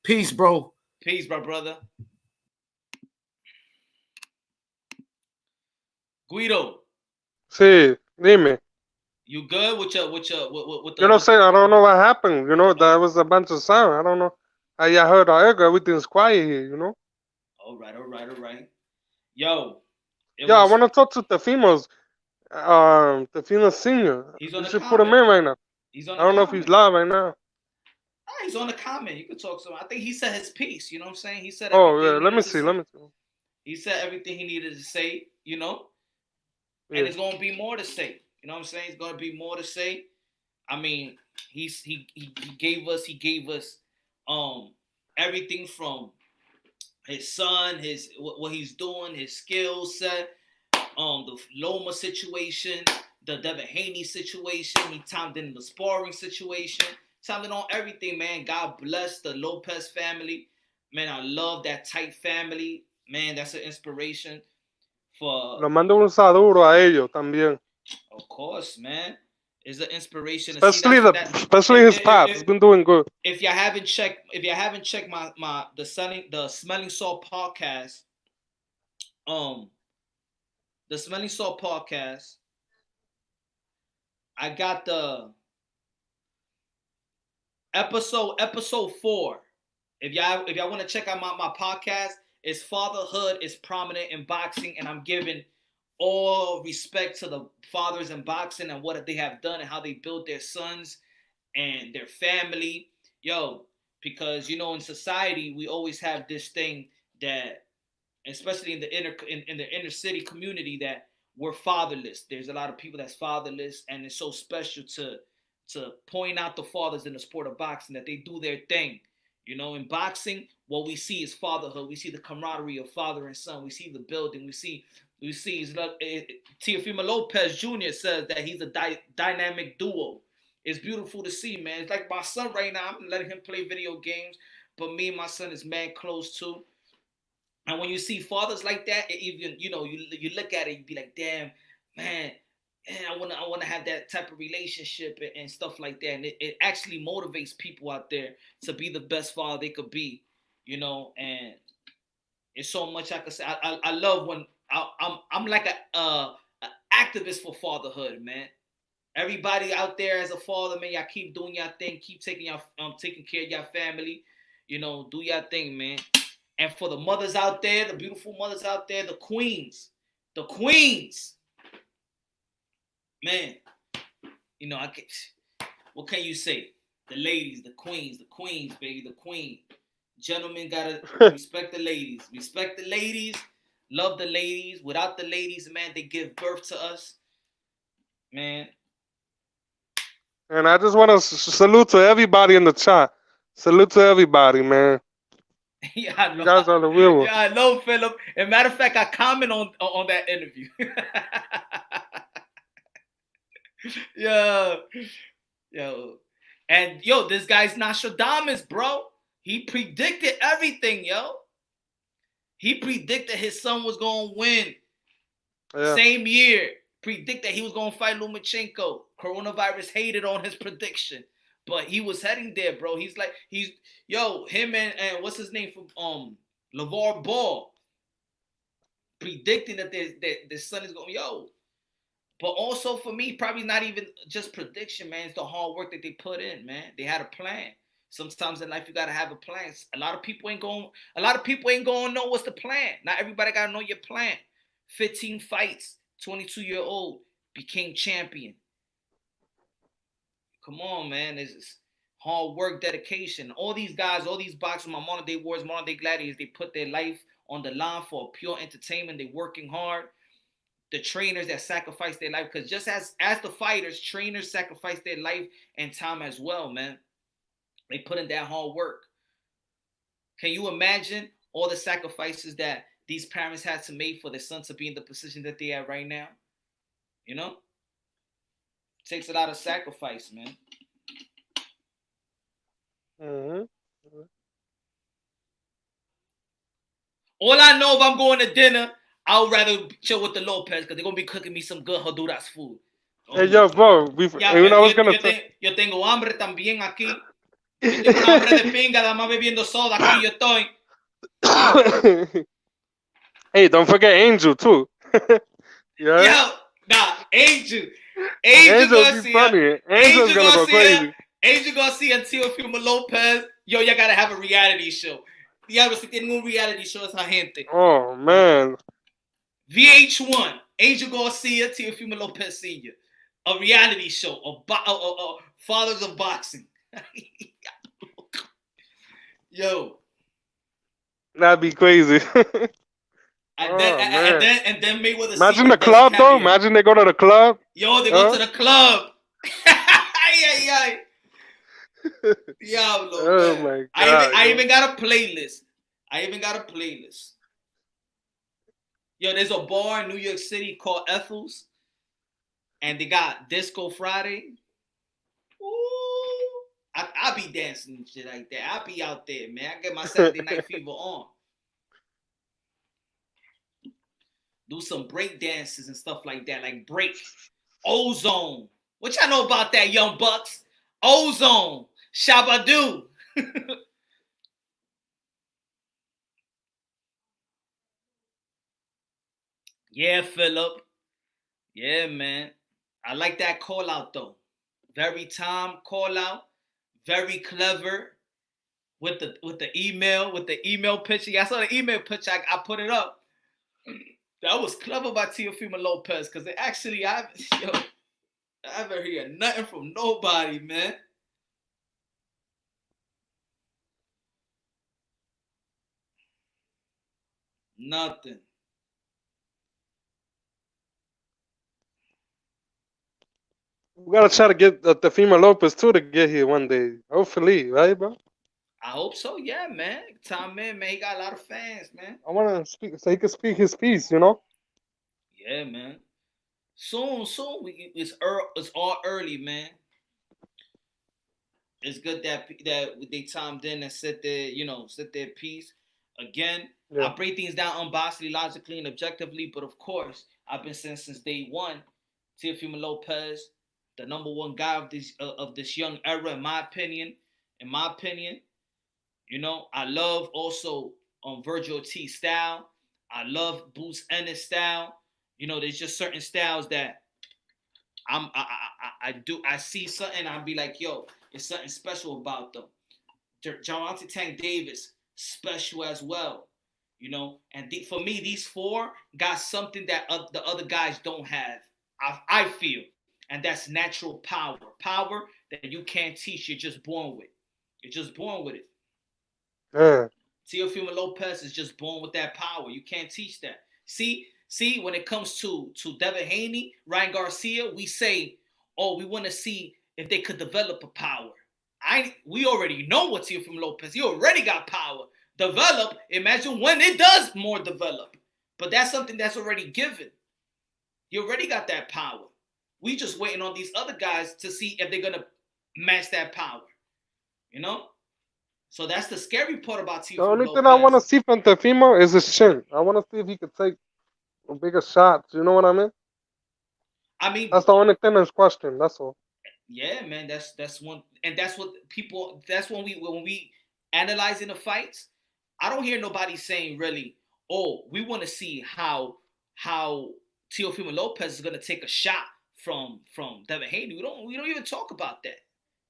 Peace, bro. Peace, my brother. Guido. Sí, dime. You good with the? You know, I don't know what happened. You know, that was a bunch of sound. I don't know. I heard our echo. Everything's quiet here. You know. All right. Yo. I want to talk to Teofimo's. Teofimo Senior. He's on you the should comment. put him in right now. He's on. I don't know if he's live right now. He's on the comment. You could talk to him. I think he said his piece. You know what I'm saying? He said. Oh yeah. Let me see. He said everything he needed to say. You know. And it's gonna be more to say. You know what I'm saying? It's gonna be more to say. I mean, he gave us everything from his son, what he's doing, his skill set, the Loma situation, the Devin Haney situation. He timed in the sparring situation, timed in on everything, man. God bless the Lopez family, man. I love that tight family, man. That's an inspiration. Lo mando un saludo a ellos también. Of course, man. It's an inspiration. Especially his pops. He's been doing good. If you haven't checked the Smelling Salt podcast, the Smelling Salt podcast, I got the episode 4. If y'all want to check out my podcast, it's Fatherhood is Prominent in Boxing, and I'm giving all respect to the fathers in boxing and what they have done and how they build their sons and their family. Yo, because in society we always have this thing that, especially in the inner city community, that we're fatherless. There's a lot of people that's fatherless, and it's so special to point out the fathers in the sport of boxing, that they do their thing. In boxing, what we see is fatherhood. We see the camaraderie of father and son. We see the building. We see Teofimo Lopez Jr. says that he's a dynamic duo. It's beautiful to see, man. It's like my son right now. I'm letting him play video games, but me and my son is mad close too. And when you see fathers like that, even you look at it, you be like, damn, man. And I want to have that type of relationship and stuff like that. And it actually motivates people out there to be the best father they could be, and it's so much I could say. I love when I'm like a activist for fatherhood, man. Everybody out there as a father, man, y'all keep doing your thing, keep taking care of your family, do your thing, man. And for the mothers out there, the beautiful mothers out there, the queens, man, what can you say? The ladies, the queens, baby, the queen. Gentlemen gotta respect the ladies. Respect the ladies. Love the ladies. Without the ladies, man, they give birth to us. Man. And I just want to salute to everybody in the chat. Salute to everybody, man. Yeah, I know. You guys are the real ones. Yeah, I know, Philip. As a matter of fact, I comment on that interview. Yo. And this guy's Nostradamus, bro. He predicted everything, yo. He predicted his son was going to win. Yeah. Same year. Predicted he was going to fight Lomachenko. Coronavirus hated on his prediction. But he was heading there, bro. Him and what's his name from LeVar Ball predicting that their son is going, But also for me, probably not even just prediction, man. It's the hard work that they put in, man. They had a plan. Sometimes in life you gotta have a plan. A lot of people ain't going to know what's the plan. Not everybody gotta know your plan. 15 fights, 22-year-old, became champion. Come on, man. It's hard work, dedication. All these guys, all these boxers, my modern day warriors, modern day gladiators, they put their life on the line for pure entertainment. They working hard. The trainers that sacrifice their life, because just as the fighters, trainers sacrifice their life and time as well, man. They put in that hard work. Can you imagine all the sacrifices that these parents had to make for their son to be in the position that they are right now? You know? It takes a lot of sacrifice, man. Mm-hmm. All I know, if I'm going to dinner, I would rather chill with the Lopez because they're going to be cooking me some good Honduras food. Hey, yo, bro. Yo tengo hambre también aquí. Yo tengo una hambre de pinga, nada más bebiendo soda aquí yo estoy. Hey, don't forget Angel, too. Yeah. Yo, nah, Angel Garcia. Angel's gonna go crazy. Angel Garcia and Teofimo Lopez. Yo, y'all gotta have a reality show. Diablo, si tienen un reality show esa gente. Oh, man. VH1, Angel Garcia, Teofimo Lopez Sr. A reality show of fathers of boxing. Yo. That'd be crazy. And then Mayweather. Imagine the club, though. Imagine they go to the club. Yo, they go to the club. Ay. Diablo. Oh, man. my God. I even got a playlist. Yo, there's a bar in New York City called Ethel's. And they got Disco Friday. Ooh. I be dancing and shit like that. I be out there, man. I get my Saturday Night Fever on. Do some break dances and stuff like that. Like break. Ozone. What y'all know about that, young bucks? Ozone. Shabadoo. Yeah, Philip. Yeah, man. I like that call out though. Very time call out. Very clever. With the email picture. Yeah, I saw the email picture. I put it up. That was clever by Teofimo Lopez because I haven't heard nothing from nobody, man. Nothing. We gotta try to get Teofimo Lopez too to get here one day. Hopefully, right, bro? I hope so, yeah, man. Tom, man, he got a lot of fans, man. I want to speak so he can speak his piece, you know? Yeah, man. Soon, it's all early, man. It's good that they timed in and set their piece. Again, I break things down unbiasedly, logically, and objectively, but of course, I've been saying since day one, Teofimo Lopez, the number one guy of this young era, in my opinion. You know, I love also Virgil Ortiz style. I love Boots Ennis style. You know, there's just certain styles that I see something, I'll be like, yo, it's something special about them. Gervonta Tank Davis, special as well. You know, and for me, these four got something that the other guys don't have. I feel, and that's natural power. Power that you can't teach. You're just born with. it. Yeah. Teofimo Lopez is just born with that power. You can't teach that. See, when it comes to Devin Haney, Ryan Garcia, we say, oh, we want to see if they could develop a power. We already know what Teofimo Lopez. He already got power. Develop. Imagine when it does more develop. But that's something that's already given. You already got that power. We just waiting on these other guys to see if they're gonna match that power. You know? So that's the scary part about Teofimo. The only thing I want to see from Teofimo is his chin. I want to see if he could take bigger shots. You know what I mean? I mean, that's the only thing that's question. That's all. Yeah, man. That's one, and that's what people. That's when we analyzing the fights. I don't hear nobody saying really, oh, we want to see how Teofimo Lopez is gonna take a shot from Devin Haney. We don't even talk about that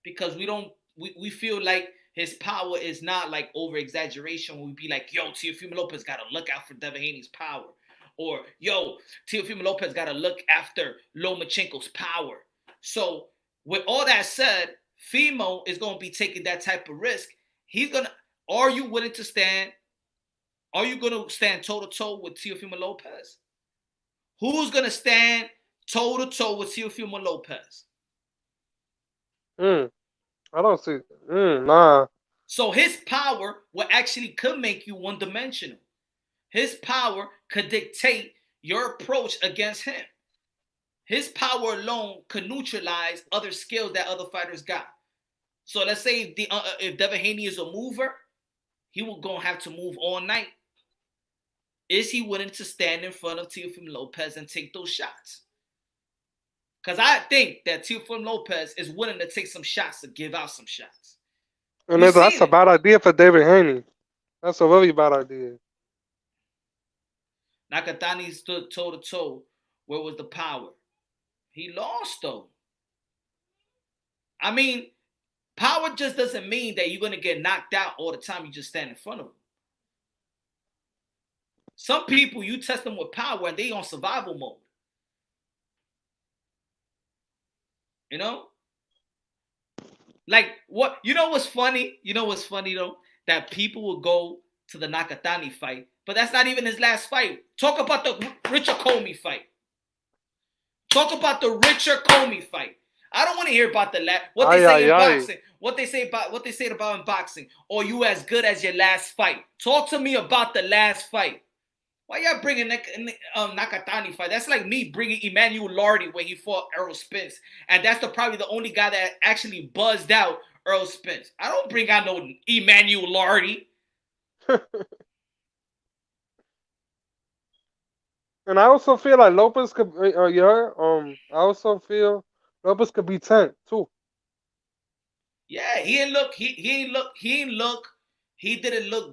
because we feel like his power is not like over exaggeration. We'd be like, yo, Teofimo Lopez gotta look out for Devin Haney's power. Or yo, Teofimo Lopez gotta look after Lomachenko's power. So with all that said, Fimo is gonna be taking that type of risk. Are you willing to stand? Are you gonna stand toe to toe with Teofimo Lopez? Who's gonna stand toe to toe with Teofimo Lopez? I don't see. Nah. So his power could make you one-dimensional. His power could dictate your approach against him. His power alone could neutralize other skills that other fighters got. So let's say if Devin Haney is a mover, he will gonna have to move all night. Is he willing to stand in front of Teofimo Lopez and take those shots? Because I think that Teofimo Lopez is willing to take some shots to give out some shots. And that's a bad idea for David Haney. That's a really bad idea. Nakatani stood toe to toe. Where was the power? He lost though. I mean, power just doesn't mean that you're going to get knocked out all the time you just stand in front of them. Some people, you test them with power and they on survival mode. You know? Like, what? You know what's funny? You know what's funny, though? That people will go to the Nakatani fight, but that's not even his last fight. Talk about the Richard Comey fight. Talk about the Richard Comey fight. I don't want to hear about what they say in boxing. What they say about in boxing. Or you as good as your last fight. Talk to me about the last fight. Why y'all bringing Nakatani fight? That's like me bringing Emmanuel Lardy when he fought Errol Spence. And that's probably the only guy that actually buzzed out Errol Spence. I don't bring out no Emmanuel Lardy. And I also feel like Lopez could I also feel Lopez could be 10 too. Yeah, he didn't look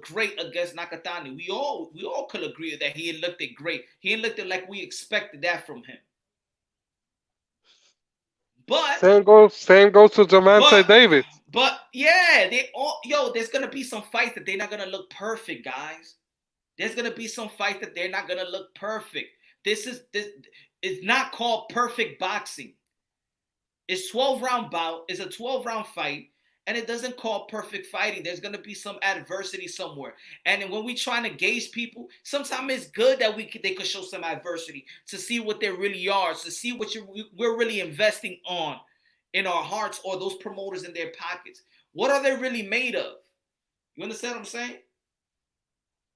great against Nakatani. We all could agree that he looked it great. He didn't look it like we expected that from him. But same goes to Gervonta Davis. But yeah, there's gonna be some fights that they're not gonna look perfect, guys. There's gonna be some fights that they're not gonna look perfect. This is not called perfect boxing. It's 12-round bout. It's a 12-round fight, and it doesn't call perfect fighting. There's gonna be some adversity somewhere. And when we trying to gauge people, sometimes it's good that they could show some adversity to see what they really are, to see what we're really investing on in our hearts or those promoters in their pockets. What are they really made of? You understand what I'm saying?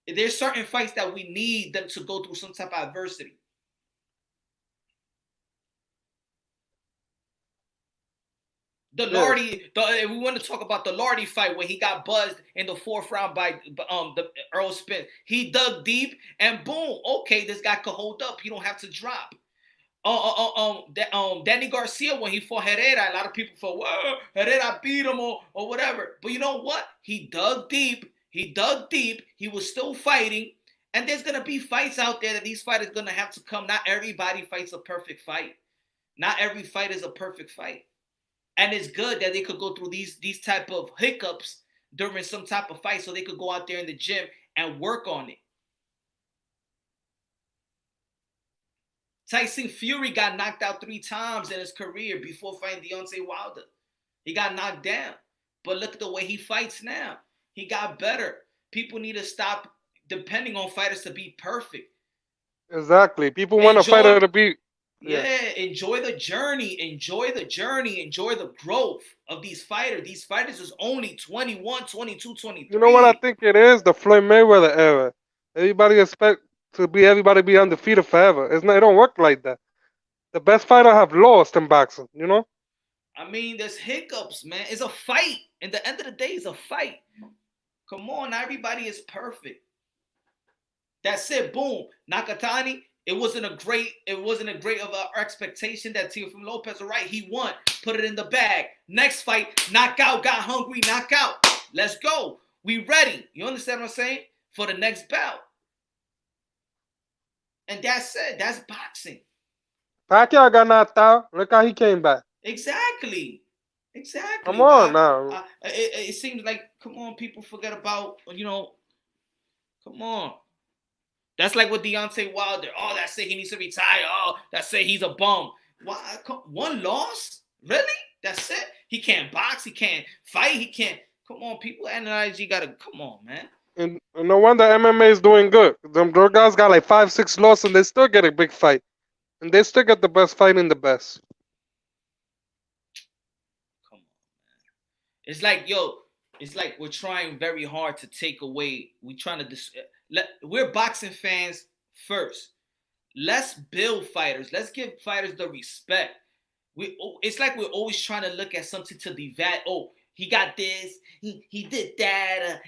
There's certain fights that we need them to go through some type of adversity. The Lardy, if we want to talk about the Lardy fight where he got buzzed in the 4th round by the Errol Spence, he dug deep and boom, okay, this guy could hold up. He don't have to drop. Danny Garcia when he fought Herrera, a lot of people thought, well, Herrera beat him or whatever. But you know what? He dug deep. He was still fighting. And there's going to be fights out there that these fighters are going to have to come. Not everybody fights a perfect fight. Not every fight is a perfect fight. And it's good that they could go through these type of hiccups during some type of fight so they could go out there in the gym and work on it. Tyson Fury got knocked out 3 times in his career before fighting Deontay Wilder. He got knocked down. But look at the way he fights now. He got better. People need to stop depending on fighters to be perfect. Exactly. People want a fighter to be... Yeah, enjoy the journey. Enjoy the growth of these fighters. These fighters is only 21, 22, 23. You know what I think it is? The Floyd Mayweather era. Everybody expect everybody be undefeated forever. It don't work like that. The best fighter have lost in boxing, you know? I mean, there's hiccups, man. It's a fight. At the end of the day, it's a fight. Come on, not everybody is perfect. That's it. Boom. Nakatani. It wasn't a great of an expectation that Teofimo Lopez, all right, he won. Put it in the bag. Next fight, knockout, got hungry, knockout. Let's go. We ready. You understand what I'm saying? For the next bout. And that's it. That's boxing. Pacquiao got knocked out. Look how he came back. Exactly. Come on now. It seems like, come on, people forget about, come on. That's like with Deontay Wilder. Oh, that's it. He needs to retire. Oh, that's it. He's a bum. Why? One loss? Really? That's it? He can't box. He can't fight. He can't. Come on, people analyze. You gotta. Come on, man. And no wonder MMA is doing good. Them guys got like 5-6 losses, and they still get a big fight, and they still get the best fight in the best. Come on, man. It's like, it's like we're trying very hard to take away. We're trying to we're boxing fans first. Let's build fighters. Let's give fighters the respect. It's like we're always trying to look at something to devalue. Oh, he got this. He did that.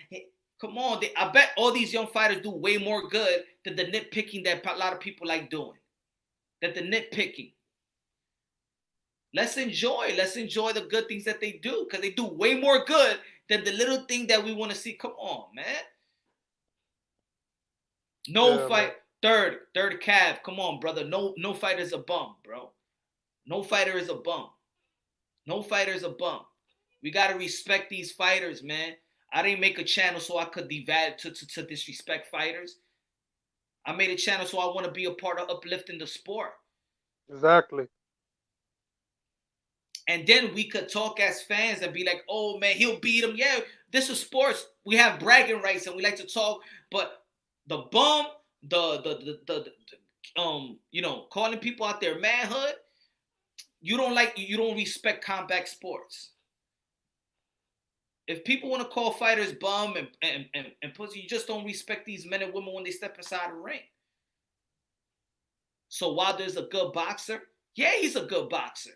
Come on. I bet all these young fighters do way more good than the nitpicking that a lot of people like doing. That the nitpicking. Let's enjoy the good things that they do, because they do way more good than the little thing that we want to see. Come on, man. No fight. Man. Third Cav. Come on, brother. No fighter is a bum, bro. No fighter is a bum. No fighter is a bum. We gotta respect these fighters, man. I didn't make a channel so I could devalue to disrespect fighters. I made a channel so I want to be a part of uplifting the sport. Exactly. And then we could talk as fans and be like, oh man, he'll beat him. Yeah, this is sports. We have bragging rights and we like to talk, but the bum, calling people out their manhood, you don't respect combat sports. If people want to call fighters bum and pussy, you just don't respect these men and women when they step inside the ring. So while there's a good boxer, yeah, he's a good boxer.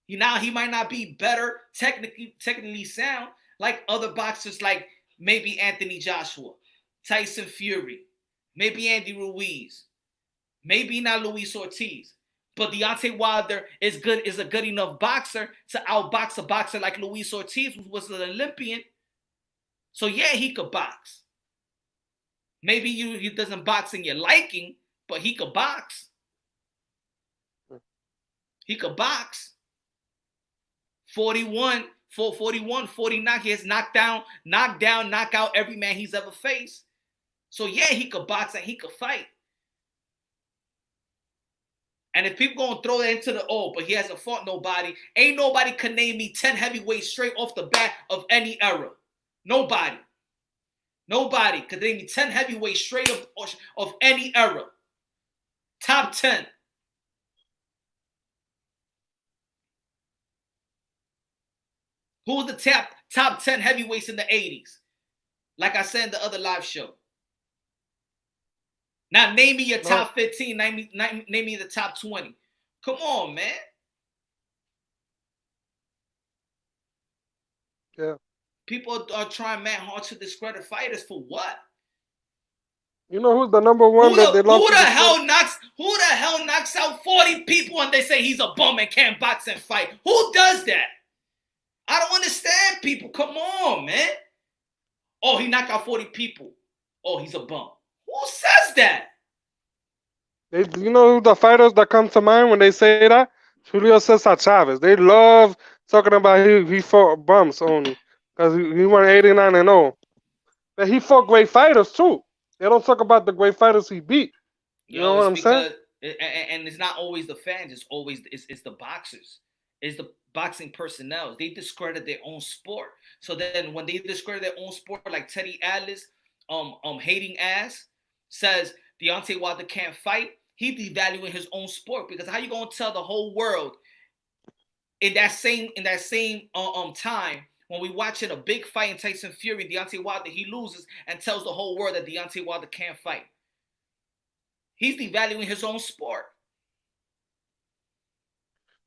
He might not be better, technically sound, like other boxers, like maybe Anthony Joshua, Tyson Fury, maybe Andy Ruiz, maybe not Luis Ortiz. But Deontay Wilder is a good enough boxer to outbox a boxer like Luis Ortiz, who was an Olympian. So yeah, he could box. Maybe he doesn't box in your liking, but he could box. He could box. 41, 49. He has knocked down, knock out every man he's ever faced. So yeah, he could box and he could fight. And if people gonna throw that into but he hasn't fought nobody, ain't nobody can name me 10 heavyweights straight off the bat of any era. Nobody could name me 10 heavyweights straight of any era. Top 10. Who was the top 10 heavyweights in the 80s? Like I said in the other live show. Now name me your top 15. Name me the top 20. Come on, man. Yeah. People are trying mad hard to discredit fighters for what? You know who's the number one that they love? Who the hell knocks out 40 people and they say he's a bum and can't box and fight? Who does that? I don't understand people. Come on, man. Oh, he knocked out 40 people. Oh, he's a bum. Who says that? You know the fighters that come to mind when they say that? Julio Cesar Chavez. They love talking about he fought bums only because he went 89-0. But he fought great fighters too. They don't talk about the great fighters he beat. You know what I'm saying? And it's not always the fans. It's always it's the boxers. It's the boxing personnel. They discredit their own sport. So then when they discredit their own sport, like Teddy Atlas, hating ass, says Deontay Wilder can't fight, he devaluing his own sport, because how you gonna tell the whole world in that same time when we watching a big fight in Tyson Fury, Deontay Wilder, he loses and tells the whole world that Deontay Wilder can't fight? He's devaluing his own sport.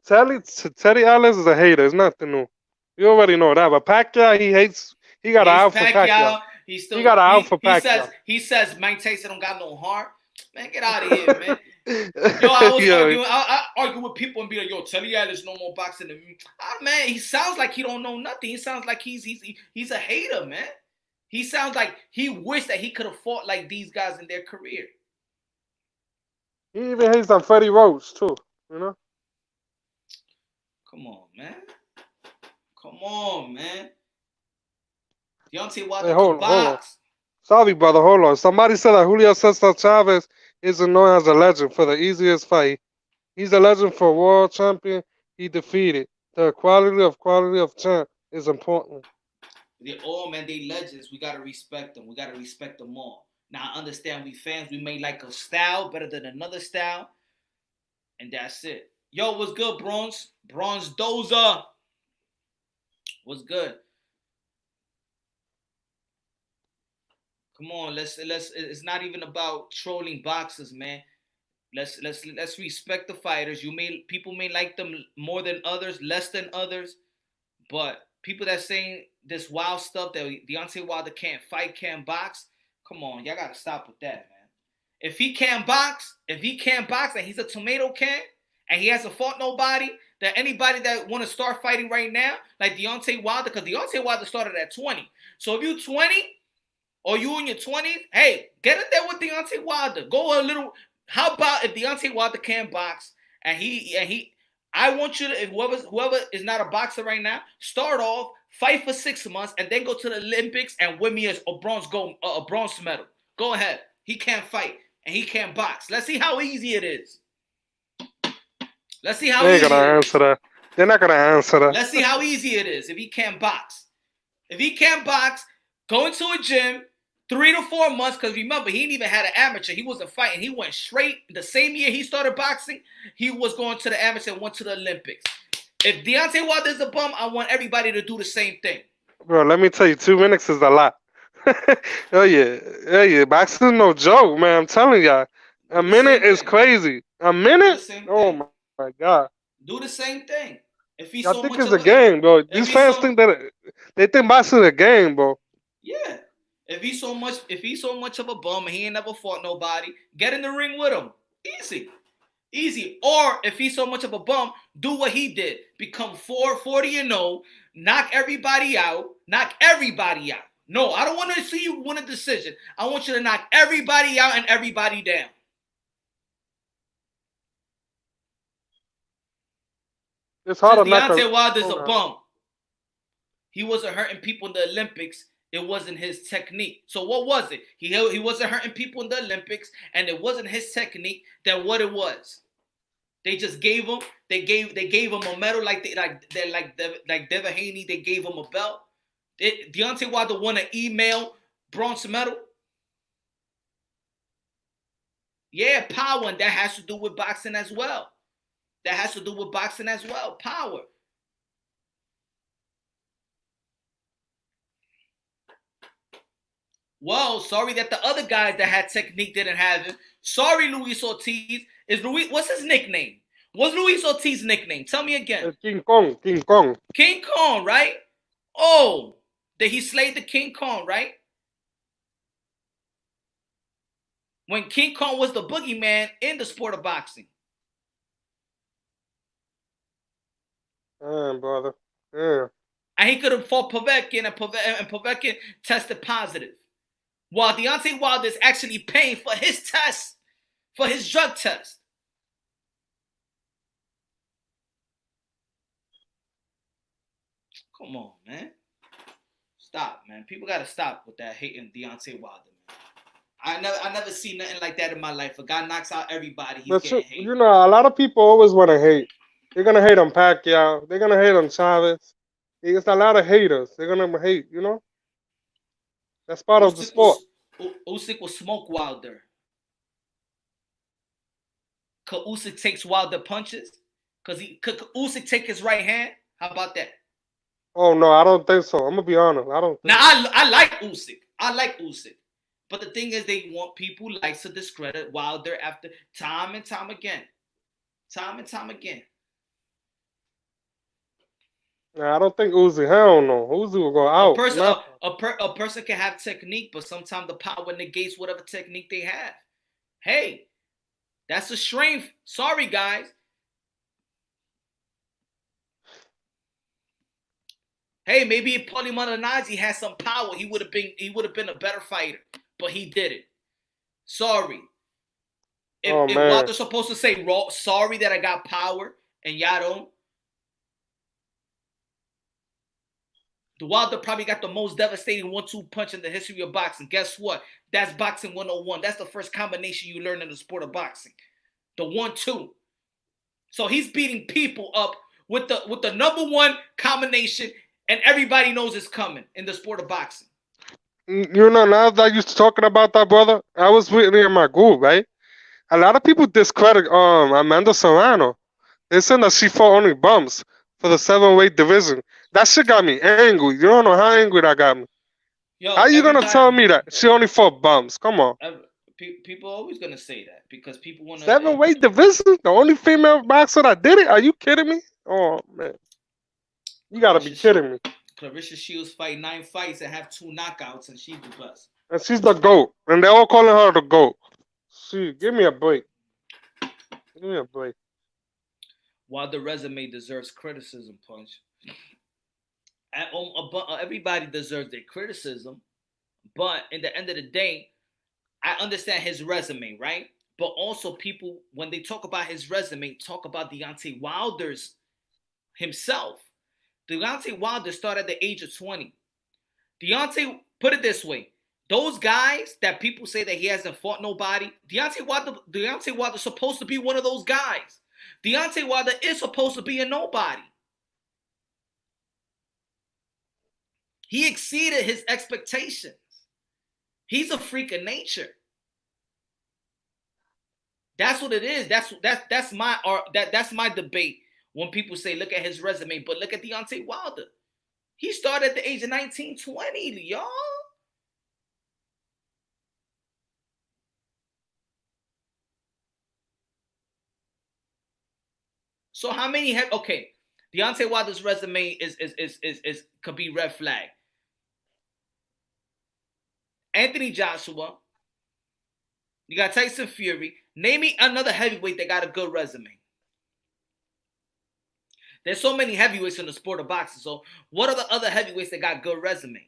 Teddy Atlas is a hater. It's nothing new. You already know that. But Pacquiao, he got an out for Pacquiao. He got an out for Pacquiao. He says Mike Tyson don't got no heart. Man, get out of here, man. I argue with people and be like, yo, Teddy Atlas no more boxing than me. Man, he sounds like he don't know nothing. He sounds like he's a hater, man. He sounds like he wished that he could have fought like these guys in their career. He even hates on Freddie Roach too. You know. Come on, man. Come on, man. Deontay Hey, Wilder hold could on, hold on. box. Sorry, brother. Hold on. Somebody said that Julio Cesar Chavez is known as a legend for the easiest fight. He's a legend for world champion. He defeated. The quality of champ is important. They're all, man, they legends. We gotta respect them. We gotta respect them all. Now I understand we fans, we may like a style better than another style, and that's it. Yo, what's good, Bronze? Bronze Dozer. What's good? Come on, let's. It's not even about trolling boxers, man. Let's respect the fighters. People may like them more than others, less than others, but people that saying this wild stuff that Deontay Wilder can't fight, can't box, come on, y'all gotta stop with that, man. If he can't box, and he's a tomato can, and he hasn't fought nobody, that anybody that want to start fighting right now, like Deontay Wilder, because Deontay Wilder started at 20. So if you 20 or you in your 20s, hey, get in there with Deontay Wilder. Go a little. How about if Deontay Wilder can box and I want you to, if whoever is not a boxer right now, start off, fight for 6 months, and then go to the Olympics and win me a bronze medal. Go ahead. He can't fight and he can't box. Let's see how easy it is. Let's see how they ain't easy gonna it answer is. that. They're not gonna answer that. Let's see how easy it is if he can't box. If he can't box, go into a gym 3 to 4 months, because remember, he didn't even had an amateur. He wasn't fighting. He went straight. The same year he started boxing, he was going to the amateur and went to the Olympics. If Deontay Wilder is a bum, I want everybody to do the same thing. Bro, let me tell you, 2 minutes is a lot. Oh yeah. Boxing no joke, man. I'm telling y'all. A minute is crazy. A minute? Oh my god. Do the same thing. If he's I so think much it's of a game, bro. These fans so, think that they think boxing is a game, bro. Yeah. If he's so much of a bum and he ain't never fought nobody, get in the ring with him. Easy. Or if he's so much of a bum, do what he did. Become 40-0, knock everybody out. No, I don't want to see you win a decision. I want you to knock everybody out and everybody down. It's hard to knock Deontay Wilder's a bum. He wasn't hurting people in the Olympics. It wasn't his technique. So what was it? He wasn't hurting people in the Olympics, and it wasn't his technique. Then what it was? They just gave him. They gave him a medal like Devin Haney. They gave him a belt. Deontay Wilder won an email bronze medal. Yeah, power, and that has to do with boxing as well. Power. Well, sorry that the other guys that had technique didn't have him. Sorry, Luis Ortiz. What's his nickname? What's Luis Ortiz's nickname? Tell me again. King Kong. King Kong, right? Oh, did he slay the King Kong, right? When King Kong was the boogeyman in the sport of boxing. Brother. Yeah. And he could have fought Povetkin, and Povetkin tested positive. While Deontay Wilder is actually paying for his test, for his drug test. Come on, man. Stop, man. People got to stop with that hating Deontay Wilder, man. I never seen nothing like that in my life. A guy knocks out everybody, he's getting hate. You know, a lot of people always want to hate. They're going to hate on Pacquiao. They're going to hate on Chavez. There's a lot of haters. They're going to hate, you know? That's part of the sport. Usyk will smoke Wilder. Could Usyk takes Wilder punches? Could Usyk take his right hand? How about that? Oh, no, I don't think so. I'm going to be honest. I don't think Now, I like Usyk. But the thing is, they want people like to discredit Wilder after time and time again. Nah, I don't think Uzi. Hell no. Uzi will go out. A person can have technique, but sometimes the power negates whatever technique they have. Hey, that's a strength. Sorry, guys. Hey, maybe if Paulie Malignaggi had some power, he would have been a better fighter, but he didn't. Sorry. If Wilder's supposed to say sorry that I got power and y'all don't, the Wilder probably got the most devastating 1-2 punch in the history of boxing. Guess what? That's boxing 101. That's the first combination you learn in the sport of boxing. The 1-2. So he's beating people up with the number one combination, and everybody knows it's coming in the sport of boxing. Now that you're talking about that, brother, I was reading in my group, right? A lot of people discredit Amanda Serrano. They said that she fought only bums for the 7-weight division. That shit got me angry. You don't know how angry that got me. Yo, how you gonna tell me that she only fought bums? Come on. People are always gonna say that because people want to. 7-weight division, the only female boxer that did it. Are you kidding me? Oh man, you gotta be kidding me. Clarissa Shields fight 9 fights and have 2 knockouts, and she's the best. And she's the GOAT, and they're all calling her the GOAT. Give me a break. Give me a break. While the resume deserves criticism, Punch. Everybody deserves their criticism, but in the end of the day, I understand his resume, right? But also people, when they talk about his resume, talk about Deontay Wilder's himself. Deontay Wilder started at the age of 20. Deontay, put it this way, those guys that people say that he hasn't fought nobody, Deontay Wilder's supposed to be one of those guys. Deontay Wilder is supposed to be a nobody. He exceeded his expectations. He's a freak of nature. That's what it is. That's my debate when people say look at his resume, but look at Deontay Wilder. He started at the age of 19, 20, y'all. So how many have Deontay Wilder's resume is could be red flag. Anthony Joshua, you got Tyson Fury. Name me another heavyweight that got a good resume. There's so many heavyweights in the sport of boxing. So what are the other heavyweights that got good resumes?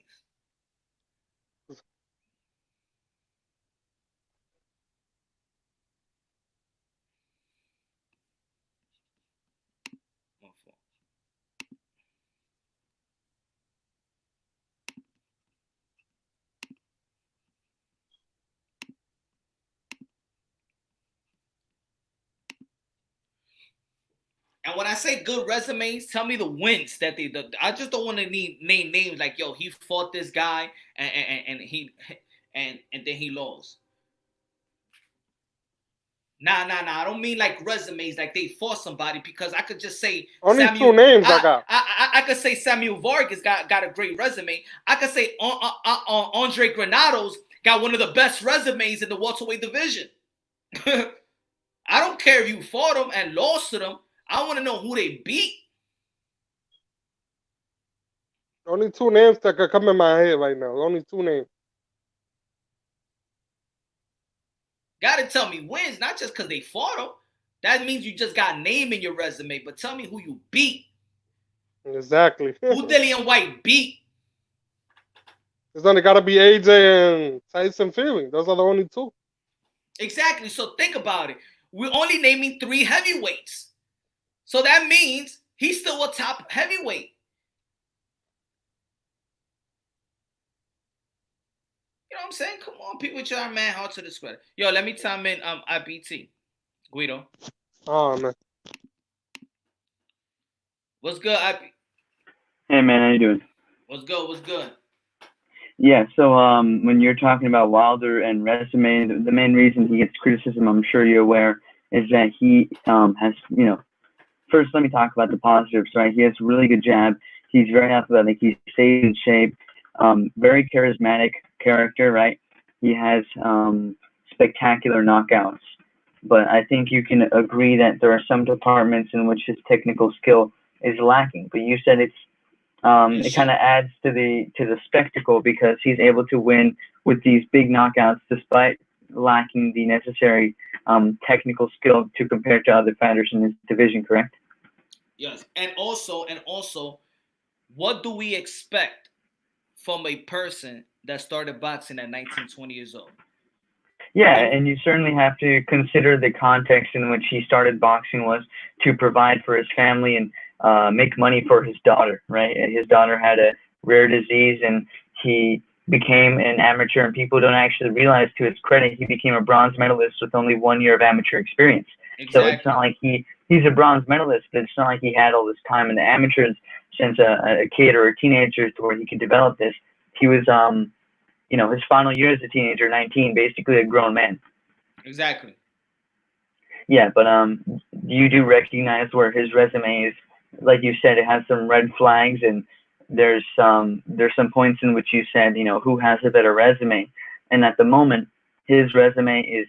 And when I say good resumes, tell me the wins that I just don't want to name names like, yo, he fought this guy and then he lost. Nah. I don't mean like resumes, like they fought somebody, because I could just say only Samuel, 2 names I got. I could say Samuel Vargas got a great resume. I could say Andre Granados got one of the best resumes in the welterweight division. I don't care if you fought them and lost to them. I want to know who they beat. Only 2 names that could come in my head right now. Only 2 names. Gotta tell me wins, not just because they fought them. That means you just got a name in your resume, but tell me who you beat. Exactly. Who Dillian White beat? It's only got to be AJ and Tyson Fury. Those are the only 2. Exactly. So think about it. We're only naming 3 heavyweights. So that means he's still a top heavyweight. You know what I'm saying? Come on, people with your man hard to discredit. Yo, let me time in IBT. Guido. Oh man. What's good, IP? Hey man, how you doing? What's good? Yeah, so when you're talking about Wilder and resume, the main reason he gets criticism, I'm sure you're aware, is that he has, first let me talk about the positives, right? He has a really good jab. He's very athletic. He stays in shape. Very charismatic character, right? He has spectacular knockouts. But I think you can agree that there are some departments in which his technical skill is lacking. But you said it kind of adds to the spectacle because he's able to win with these big knockouts despite lacking the necessary technical skill to compare to other fighters in his division, correct? Yes, and also, what do we expect from a person that started boxing at 19, 20 years old? Yeah, and you certainly have to consider the context in which he started boxing was to provide for his family and make money for his daughter, right? And his daughter had a rare disease, and he became an amateur, and people don't actually realize, to his credit, he became a bronze medalist with only 1 year of amateur experience. Exactly. So it's not like he's a bronze medalist, but it's not like he had all this time in the amateurs since a kid or a teenager to where he could develop this. He was, his final year as a teenager, 19, basically a grown man. Exactly. Yeah, but you do recognize where his resume is, like you said, it has some red flags, and there's some points in which you said, who has a better resume, and at the moment, his resume is,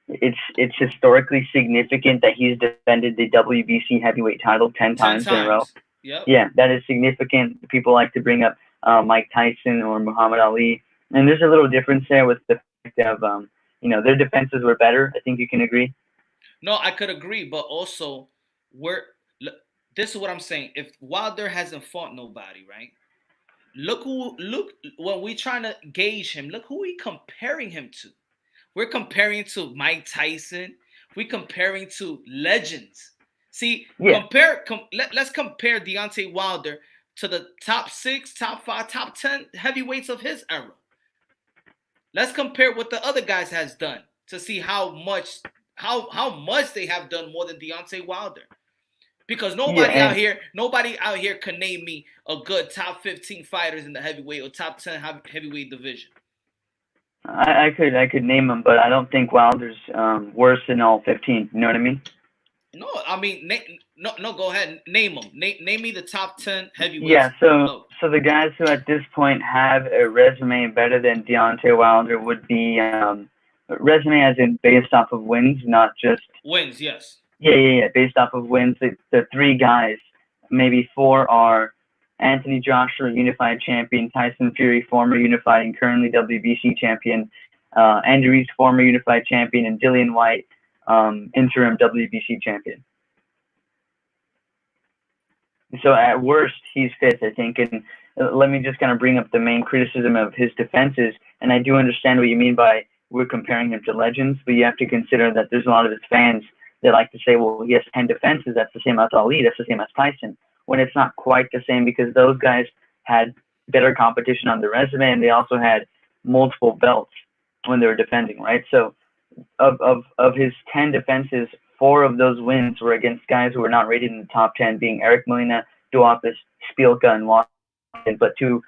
it's historically significant that he's defended the WBC heavyweight title 10 times in a row. Yep. Yeah, that is significant. People like to bring up Mike Tyson or Muhammad Ali, and there's a little difference there with the fact of their defenses were better. I think you can agree. No, I could agree, but also this is what I'm saying. If Wilder hasn't fought nobody, right? Look when we trying to gauge him, look who we comparing him to. We're comparing to Mike Tyson. We're comparing to legends. See, yeah. Let's compare Deontay Wilder to the top 6, top 5, top 10 heavyweights of his era. Let's compare what the other guys has done to see how much they have done more than Deontay Wilder. Because nobody out here can name me a good top 15 fighters in the heavyweight or top 10 heavyweight division. I could name them, but I don't think Wilder's worse than all 15. You know what I mean? No, I mean, no. Go ahead, name them. Name me the top 10 heavyweights. Yeah, so the guys who at this point have a resume better than Deontay Wilder would be resume as in based off of wins, not just wins. Yes. Yeah. Based off of wins, the 3 guys, maybe 4 are Anthony Joshua, unified champion; Tyson Fury, former unified and currently WBC champion; Andy Ruiz, former unified champion; and Dillian White, interim WBC champion. So at worst, he's 5th, I think. And let me just kind of bring up the main criticism of his defenses. And I do understand what you mean by we're comparing him to legends, but you have to consider that there's a lot of his fans that like to say, well, he has 10 defenses. That's the same as Ali. That's the same as Tyson. When it's not quite the same, because those guys had better competition on their resume, and they also had multiple belts when they were defending, right? So of his 10 defenses, 4 of those wins were against guys who were not rated in the top 10, being Eric Molina, Duopis, Spielka, and Washington. But to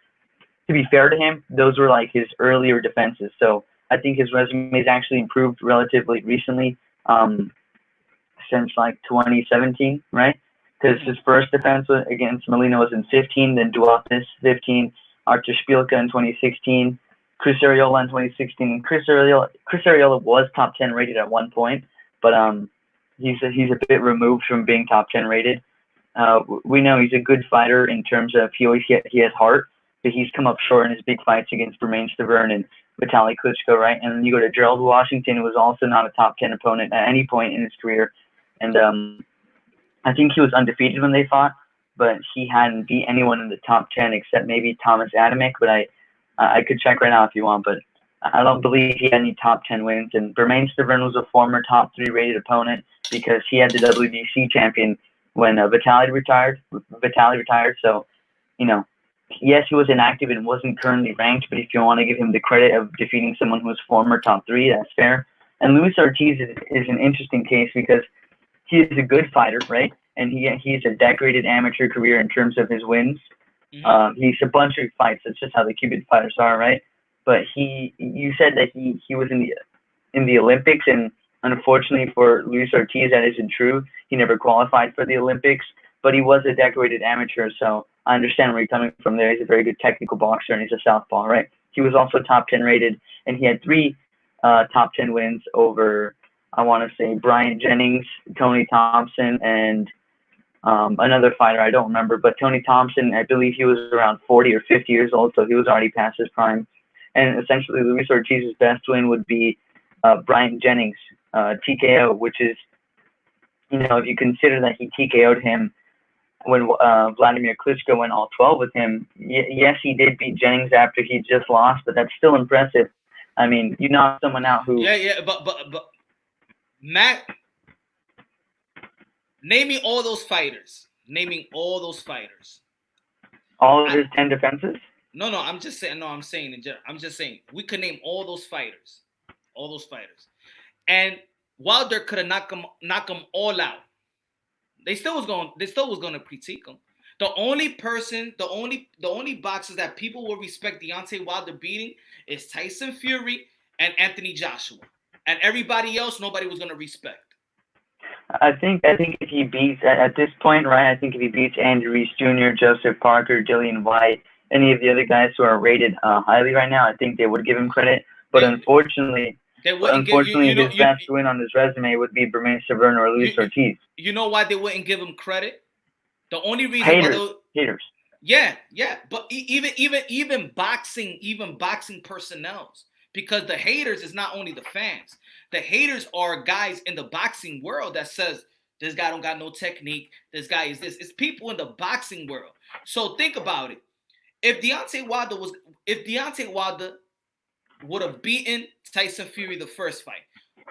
be fair to him, those were like his earlier defenses. So I think his resume has actually improved relatively recently, since like 2017, right? Because his first defense against Molina was in 15, then Duopis 15, Artur Spielka in 2016, Chris Arreola in 2016. And Chris Arreola was top 10 rated at one point, but he's a bit removed from being top 10 rated. We know he's a good fighter in terms of he has heart, but he's come up short in his big fights against Bermane Stiverne and Vitaly Klitschko, right? And then you go to Gerald Washington, who was also not a top 10 opponent at any point in his career. And I think he was undefeated when they fought, but he hadn't beat anyone in the top 10 except maybe Thomas Adamek. But I could check right now if you want, but I don't believe he had any top 10 wins. And Bermane Stiverne was a former top 3 rated opponent because he had the WBC champion when Vitaly retired. So, yes, he was inactive and wasn't currently ranked, but if you want to give him the credit of defeating someone who was former top 3, that's fair. And Luis Ortiz is an interesting case because he is a good fighter, right? And he has a decorated amateur career in terms of his wins. Mm-hmm. He's a bunch of fights. That's just how the Cuban fighters are, right? But you said that he was in the Olympics, and unfortunately for Luis Ortiz, that isn't true. He never qualified for the Olympics, but he was a decorated amateur, so I understand where you're coming from there. He's a very good technical boxer, and he's a southpaw, right? He was also top 10 rated, and he had 3 top 10 wins over, I want to say, Brian Jennings, Tony Thompson, and another fighter, I don't remember, but Tony Thompson, I believe he was around 40 or 50 years old, so he was already past his prime. And essentially, Luis Ortiz's best win would be Brian Jennings, TKO, which is, if you consider that he TKO'd him when Vladimir Klitschko went all 12 with him, yes, he did beat Jennings after he just lost, but that's still impressive I mean, you knock someone out who. Yeah, but Matt, naming all those fighters. All of his 10 defenses? No, I'm just saying. No, I'm saying in general. I'm just saying we could name all those fighters, and Wilder could have knocked them all out. They still was going to critique him. The only boxers that people will respect Deontay Wilder beating is Tyson Fury and Anthony Joshua, and everybody else nobody was going to respect. I think if he beats at this point, right? I think if he beats Andy Reese Jr., Joseph Parker, Dillian White, any of the other guys who are rated highly right now, I think they would give him credit. But unfortunately, his best win on his resume would be Bermane Stiverne or Luis Ortiz. You know why they wouldn't give him credit? The only reason haters. Yeah, but even boxing personnels, because the haters is not only the fans. The haters are guys in the boxing world that says this guy don't got no technique. This guy is this. It's people in the boxing world. So think about it. If Deontay Wilder would have beaten Tyson Fury the first fight,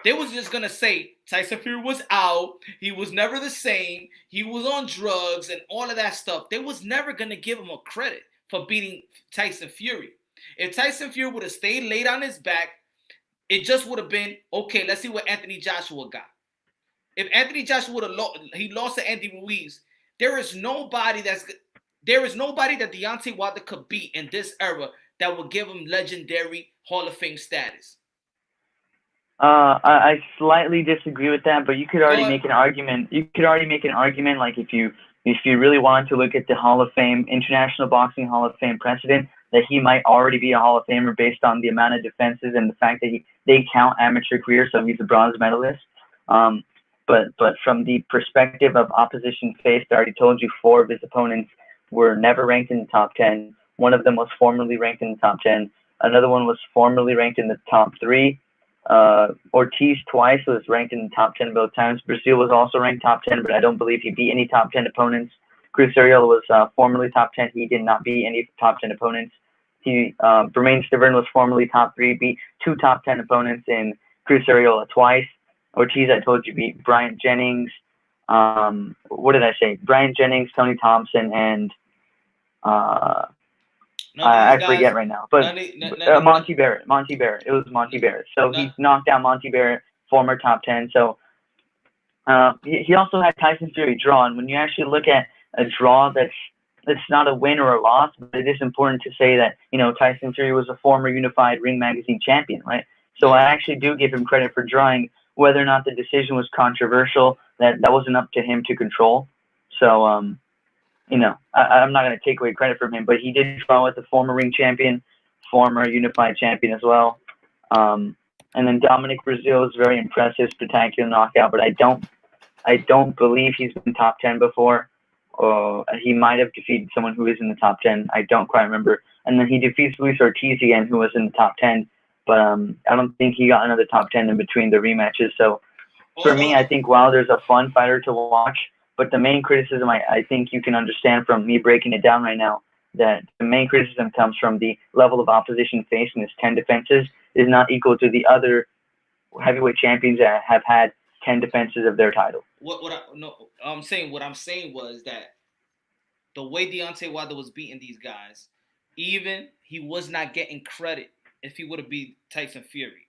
they was just gonna say Tyson Fury was out. He was never the same. He was on drugs and all of that stuff. They was never gonna give him a credit for beating Tyson Fury. If Tyson Fury would have stayed laid on his back, it just would have been, okay, let's see what Anthony Joshua got. If Anthony Joshua would have lost to Andy Ruiz, there is nobody that Deontay Wilder could beat in this era that would give him legendary Hall of Fame status. I slightly disagree with that, but you could already make an argument. Like if you really wanted to look at the Hall of Fame, International Boxing Hall of Fame precedent, that he might already be a Hall of Famer based on the amount of defenses and the fact that they count amateur careers, so he's a bronze medalist. But from the perspective of opposition faced, I already told you 4 of his opponents were never ranked in the top 10. One of them was formerly ranked in the top 10. Another one was formerly ranked in the top 3. Ortiz twice was ranked in the top 10 both times. Brazil was also ranked top 10, but I don't believe he beat any top 10 opponents. Cruz Ariel was formerly top 10. He did not beat any top 10 opponents. Bermane Stiverne was formerly top 3, beat 2 top 10 opponents in Cruz Ariel twice. Ortiz, I told you, beat Bryant Jennings. What did I say? Bryant Jennings, Tony Thompson, and I forget right now. But Monty Barrett. It was Monty Barrett. So he knocked out Monty Barrett, former top 10. So he also had Tyson Fury draw. And when you actually look at a draw that's not a win or a loss, but it is important to say that, Tyson Fury was a former Unified Ring Magazine champion, right? So I actually do give him credit for drawing. Whether or not the decision was controversial, that wasn't up to him to control. So, I'm not going to take away credit from him, but he did draw with the former ring champion, former Unified champion as well. And then Dominic Brazil is very impressive, spectacular knockout, but I don't believe he's been top 10 before. He might have defeated someone who is in the top 10. I don't quite remember. And then he defeats Luis Ortiz again, who was in the top 10. But I don't think he got another top 10 in between the rematches. So for me, I think Wilder's a fun fighter to watch. But the main criticism, I think you can understand from me breaking it down right now, that the main criticism comes from the level of opposition faced in his 10 defenses is not equal to the other heavyweight champions that have had 10 defenses of their title. What I'm saying was that the way Deontay Wilder was beating these guys, even he was not getting credit if he would have beat Tyson Fury.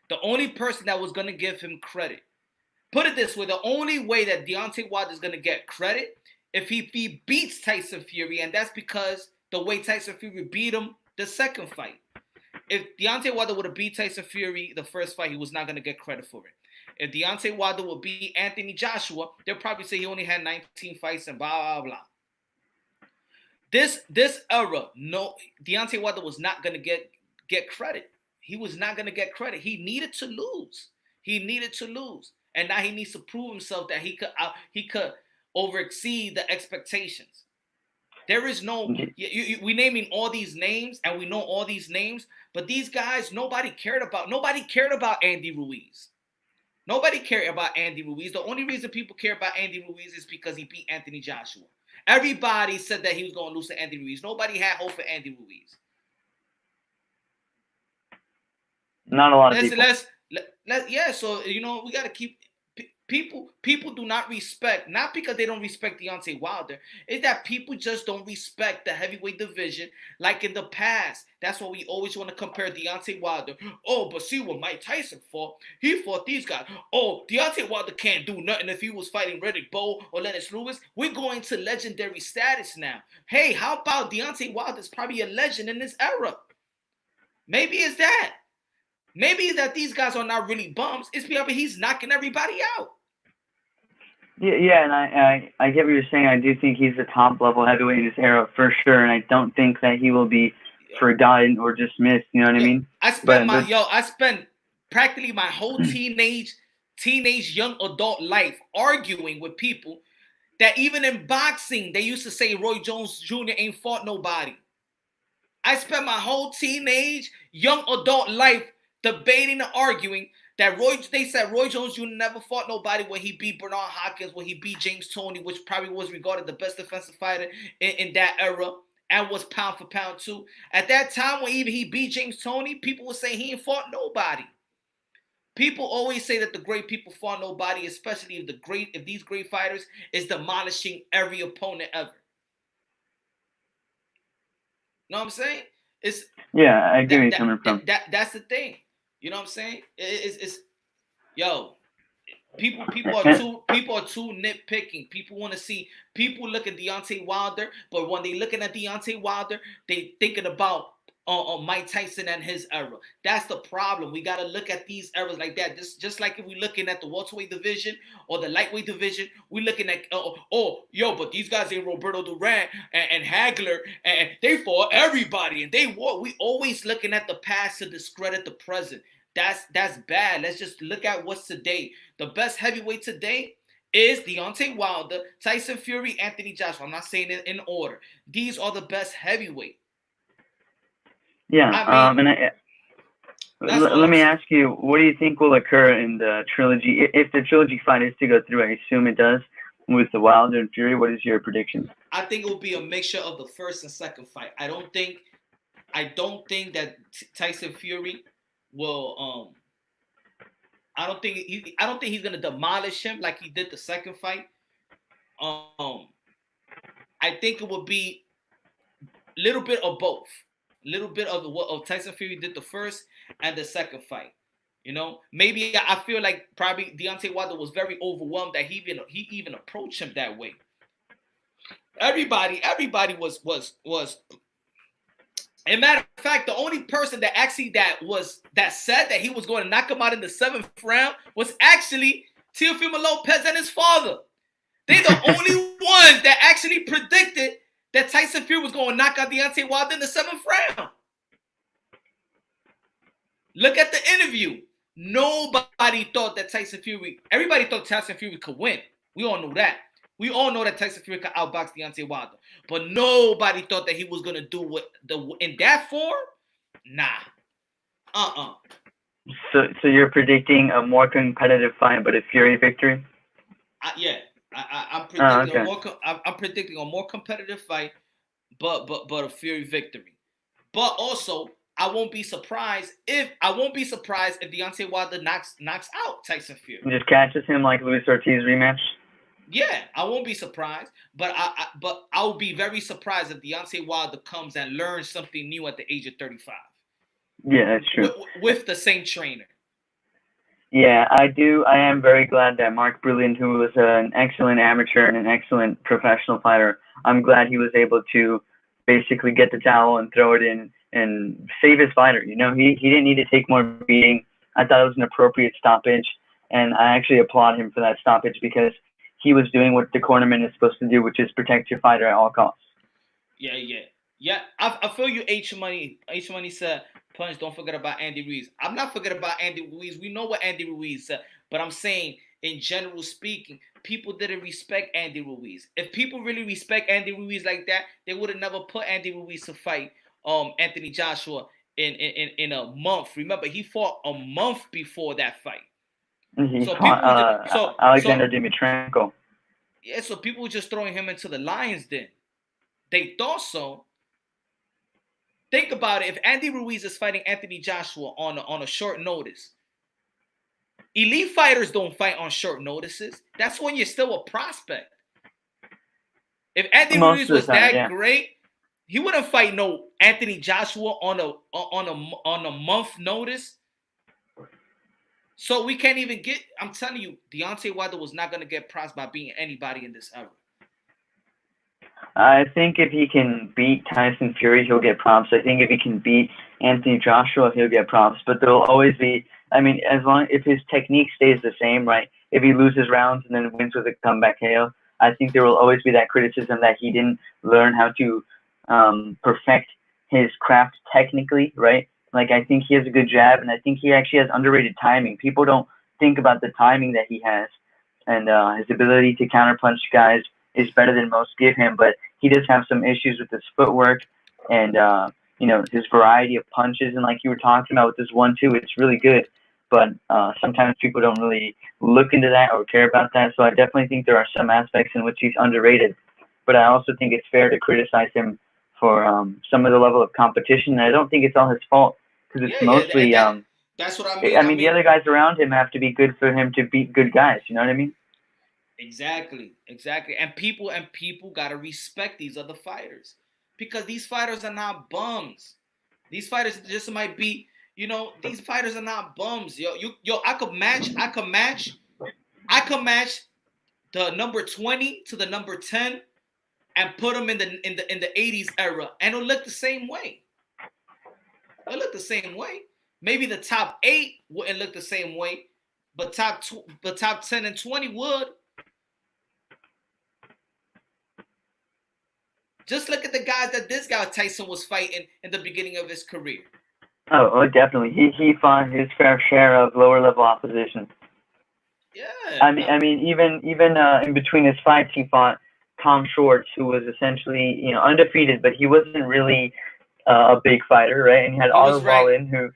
The only person that was going to give him credit, put it this way, the only way that Deontay Wilder is going to get credit if he beats Tyson Fury, and that's because the way Tyson Fury beat him the second fight. If Deontay Wilder would have beat Tyson Fury the first fight, he was not going to get credit for it. If Deontay Wilder would beat Anthony Joshua, they'll probably say he only had 19 fights and blah, blah, blah. This era, no, Deontay Wilder was not going to get credit. He was not going to get credit. He needed to lose. And now he needs to prove himself that he could overexceed the expectations. There is no, we naming all these names and we know all these names, but these guys, nobody cared about Andy Ruiz. Nobody cared about Andy Ruiz. The only reason people care about Andy Ruiz is because he beat Anthony Joshua. Everybody said that he was going to lose to Andy Ruiz. Nobody had hope for Andy Ruiz. Not a lot of people. Yeah. So we got to keep. People do not respect, not because they don't respect Deontay Wilder, it's that people just don't respect the heavyweight division like in the past. That's why we always want to compare Deontay Wilder. Oh, but see what Mike Tyson fought. He fought these guys. Oh, Deontay Wilder can't do nothing if he was fighting Riddick Bowe or Lennox Lewis. We're going to legendary status now. Hey, how about Deontay Wilder's probably a legend in this era? Maybe it's that. Maybe it's that these guys are not really bums. It's because he's knocking everybody out. Yeah, and I get what you're saying. I do think he's the top level heavyweight in this era for sure, and I don't think that he will be forgotten or dismissed. You know what I mean? I spent practically my whole teenage young adult life arguing with people that even in boxing they used to say Roy Jones Jr. ain't fought nobody. I spent my whole teenage young adult life debating and arguing that they said Roy Jones Jr. never fought nobody when he beat Bernard Hopkins, when he beat James Toney, which probably was regarded the best defensive fighter in that era, and was pound for pound too. At that time, when even he beat James Toney, people would say he ain't fought nobody. People always say that the great people fought nobody, especially if these great fighters is demolishing every opponent ever. Know what I'm saying? Yeah, I get where you're coming from. That's the thing. You know what I'm saying? People are too nitpicking. People look at Deontay Wilder, but when they looking at Deontay Wilder, they thinking about Mike Tyson and his era. That's the problem. We got to look at these eras like that. Just like if we're looking at the welterweight division or the lightweight division, we're looking at but these guys ain't Roberto Duran and Hagler, and they fought everybody and they won. We always looking at the past to discredit the present. That's bad. Let's just look at what's today. The best heavyweight today is Deontay Wilder, Tyson Fury, Anthony Joshua. I'm not saying it in order. These are the best heavyweight. Yeah, let me ask you, what do you think will occur in the trilogy? If the trilogy fight is to go through, I assume it does, with the Wilder and Fury. What is your prediction? I think it will be a mixture of the first and second fight. I don't think that Tyson Fury will. I don't think he's gonna demolish him like he did the second fight. I think it will be a little bit of both. A little bit of what Tyson Fury did the first and the second fight. Maybe I feel like probably Deontay Wilder was very overwhelmed that he even approached him that way. Everybody was. As a matter of fact, the only person that actually that said that he was going to knock him out in the 7th round was actually Teofimo Lopez and his father. They're the only ones that actually predicted that Tyson Fury was going to knock out Deontay Wilder in the 7th round. Look at the interview. Nobody thought that everybody thought Tyson Fury could win. We all know that. We all know that Tyson Fury could outbox Deontay Wilder. But nobody thought that he was going to do in that form. Nah. So you're predicting a more competitive fight, but a Fury victory? Yeah. I'm predicting a more competitive fight, but a Fury victory. But also, I won't be surprised if Deontay Wilder knocks out Tyson Fury. Just catches him like Luis Ortiz rematch. Yeah, I won't be surprised, but I'll be very surprised if Deontay Wilder comes and learns something new at the age of 35. Yeah, that's true. With the same trainer. Yeah, I do. I am very glad that Mark Brilliant, who was an excellent amateur and an excellent professional fighter, I'm glad he was able to basically get the towel and throw it in and save his fighter. He didn't need to take more beating. I thought it was an appropriate stoppage, and I actually applaud him for that stoppage because he was doing what the cornerman is supposed to do, which is protect your fighter at all costs. Yeah. I feel you, H Money. H Money said, Punch, don't forget about Andy Ruiz. I'm not forgetting about Andy Ruiz. We know what Andy Ruiz said. But I'm saying, in general speaking, people didn't respect Andy Ruiz. If people really respect Andy Ruiz like that, they would have never put Andy Ruiz to fight Anthony Joshua in a month. Remember, he fought a month before that fight. He fought Alexander Dimitrenko. Yeah, so people were just throwing him into the lion's den. They thought so. think about it. If Andy Ruiz is fighting Anthony Joshua on a short notice, elite fighters don't fight on short notices. That's when you're still a prospect. If Andy Ruiz was that great, he wouldn't fight no Anthony Joshua on a month notice. So we can't even get. I'm telling you, Deontay Wilder was not going to get props by beating anybody in this era. I think if he can beat Tyson Fury, he'll get props. I think if he can beat Anthony Joshua, he'll get props. But there will always be. I mean, if his technique stays the same, right? If he loses rounds and then wins with a comeback KO, I think there will always be that criticism that he didn't learn how to perfect his craft technically, right? Like, I think he has a good jab, and I think he actually has underrated timing. People don't think about the timing that he has, and his ability to counterpunch guys is better than most give him, but he does have some issues with his footwork and, his variety of punches. And like you were talking about with this 1-2, it's really good, but sometimes people don't really look into that or care about that. So I definitely think there are some aspects in which he's underrated, but I also think it's fair to criticize him for some of the level of competition. And I don't think it's all his fault, because it's mostly that's what I mean. I mean, the other guys around him have to be good for him to beat good guys. You know what I mean? Exactly. And people gotta respect these other fighters, because these fighters are not bums. These fighters just might be, these fighters are not bums. Yo, I could match the number 20 to the number 10 and put them in the 80s era, and it'll look the same way. It'll look the same way. Maybe the top 8 wouldn't look the same way, but top 10 and 20 would. Just look at the guys that this guy Tyson was fighting in the beginning of his career. Oh, definitely. He fought his fair share of lower level opposition. Yeah. I mean, even in between his fights, he fought Tom Schwartz, who was essentially undefeated, but he wasn't really a big fighter, right? And he had Otto Wallin, who.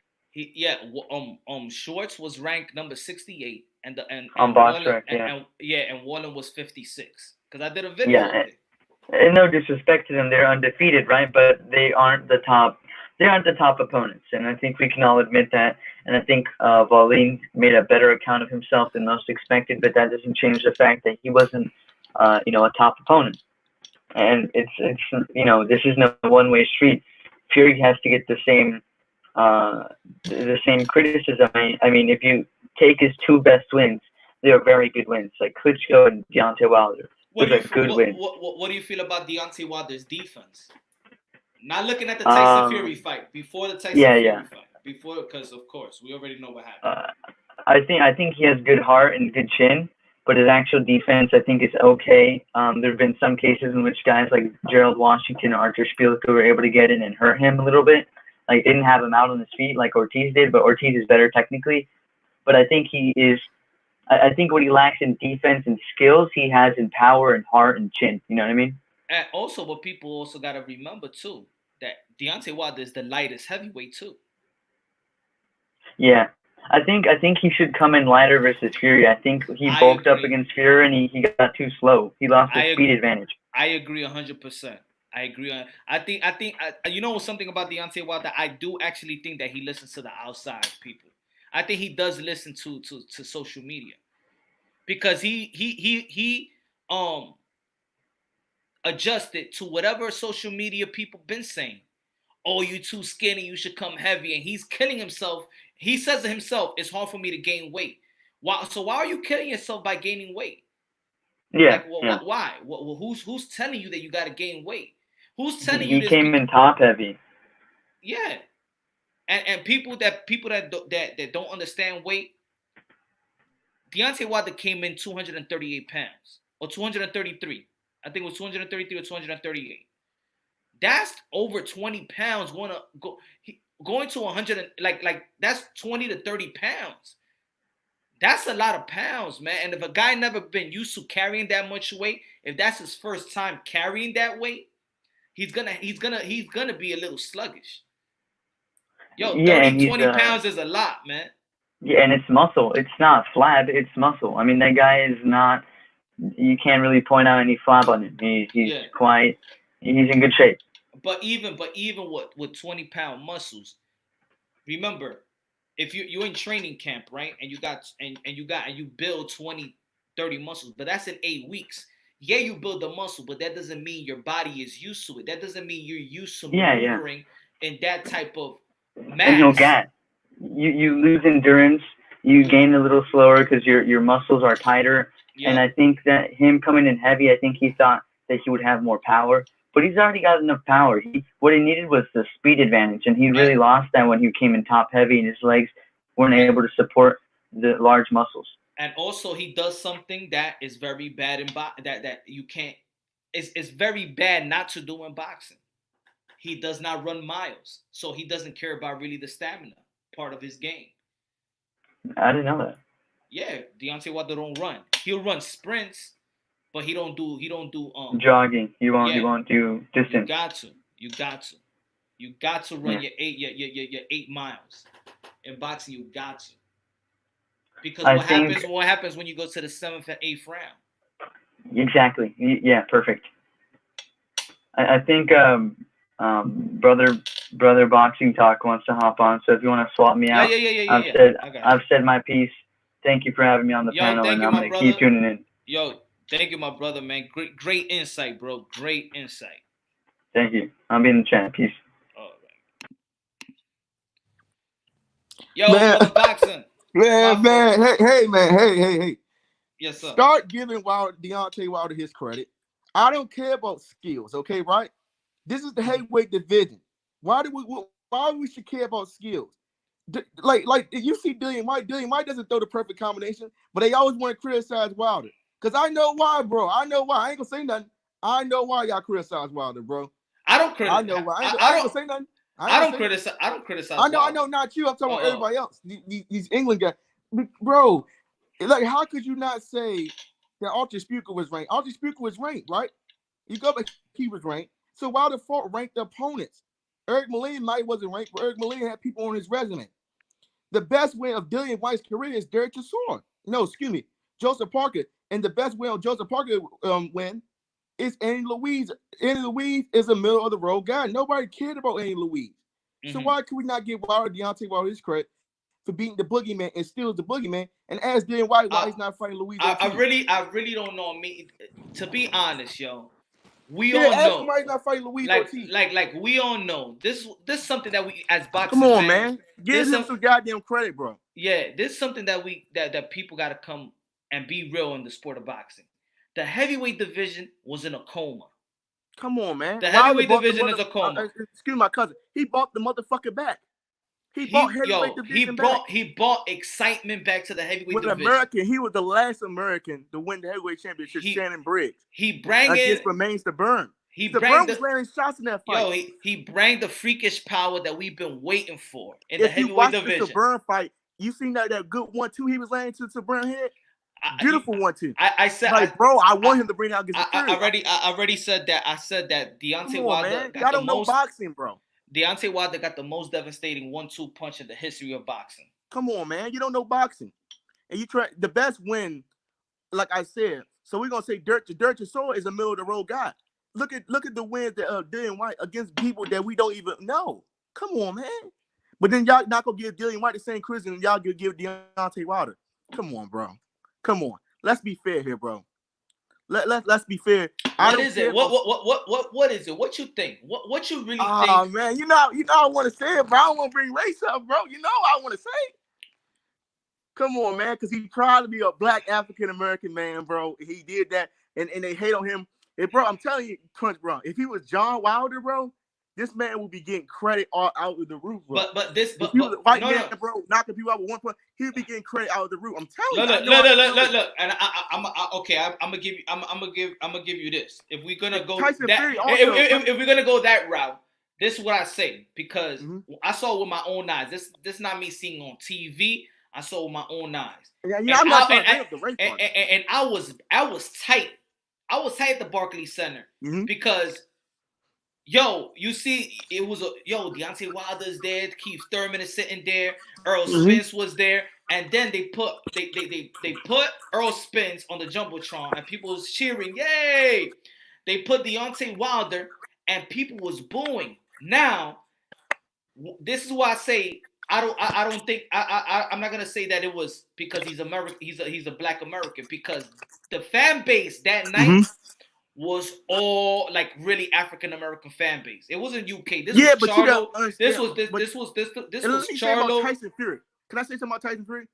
Schwartz was ranked number 68, and Wallin was 56. Because I did a video of it. And no disrespect to them, they're undefeated, right? But they aren't the top. They aren't the top opponents, and I think we can all admit that. And I think Wallin made a better account of himself than most expected, but that doesn't change the fact that he wasn't, a top opponent. And it's this is no one-way street. Fury has to get the same criticism. I mean, if you take his 2 best wins, they are very good wins, like Klitschko and Deontay Wilder. What do you feel about Deontay Wilder's defense? Not looking at the Tyson Fury fight, before the Tyson Fury fight. Before, because of course we already know what happened. I think he has good heart and good chin, but his actual defense I think is okay. There have been some cases in which guys like Gerald Washington or Arthur Spielke were able to get in and hurt him a little bit. Like, didn't have him out on his feet like Ortiz did, but Ortiz is better technically. But I think I think what he lacks in defense and skills, he has in power and heart and chin. You know what I mean? And also, what people also got to remember too, that Deontay Wilder is the lightest heavyweight too. Yeah, I think he should come in lighter versus Fury. I think he bulked up against Fury and he got too slow. He lost his speed advantage. I agree 100%. I agree. I think something about Deontay Wilder. I do actually think that he listens to the outside people. I think he does listen to social media, because he adjusted to whatever social media people been saying. Oh, you too skinny, you should come heavy, and he's killing himself. He says to himself, it's hard for me to gain weight. Why are you killing yourself by gaining weight? Yeah. Why? Who's telling you that you got to gain weight? Who's telling you this? He came in top heavy. Yeah. And people that don't understand weight, Deontay Wilder came in 238 pounds or 233. I think it was 233 or 238. That's over 20 pounds going to 100, like that's 20 to 30 pounds. That's a lot of pounds, man. And if a guy never been used to carrying that much weight, if that's his first time carrying that weight, he's gonna be a little sluggish. Yo, 20 pounds is a lot, man. Yeah, and it's muscle. It's not flab, it's muscle. I mean, that guy is not, you can't really point out any flab on him. He's in good shape. But even with 20-pound muscles, remember, if you're in training camp, right, and you build 20, 30 muscles, but that's in 8 weeks. Yeah, you build the muscle, but that doesn't mean your body is used to it. That doesn't mean you're used to maneuvering in that type of mass. And he'll get you lose endurance. You gain a little slower because your muscles are tighter. Yep. And I think that him coming in heavy, I think he thought that he would have more power, but he's already got enough power. What he needed was the speed advantage, and he really lost that when he came in top heavy, and his legs weren't able to support the large muscles. And also, he does something that is very bad in that you can't. It's very bad not to do in boxing. He does not run miles, so he doesn't care about really the stamina part of his game. I didn't know that. Yeah, Deontay Wilder don't run. He'll run sprints, but he don't do jogging. You won't do distance. You got to run your 8 miles. In boxing, you got to. Because what happens when you go to the 7th and 8th round? Exactly. Yeah, perfect. I think brother Boxing Talk wants to hop on, so if you want to swap me out, I've said my piece. Thank you for having me on the panel, and I'm gonna keep tuning in. Yo, thank you, my brother, man. Great insight, bro. Great insight. Thank you. I'll be in the chat. Peace. All right. Yo, brother Boxing. Man. Hey. Yes, sir. Start giving Deontay Wilder his credit. I don't care about skills, okay, right? This is the heavyweight division. Why we should care about skills? Like you see Dillian White doesn't throw the perfect combination, but they always want to criticize Wilder. Because I know why, bro. I know why. I ain't gonna say nothing. I know why y'all criticize Wilder, bro. I don't criticize. I know why. I ain't gonna say nothing. I don't criticize. I know, not you. I'm talking about everybody else. These England guys, bro. Like, how could you not say that Archie Spuker was ranked? Archie Spuker was ranked, right? You go back, he was ranked. So Wilder fought ranked opponents. Eric Molina might wasn't ranked, but Eric Molina had people on his resume. The best win of Dillian White's career is Derek Chisora. No, excuse me, Joseph Parker. And the best win of Joseph Parker win is Andy Louise. Andy Louise is a middle of the road guy. Nobody cared about Andy Louise. Mm-hmm. So why could we not give Deontay Wilder his credit for beating the boogeyman and still the boogeyman, and ask Dillian White why he's not fighting Louise? I really don't know. Me, to be honest, yo, we all know why he's not fighting Louise. Like we all know this is something that we as boxing. Come on, man, give him some goddamn credit, bro. Yeah, this is something that that people got to come and be real in the sport of boxing. The heavyweight division was in a coma. Come on, man. The heavyweight division is a coma. Excuse my cousin. He bought the motherfucker back. He bought heavyweight division back. He bought excitement back to the heavyweight division. American, he was the last American to win the heavyweight championship. Shannon Briggs. He brought against Remains to Burn. Burn was landing shots in that fight. Yo, he brought the freakish power that we've been waiting for in the heavyweight division. The Burn fight, you seen that good 1-2 he was landing to Burn head. Beautiful 1-2. I said, I want him to bring out against I already said that. I said that Deontay Wilder got the most boxing, bro. Deontay Wilder got the most devastating 1-2 punch in the history of boxing. Come on, man. You don't know boxing. And you try the best win, like I said. So we're gonna say Dirt Chisora is a middle of the road guy. Look at the wins that Dillian White against people that we don't even know. Come on, man. But then y'all not gonna give Dillian White the same criticism and y'all gonna give Deontay Wilder. Come on, bro. Come on. Let's be fair here, bro. Let's be fair. What is it? What is it? What you think? What you really think? Oh man, you know I want to say it, bro. I don't want to bring race up, bro. You know I want to say it. Come on, man, because he tried to be a black African American man, bro. He did that, and they hate on him. And bro, I'm telling you, Crunch, bro, if he was John Wilder, bro, this man would be getting credit all out of the roof, bro. But if he was a white man, bro, knocking people out with 1 point, he would be getting credit out of the roof. I'm telling you. Look. And I'm gonna give you this. If we're gonna go if we're gonna go that route, this is what I say, because I saw it with my own eyes. This not me seeing on TV. I saw it with my own eyes. Yeah, I'm not trying to bring up the race part. And I was tight. I was tight at the Barclays Center because. Yo, you see, it was Deontay Wilder's there, Keith Thurman is sitting there, Earl Spence was there, and then they put Earl Spence on the Jumbotron, and people was cheering, yay! They put Deontay Wilder, and people was booing. Now, this is why I say I don't think I'm not gonna say that it was because he's American. He's a black American, because the fan base that night was all like really African American fan base. It wasn't UK. This was Charlo. This was Charlo. Tyson Fury. Can I say something about Tyson Fury?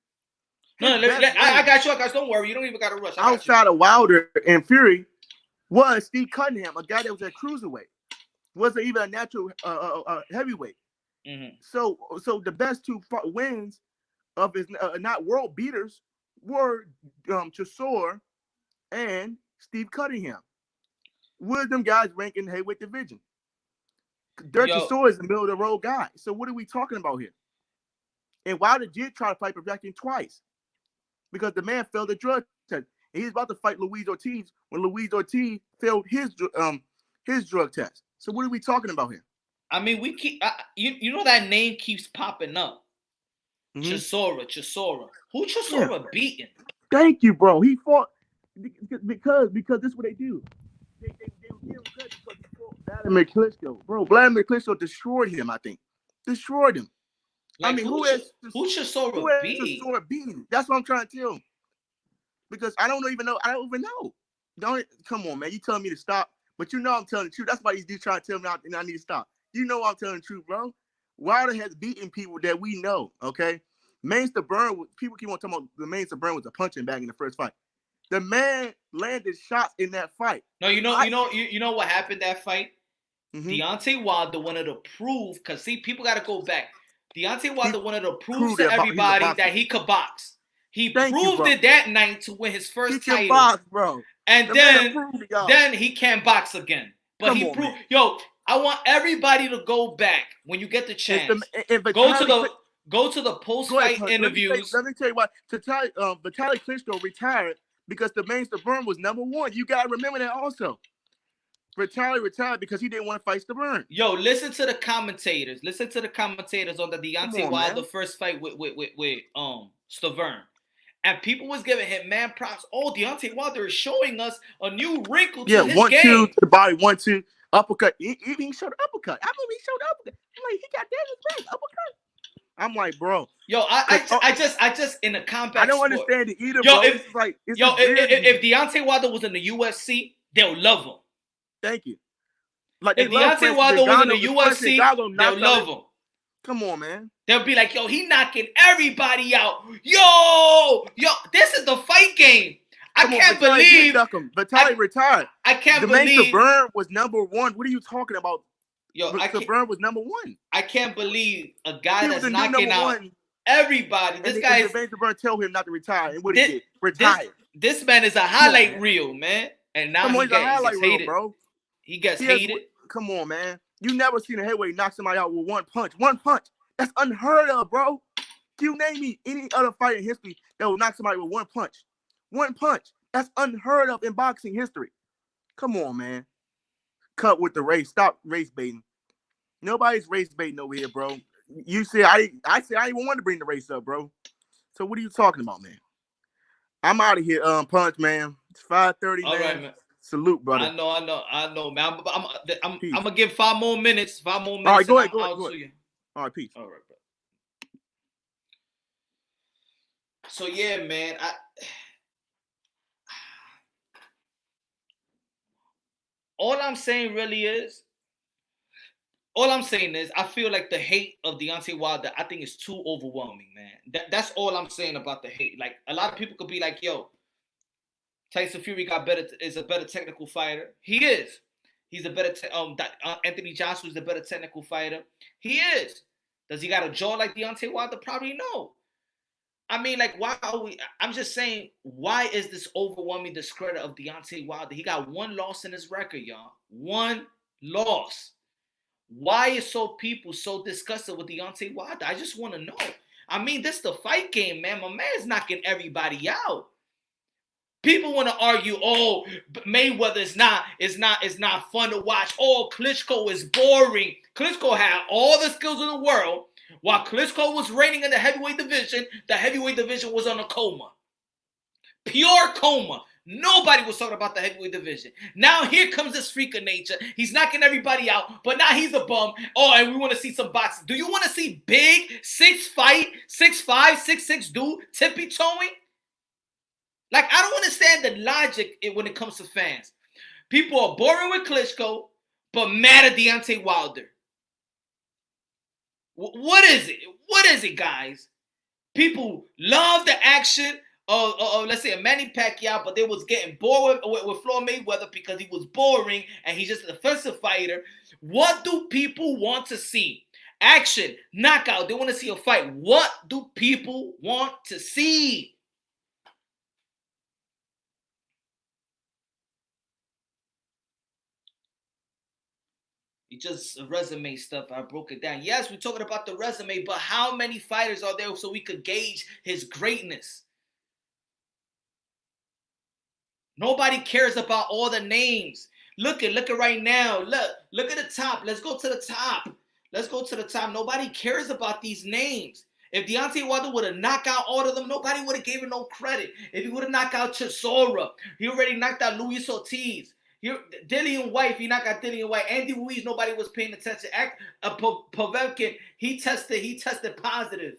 No, I got you. Don't worry. You don't even got to rush. Outside of Wilder and Fury was Steve Cunningham, a guy that was at cruiserweight. Wasn't even a natural heavyweight. Mm-hmm. So the best two wins of his not world beaters were Chisora and Steve Cunningham. With them guys ranking the heavyweight division. Dirk Chisora is a middle of the road guy. So what are we talking about here? And Wilder did try to fight Povetkin twice because the man failed the drug test. And he's about to fight Luis Ortiz when Luis Ortiz failed his drug test. So what are we talking about here? I mean, we keep you know that name keeps popping up. Chisora. Who Chisora beating? Thank you, bro. He fought because this is what they do. They give him credit because he fought Vladimir Klitschko. Bro, Vladimir Klitschko destroyed him, I think. Destroyed him. Like, I mean, who Chisora beating? That's what I'm trying to tell him. Because I don't even know. Come on, man. You telling me to stop, but you know I'm telling the truth. That's why these dudes trying to tell me I need to stop. You know I'm telling the truth, bro. Wilder has beaten people that we know, okay? Mainster Burn, people keep on talking about the Mainster Burn was a punching bag in the first fight. The man landed shots in that fight. No, you know what happened that fight? Deontay Wilder wanted to prove, because see, people got to go back. Deontay Wilder wanted to prove to everybody that he could box. He proved it that night to win his first title. He can box, bro. And then he can't box again. But he proved, I want everybody to go back when you get the chance. Go to the post-fight interviews. Let me tell you why. Vitaly Klitschko retired because the Mainster Burn was number one. You gotta remember that also. Vitaly retired because he didn't want to fight Stavern. Yo, listen to the commentators. Listen to the commentators on the Deontay Wilder first fight with Stavern. And people was giving him man props. Oh, Deontay Wilder is showing us a new wrinkle to his game. 1-2 to the body, 1-2 uppercut. He showed uppercut. I remember he showed uppercut. I'm like, he got that in his back uppercut. I'm like, bro. Yo, I just in the combat. I don't understand it either, bro. If Deontay Wilder was in the UFC, they'll love him. Thank you. Like if Deontay Wilder was in the UFC, they'll love him. Come on, man. They'll be like, yo, he knocking everybody out. Yo, this is the fight game. I can't believe Vitaly retired. I can't believe Burn was number one. What are you talking about? Yo, Burn was number one. I can't believe a guy that's knocking out everybody. This guy is Burn tell him not to retire, and what he did, retire. This man is a highlight reel, man, and now he gets hated, bro. He gets hated. Come on, man. You never seen a heavyweight knock somebody out with one punch. One punch. That's unheard of, bro. Can you name me any other fight in history that will knock somebody with one punch? One punch. That's unheard of in boxing history. Come on, man. Cut with the race. Stop race baiting. Nobody's race baiting over here, bro. You say I even want to bring the race up, bro. So what are you talking about, man? I'm out of here, Punch, man. It's 5:30, man. All right, man. Salute, brother. I know, man. I'm gonna give 5 more minutes. 5 more minutes. All right, go ahead. All right, peace. All right, bro. So yeah, man. All I'm saying is, I feel like the hate of Deontay Wilder, I think is too overwhelming, man. That's all I'm saying about the hate. Like, a lot of people could be like, yo, Tyson Fury is a better technical fighter. He is. He's a better Anthony Joshua is a better technical fighter. He is. Does he got a jaw like Deontay Wilder? Probably no. I mean, like, why are we? I'm just saying, why is this overwhelming discredit of Deontay Wilder? He got 1 loss in his record, y'all. 1 loss. Why is people so disgusted with Deontay Wilder? I just want to know. I mean, this is the fight game, man. My man's knocking everybody out. People want to argue, oh, Mayweather is not fun to watch. Oh, Klitschko is boring. Klitschko had all the skills in the world. While Klitschko was reigning in the heavyweight division was on a coma. Pure coma. Nobody was talking about the heavyweight division. Now here comes this freak of nature. He's knocking everybody out, but now he's a bum. Oh, and we want to see some boxing. Do you want to see big 6'5", 6'6" dude tippy-toeing? Like, I don't understand the logic when it comes to fans. People are boring with Klitschko, but mad at Deontay Wilder. What is it? What is it, guys? People love the action of let's say, a Manny Pacquiao, but they was getting bored with Floyd Mayweather because he was boring and he's just a defensive fighter. What do people want to see? Action, knockout. They want to see a fight. What do people want to see? It's just resume stuff. I broke it down. Yes, we're talking about the resume, but how many fighters are there so we could gauge his greatness? Nobody cares about all the names. Look at right now. Look at the top. Let's go to the top. Let's go to the top. Nobody cares about these names. If Deontay Wilder would have knocked out all of them, nobody would have given no credit. If he would have knocked out Chisora, he already knocked out Luis Ortiz. Dillian White, he knocked out Dillian White. Andy Ruiz, nobody was paying attention. Povetkin, he tested positive.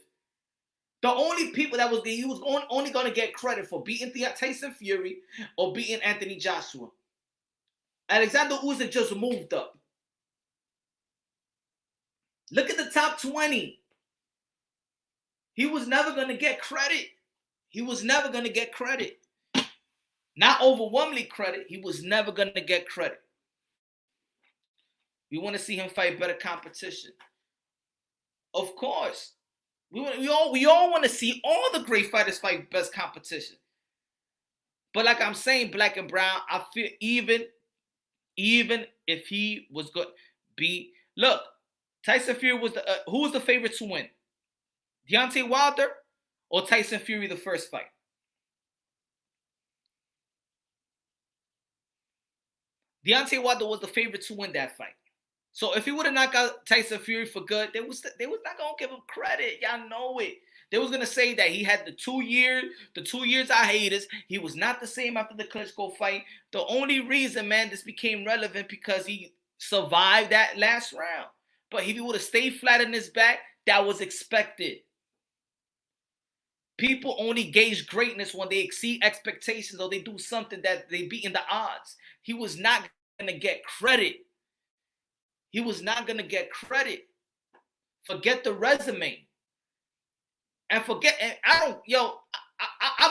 The only people he was only going to get credit for beating Tyson Fury or beating Anthony Joshua. Alexander Usyk just moved up. Look at the top 20. He was never going to get credit. He was never going to get credit. Not overwhelmingly credit. He was never going to get credit. We want to see him fight better competition. Of course. We all want to see all the great fighters fight best competition. But like I'm saying, Black and Brown, I feel even if he was good, look, Tyson Fury was who was the favorite to win? Deontay Wilder or Tyson Fury the first fight? Deontay Wilder was the favorite to win that fight. So if he would have knocked out Tyson Fury for good, they was not gonna give him credit. Y'all know it. They was gonna say that he had the 2 years hiatus. He was not the same after the Klitschko fight. The only reason, man, this became relevant because he survived that last round. But if he would have stayed flat in his back, that was expected. People only gauge greatness when they exceed expectations or they do something that they beat in the odds. He was not gonna get credit. He was not going to get credit. Forget the resume. And I'm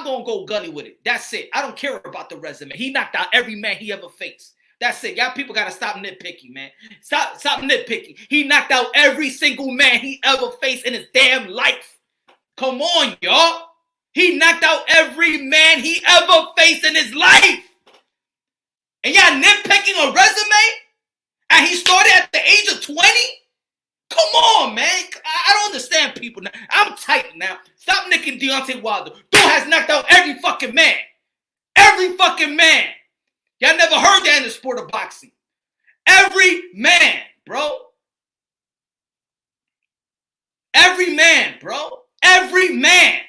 going to go gully with it. That's it. I don't care about the resume. He knocked out every man he ever faced. That's it. Y'all people got to stop nitpicking, man. Stop nitpicking. He knocked out every single man he ever faced in his damn life. Come on, y'all. He knocked out every man he ever faced in his life. And y'all nitpicking a resume? And he started at the age of 20? Come on, man. I don't understand people now. I'm tight now. Stop nicking Deontay Wilder. Dude has knocked out every fucking man. Every fucking man. Y'all never heard that in the sport of boxing. Every man, bro. Every man, bro. Every man.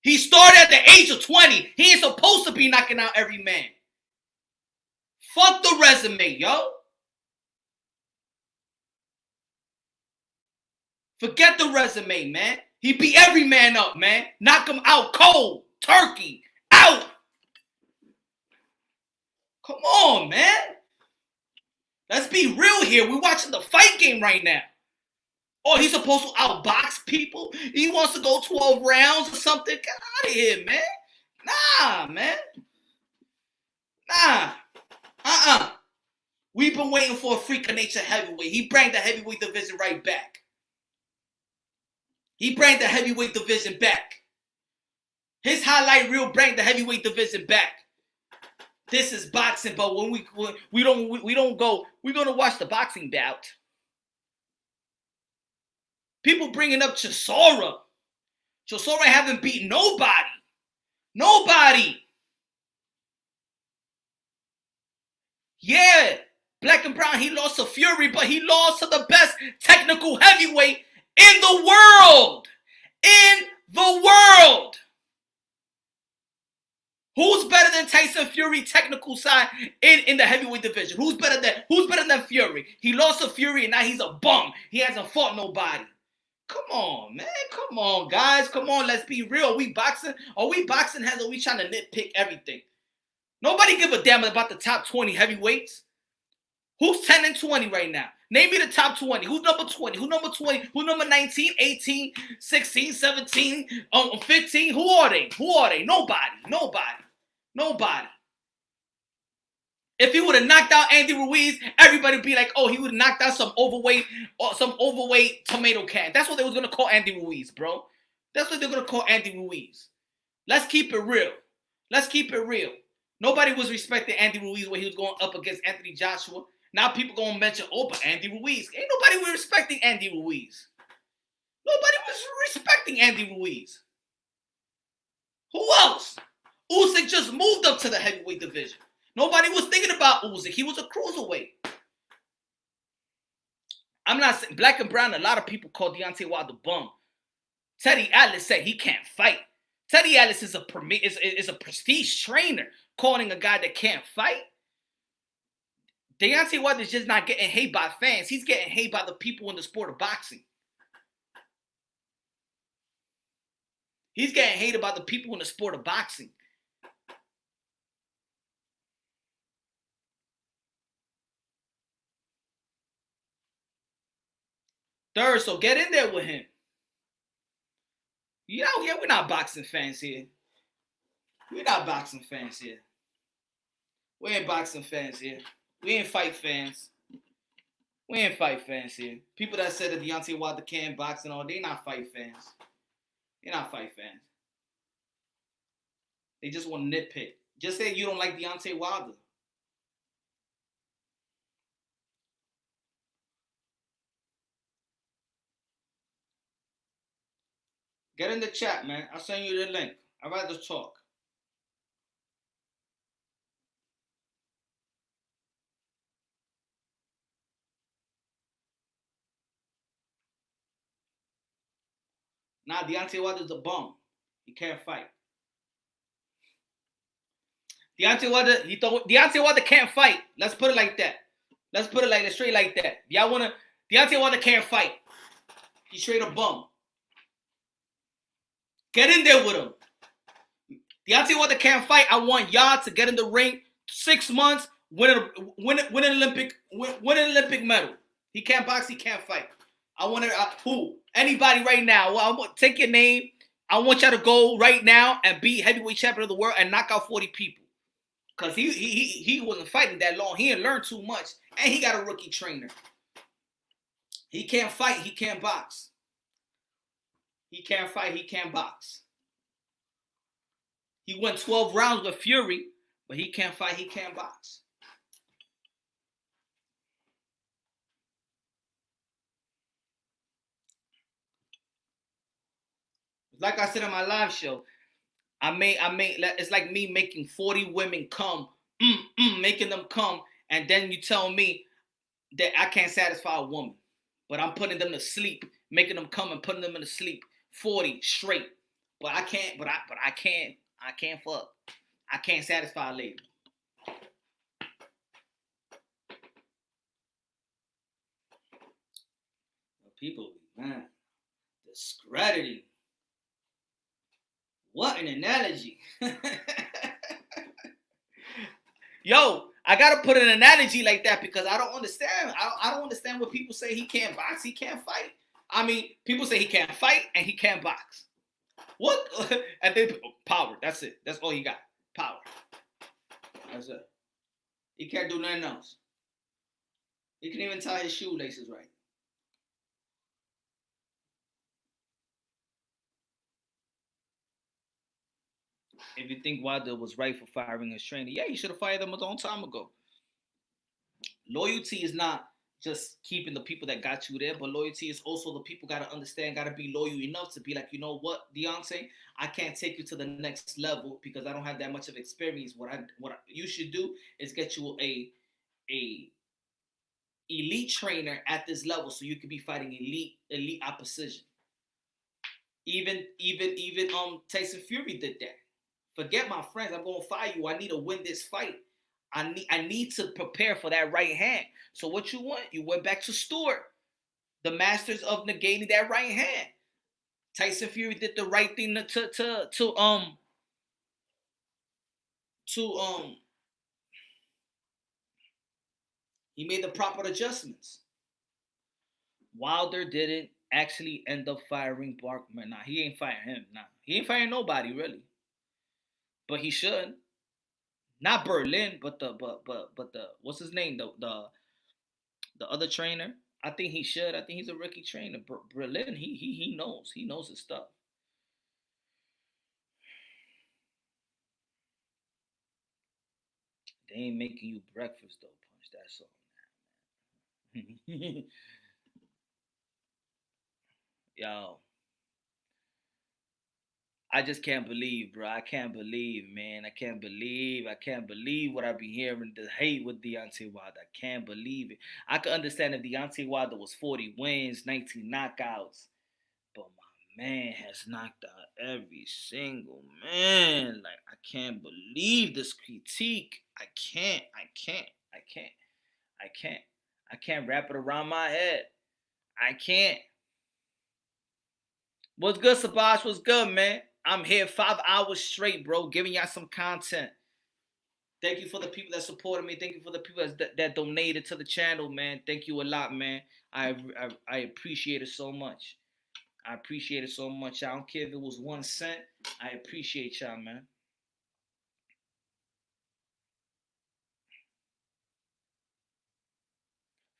He started at the age of 20. He ain't supposed to be knocking out every man. Fuck the resume, yo. Forget the resume, man. He beat every man up, man. Knock him out cold. Turkey. Out. Come on, man. Let's be real here. We're watching the fight game right now. Oh, he's supposed to outbox people? He wants to go 12 rounds or something? Get out of here, man. Nah, man. Nah. We've been waiting for a freak of nature heavyweight. He brought the heavyweight division right back. He brought the heavyweight division back. His highlight reel brought the heavyweight division back. This is boxing, but when we don't go, we're gonna watch the boxing bout. People bringing up Chisora. Chisora haven't beaten nobody. Nobody. Yeah, Black and Brown, he lost to Fury, but he lost to the best technical heavyweight in the world. In the world. Who's better than Tyson Fury technical side in the heavyweight division? Who's better than Fury? He lost to Fury and now he's a bum. He hasn't fought nobody. Come on, man. Come on, guys. Come on, let's be real. Are we boxing? Are we boxing heads or are we trying to nitpick everything? Nobody give a damn about the top 20 heavyweights. Who's 10 and 20 right now? Name me the top 20. Who's number 20? Who's number 20? Who's number 19, 18, 16, 17, 15? Who are they? Nobody. If he would have knocked out Andy Ruiz, everybody would be like, oh, he would have knocked out some overweight tomato can. That's what they was going to call Andy Ruiz, bro. That's what they're going to call Andy Ruiz. Let's keep it real. Nobody was respecting Andy Ruiz when he was going up against Anthony Joshua. Now people going to mention, oh, but Andy Ruiz. Ain't nobody was respecting Andy Ruiz. Nobody was respecting Andy Ruiz. Who else? Usyk just moved up to the heavyweight division. Nobody was thinking about Usyk. He was a cruiserweight. I'm not saying black and brown. A lot of people call Deontay Wilder bum. Teddy Atlas said he can't fight. Teddy Atlas is a prestige trainer calling a guy that can't fight. Deontay Wilder is just not getting hate by fans. He's getting hate by the people in the sport of boxing. He's getting hated by the people in the sport of boxing. Third, so get in there with him. Yeah, we're not boxing fans here. We ain't boxing fans here. We ain't fight fans. People that said that Deontay Wilder can't box and all, they not fight fans. They just want to nitpick. Just say you don't like Deontay Wilder. Get in the chat, man. I'll send you the link. I'd rather talk. Nah, Deontay Wilder's a bum. He can't fight. Deontay Wilder can't fight. Let's put it like that. Straight like that. Deontay Wilder can't fight. He's straight a bum. Get in there with him. Deontay Wilder can't fight. I want y'all to get in the ring 6 months, win an Olympic medal. He can't box. He can't fight. I want who? Anybody right now. Well, I'm gonna take your name. I want y'all to go right now and be heavyweight champion of the world and knock out 40 people. Because he wasn't fighting that long. He didn't learn too much. And he got a rookie trainer. He can't fight. He can't box. He can't fight. He can't box. He went 12 rounds with Fury, but he can't fight. He can't box. Like I said in my live show, it's like me making 40 women come, making them come, and then you tell me that I can't satisfy a woman, but I'm putting them to sleep, making them come and putting them to sleep 40 straight. But I can't fuck. I can't satisfy a lady. People, man, discrediting. What an analogy. Yo, I gotta put an analogy like that because I don't understand. I don't understand what people say he can't box, he can't fight. I mean, people say he can't fight and he can't box. What? And then power. That's it. That's all he got. Power. That's it. He can't do nothing else. He can even tie his shoelaces right. If you think Wilder was right for firing his trainer, yeah, he should have fired him a long time ago. Loyalty is not just keeping the people that got you there, but loyalty is also the people got to understand, got to be loyal enough to be like, you know what, Deontay, I can't take you to the next level because I don't have that much of experience. What you should do is get you a elite trainer at this level so you could be fighting elite opposition. Even Tyson Fury did that. Forget my friends. I'm gonna fight you. I need to win this fight. I need to prepare for that right hand. So what you want? You went back to Stewart, the masters of negating that right hand. Tyson Fury did the right thing he made the proper adjustments. Wilder didn't actually end up firing Barkman. Nah, he ain't firing him. Nah, he ain't firing nobody really. But he should. Not Berlin, but the what's his name? The other trainer. I think he should. I think he's a rookie trainer. Berlin, he knows. He knows his stuff. They ain't making you breakfast though, Punch. That's all. Yo. I just can't believe, bro. I can't believe, man. I can't believe what I've been hearing. The hate with Deontay Wilder. I can't believe it. I could understand if Deontay Wilder was 40 wins, 19 knockouts. But my man has knocked out every single man. Like, I can't believe this critique. I can't wrap it around my head. I can't. What's good, Sabash? What's good, man? I'm here 5 hours straight, bro, giving y'all some content. Thank you for the people that supported me. Thank you for the people that donated to the channel, man. Thank you a lot, man. I appreciate it so much. I appreciate it so much. I don't care if it was 1 cent. I appreciate y'all, man.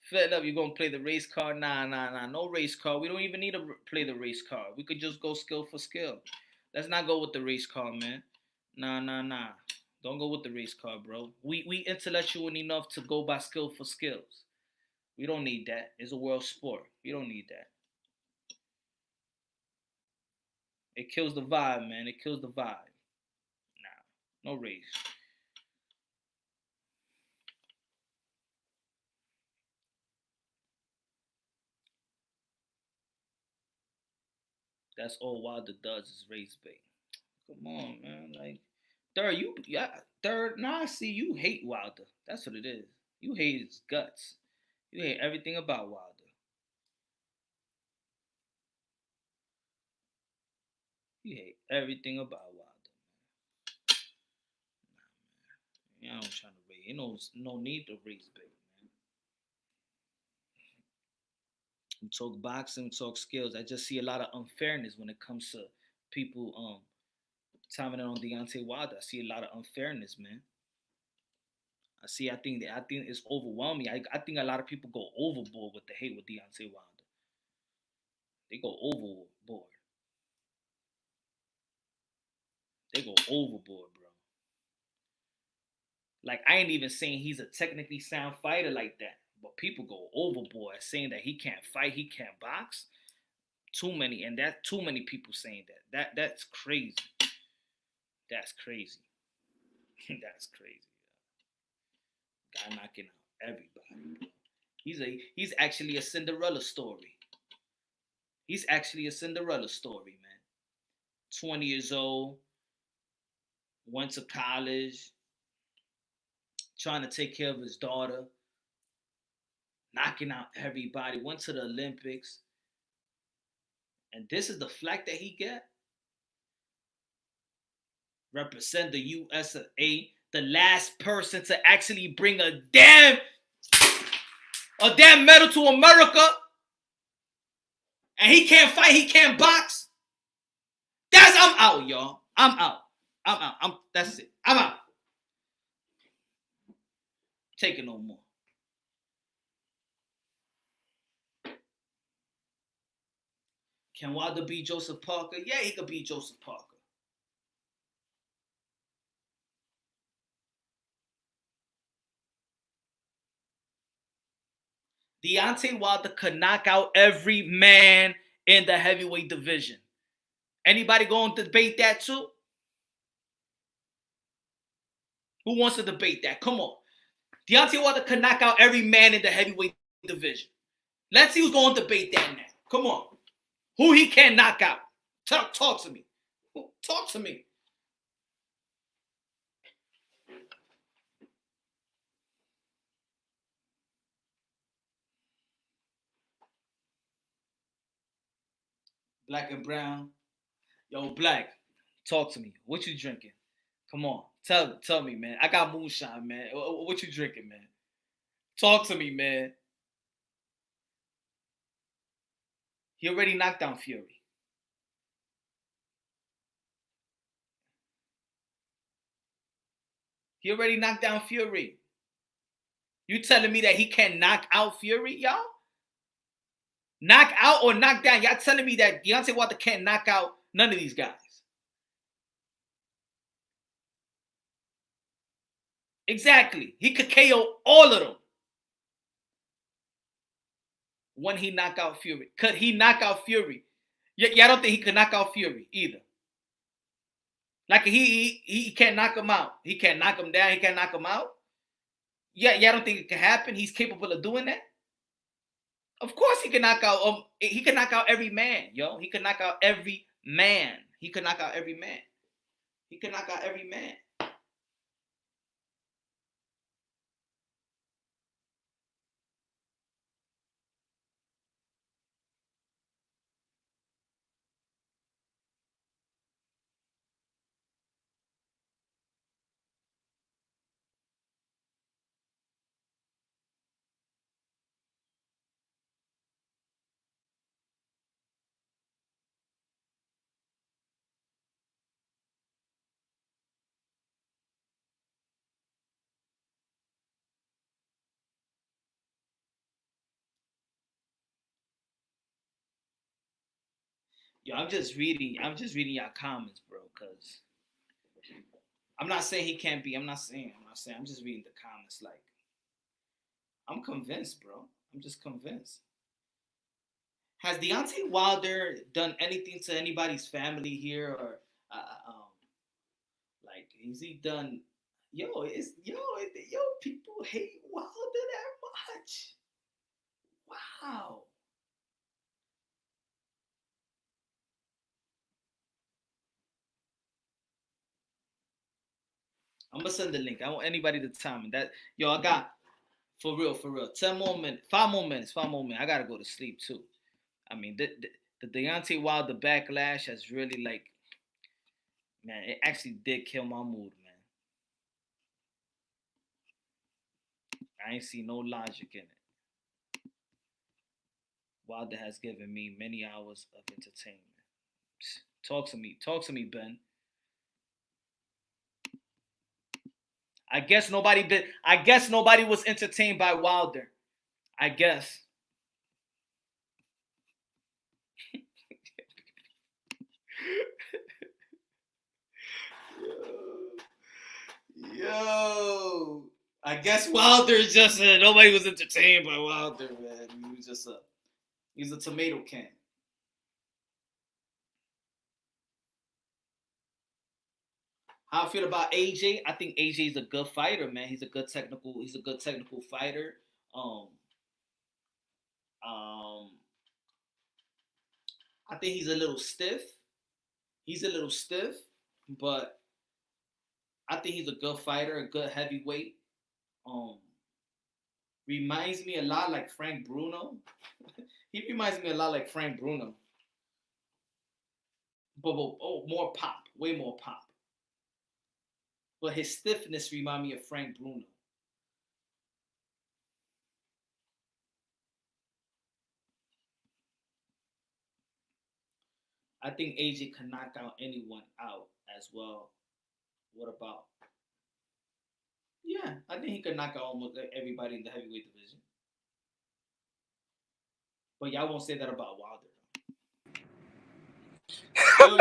Fed up, you gonna play the race card? Nah. No race card. We don't even need to play the race card. We could just go skill for skill. Let's not go with the race card, man. Nah. Don't go with the race card, bro. We intellectual enough to go by skill for skills. We don't need that. It's a world sport. We don't need that. It kills the vibe, man. It kills the vibe. Nah, no race. That's all Wilder does is race bait. Come on, man. Like, Third, I see you hate Wilder. That's what it is. You hate his guts. You hate everything about Wilder. You hate everything about Wilder. Nah, man. I'm trying to race. No need to race bait, man. We talk boxing, we talk skills. I just see a lot of unfairness when it comes to people timing it on Deontay Wilder. I see a lot of unfairness, man. I think it's overwhelming. I think a lot of people go overboard with the hate with Deontay Wilder. They go overboard. They go overboard, bro. Like, I ain't even saying he's a technically sound fighter like that, but people go overboard saying that he can't fight, he can't box. Too many people saying that. That's crazy. That's crazy. That's crazy. Guy knocking out everybody. He's actually a Cinderella story. He's actually a Cinderella story, man. 20 years old, went to college, trying to take care of his daughter, knocking out everybody, went to the Olympics. And this is the flack that he get? Represent the USA, the last person to actually bring a damn medal to America. And he can't fight, he can't box. I'm out, y'all. I'm out. That's it. I'm out. Take it no more. Can Wilder beat Joseph Parker? Yeah, he could beat Joseph Parker. Deontay Wilder could knock out every man in the heavyweight division. Anybody going to debate that too? Who wants to debate that? Come on. Deontay Wilder could knock out every man in the heavyweight division. Let's see who's going to debate that now. Come on. Who he can knock out? Talk to me. Talk to me. Black and brown. Yo, Black, talk to me. What you drinking? Come on, tell me, man. I got moonshine, man. What you drinking, man? Talk to me, man. He already knocked down Fury. He already knocked down Fury. You telling me that he can knock out Fury, y'all? Knock out or knock down? Y'all telling me that Deontay Wilder can't knock out none of these guys? Exactly. He could KO all of them when he knock out Fury. Could he knock out Fury? Yeah, I don't think he could knock out Fury either. Like he can't knock him out. He can't knock him down. He can't knock him out. Yeah, I don't think it can happen. He's capable of doing that. Of course, he can knock out. He can knock out every man, yo. He can knock out every man. He can knock out every man. He can knock out every man. Yo, I'm just reading your comments, bro, because I'm not saying he can't be. I'm not saying. I'm just reading the comments. Like, I'm convinced, bro. I'm just convinced. Has Deontay Wilder done anything to anybody's family here, or like, is he done? Yo, people hate Wilder that much. Wow. I'm gonna send the link. I want anybody to time that. Yo, I got for real. 10 more minutes, 5 more minutes. I gotta go to sleep too. I mean, the Deontay Wilder backlash has really, like, man, it actually did kill my mood, man. I ain't see no logic in it. Wilder has given me many hours of entertainment. Talk to me, Ben. I guess nobody was entertained by Wilder. I guess. Yo. I guess Wilder just nobody was entertained by Wilder, man. He was just he's a tomato can. How I feel about AJ? I think AJ is a good fighter, man. He's a good technical fighter. I think he's a little stiff. But I think he's a good fighter, a good heavyweight. Reminds me a lot like Frank Bruno. He reminds me a lot like Frank Bruno. But more pop, way more pop. But his stiffness reminds me of Frank Bruno. I think AJ can knock out anyone out as well. What about? Yeah, I think he could knock out almost everybody in the heavyweight division. But y'all won't say that about Wilder.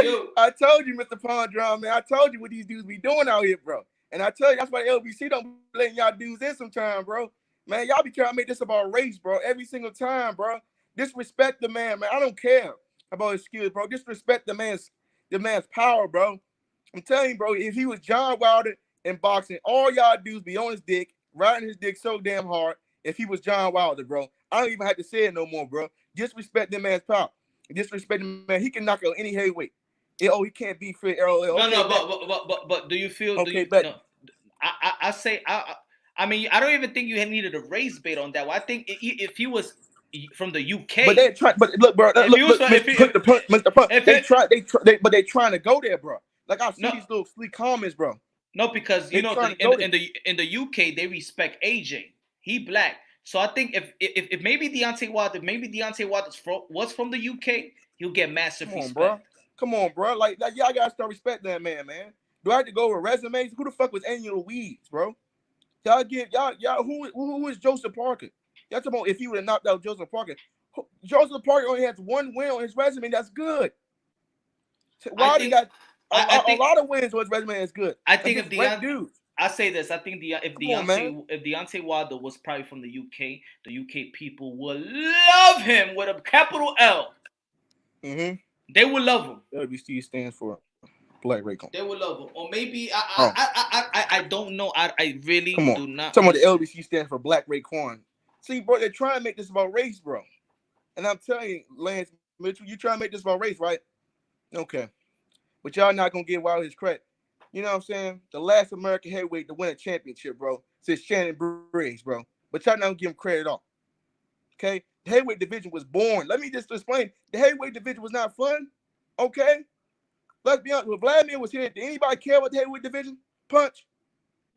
Yo. I told you, Mr. Pondron, man. I told you what these dudes be doing out here, bro. And I tell you, that's why LBC don't letting y'all dudes in sometime, bro. Man, y'all be trying to make this about race, bro, every single time, bro. Disrespect the man, man. I don't care about his skills, bro. Disrespect the man's power, bro. I'm telling you, bro, if he was John Wilder in boxing, all y'all dudes be on his dick, riding his dick so damn hard. If he was John Wilder, bro, I don't even have to say it no more, bro. Disrespect the man's power. Disrespect the man. He can knock out any heavyweight. He can't be fit. But do you feel? Okay, no, I mean, I don't even think you needed a race bait on that one. I think if he was from the UK. But they try. But look, bro. Look, Mr. Punk. But they trying to go there, bro. Like I see these little sleek comments, bro. No, because in the UK they respect AJ. He black. So I think if maybe Deontay Wilder was from the UK, he'll get massive respect. Bro. Come on, bro. Like y'all gotta start respecting that man. Do I have to go over resumes? Who the fuck was Andy Louise, bro? Y'all who is Joseph Parker? Y'all talking about if he would have knocked out Joseph Parker. Joseph Parker only has one win on his resume. That's good. Wilder got a lot of wins on his resume. That's good. I think if I say this, I think if Deontay Wilder was probably from the UK people will love him with a capital L. Mm-hmm. They will love him. LBC stands for Black Raycon. They will love him, or maybe I don't know. I really do not. Some of the LBC stands for Black Raycon. See, bro, they're trying to make this about race, bro. And I'm telling you, Lance Mitchell, you trying to make this about race, right? Okay, but y'all not gonna give Wilder his credit. You know what I'm saying? The last American heavyweight to win a championship, bro, since Shannon Briggs, bro. But y'all not gonna give him credit at all. Okay? The heavyweight division was born. Let me just explain. The heavyweight division was not fun. Okay? Let's be honest. When Vladimir was here, did anybody care about the heavyweight division? Punch?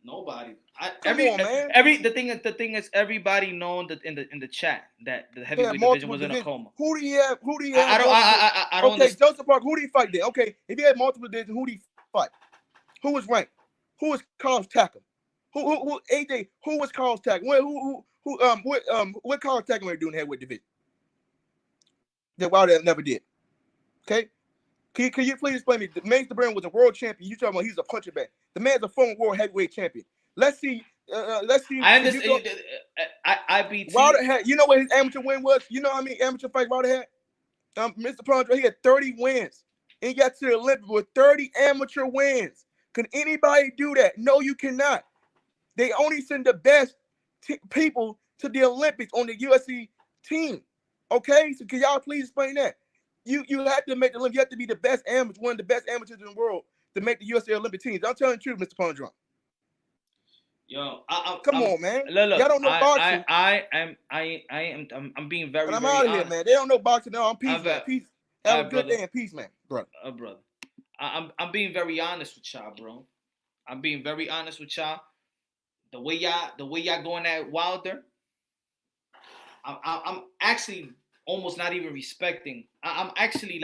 Nobody. The thing is, everybody known that in the chat that the heavyweight division was in a coma. Who do you have? I don't. Okay, Joseph Parker. Who do you fight then? Okay, if you had multiple divisions, who do you fight? Who was ranked? Who was Carl's tackle? Who AJ? Who was Carl's tackle? What Carl's tackle were you doing heavyweight division? That Wilder never did. Okay. Can you please explain me? Mace Brand was a world champion. You talking about he's a puncher bag. The man's a former world heavyweight champion. Let's see. I understand. IBT. Wilder had. You know what his amateur win was? You know how many amateur fights Wilder had? Mr. Pondra, he had 30 wins. And he got to the Olympics with 30 amateur wins. Can anybody do that? No, you cannot. They only send the best people to the Olympics on the UFC team. Okay, so can y'all please explain that? You have to make the Olympics. You have to be the best amateur, one of the best amateurs in the world to make the USA Olympic teams. I'm telling the truth, Mr. Pondron. Yo, come on, man. Look, y'all don't know boxing. I'm being very. But I'm out of here, man. They don't know boxing. No, I'm peace, man. Peace. Have a good day and peace, man, brother. Brother. I'm being very honest with y'all, bro. I'm being very honest with y'all. The way y'all going at Wilder, I'm actually almost not even respecting. I'm actually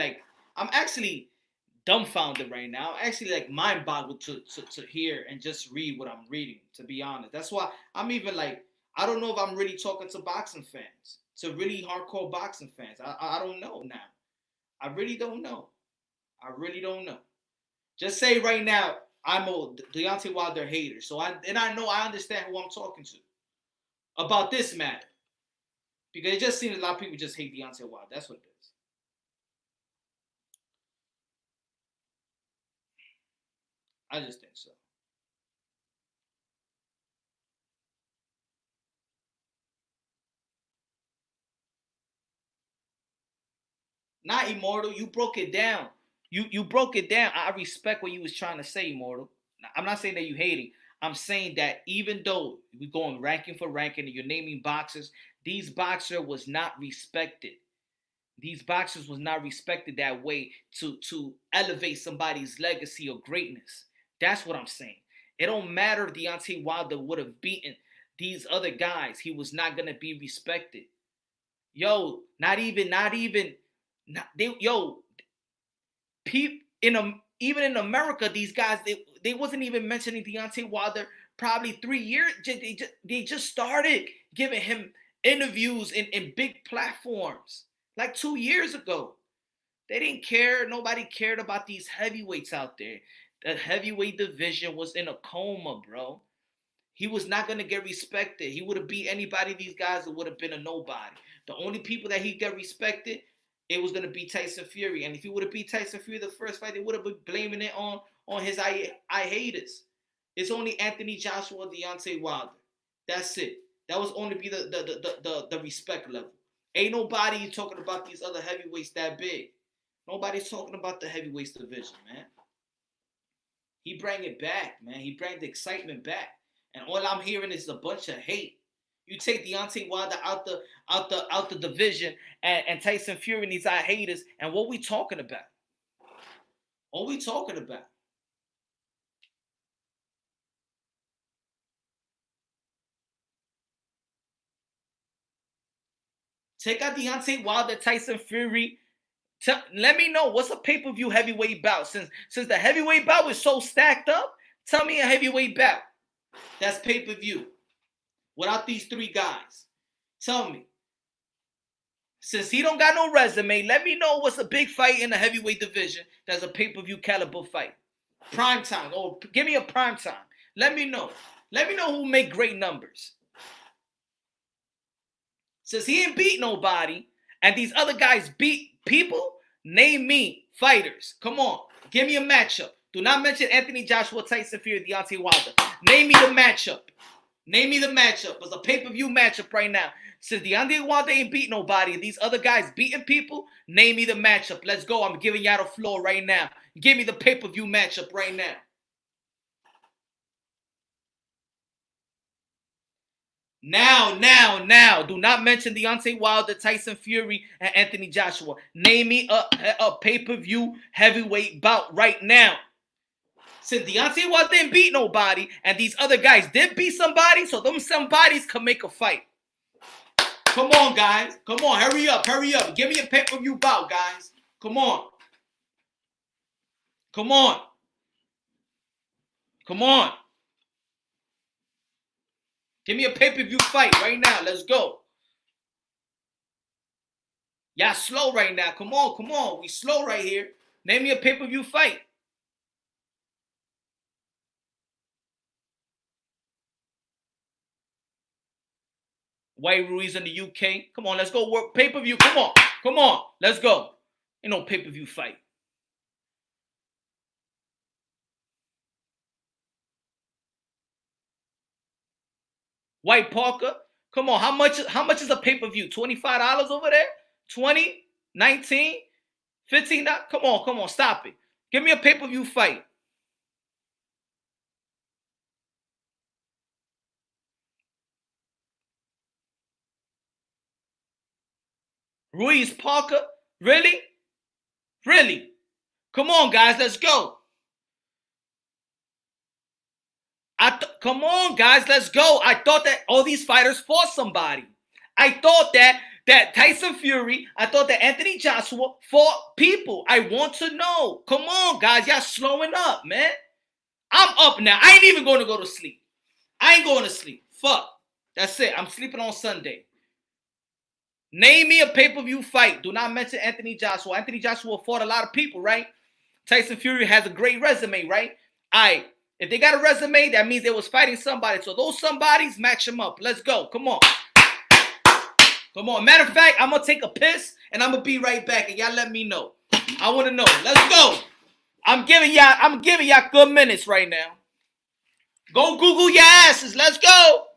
dumbfounded right now. I'm actually like mind boggled to hear and just read what I'm reading, to be honest. That's why I'm even like, I don't know if I'm really talking to boxing fans, to really hardcore boxing fans. I don't know now. I really don't know. Just say right now, I'm a Deontay Wilder hater. So I understand who I'm talking to about this matter. Because it just seems a lot of people just hate Deontay Wilder. That's what it is. I just think so. Not Immortal. You broke it down. You broke it down. I respect what you was trying to say, Immortal. I'm not saying that you hating. I'm saying that even though we're going ranking for ranking and you're naming boxers, these boxers was not respected. These boxers was not respected that way to elevate somebody's legacy or greatness. That's what I'm saying. It don't matter if Deontay Wilder would have beaten these other guys. He was not going to be respected. Yo, even in America, these guys, they wasn't even mentioning Deontay Wilder probably 3 years. They just started giving him interviews in big platforms like 2 years ago. They didn't care. Nobody cared about these heavyweights out there. The heavyweight division was in a coma, bro. He was not going to get respected. He would have beat anybody, these guys, it would have been a nobody. The only people that he got respected, it was going to be Tyson Fury. And if he would have beat Tyson Fury the first fight, they would have been blaming it on his I haters. It's only Anthony Joshua, Deontay Wilder. That's it. That was only be the respect level. Ain't nobody talking about these other heavyweights that big. Nobody's talking about the heavyweights division, man. He bring it back, man. He bring the excitement back. And all I'm hearing is a bunch of hate. You take Deontay Wilder out the division, and Tyson Fury and these eye haters, and what we talking about? What we talking about? Take out Deontay Wilder, Tyson Fury. Let me know what's a pay-per-view heavyweight bout. Since the heavyweight bout is so stacked up, tell me a heavyweight bout that's pay-per-view without these three guys. Tell me. Since he don't got no resume, let me know what's a big fight in the heavyweight division that's a pay-per-view caliber fight. Prime time. Or give me a prime time. Let me know. Let me know who make great numbers. Since he ain't beat nobody, and these other guys beat people, name me fighters. Come on. Give me a matchup. Do not mention Anthony Joshua, Tyson Fury, Deontay Wilder. Name me the matchup. Name me the matchup. It's a pay-per-view matchup right now. Since Deontay Wilder ain't beat nobody and these other guys beating people, name me the matchup. Let's go. I'm giving y'all the floor right now. Give me the pay-per-view matchup right now. Now. Do not mention Deontay Wilder, Tyson Fury, and Anthony Joshua. Name me a pay-per-view heavyweight bout right now. Since Deontay Wilder didn't beat nobody, and these other guys did beat somebody, so them somebodies can make a fight. Come on, guys. Come on, hurry up. Give me a pay-per-view bout, guys. Come on. Give me a pay-per-view fight right now. Let's go. Y'all slow right now. Come on. We slow right here. Name me a pay-per-view fight. White Ruiz in the UK. Come on, let's go work pay-per-view. Come on. Let's go. Ain't no pay-per-view fight. White Parker. Come on, how much is a pay-per-view? $25 over there? 20, 19, 15. Come on, stop it. Give me a pay-per-view fight. Ruiz Parker? Really? Come on, guys, let's go. Come on, guys, let's go. I thought that all these fighters fought somebody. I thought that Tyson Fury, I thought that Anthony Joshua fought people. I want to know. Come on, guys, y'all slowing up, man. I'm up now. I ain't even going to go to sleep. I ain't going to sleep. Fuck. That's it. I'm sleeping on Sunday. Name me a pay-per-view fight. Do not mention Anthony Joshua. Anthony Joshua fought a lot of people, right? Tyson Fury has a great resume, right? If they got a resume, that means they was fighting somebody. So those somebodies, match them up. Let's go. Come on. Matter of fact, I'm going to take a piss, and I'm going to be right back, and y'all let me know. I want to know. Let's go. I'm giving y'all good minutes right now. Go Google your asses. Let's go.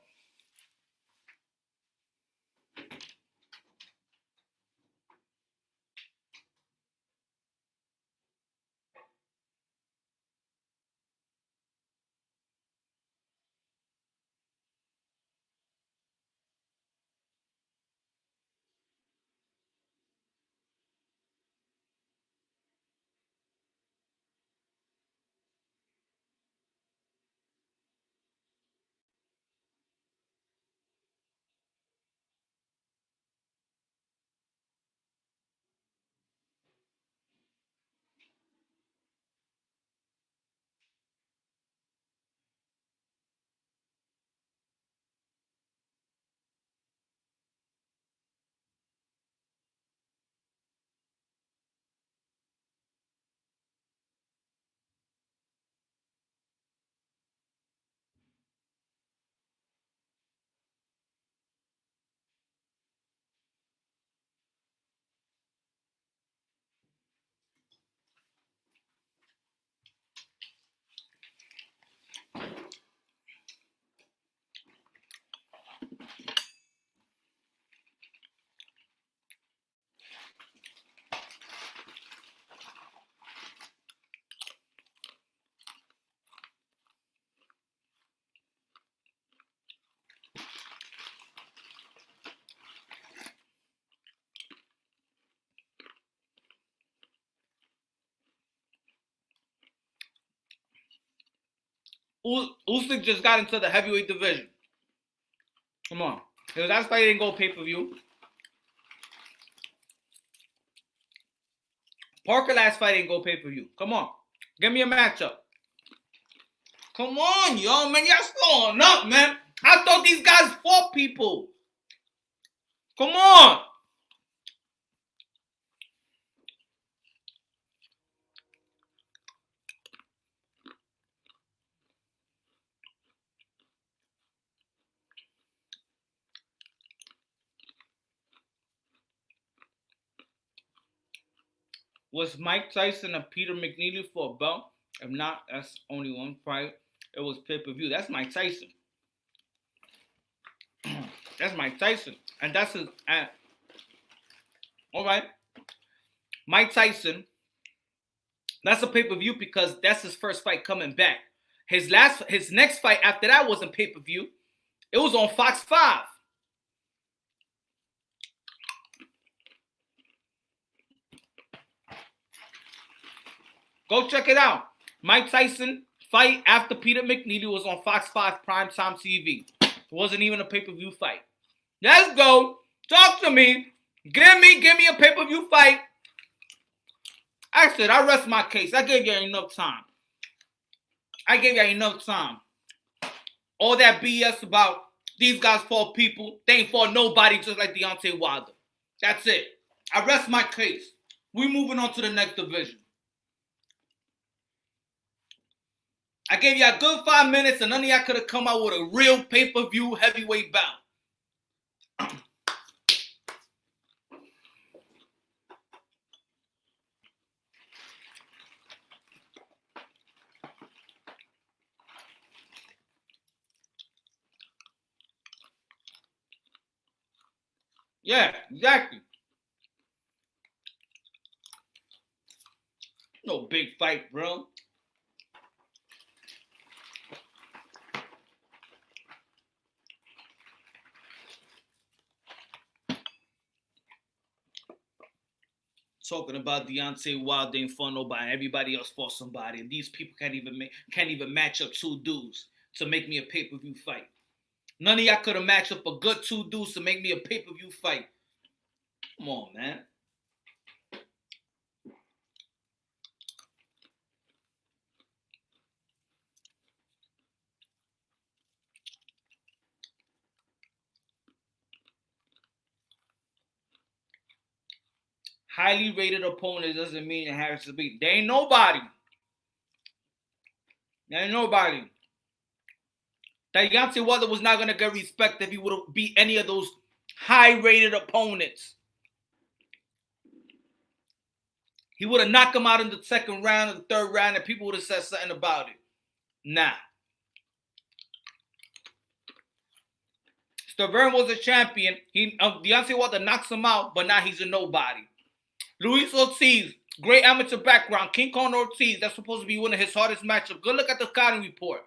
Usyk just got into the heavyweight division. Come on. His last fight didn't go pay-per-view. Parker last fight didn't go pay-per-view. Come on. Give me a matchup. Come on, yo, man. Y'all slowing up, man. I thought these guys fought people. Come on. Was Mike Tyson and Peter McNeely for a belt? If not, that's only one fight. It was pay-per-view. That's Mike Tyson. That's Mike Tyson. And that's his... all right. Mike Tyson, that's a pay-per-view because that's his first fight coming back. His next fight after that wasn't pay-per-view. It was on Fox 5. Go check it out. Mike Tyson fight after Peter McNeely was on Fox 5 primetime TV. It wasn't even a pay-per-view fight. Let's go. Talk to me. Give me a pay-per-view fight. I said, I rest my case. I gave you enough time. All that BS about these guys fought people. They ain't fought nobody just like Deontay Wilder. That's it. I rest my case. We moving on to the next division. I gave you a good 5 minutes and none of y'all could have come out with a real pay-per-view heavyweight bout. Yeah, exactly. No big fight, bro. Talking about Deontay Wilder ain't fought nobody. Everybody else fought somebody, and these people can't even match up two dudes to make me a pay-per-view fight. None of y'all could have matched up a good two dudes to make me a pay-per-view fight. Come on, man. Highly rated opponent doesn't mean it has to be. There ain't nobody. Deontay Wilder was not going to get respect if he would have beat any of those high-rated opponents. He would have knocked him out in the second round or the third round and people would have said something about it. Nah. Devin was a champion. Deontay Wilder knocks him out, but now he's a nobody. Luis Ortiz, great amateur background. King Kong Ortiz, that's supposed to be one of his hardest matchups. Good look at the scouting report.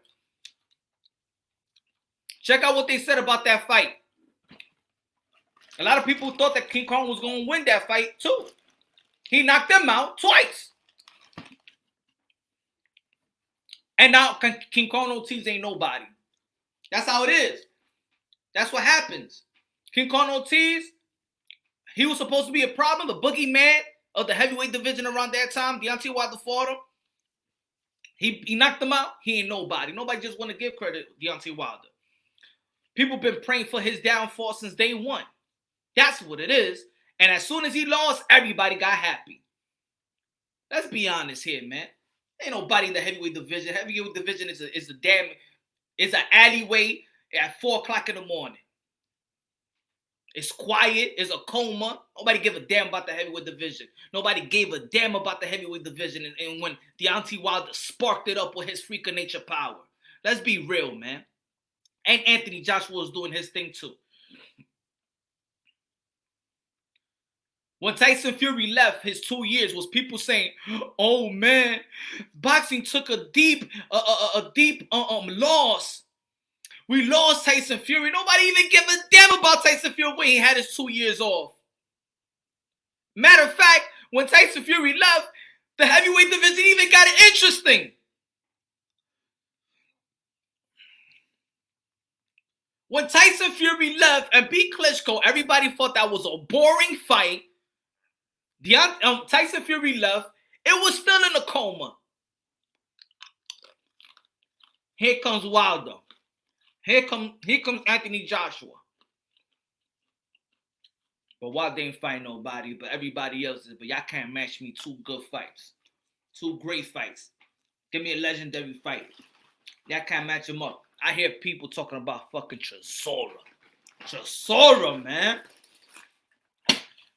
Check out what they said about that fight. A lot of people thought that King Kong was going to win that fight too. He knocked them out twice. And now King Kong Ortiz ain't nobody. That's how it is. That's what happens. King Kong Ortiz, he was supposed to be a problem, the boogeyman of the heavyweight division around that time. Deontay Wilder fought him. He knocked him out. He ain't nobody. Nobody just want to give credit to Deontay Wilder. People been praying for his downfall since day one. That's what it is. And as soon as he lost, everybody got happy. Let's be honest here, man. Ain't nobody in the heavyweight division. Heavyweight division is an alleyway at 4 o'clock in the morning. It's quiet. It's a coma. Nobody give a damn about the heavyweight division. Nobody gave a damn about the heavyweight division. And when Deontay Wilder sparked it up with his freak of nature power. Let's be real, man. And Anthony Joshua was doing his thing too. When Tyson Fury left his 2 years, was people saying, "Oh man, boxing took a deep loss. We lost Tyson Fury." Nobody even give a damn about Tyson Fury when he had his 2 years off. Matter of fact, when Tyson Fury left, the heavyweight division even got interesting. When Tyson Fury left and beat Klitschko, everybody thought that was a boring fight. Tyson Fury left. It was still in a coma. Here comes Wilder. Here comes Anthony Joshua. But Wilder didn't fight nobody, but everybody else is. But y'all can't match me 2 good fights. 2 great fights. Give me a legendary fight. Y'all can't match them up. I hear people talking about fucking Chisora. Chisora, man.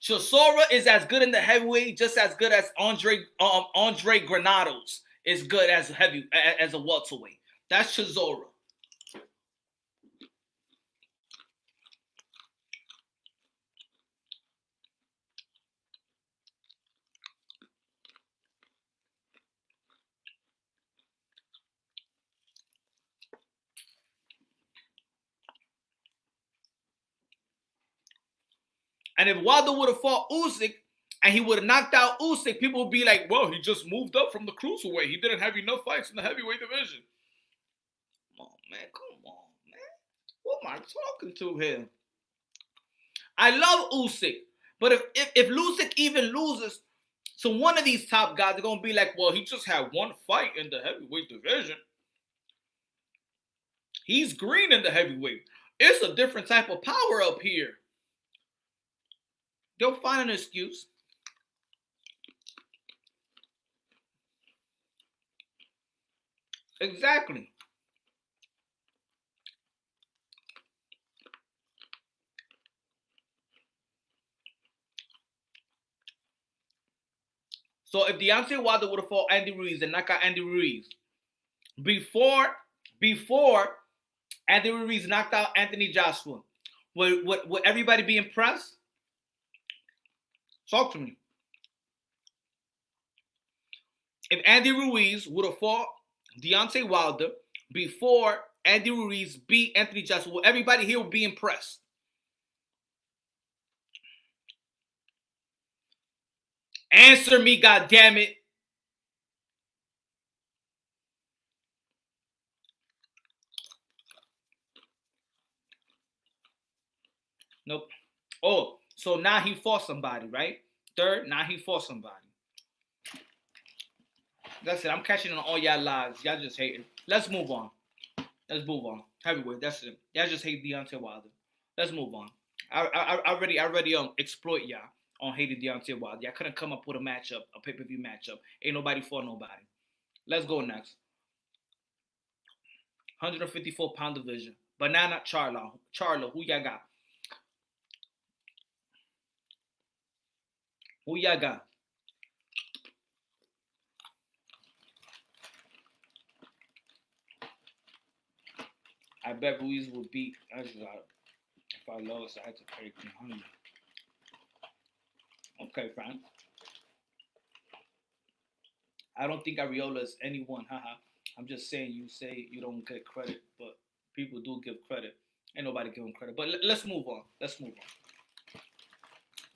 Chisora is as good in the heavyweight, just as good as Andre Granados is good as a welterweight. That's Chisora. And if Wilder would have fought Usyk and he would have knocked out Usyk, people would be like, well, he just moved up from the cruiserweight. He didn't have enough fights in the heavyweight division. Come on, man. Come on, man. What am I talking to here? I love Usyk. But if Usyk even loses to one of these top guys, they're going to be like, well, he just had 1 fight in the heavyweight division. He's green in the heavyweight. It's a different type of power up here. They'll find an excuse. Exactly. So if Deontay Wilder would have fought Andy Ruiz and knocked out Andy Ruiz before Andy Ruiz knocked out Anthony Joshua, would everybody be impressed? Talk to me. If Andy Ruiz would have fought Deontay Wilder before Andy Ruiz beat Anthony Joshua, everybody here would be impressed. Answer me, goddammit. Nope. Oh, so now he fought somebody, right? Third, now he fought somebody. That's it. I'm catching on all y'all lives. Y'all just hating. Let's move on. Let's move on. Heavyweight. That's it. Y'all just hate Deontay Wilder. Let's move on. I already exploit y'all on hating Deontay Wilder. Y'all couldn't come up with a matchup, a pay-per-view matchup. Ain't nobody fought nobody. Let's go next. 154-pound division. Banana Charlo. Who y'all got? Who y'all got? I bet Ruiz will beat. If I lost, I had to pay 300. Okay, fine. I don't think Ariola is anyone. Haha. I'm just saying you say you don't get credit, but people do give credit. Ain't nobody giving credit. But let's move on. Let's move on.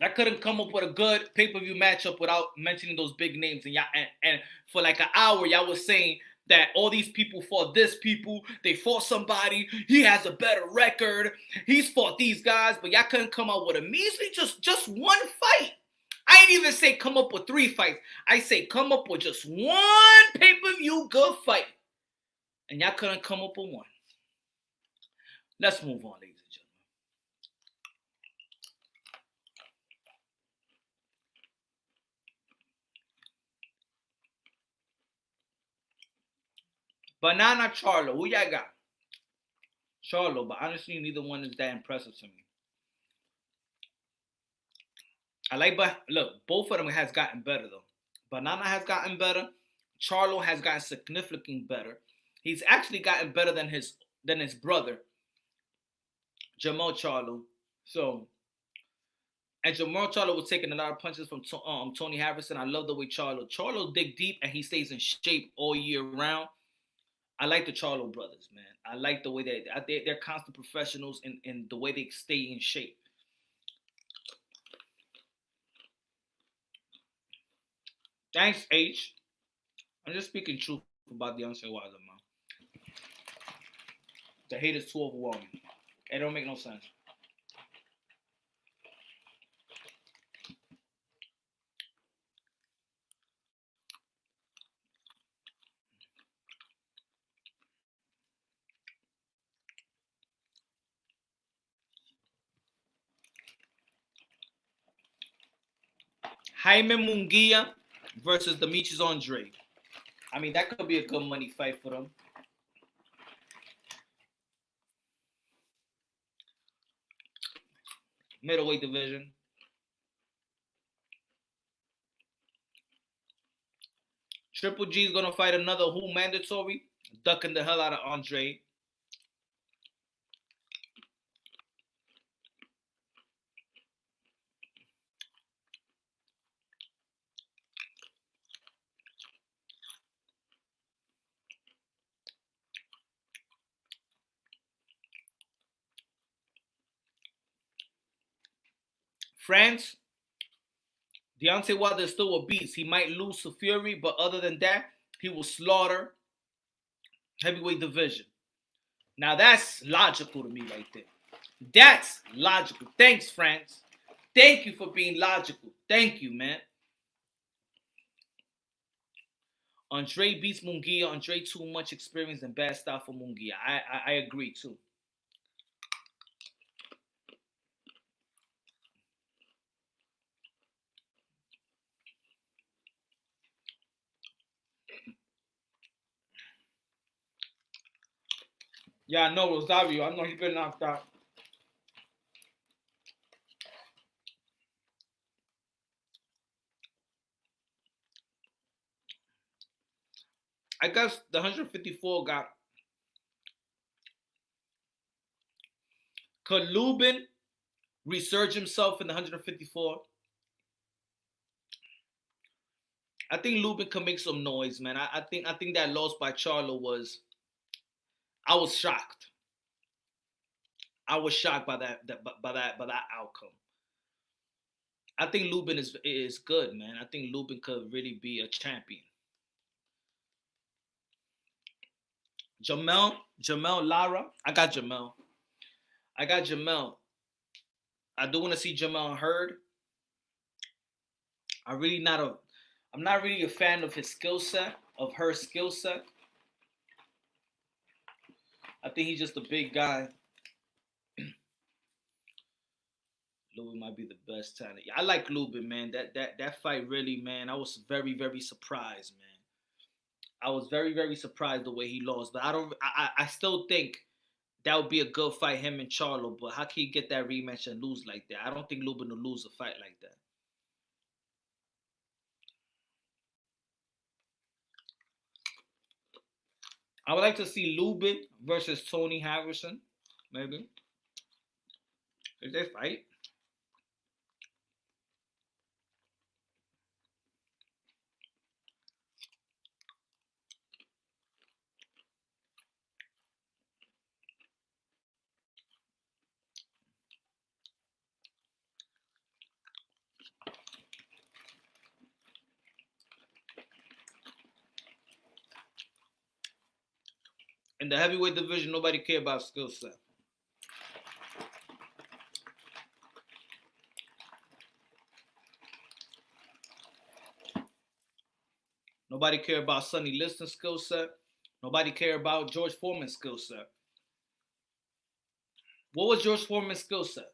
I couldn't come up with a good pay-per-view matchup without mentioning those big names. And y'all, and for like an hour, y'all was saying that all these people fought this people. They fought somebody. He has a better record. He's fought these guys, but y'all couldn't come out with a measly just 1 fight. I ain't even say come up with 3 fights. I say come up with just 1 pay-per-view good fight. And y'all couldn't come up with 1. Let's move on, ladies and gentlemen. Banana Charlo. Who y'all got? Charlo, but honestly, neither one is that impressive to me. Look, both of them has gotten better though. Banana has gotten better. Charlo has gotten significantly better. He's actually gotten better than his brother, Jamal Charlo. So, and Jamal Charlo was taking a lot of punches from Tony Harrison. I love the way Charlo dig deep and he stays in shape all year round. I like the Charlo brothers, man. I like the way they're constant professionals in the way they stay in shape. Thanks, H. I'm just speaking truth about Deontay Wilder, man. The hate is too overwhelming. It don't make no sense. Jaime Munguia versus Demetrius Andre. I mean, that could be a good money fight for them. Middleweight division. Triple G is going to fight another who mandatory, ducking the hell out of Andre. France, Deontay Wilder is still a beast. He might lose to Fury, but other than that, he will slaughter heavyweight division. Now that's logical to me right there. That's logical. Thanks, France. Thank you for being logical. Thank you, man. Andre beats Munguia. Andre too much experience and bad style for Munguia. I agree too. Yeah, I know Rosario. I know he's been knocked out. I guess the 154 got. Could Lubin resurge himself in the 154? I think Lubin can make some noise, man. I think that loss by Charlo was. I was shocked. I was shocked by that outcome. I think Lubin is good, man. I think Lubin could really be a champion. Jamel Lara. I got Jamel. I do want to see Jamel Hurd. I'm not really a fan of his skill set, of her skill set. I think he's just a big guy. Lubin might be the best talent. I like Lubin, man. That fight really, man. I was very, very surprised, man. I was very, very surprised the way he lost. But I still think that would be a good fight, him and Charlo. But how can you get that rematch and lose like that? I don't think Lubin will lose a fight like that. I would like to see Lubin versus Tony Harrison, maybe. If they fight. In the heavyweight division, nobody care about skill set. Nobody care about Sonny Liston's skill set. Nobody care about George Foreman's skill set. What was George Foreman's skill set?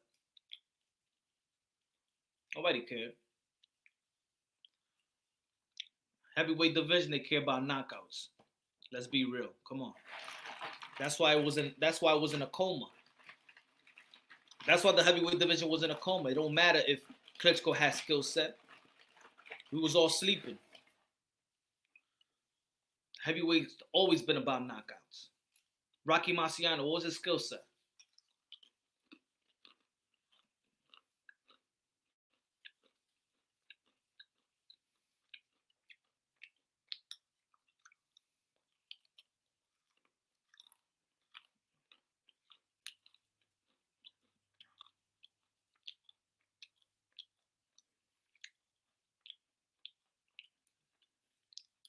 Nobody cared. Heavyweight division, they care about knockouts. Let's be real. Come on. That's why it was in a coma. That's why the heavyweight division was in a coma. It don't matter if Klitschko has skill set. We was all sleeping. Heavyweight's always been about knockouts. Rocky Marciano, what was his skill set?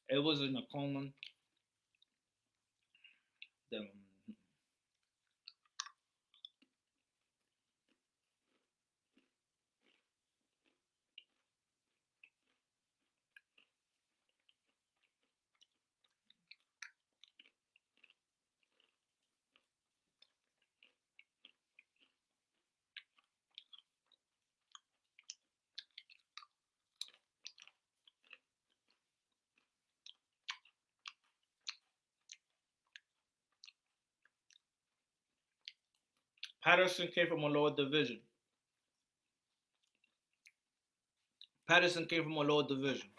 It was in a coma. Patterson came from a lower division. Patterson came from a lower division.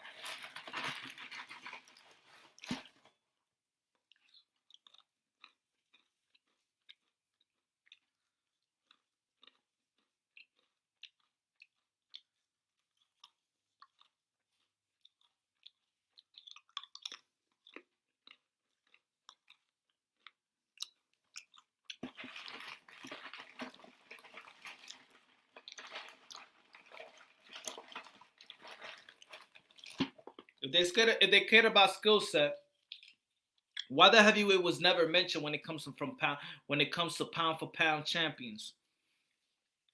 If they cared about skill set, why the heavyweight was never mentioned when it comes to pound for pound champions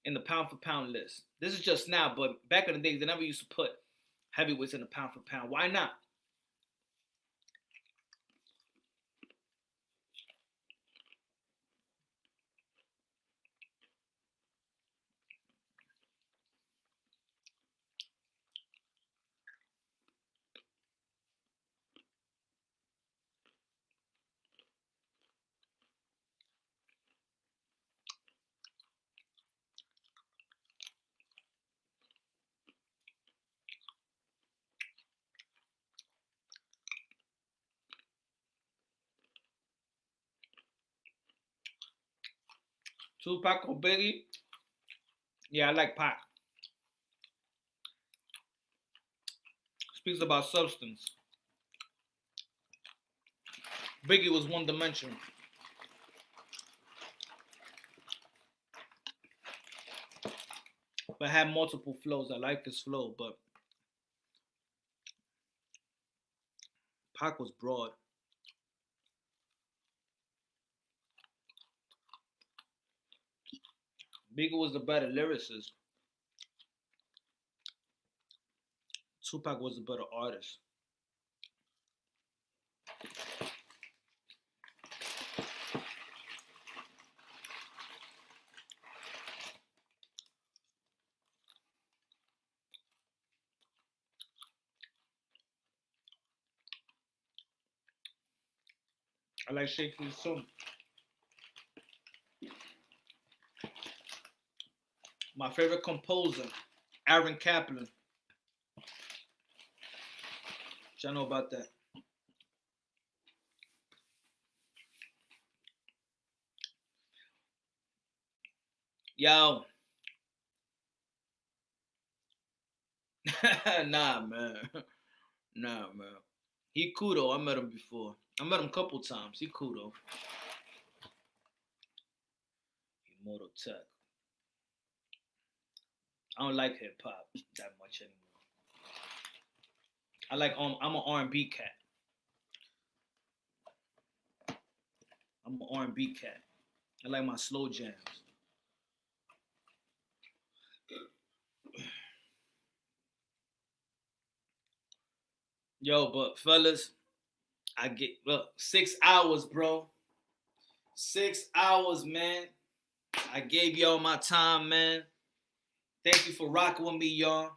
in the pound for pound list? This is just now, but back in the days they never used to put heavyweights in the pound for pound. Why not? Tupac or Biggie? Yeah, I like Pac. Speaks about substance. Biggie was one dimensional. But had multiple flows. I like his flow, but Pac was broad. Biggie was the better lyricist. Tupac was the better artist. I like Shakespeare's song. My favorite composer, Aaron Kaplan. Y'all know about that. Yo. Nah, man. Nah, man. He cool though. I met him before. I met him a couple times. He cool though. Immortal Tech. I don't like hip hop that much anymore. I'm an R&B cat. I'm an R&B cat. I like my slow jams. Yo, but fellas, I get 6 hours, bro. 6 hours, man. I gave y'all my time, man. Thank you for rocking with me, y'all.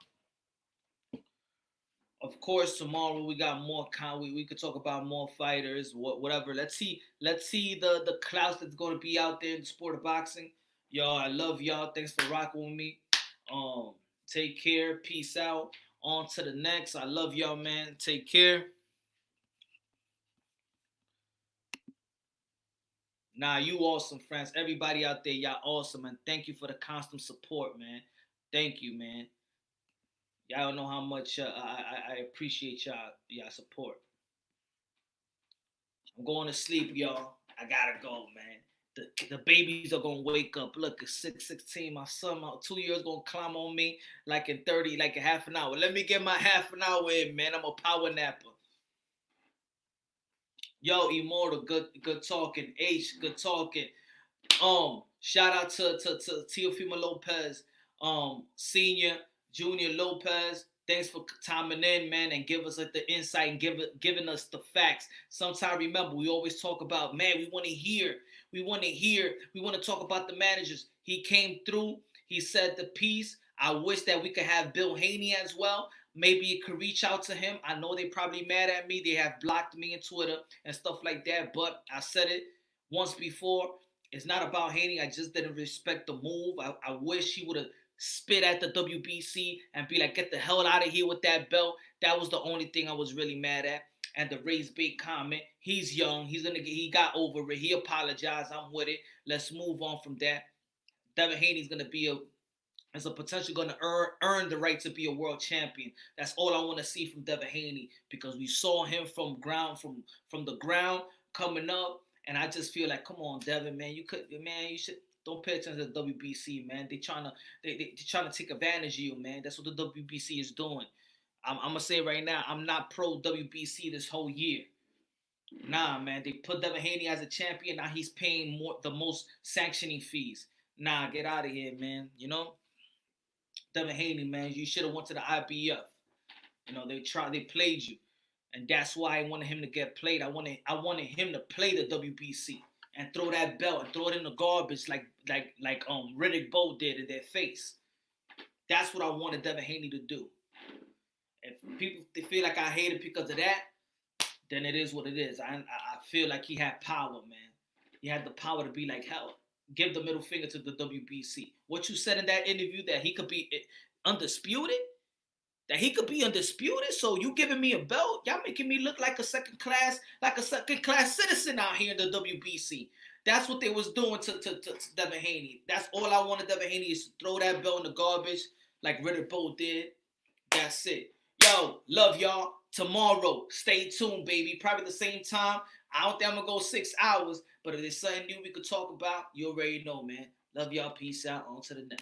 Of course, tomorrow we got more we could talk about more fighters, whatever. Let's see the clouds that's gonna be out there in the sport of boxing. Y'all, I love y'all. Thanks for rocking with me. Take care. Peace out. On to the next. I love y'all, man. Take care. Nah, you awesome, friends. Everybody out there, y'all awesome, and thank you for the constant support, man. Thank you, man. Y'all don't know how much I appreciate y'all support. I'm going to sleep, y'all. I gotta go, man. The babies are gonna wake up. Look, it's 6:16. My son, my 2 years gonna climb on me like in 30, like a half an hour. Let me get my half an hour in, man. I'm a power napper. Yo, Immortal, good talking. H, good talking. Shout out to Teofimo Lopez, Senior, Junior Lopez. Thanks for timing in, man, and give us the insight and giving us the facts. Sometimes remember, we always talk about, man, we want to talk about the managers. He came through, he said the piece. I wish that we could have Bill Haney as well. Maybe you could reach out to him. I know they probably mad at me. They have blocked me on Twitter and stuff like that, but I said it once before. It's not about Haney. I just didn't respect the move. I wish he would have spit at the WBC and be like, get the hell out of here with that belt. That was the only thing I was really mad at. And the raise bait comment. He's young. He got over it. He apologized. I'm with it. Let's move on from that. Devin Haney's gonna be as a potential going to earn the right to be a world champion. That's all I want to see from Devin Haney, because we saw him from the ground coming up, and I just feel like, come on, Devin, man, you should don't pay attention to the WBC, man. They trying to take advantage of you, man. That's what the WBC is doing. I'm gonna say right now, I'm not pro WBC this whole year. Nah, man, they put Devin Haney as a champion. Now he's paying the most sanctioning fees. Nah, get out of here, man. You know. Devin Haney, man, you should have went to the IBF. You know, they played you, and that's why I wanted him to get played. I wanted him to play the WBC and throw that belt and throw it in the garbage like Riddick Bowe did in their face. That's what I wanted Devin Haney to do. If people feel like I hate it because of that, then it is what it is. I feel like he had power, man. He had the power to be like, hell, give the middle finger to the WBC. What you said in that interview, that he could be undisputed? That he could be undisputed? So you giving me a belt? Y'all making me look like a second class citizen out here in the WBC. That's what they was doing to Devin Haney. That's all I wanted Devin Haney is to throw that belt in the garbage like Riddick Bowe did. That's it. Yo, love y'all. Tomorrow, stay tuned, baby. Probably the same time. I don't think I'm going to go 6 hours, but if there's something new we could talk about, you already know, man. Love y'all. Peace out. On to the next.